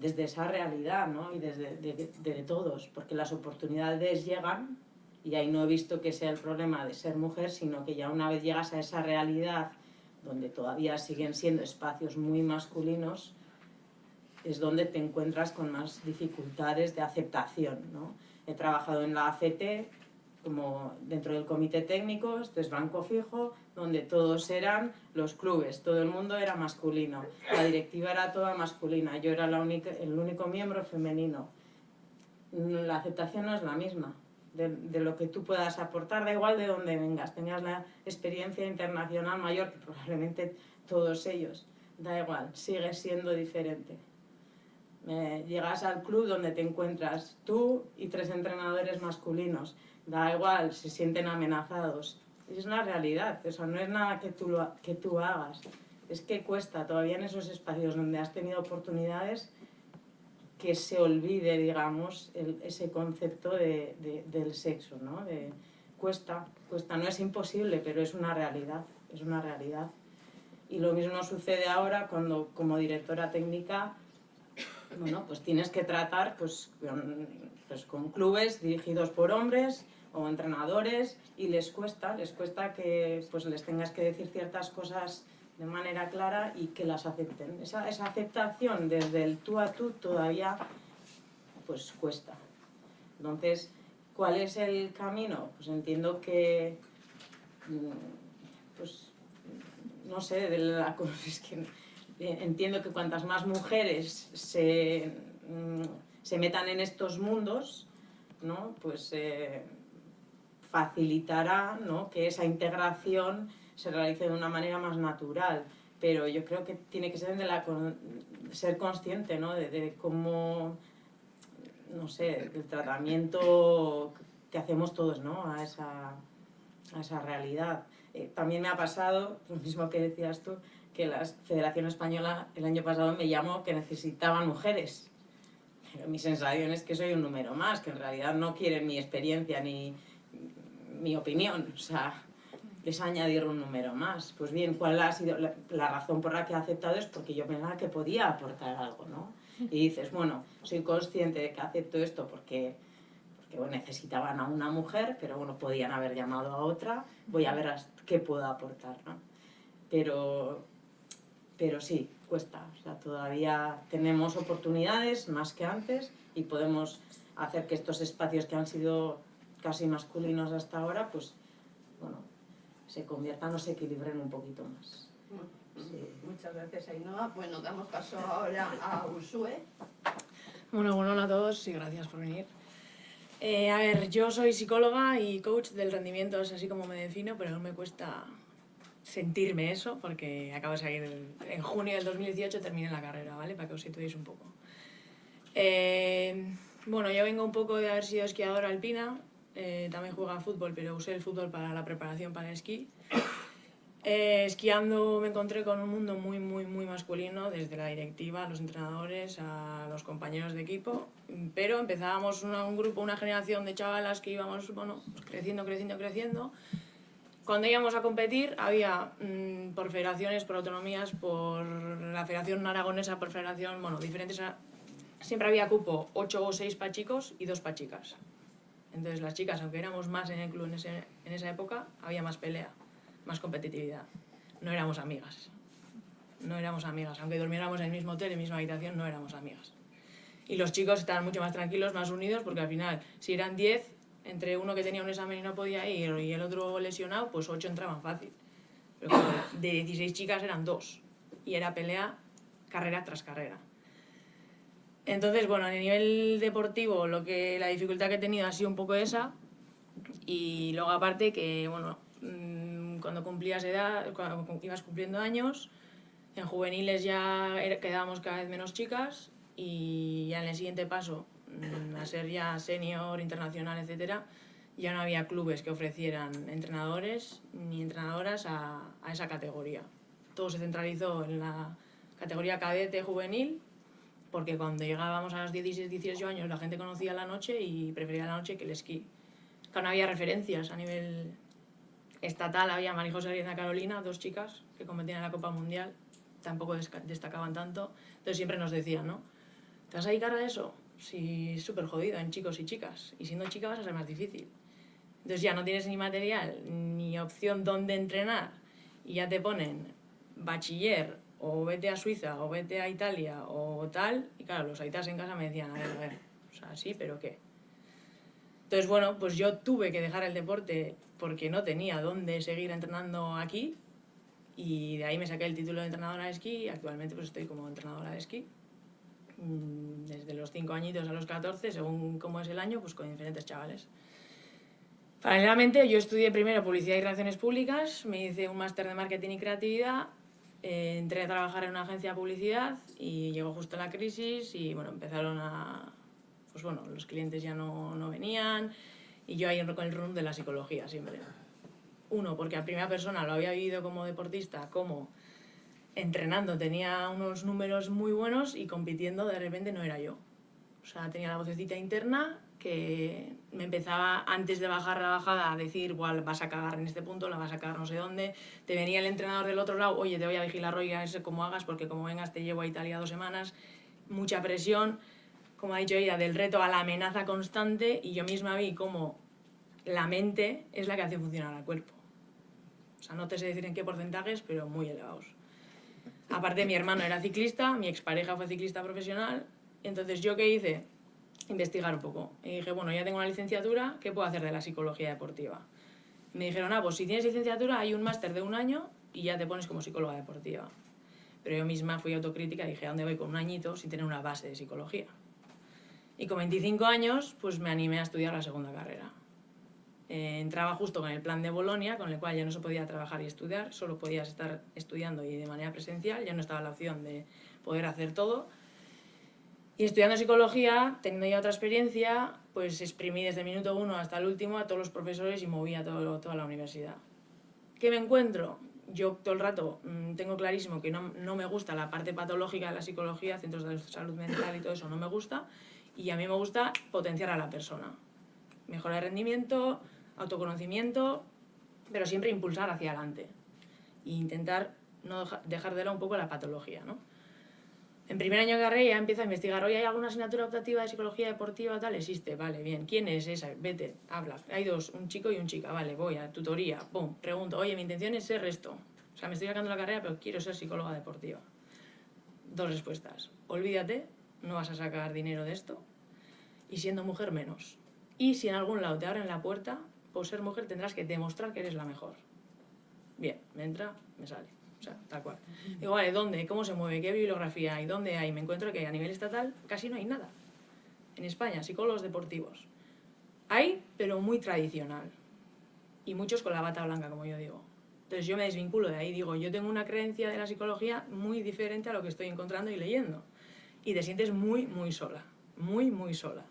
esa realidad, ¿no? Y de todos, porque las oportunidades llegan, y ahí no he visto que sea el problema de ser mujer, sino que ya una vez llegas a esa realidad donde todavía siguen siendo espacios muy masculinos, es donde te encuentras con más dificultades de aceptación, ¿no? He trabajado en la ACT como dentro del comité técnico, esto es banco fijo, donde todos eran los clubes, todo el mundo era masculino, la directiva era toda masculina, yo era el único miembro femenino. La aceptación no es la misma de lo que tú puedas aportar, da igual de dónde vengas, tengas la experiencia internacional mayor que probablemente todos ellos, da igual, sigue siendo diferente. Llegas al club donde te encuentras tú y 3 entrenadores masculinos, da igual, se sienten amenazados. Es una realidad, o sea, no es nada que tú hagas, es que cuesta todavía en esos espacios donde has tenido oportunidades, que se olvide, digamos, ese concepto del sexo, ¿no? Cuesta, no es imposible, pero es una realidad. Y lo mismo sucede ahora cuando como directora técnica, bueno, pues tienes que tratar pues con clubes dirigidos por hombres o entrenadores y les cuesta que pues les tengas que decir ciertas cosas de manera clara y que las acepten. Esa aceptación desde el tú a tú todavía pues cuesta. Entonces, ¿cuál es el camino? Pues entiendo que, pues, no sé, es que entiendo que cuantas más mujeres se metan en estos mundos, ¿no? Pues facilitará, ¿no? Que esa integración se realice de una manera más natural. Pero yo creo que tiene que ser ser consciente, ¿no? De cómo, no sé, el tratamiento que hacemos todos, ¿no? a esa realidad. También me ha pasado, lo mismo que decías tú, que la Federación Española el año pasado me llamó que necesitaban mujeres. Pero mi sensación es que soy un número más, que en realidad no quieren mi experiencia ni mi opinión. O sea, es añadir un número más. Pues bien, ¿cuál ha sido la razón por la que he aceptado? Es porque yo pensaba que podía aportar algo, ¿no? Y dices, bueno, soy consciente de que acepto esto porque bueno, necesitaban a una mujer, pero bueno, podían haber llamado a otra, voy a ver qué puedo aportar, ¿no? Pero sí, cuesta, o sea, todavía tenemos oportunidades más que antes y podemos hacer que estos espacios que han sido casi masculinos hasta ahora, pues, bueno, se conviertan o se equilibren un poquito más. Sí. Muchas gracias, Ainhoa. Bueno, damos paso ahora a Uxue. Bueno, hola a todos y gracias por venir. A ver, yo soy psicóloga y coach del rendimiento, es así como me defino, pero no me cuesta sentirme eso porque acabo de salir en junio del 2018, terminé la carrera, ¿vale? Para que os situéis un poco. Bueno, yo vengo un poco de haber sido esquiadora alpina, también jugaba fútbol, pero usé el fútbol para la preparación para el esquí. Esquiando me encontré con un mundo muy masculino, desde la directiva, los entrenadores, a los compañeros de equipo, pero empezábamos un grupo, una generación de chavalas que íbamos, bueno, pues creciendo. Cuando íbamos a competir había por federaciones, por autonomías, por la Federación Aragonesa, por federación, bueno, diferentes, siempre había cupo 8 o 6 para chicos y 2 para chicas. Entonces las chicas, aunque éramos más en el club en esa época, había más pelea, más competitividad. No éramos amigas, aunque durmiéramos en el mismo hotel, en la misma habitación, no éramos amigas. Y los chicos estaban mucho más tranquilos, más unidos, porque al final, si eran 10, entre uno que tenía un examen y no podía ir y el otro lesionado, pues 8 entraban fácil. Pero claro, de 16 chicas eran 2 y era pelea carrera tras carrera. Entonces, bueno, a nivel deportivo, la dificultad que he tenido ha sido un poco esa. Y luego aparte que, bueno, cuando cumplías edad, cuando ibas cumpliendo años, en juveniles ya quedábamos cada vez menos chicas y ya en el siguiente paso, a ser ya senior, internacional, etcétera, ya no había clubes que ofrecieran entrenadores ni entrenadoras a esa categoría. Todo se centralizó en la categoría cadete juvenil, porque cuando llegábamos a los 16, 18 años la gente conocía la noche y prefería la noche que el esquí. Claro, no había referencias a nivel estatal, había María José y Ana Carolina, 2 chicas que competían en la Copa Mundial, tampoco destacaban tanto, entonces siempre nos decían, ¿no? ¿Te vas a dedicar a eso? Sí, es súper jodido en chicos y chicas, y siendo chica vas a ser más difícil. Entonces ya no tienes ni material, ni opción dónde entrenar, y ya te ponen bachiller, o vete a Suiza, o vete a Italia, o tal, y claro, los aitas en casa me decían, a ver, o sea, sí, pero ¿qué? Entonces, bueno, pues yo tuve que dejar el deporte porque no tenía dónde seguir entrenando aquí, y de ahí me saqué el título de entrenadora de esquí, y actualmente pues estoy como entrenadora de esquí, desde los 5 añitos a los 14, según cómo es el año, pues con diferentes chavales. Paralelamente, yo estudié primero Publicidad y Relaciones Públicas, me hice un máster de Marketing y Creatividad, entré a trabajar en una agencia de publicidad y llegó justo la crisis y bueno, empezaron pues bueno, los clientes ya no venían y yo ahí con el rumbo de la psicología siempre. Uno, porque a primera persona lo había vivido como deportista, como entrenando tenía unos números muy buenos y compitiendo de repente no era yo. O sea, tenía la vocecita interna que me empezaba, antes de bajar la bajada, a decir, igual vas a cagar en este punto, la vas a cagar no sé dónde. Te venía el entrenador del otro lado, oye, te voy a vigilar hoy, a ver cómo hagas, porque como vengas te llevo a Italia 2 semanas. Mucha presión, como ha dicho ella, del reto a la amenaza constante, y yo misma vi cómo la mente es la que hace funcionar al cuerpo. O sea, no te sé decir en qué porcentajes, pero muy elevados. Aparte, mi hermano era ciclista, mi expareja fue ciclista profesional, entonces, ¿yo qué hice? Investigar un poco. Y dije, bueno, ya tengo una licenciatura, ¿qué puedo hacer de la psicología deportiva? Y me dijeron, pues si tienes licenciatura hay un máster de 1 año y ya te pones como psicóloga deportiva. Pero yo misma fui autocrítica y dije, ¿a dónde voy con 1 añito sin tener una base de psicología? Y con 25 años, pues me animé a estudiar la segunda carrera. Entraba justo con el plan de Bolonia, con el cual ya no se podía trabajar y estudiar, solo podías estar estudiando y de manera presencial, ya no estaba la opción de poder hacer todo. Y estudiando psicología, teniendo ya otra experiencia, pues exprimí desde el minuto 1 hasta el último a todos los profesores y moví a toda la universidad. ¿Qué me encuentro? Yo todo el rato tengo clarísimo que no me gusta la parte patológica de la psicología, centros de salud mental y todo eso no me gusta, y a mí me gusta potenciar a la persona. Mejora de rendimiento, autoconocimiento, pero siempre impulsar hacia adelante. E intentar no dejar de lado un poco la patología, ¿no? En primer año de carrera ya empiezo a investigar, oye, ¿hay alguna asignatura optativa de psicología deportiva tal? Existe, vale, bien. ¿Quién es esa? Vete, habla. Hay 2, un chico y una chica, vale, voy a tutoría, pum, pregunto, oye, mi intención es ser esto. O sea, me estoy sacando la carrera, pero quiero ser psicóloga deportiva. 2 respuestas. Olvídate, no vas a sacar dinero de esto. Y siendo mujer, menos. Y si en algún lado te abren la puerta, por ser mujer tendrás que demostrar que eres la mejor. Bien, me entra, me sale. O sea, tal cual. Digo, vale, ¿dónde? ¿Cómo se mueve? ¿Qué bibliografía hay? ¿Dónde hay? Me encuentro que a nivel estatal casi no hay nada. En España, psicólogos deportivos. Hay, pero muy tradicional. Y muchos con la bata blanca, como yo digo. Entonces yo me desvinculo de ahí. Digo, yo tengo una creencia de la psicología muy diferente a lo que estoy encontrando y leyendo. Y te sientes muy, muy sola. Muy, muy sola.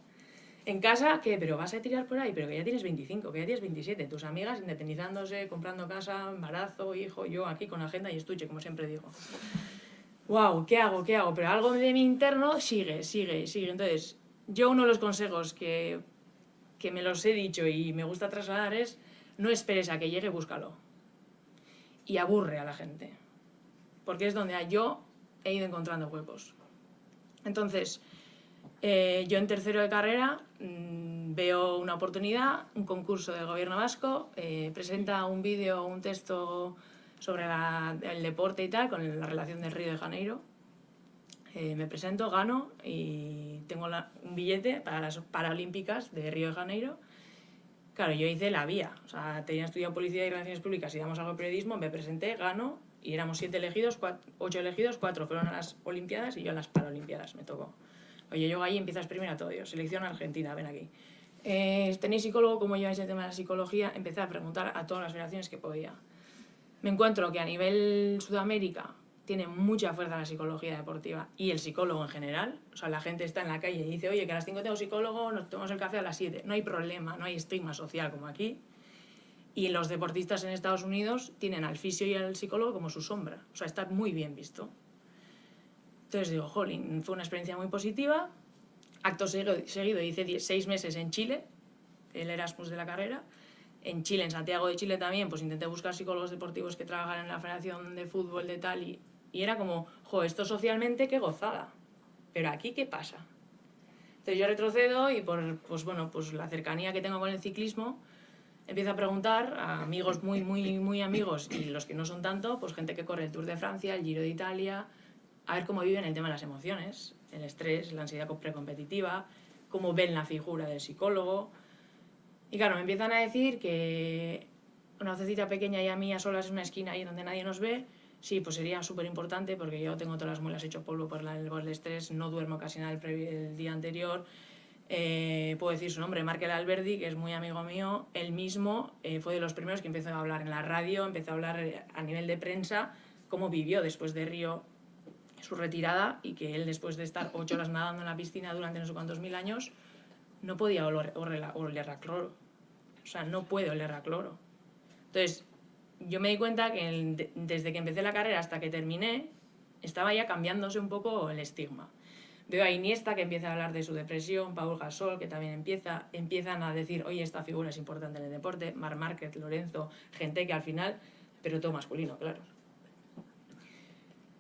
En casa, ¿qué? Pero vas a tirar por ahí, pero que ya tienes 25, que ya tienes 27. Tus amigas independizándose, comprando casa, embarazo, hijo, yo aquí con agenda y estuche, como siempre digo. Wow, ¿qué hago? ¿Qué hago? Pero algo de mi interno sigue. Entonces, yo uno de los consejos que me los he dicho y me gusta trasladar es, no esperes a que llegue, búscalo. Y aburre a la gente. Porque es donde yo he ido encontrando huecos. Entonces, yo en tercero de carrera veo una oportunidad, un concurso del gobierno vasco, presenta un vídeo, un texto sobre el deporte y tal, con la relación del Río de Janeiro. Me presento, gano y tengo un billete para las Paralímpicas de Río de Janeiro. Claro, yo hice la vía, o sea, tenía estudiado Publicidad y Relaciones Públicas y damos algo de periodismo, me presenté, gano y éramos 7 elegidos, 8 elegidos, 4 fueron a las Olimpiadas y yo a las Paralimpiadas, me tocó. Oye, yo ahí empiezas primero a todo, yo, selección Argentina, ven aquí. ¿Tenéis psicólogo? ¿Cómo lleváis el tema de la psicología? Empecé a preguntar a todas las federaciones que podía. Me encuentro que a nivel Sudamérica tiene mucha fuerza la psicología deportiva y el psicólogo en general. O sea, la gente está en la calle y dice, oye, que a las 5 tengo psicólogo, nos tomamos el café a las 7. No hay problema, no hay estigma social como aquí. Y los deportistas en Estados Unidos tienen al fisio y al psicólogo como su sombra. O sea, está muy bien visto. Entonces digo, jolín, fue una experiencia muy positiva. Acto seguido hice 6 meses en Chile, el Erasmus de la carrera. En Chile, en Santiago de Chile también, pues intenté buscar psicólogos deportivos que trabajaran en la Federación de Fútbol de tal y era como, esto socialmente qué gozada. Pero aquí, ¿qué pasa? Entonces yo retrocedo y por pues la cercanía que tengo con el ciclismo, empiezo a preguntar a amigos muy, muy, muy amigos y los que no son tanto, pues gente que corre el Tour de Francia, el Giro de Italia, a ver cómo viven el tema de las emociones, el estrés, la ansiedad precompetitiva, cómo ven la figura del psicólogo. Y claro, me empiezan a decir que una vocecita pequeña y a mí a solas en una esquina ahí donde nadie nos ve, sí, pues sería súper importante porque yo tengo todas las muelas hecho polvo por el estrés, no duermo casi nada el día anterior. Puedo decir su nombre, Markel Alberdi, que es muy amigo mío. Él mismo fue de los primeros que empezó a hablar en la radio, empezó a hablar a nivel de prensa, cómo vivió después de Río su retirada y que él después de estar 8 horas nadando en la piscina durante no sé cuántos mil años no podía oler a cloro. O sea, no puede oler a cloro. Entonces, yo me di cuenta que desde que empecé la carrera hasta que terminé, estaba ya cambiándose un poco el estigma. Veo a Iniesta que empieza a hablar de su depresión, Paul Gasol que también empiezan a decir, oye, esta figura es importante en el deporte, Marc Márquez, Lorenzo, gente que al final, pero todo masculino, claro.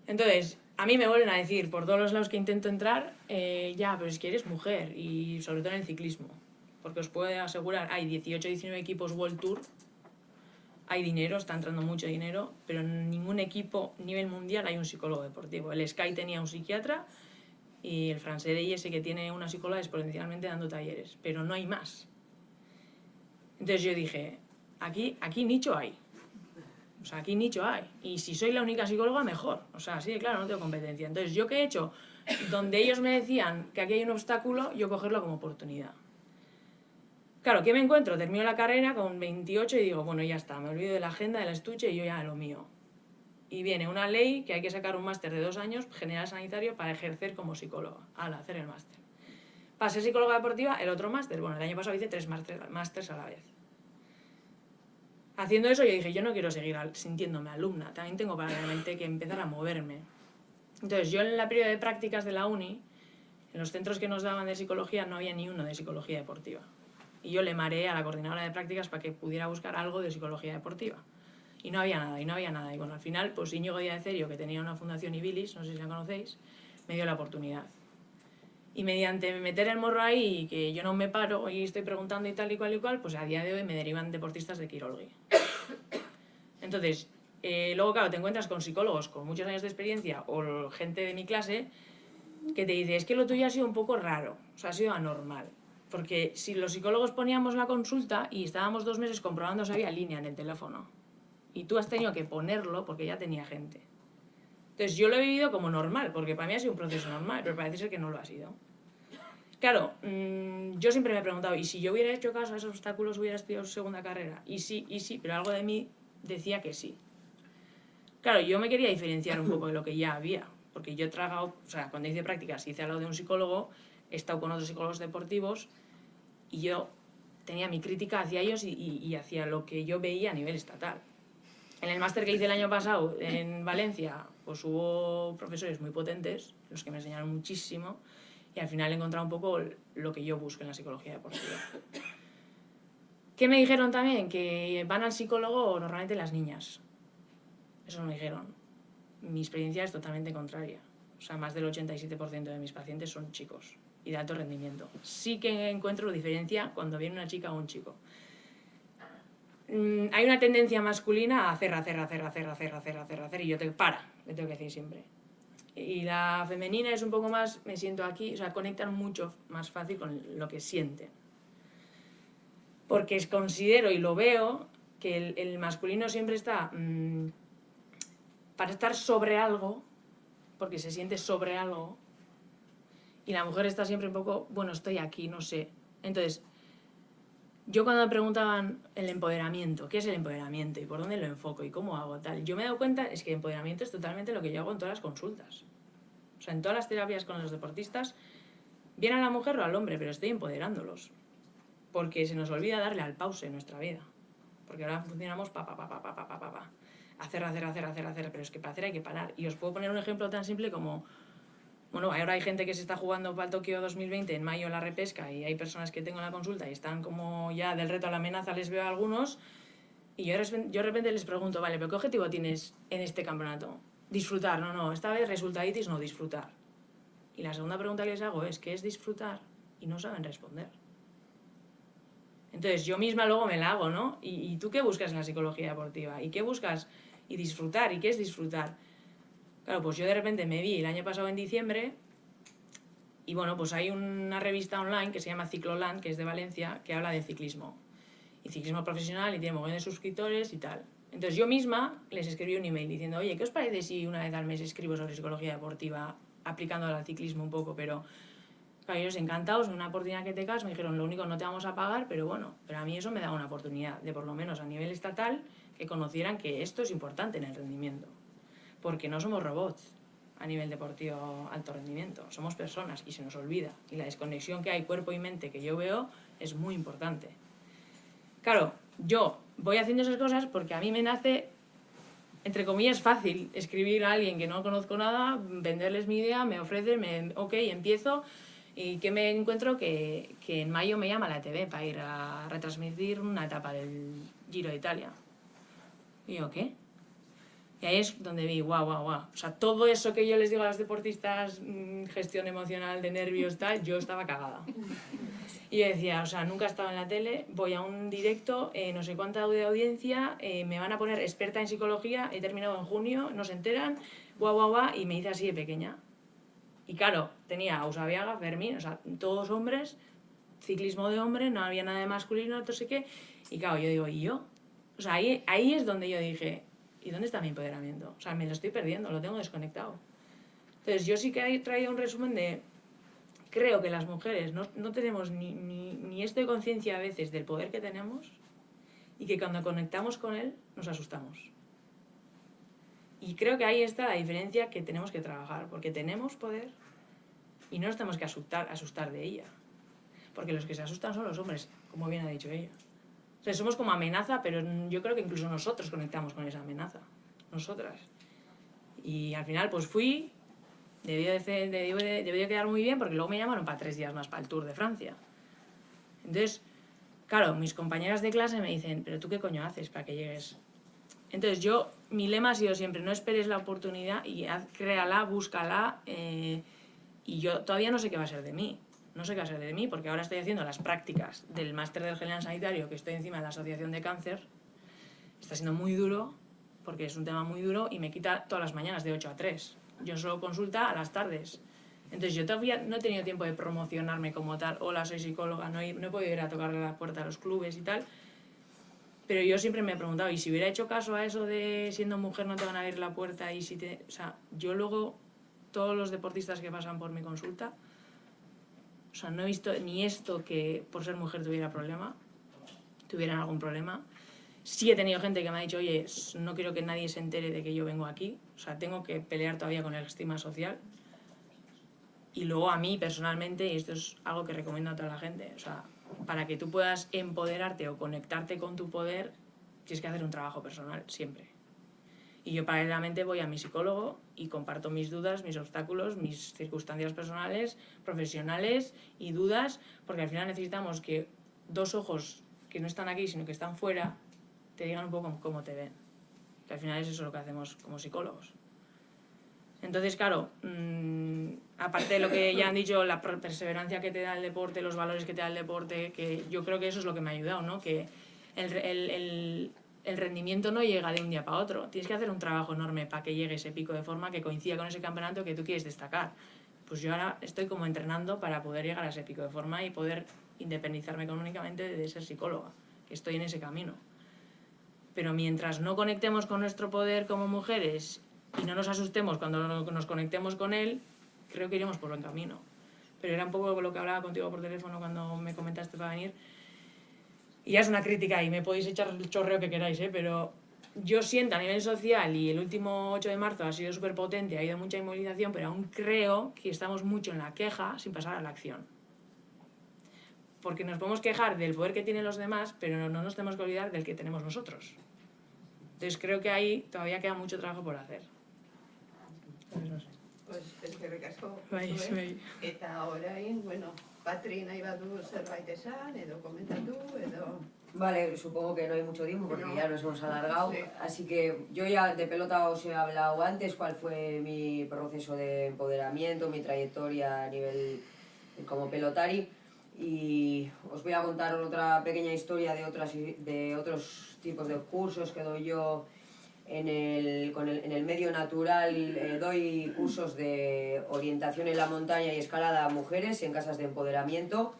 Entonces, a mí me vuelven a decir, por todos los lados que intento entrar, ya, pero es que eres mujer, y sobre todo en el ciclismo. Porque os puedo asegurar, hay 18-19 equipos World Tour, hay dinero, está entrando mucho dinero, pero en ningún equipo a nivel mundial hay un psicólogo deportivo. El Sky tenía un psiquiatra y el France DIS que tiene una psicóloga exponencialmente dando talleres, pero no hay más. Entonces yo dije, aquí nicho hay. O sea, aquí nicho hay. Y si soy la única psicóloga, mejor. O sea, sí, claro, no tengo competencia. Entonces, ¿yo qué he hecho? Donde ellos me decían que aquí hay un obstáculo, yo cogerlo como oportunidad. Claro, ¿qué me encuentro? Termino la carrera con 28 y digo, bueno, ya está, me olvido de la agenda, del estuche y yo ya lo mío. Y viene una ley que hay que sacar un máster de 2 años, general sanitario, para ejercer como psicóloga. Hacer el máster. Para ser psicóloga deportiva, el otro máster. Bueno, el año pasado hice 3 másters a la vez. Haciendo eso yo dije, yo no quiero seguir sintiéndome alumna, también tengo paralelamente que empezar a moverme. Entonces yo en la periodo de prácticas de la uni, en los centros que nos daban de psicología no había ni uno de psicología deportiva. Y yo le mareé a la coordinadora de prácticas para que pudiera buscar algo de psicología deportiva. Y no había nada, y no había nada. Y bueno, al final, pues Íñigo Díaz de Cerio, que tenía una fundación Ibilis, no sé si la conocéis, me dio la oportunidad. Y mediante meter el morro ahí, que yo no me paro y estoy preguntando y tal y cual, pues a día de hoy me derivan deportistas de Quirolgui. Entonces, luego claro, te encuentras con psicólogos con muchos años de experiencia o gente de mi clase que te dice, es que lo tuyo ha sido un poco raro, o sea, ha sido anormal. Porque si los psicólogos poníamos la consulta y estábamos 2 meses comprobando si había línea en el teléfono, y tú has tenido que ponerlo porque ya tenía gente. Entonces yo lo he vivido como normal, porque para mí ha sido un proceso normal, pero parece ser que no lo ha sido. Claro, yo siempre me he preguntado, ¿y si yo hubiera hecho caso a esos obstáculos hubiera estudiado segunda carrera? Y sí, pero algo de mí decía que sí. Claro, yo me quería diferenciar un poco de lo que ya había, porque yo he tragado, o sea, cuando hice prácticas hice al lado de un psicólogo, he estado con otros psicólogos deportivos y yo tenía mi crítica hacia ellos y hacia lo que yo veía a nivel estatal. En el máster que hice el año pasado en Valencia, pues hubo profesores muy potentes, los que me enseñaron muchísimo, y al final he encontrado un poco lo que yo busco en la psicología deportiva. ¿Qué me dijeron también? Que van al psicólogo normalmente las niñas. Eso me dijeron. Mi experiencia es totalmente contraria. O sea, más del 87% de mis pacientes son chicos y de alto rendimiento. Sí que encuentro diferencia cuando viene una chica o un chico. Hay una tendencia masculina a hacer, y yo le tengo que decir siempre. Y la femenina es un poco más, me siento aquí, o sea, conectan mucho más fácil con lo que sienten. Porque considero y lo veo que el masculino siempre está para estar sobre algo, porque se siente sobre algo, y la mujer está siempre un poco, bueno, estoy aquí, no sé. Entonces, yo cuando me preguntaban el empoderamiento, ¿qué es el empoderamiento? ¿Y por dónde lo enfoco? ¿Y cómo hago tal? Yo me he dado cuenta, es que el empoderamiento es totalmente lo que yo hago en todas las consultas. O sea, en todas las terapias con los deportistas, bien a la mujer o al hombre, pero estoy empoderándolos. Porque se nos olvida darle al pause en nuestra vida. Porque ahora funcionamos hacer, pero es que para hacer hay que parar. Y os puedo poner un ejemplo tan simple como, bueno, ahora hay gente que se está jugando para el Tokio 2020 en mayo la repesca y hay personas que tengo en la consulta y están como ya del reto a la amenaza, les veo a algunos y yo de repente les pregunto, vale, ¿pero qué objetivo tienes en este campeonato? Disfrutar, no, esta vez resultaditis, no, disfrutar. Y la segunda pregunta que les hago es, ¿qué es disfrutar? Y no saben responder. Entonces yo misma luego me la hago, ¿no? ¿Y tú qué buscas en la psicología deportiva? ¿Y qué buscas? Y disfrutar, ¿y qué es disfrutar? Claro, pues yo de repente me vi el año pasado en diciembre y bueno, pues hay una revista online que se llama Cicloland, que es de Valencia, que habla de ciclismo. Y ciclismo profesional y tiene mogollón de suscriptores y tal. Entonces yo misma les escribí un email diciendo, oye, ¿qué os parece si una vez al mes escribo sobre psicología deportiva aplicándola al ciclismo un poco? Pero claro, ellos encantados, una oportunidad que te das, me dijeron, lo único, no te vamos a pagar, pero bueno, pero a mí eso me da una oportunidad de por lo menos a nivel estatal que conocieran que esto es importante en el rendimiento. Porque no somos robots a nivel deportivo alto rendimiento, somos personas y se nos olvida. Y la desconexión que hay cuerpo y mente que yo veo es muy importante. Claro, yo voy haciendo esas cosas porque a mí me nace entre comillas, fácil escribir a alguien que no conozco nada, venderles mi idea, me ofrecen, ok, empiezo, y que me encuentro que en mayo me llama la TV para ir a retransmitir una etapa del Giro de Italia. Y yo, ¿qué? Y ahí es donde vi, guau. O sea, todo eso que yo les digo a los deportistas, gestión emocional, de nervios, tal, yo estaba cagada. Y yo decía, o sea, nunca he estado en la tele, voy a un directo, no sé cuánta de audiencia, me van a poner experta en psicología, he terminado en junio, no se enteran, guau, y me hice así de pequeña. Y claro, tenía a Usabiaga, Fermín, o sea, todos hombres, ciclismo de hombre, no había nada de masculino, no sé qué. Y claro, yo digo, ¿y yo? O sea, ahí es donde yo dije, ¿y dónde está mi empoderamiento? O sea, me lo estoy perdiendo, lo tengo desconectado. Entonces, yo sí que he traído un resumen de... Creo que las mujeres no tenemos ni esto de conciencia a veces del poder que tenemos y que cuando conectamos con él nos asustamos. Y creo que ahí está la diferencia que tenemos que trabajar, porque tenemos poder y no nos tenemos que asustar de ella. Porque los que se asustan son los hombres, como bien ha dicho ella. O sea, somos como amenaza, pero yo creo que incluso nosotros conectamos con esa amenaza. Nosotras. Y al final pues fui, debió de quedar muy bien, porque luego me llamaron para 3 días más para el Tour de Francia. Entonces, claro, mis compañeras de clase me dicen, ¿pero tú qué coño haces para que llegues? Entonces mi lema ha sido siempre, no esperes la oportunidad y créala, búscala, y yo todavía no sé qué va a ser de mí. No sé qué va a ser de mí, porque ahora estoy haciendo las prácticas del máster del General Sanitario, que estoy encima de la Asociación de Cáncer. Está siendo muy duro, porque es un tema muy duro y me quita todas las mañanas de 8 a 3. Yo solo consulta a las tardes. Entonces yo todavía no he tenido tiempo de promocionarme como tal. Hola, soy psicóloga, no he podido ir a tocarle la puerta a los clubes y tal. Pero yo siempre me he preguntado, ¿y si hubiera hecho caso a eso de siendo mujer no te van a abrir la puerta? Y si te... O sea, yo luego, todos los deportistas que pasan por mi consulta, o sea, no he visto ni esto que por ser mujer tuvieran algún problema. Sí he tenido gente que me ha dicho, oye, no quiero que nadie se entere de que yo vengo aquí. O sea, tengo que pelear todavía con el estigma social. Y luego a mí, personalmente, y esto es algo que recomiendo a toda la gente, o sea, para que tú puedas empoderarte o conectarte con tu poder, tienes que hacer un trabajo personal, siempre. Y yo paralelamente voy a mi psicólogo y comparto mis dudas, mis obstáculos, mis circunstancias personales, profesionales y dudas, porque al final necesitamos que 2 ojos que no están aquí, sino que están fuera, te digan un poco cómo te ven. Que al final es eso lo que hacemos como psicólogos. Entonces, claro, aparte de lo que ya han dicho, la perseverancia que te da el deporte, los valores que te da el deporte, que yo creo que eso es lo que me ha ayudado, ¿no? Que el rendimiento no llega de un día para otro. Tienes que hacer un trabajo enorme para que llegue ese pico de forma que coincida con ese campeonato que tú quieres destacar. Pues yo ahora estoy como entrenando para poder llegar a ese pico de forma y poder independizarme económicamente de ser psicóloga, que estoy en ese camino. Pero mientras no conectemos con nuestro poder como mujeres y no nos asustemos cuando nos conectemos con él, creo que iremos por buen camino. Pero era un poco lo que hablaba contigo por teléfono cuando me comentaste para venir. Y ya es una crítica y me podéis echar el chorreo que queráis, pero yo siento a nivel social, y el último 8 de marzo ha sido súper potente, ha habido mucha inmovilización, pero aún creo que estamos mucho en la queja sin pasar a la acción. Porque nos podemos quejar del poder que tienen los demás, pero no nos tenemos que olvidar del que tenemos nosotros. Entonces creo que ahí todavía queda mucho trabajo por hacer. Pues no sé. Pues eskerrik asko. Bai. Eta orain, bueno, Patri nahi badu zerbait esan, edo komentatu, edo... Vale, supongo que no hay mucho tiempo porque No. ya nos hemos alargado. Sí. Así que yo ya de pelota os he hablado antes cuál fue mi proceso de empoderamiento, mi trayectoria a nivel como pelotari. Y os voy a contar otra pequeña historia de otros tipos de cursos que doy yo en el medio natural. Doy cursos de orientación en la montaña y escalada a mujeres en casas de empoderamiento.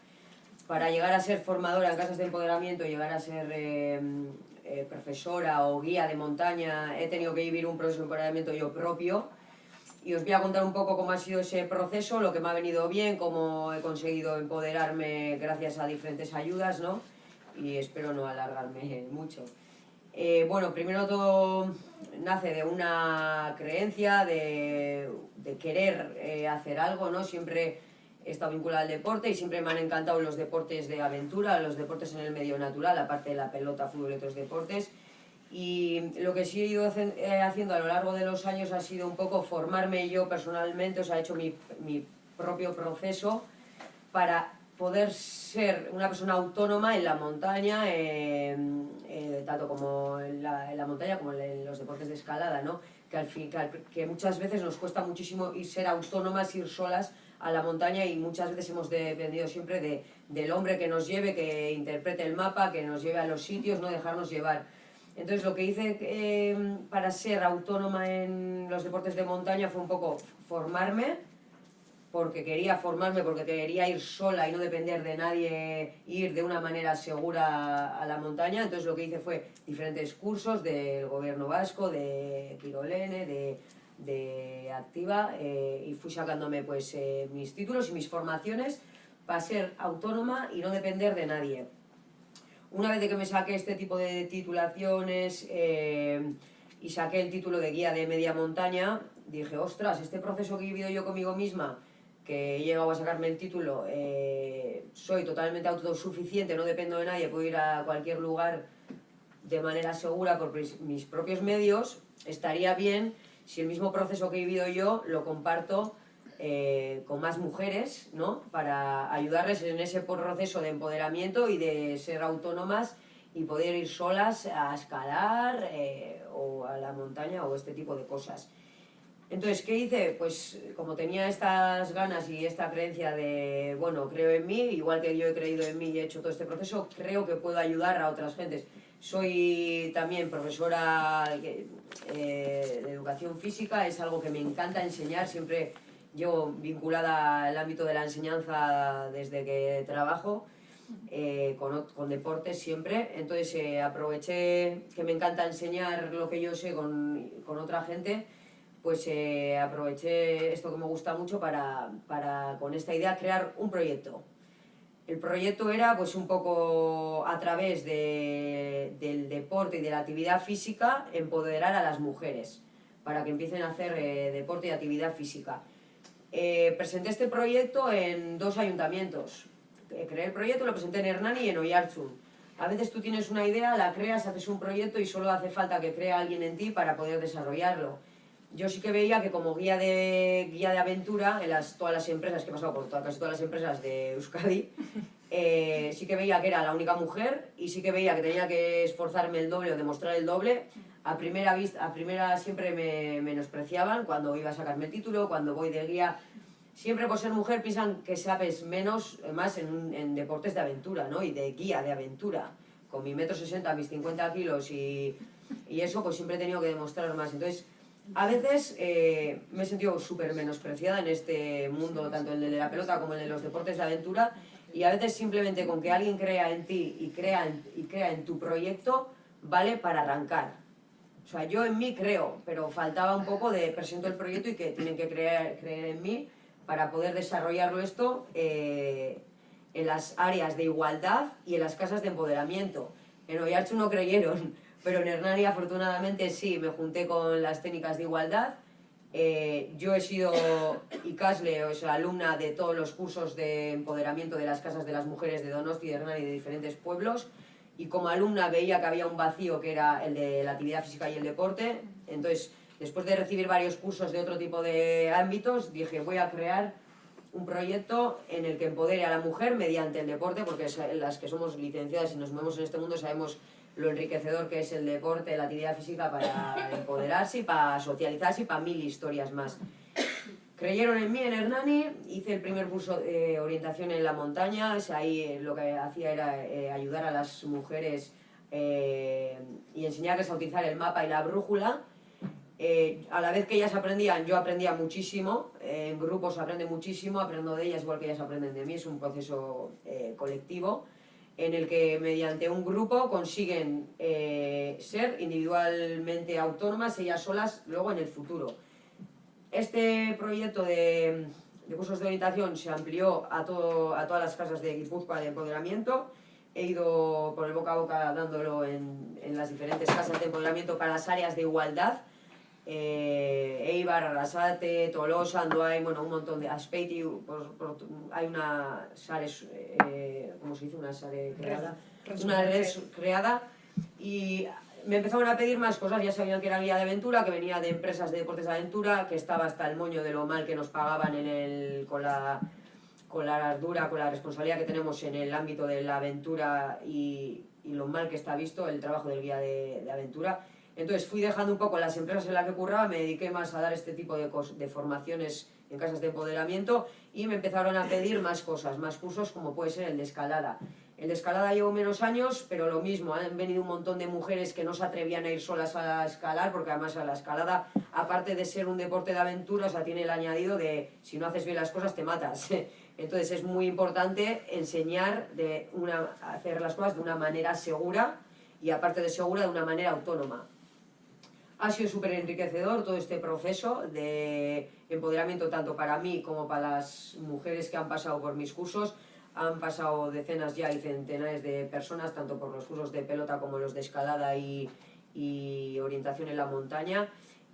Para llegar a ser formadora en casas de empoderamiento, llegar a ser profesora o guía de montaña, he tenido que vivir un proceso de empoderamiento yo propio. Y os voy a contar un poco cómo ha sido ese proceso, lo que me ha venido bien, cómo he conseguido empoderarme gracias a diferentes ayudas, ¿no? Y espero no alargarme mucho. Bueno, primero todo nace de una creencia de querer hacer algo, ¿no? Siempre he estado vinculada al deporte y siempre me han encantado los deportes de aventura, los deportes en el medio natural, aparte de la pelota, fútbol y otros deportes. Y lo que sí he ido haciendo a lo largo de los años ha sido un poco formarme yo personalmente, o sea, he hecho mi propio proceso para poder ser una persona autónoma en la montaña, tanto como en la montaña como en los deportes de escalada, ¿no? Que muchas veces nos cuesta muchísimo ser autónomas, ir solas a la montaña, y muchas veces hemos dependido siempre del hombre que nos lleve, que interprete el mapa, que nos lleve a los sitios, no dejarnos llevar. Entonces lo que hice para ser autónoma en los deportes de montaña fue un poco formarme, porque quería ir sola y no depender de nadie, ir de una manera segura a la montaña. Entonces lo que hice fue diferentes cursos del gobierno vasco, de Kirolene, de Activa, y fui sacándome pues mis títulos y mis formaciones para ser autónoma y no depender de nadie. Una vez de que me saqué este tipo de titulaciones y saqué el título de guía de media montaña, dije, ostras, este proceso que he vivido yo conmigo misma, que he llegado a sacarme el título, soy totalmente autosuficiente, no dependo de nadie, puedo ir a cualquier lugar de manera segura por mis propios medios, estaría bien si el mismo proceso que he vivido yo lo comparto con más mujeres, ¿no? Para ayudarles en ese proceso de empoderamiento y de ser autónomas y poder ir solas a escalar o a la montaña o este tipo de cosas. Entonces, ¿qué hice? Pues como tenía estas ganas y esta creencia de, bueno, creo en mí, igual que yo he creído en mí y he hecho todo este proceso, creo que puedo ayudar a otras gentes. Soy también profesora de educación física, es algo que me encanta enseñar, siempre llevo vinculada al ámbito de la enseñanza desde que trabajo, con deportes siempre. Entonces aproveché que me encanta enseñar lo que yo sé con otra gente, pues aproveché esto que me gusta mucho para con esta idea crear un proyecto. El proyecto era pues un poco a través del deporte y de la actividad física empoderar a las mujeres para que empiecen a hacer deporte y actividad física. Presenté este proyecto en 2 ayuntamientos. Creé el proyecto, lo presenté en Hernani y en Oiartzun. A veces tú tienes una idea, la creas, haces un proyecto y solo hace falta que crea alguien en ti para poder desarrollarlo. Yo sí que veía que como guía de aventura en todas las empresas, que he pasado por casi todas las empresas de Euskadi, sí que veía que era la única mujer y sí que veía que tenía que esforzarme el doble o demostrar el doble. A primera siempre me menospreciaban cuando iba a sacarme el título, cuando voy de guía. Siempre por ser mujer piensan que sabes más en deportes de aventura, ¿no? Y de guía de aventura. Con mi 1,60 m, mis 50 kilos y eso, pues siempre he tenido que demostrar más. Entonces, a veces me he sentido súper menospreciada en este mundo, tanto el de la pelota como el de los deportes de aventura, y a veces simplemente con que alguien crea en ti y crea en tu proyecto, vale para arrancar. O sea, yo en mí creo, pero faltaba un poco de presento el proyecto y que tienen que creer en mí para poder desarrollarlo esto en las áreas de igualdad y en las casas de empoderamiento. En Oiartzun no creyeron, pero en Hernani afortunadamente sí, me junté con las técnicas de igualdad. Yo he sido ikasle, o sea, alumna de todos los cursos de empoderamiento de las casas de las mujeres de Donosti, de Hernani y de diferentes pueblos, y como alumna veía que había un vacío que era el de la actividad física y el deporte. Entonces, después de recibir varios cursos de otro tipo de ámbitos, dije, voy a crear un proyecto en el que empodere a la mujer mediante el deporte, porque las que somos licenciadas y nos movemos en este mundo sabemos lo enriquecedor que es el deporte, la actividad física para empoderarse y para socializarse y para 1000 historias más. Creyeron en mí en Hernani, hice el primer curso de orientación en la montaña, o sea, ahí lo que hacía era ayudar a las mujeres y enseñarles a utilizar el mapa y la brújula. A la vez que ellas aprendían, yo aprendía muchísimo, en grupos aprende muchísimo, aprendo de ellas igual que ellas aprenden de mí, es un proceso colectivo en el que mediante un grupo consiguen ser individualmente autónomas, ellas solas, luego en el futuro. Este proyecto de cursos de orientación se amplió a todas las casas de Guipúzcoa de empoderamiento. He ido por el boca a boca dándolo en las diferentes casas de empoderamiento para las áreas de igualdad. Eibar, Arrasate, Tolosa, Andoain, bueno, un montón de Aspeiti, hay una ¿cómo se dice? Una red creada y me empezaron a pedir más cosas, ya sabían que era guía de aventura, que venía de empresas de deportes de aventura, que estaba hasta el moño de lo mal que nos pagaban con la ardura, con la responsabilidad que tenemos en el ámbito de la aventura y lo mal que está visto el trabajo del guía de aventura. Entonces fui dejando un poco las empresas en las que curraba, me dediqué más a dar este tipo de formaciones en casas de empoderamiento y me empezaron a pedir más cosas, más cursos como puede ser el de escalada. El de escalada llevo menos años, pero lo mismo, han venido un montón de mujeres que no se atrevían a ir solas a escalar, porque además a la escalada, aparte de ser un deporte de aventura, o sea, tiene el añadido de si no haces bien las cosas te matas. Entonces es muy importante enseñar a hacer las cosas de una manera segura y aparte de segura, de una manera autónoma. Ha sido súper enriquecedor todo este proceso de empoderamiento tanto para mí como para las mujeres que han pasado por mis cursos. Han pasado decenas ya y centenares de personas, tanto por los cursos de pelota como los de escalada y orientación en la montaña.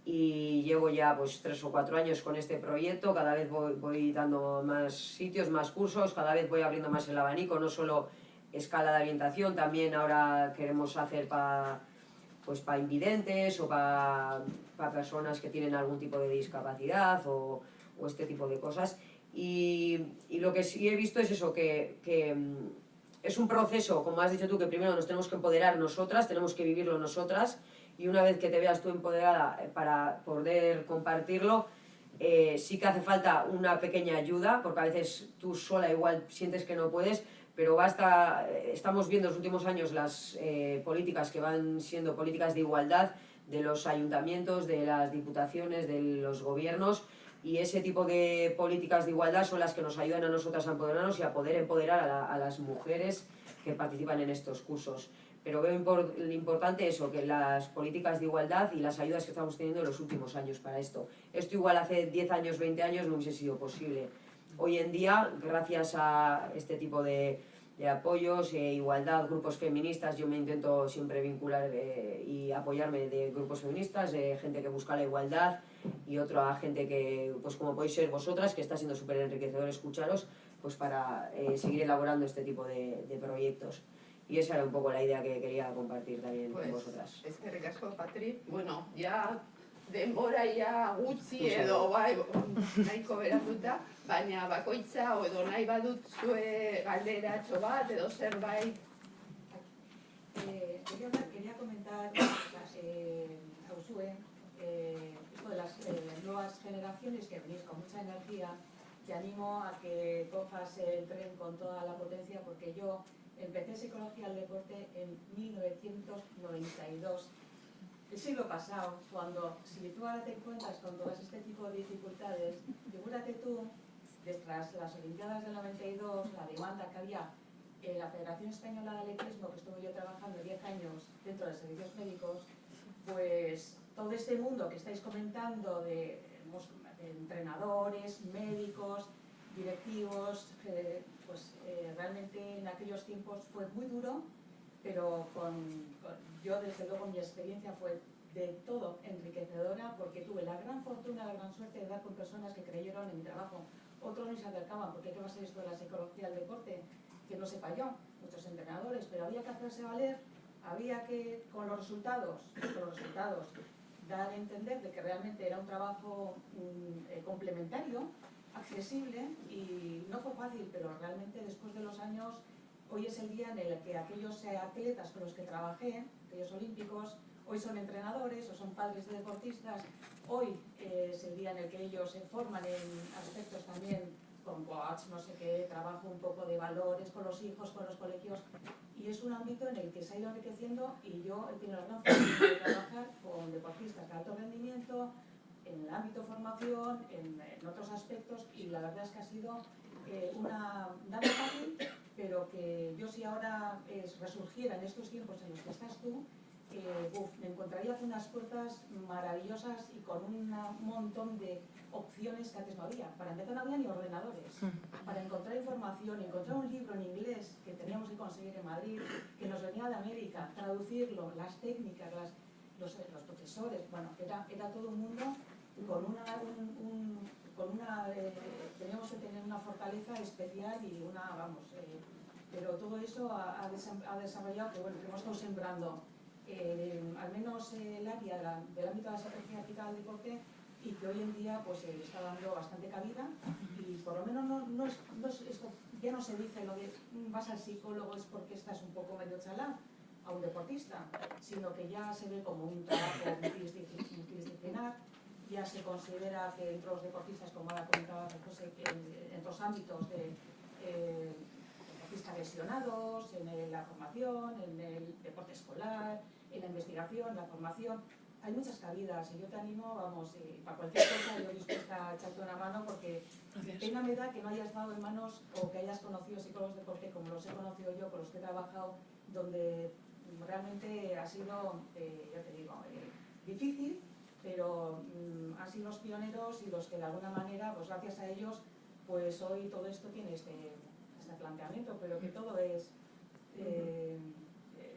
Y llevo ya pues 3 o 4 años con este proyecto, cada vez voy dando más sitios, más cursos, cada vez voy abriendo más el abanico, no solo escala de orientación, también ahora queremos hacer para invidentes o para personas que tienen algún tipo de discapacidad o este tipo de cosas. Y lo que sí he visto es eso, que es un proceso, como has dicho tú, que primero nos tenemos que empoderar nosotras, tenemos que vivirlo nosotras, y una vez que te veas tú empoderada para poder compartirlo, sí que hace falta una pequeña ayuda, porque a veces tú sola igual sientes que no puedes, pero estamos viendo en los últimos años las políticas que van siendo políticas de igualdad de los ayuntamientos, de las diputaciones, de los gobiernos, y ese tipo de políticas de igualdad son las que nos ayudan a nosotras a empoderarnos y a poder empoderar a las mujeres que participan en estos cursos. Pero veo importante eso, que las políticas de igualdad y las ayudas que estamos teniendo en los últimos años para esto. Esto igual hace 10 años, 20 años no hubiese sido posible. Hoy en día, gracias a este tipo de apoyos, igualdad, grupos feministas, yo me intento siempre vincular y apoyarme de grupos feministas, gente que busca la igualdad y otra gente que, pues como podéis ser vosotras, que está siendo súper enriquecedor escucharos, pues para seguir elaborando este tipo de proyectos. Y esa era un poco la idea que quería compartir también con vosotras. Eskerrik asko, Patri. Bueno, ya denbora ya gutxi edo bai, nahiko beranduta, baina bakoitza edo nahi badut zue galderatxo bat edo zerbait. Quería comentar a Usue esto de las nuevas generaciones que venís con mucha energía. Te animo a que cojas el tren con toda la potencia, porque yo empecé psicología del deporte en 1992, el siglo pasado, cuando, si tú ahora te encuentras con todo este tipo de dificultades, figúrate tú, tras las Olimpiadas del 92, la demanda que había en la Federación Española de Atletismo, que estuve yo trabajando 10 años dentro de servicios médicos, pues todo este mundo que estáis comentando de entrenadores, médicos, directivos, realmente en aquellos tiempos fue muy duro, pero yo desde luego mi experiencia fue de todo enriquecedora, porque tuve la gran fortuna, la gran suerte de dar con personas que creyeron en mi trabajo. Otros ni se acercaban, porque ¿qué va a ser esto de la psicología del deporte? Que no sepa yo, muchos entrenadores, pero había que hacerse valer, había que, con los resultados, dar a entender de que realmente era un trabajo complementario, accesible, y no fue fácil, pero realmente después de los años, hoy es el día en el que aquellos atletas con los que trabajé, aquellos olímpicos, hoy son entrenadores o son padres de deportistas. Hoy es el día en el que ellos se forman en aspectos también con coach, no sé qué, trabajo un poco de valores con los hijos, con los colegios, y es un ámbito en el que se ha ido enriqueciendo, y yo he tenido la gran fortuna de trabajar con deportistas de alto rendimiento, en el ámbito formación, en otros aspectos, y la verdad es que ha sido nada fácil, pero que yo si ahora resurgiera en estos tiempos en los que estás tú, me encontraría con unas puertas maravillosas y con un montón de opciones que antes no había. Para empezar no había ni ordenadores. Para encontrar información, encontrar un libro en inglés que teníamos que conseguir en Madrid, que nos venía de América, traducirlo, las técnicas, los profesores, bueno, era todo un mundo teníamos que tener una fortaleza especial y pero todo eso ha desarrollado que, bueno, que hemos estado sembrando al menos el área del ámbito de la psicología aplicada al deporte, y que hoy en día pues le está dando bastante cabida, y por lo menos ya no se dice lo de vas al psicólogo es porque estás un poco medio chalán a un deportista, sino que ya se ve como un trabajo multidisciplinar, ya se considera que entre los deportistas, como ahora comentaba José, que en los ámbitos de deportistas lesionados, en la formación, en el deporte escolar, en la investigación, la formación, hay muchas cabidas, y yo te animo, vamos, para cualquier cosa yo dispuesta a echarte una mano, porque pena me da que no hayas dado en manos o que hayas conocido psicólogos de deporte como los he conocido yo, con los que he trabajado, donde realmente ha sido, ya te digo, difícil, pero han sido los pioneros y los que de alguna manera, pues gracias a ellos, pues hoy todo esto tiene este planteamiento, pero que todo es,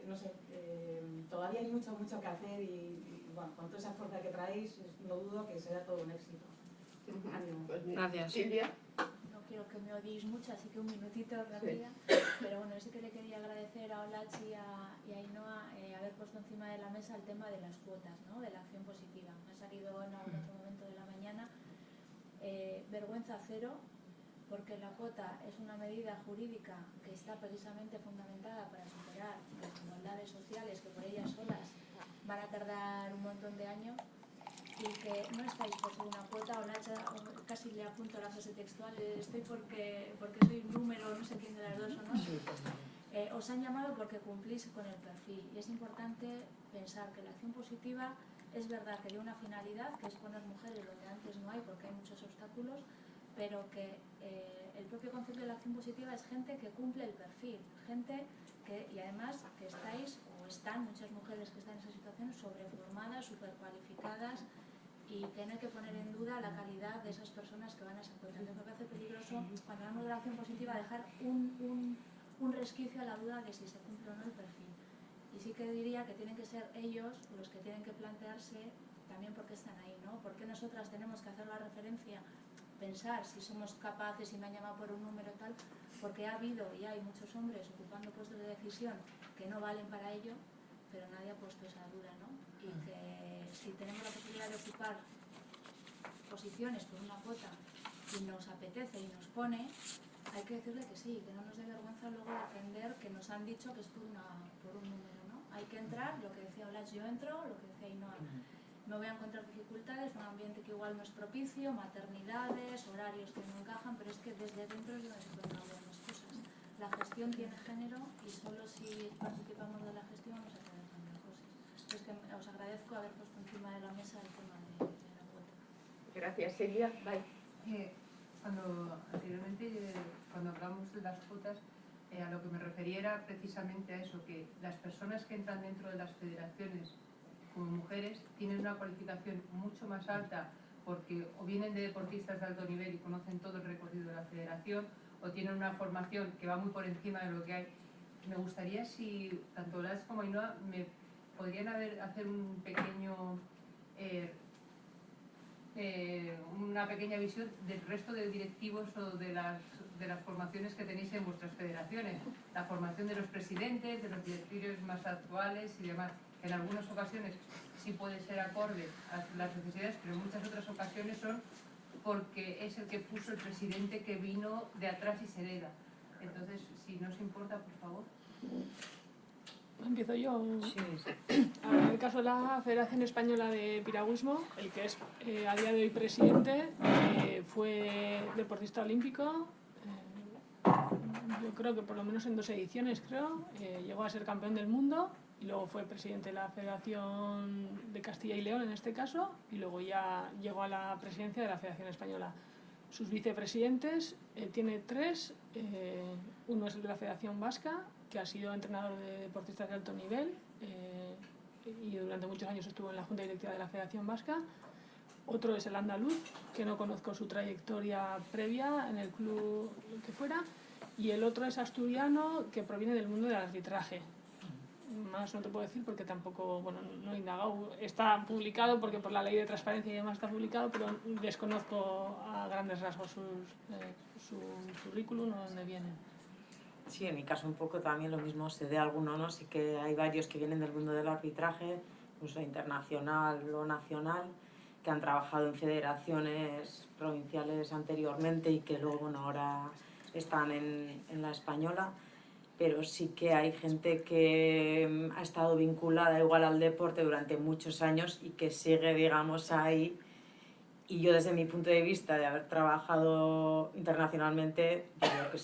no sé, todavía hay mucho que hacer, y bueno, con toda esa fuerza que traéis, no dudo que será todo un éxito. Ánimo. Gracias. Silvia. No quiero que me odiéis mucho, así que un minutito rápida. Pero bueno, sí que le quería agradecer a Olach y a Ainhoa haber puesto encima de la mesa el tema de las cuotas, ¿no? De la acción positiva. Me ha salido en algún otro momento de la mañana. Vergüenza cero, porque la cuota es una medida jurídica que está precisamente fundamentada para superar las desigualdades sociales que por ellas solas van a tardar un montón de años, y que no estáis por ser una cuota. Casi le apunto la frase textual, estoy porque soy un número, no sé quién de las dos o no. Os han llamado porque cumplís con el perfil, y es importante pensar que la acción positiva es verdad que tiene una finalidad, que es poner mujeres donde antes no hay, porque hay muchos obstáculos, pero que el propio concepto de la acción positiva es gente que cumple el perfil, gente que, y además que estáis, o están muchas mujeres que están en esa situación, sobreformadas, supercualificadas, y que no hay que poner en duda la calidad de esas personas que van a esa cuota. Entonces me parece peligroso, cuando hablamos de la acción positiva, dejar un resquicio a la duda de si se cumple o no el perfil. Y sí que diría que tienen que ser ellos los que tienen que plantearse también por qué están ahí, ¿no? ¿Por qué nosotras tenemos que hacer la referencia, pensar si somos capaces, si me han llamado por un número tal? Porque ha habido y hay muchos hombres ocupando puestos de decisión que no valen para ello, pero nadie ha puesto esa duda, ¿no? Y que si tenemos la posibilidad de ocupar posiciones por una cuota y nos apetece y nos pone, hay que decirle que sí, que no nos dé vergüenza luego defender que nos han dicho que es por un número, ¿no? Hay que entrar, lo que decía Olach, yo entro, lo que decía Ainhoa. Me voy a encontrar dificultades, un ambiente que igual no es propicio, maternidades, horarios que no encajan, pero es que desde dentro yo no se pueden cambiar las cosas. La gestión tiene género, y solo si participamos de la gestión vamos a poder cambiar cosas. Es que os agradezco haber puesto encima de la mesa el tema de la cuota. Gracias, Silvia. Bye. Anteriormente, cuando hablamos de las cuotas, a lo que me refería era precisamente a eso, que las personas que entran dentro de las federaciones como mujeres tienen una cualificación mucho más alta, porque o vienen de deportistas de alto nivel y conocen todo el recorrido de la federación, o tienen una formación que va muy por encima de lo que hay. Me gustaría, si tanto Olach como Ainhoa me podrían hacer un pequeño una pequeña visión del resto de directivos o de las formaciones que tenéis en vuestras federaciones, la formación de los presidentes, de los directivos más actuales y demás. En algunas ocasiones sí puede ser acorde a las necesidades, pero en muchas otras ocasiones son porque es el que puso el presidente que vino de atrás y se hereda. Entonces, si no os importa, por favor. Empiezo yo. Sí. Ahora, en el caso de la Federación Española de Piragüismo, el que es a día de hoy presidente fue deportista olímpico. Yo creo que por lo menos en 2 ediciones, llegó a ser campeón del mundo, y luego fue presidente de la Federación de Castilla y León en este caso, y luego ya llegó a la presidencia de la Federación Española. Sus vicepresidentes tiene 3, uno es el de la Federación Vasca, que ha sido entrenador de deportistas de alto nivel y durante muchos años estuvo en la Junta Directiva de la Federación Vasca. Otro es el andaluz, que no conozco su trayectoria previa en el club que fuera, y el otro es asturiano, que proviene del mundo del arbitraje. Más no te puedo decir porque tampoco, no he indagado. Está publicado porque por la ley de transparencia y demás está publicado, pero desconozco a grandes rasgos su currículum o dónde viene. Sí, en mi caso un poco también lo mismo, sé de alguno, ¿no? Sí que hay varios que vienen del mundo del arbitraje, incluso internacional o nacional, que han trabajado en federaciones provinciales anteriormente y que luego, bueno, ahora están en la española, pero sí que hay gente que ha estado vinculada igual al deporte durante muchos años y que sigue, digamos, ahí. Y yo desde mi punto de vista de haber trabajado internacionalmente, digo que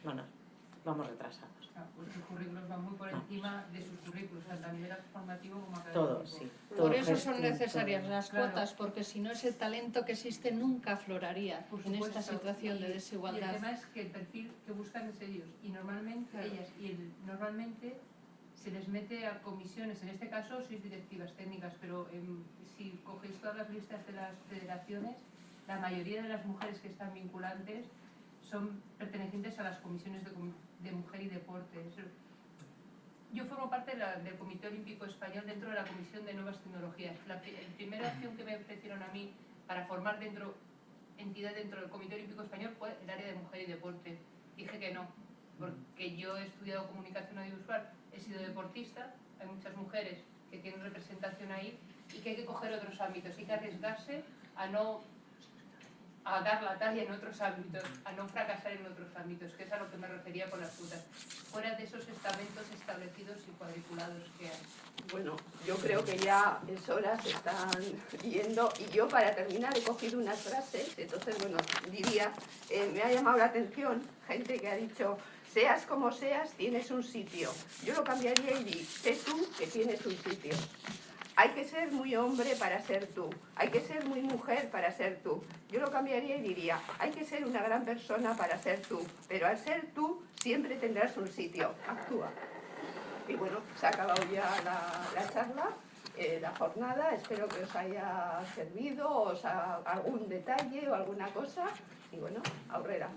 bueno, vamos retrasados. Vuestros currículos van muy por encima de sus currículos, tanto a nivel formativo como académico. Todo, sí. Por eso son necesarias las cuotas, porque si no ese talento que existe nunca afloraría en esta situación de desigualdad. Y el tema es que el perfil que buscan es ellos, y normalmente ellas, normalmente se les mete a comisiones, en este caso sois directivas técnicas, pero si cogéis todas las listas de las federaciones, la mayoría de las mujeres que están vinculantes son pertenecientes a las comisiones de mujer y deporte. Yo formo parte del Comité Olímpico Español dentro de la Comisión de Nuevas Tecnologías. La primera opción que me ofrecieron a mí para formar entidad dentro del Comité Olímpico Español fue el área de mujer y deporte. Dije que no, porque yo he estudiado comunicación audiovisual, he sido deportista, hay muchas mujeres que tienen representación ahí y que hay que coger otros ámbitos, hay que arriesgarse a dar la talla en otros ámbitos, a no fracasar en otros ámbitos, que es a lo que me refería con las cuotas, fuera de esos estamentos establecidos y cuadriculados que hay. Bueno, yo creo que ya es hora, se están yendo, y yo para terminar he cogido unas frases, entonces bueno, diría, me ha llamado la atención gente que ha dicho, seas como seas, tienes un sitio. Yo lo cambiaría y diría, sé tú que tienes un sitio. Hay que ser muy hombre para ser tú, hay que ser muy mujer para ser tú. Yo lo cambiaría y diría, hay que ser una gran persona para ser tú, pero al ser tú siempre tendrás un sitio, actúa. Y bueno, se ha acabado ya la charla, la jornada, espero que os haya servido, algún detalle o alguna cosa, y bueno, aurrera.